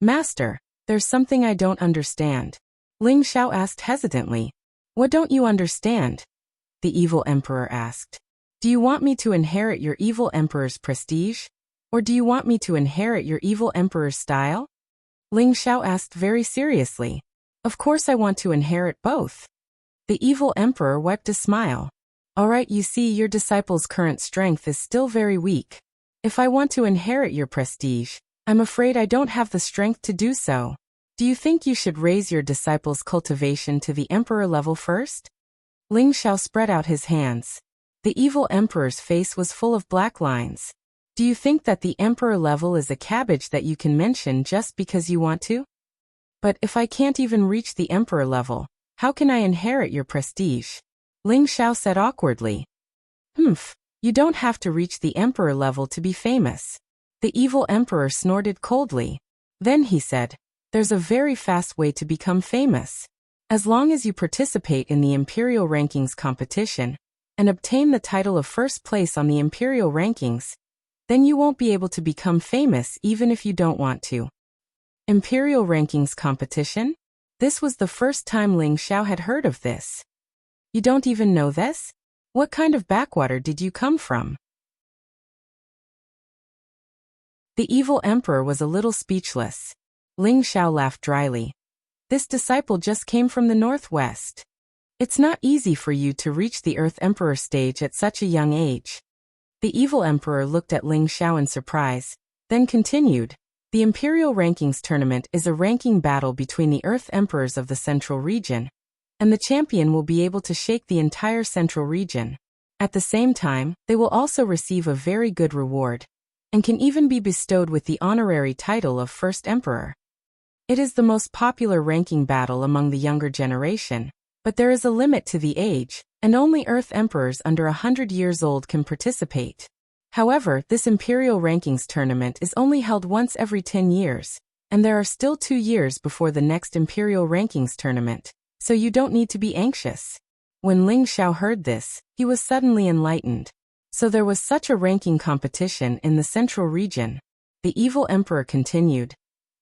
Master, there's something I don't understand. Ling Xiao asked hesitantly. What don't you understand? The evil emperor asked. Do you want me to inherit your evil emperor's prestige? Or do you want me to inherit your evil emperor's style? Ling Xiao asked very seriously. Of course I want to inherit both. The evil emperor wiped a smile. All right, you see, your disciple's current strength is still very weak. If I want to inherit your prestige, I'm afraid I don't have the strength to do so. Do you think you should raise your disciple's cultivation to the emperor level first? Ling Xiao spread out his hands. The evil emperor's face was full of black lines. Do you think that the emperor level is a cabbage that you can mention just because you want to? But if I can't even reach the emperor level, how can I inherit your prestige? Ling Xiao said awkwardly. You don't have to reach the emperor level to be famous. The evil emperor snorted coldly. Then he said, There's a very fast way to become famous. As long as you participate in the imperial rankings competition, and obtain the title of first place on the imperial rankings, then you won't be able to become famous even if you don't want to. Imperial rankings competition? This was the first time Ling Xiao had heard of this. You don't even know this? What kind of backwater did you come from? The evil emperor was a little speechless. Ling Xiao laughed dryly. This disciple just came from the northwest. It's not easy for you to reach the Earth Emperor stage at such a young age. The evil emperor looked at Ling Xiao in surprise, then continued, The Imperial Rankings Tournament is a ranking battle between the Earth Emperors of the Central Region, and the champion will be able to shake the entire Central Region. At the same time, they will also receive a very good reward, and can even be bestowed with the honorary title of First Emperor. It is the most popular ranking battle among the younger generation. But there is a limit to the age, and only Earth Emperors under 100 years old can participate. However, this Imperial Rankings Tournament is only held once every 10 years, and there are still 2 years before the next Imperial Rankings tournament, so you don't need to be anxious. When Ling Xiao heard this, he was suddenly enlightened. So there was such a ranking competition in the central region. The evil emperor continued.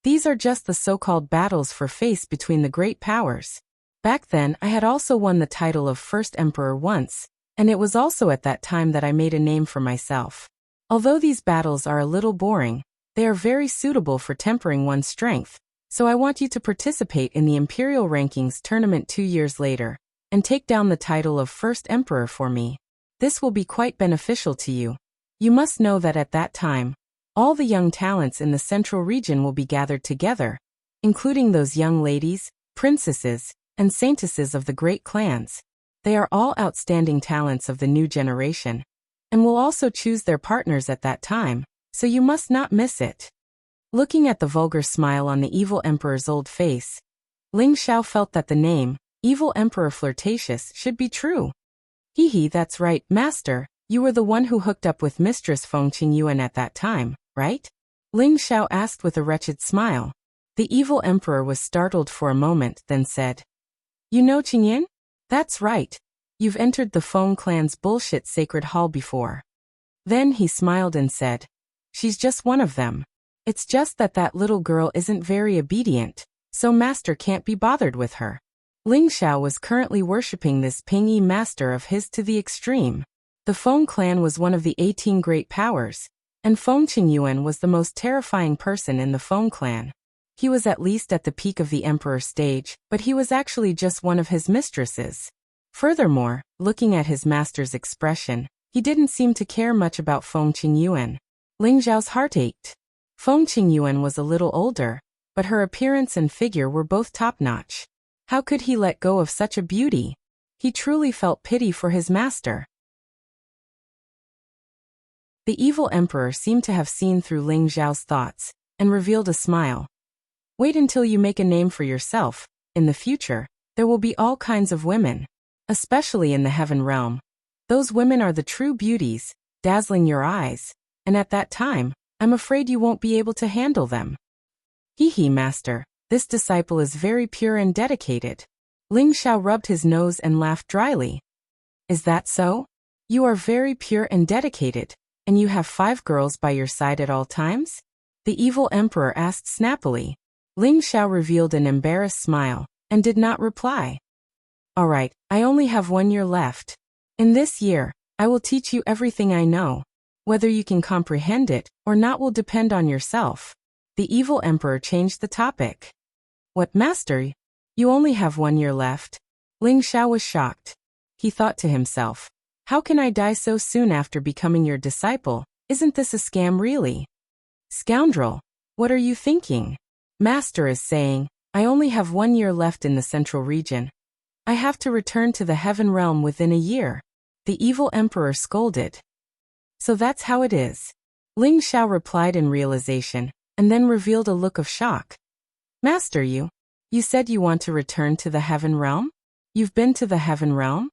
These are just the so-called battles for face between the great powers. Back then, I had also won the title of first emperor once, and it was also at that time that I made a name for myself. Although these battles are a little boring, they are very suitable for tempering one's strength, so I want you to participate in the Imperial Rankings tournament 2 years later, and take down the title of first emperor for me. This will be quite beneficial to you. You must know that at that time, all the young talents in the central region will be gathered together, including those young ladies, princesses, and saintesses of the great clans. They are all outstanding talents of the new generation, and will also choose their partners at that time, so you must not miss it. Looking at the vulgar smile on the evil emperor's old face, Ling Xiao felt that the name, Evil Emperor Flirtatious, should be true. Hee, that's right, master, you were the one who hooked up with Mistress Feng Qingyuan at that time, right? Ling Xiao asked with a wretched smile. The evil emperor was startled for a moment, then said, You know Qingyan? That's right. You've entered the Feng clan's bullshit sacred hall before. Then he smiled and said, She's just one of them. It's just that that little girl isn't very obedient, so master can't be bothered with her. Ling Xiao was currently worshipping this Pingyi master of his to the extreme. The Feng clan was one of the 18 great powers, and Feng Qingyuan was the most terrifying person in the Feng clan. He was at least at the peak of the emperor stage, but he was actually just one of his mistresses. Furthermore, looking at his master's expression, he didn't seem to care much about Feng Qingyuan. Ling Xiao's heart ached. Feng Qingyuan was a little older, but her appearance and figure were both top-notch. How could he let go of such a beauty? He truly felt pity for his master. The evil emperor seemed to have seen through Ling Xiao's thoughts, and revealed a smile. Wait until you make a name for yourself. In the future, there will be all kinds of women, especially in the heaven realm. Those women are the true beauties, dazzling your eyes, and at that time, I'm afraid you won't be able to handle them. Hee, master, this disciple is very pure and dedicated. Ling Xiao rubbed his nose and laughed dryly. Is that so? You are very pure and dedicated, and you have 5 girls by your side at all times? The evil emperor asked snappily. Ling Xiao revealed an embarrassed smile, and did not reply. All right, I only have 1 year left. In this year, I will teach you everything I know. Whether you can comprehend it or not will depend on yourself. The evil emperor changed the topic. What, master? You only have 1 year left? Ling Xiao was shocked. He thought to himself, how can I die so soon after becoming your disciple? Isn't this a scam really? Scoundrel, what are you thinking? Master is saying, I only have 1 year left in the central region. I have to return to the heaven realm within a year. The evil emperor scolded. So that's how it is. Ling Xiao replied in realization, and then revealed a look of shock. Master, you said you want to return to the heaven realm? You've been to the heaven realm?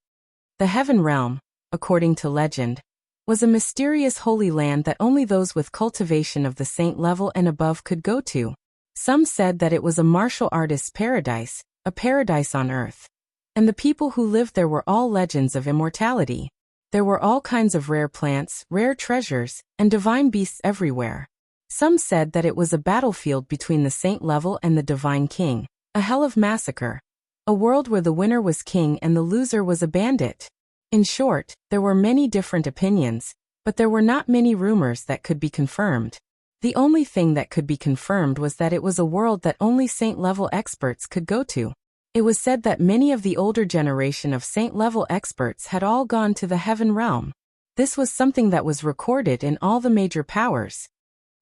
The heaven realm, according to legend, was a mysterious holy land that only those with cultivation of the saint level and above could go to. Some said that it was a martial artist's paradise, a paradise on earth. And the people who lived there were all legends of immortality. There were all kinds of rare plants, rare treasures, and divine beasts everywhere. Some said that it was a battlefield between the saint level and the divine king, a hell of massacre. A world where the winner was king and the loser was a bandit. In short, there were many different opinions, but there were not many rumors that could be confirmed. The only thing that could be confirmed was that it was a world that only saint-level experts could go to. It was said that many of the older generation of saint-level experts had all gone to the heaven realm. This was something that was recorded in all the major powers.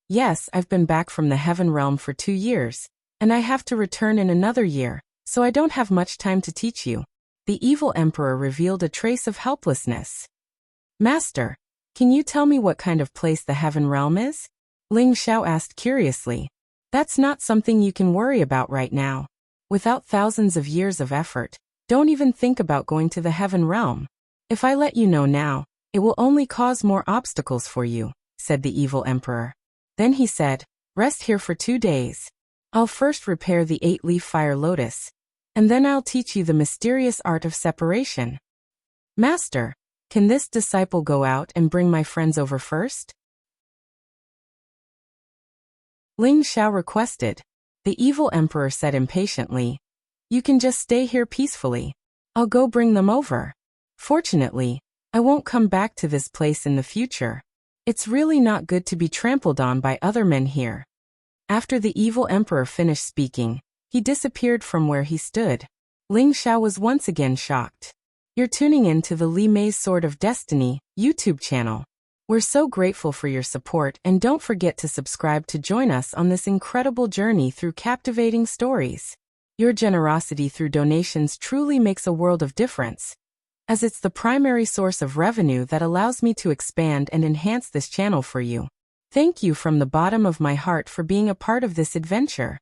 Yes, I've been back from the heaven realm for 2 years, and I have to return in another year, so I don't have much time to teach you. The evil emperor revealed a trace of helplessness. Master, can you tell me what kind of place the heaven realm is? Ling Xiao asked curiously. That's not something you can worry about right now. Without thousands of years of effort, don't even think about going to the heaven realm. If I let you know now, it will only cause more obstacles for you, said the evil emperor. Then he said, rest here for 2 days. I'll first repair the 8-leaf fire lotus, and then I'll teach you the mysterious art of separation. Master, can this disciple go out and bring my friends over first? Ling Xiao requested. The evil emperor said impatiently, You can just stay here peacefully. I'll go bring them over. Fortunately, I won't come back to this place in the future. It's really not good to be trampled on by other men here. After the evil emperor finished speaking, he disappeared from where he stood. Ling Xiao was once again shocked. You're tuning in to the Li Mei's Sword of Destiny YouTube channel. We're so grateful for your support, and don't forget to subscribe to join us on this incredible journey through captivating stories. Your generosity through donations truly makes a world of difference, as it's the primary source of revenue that allows me to expand and enhance this channel for you. Thank you from the bottom of my heart for being a part of this adventure.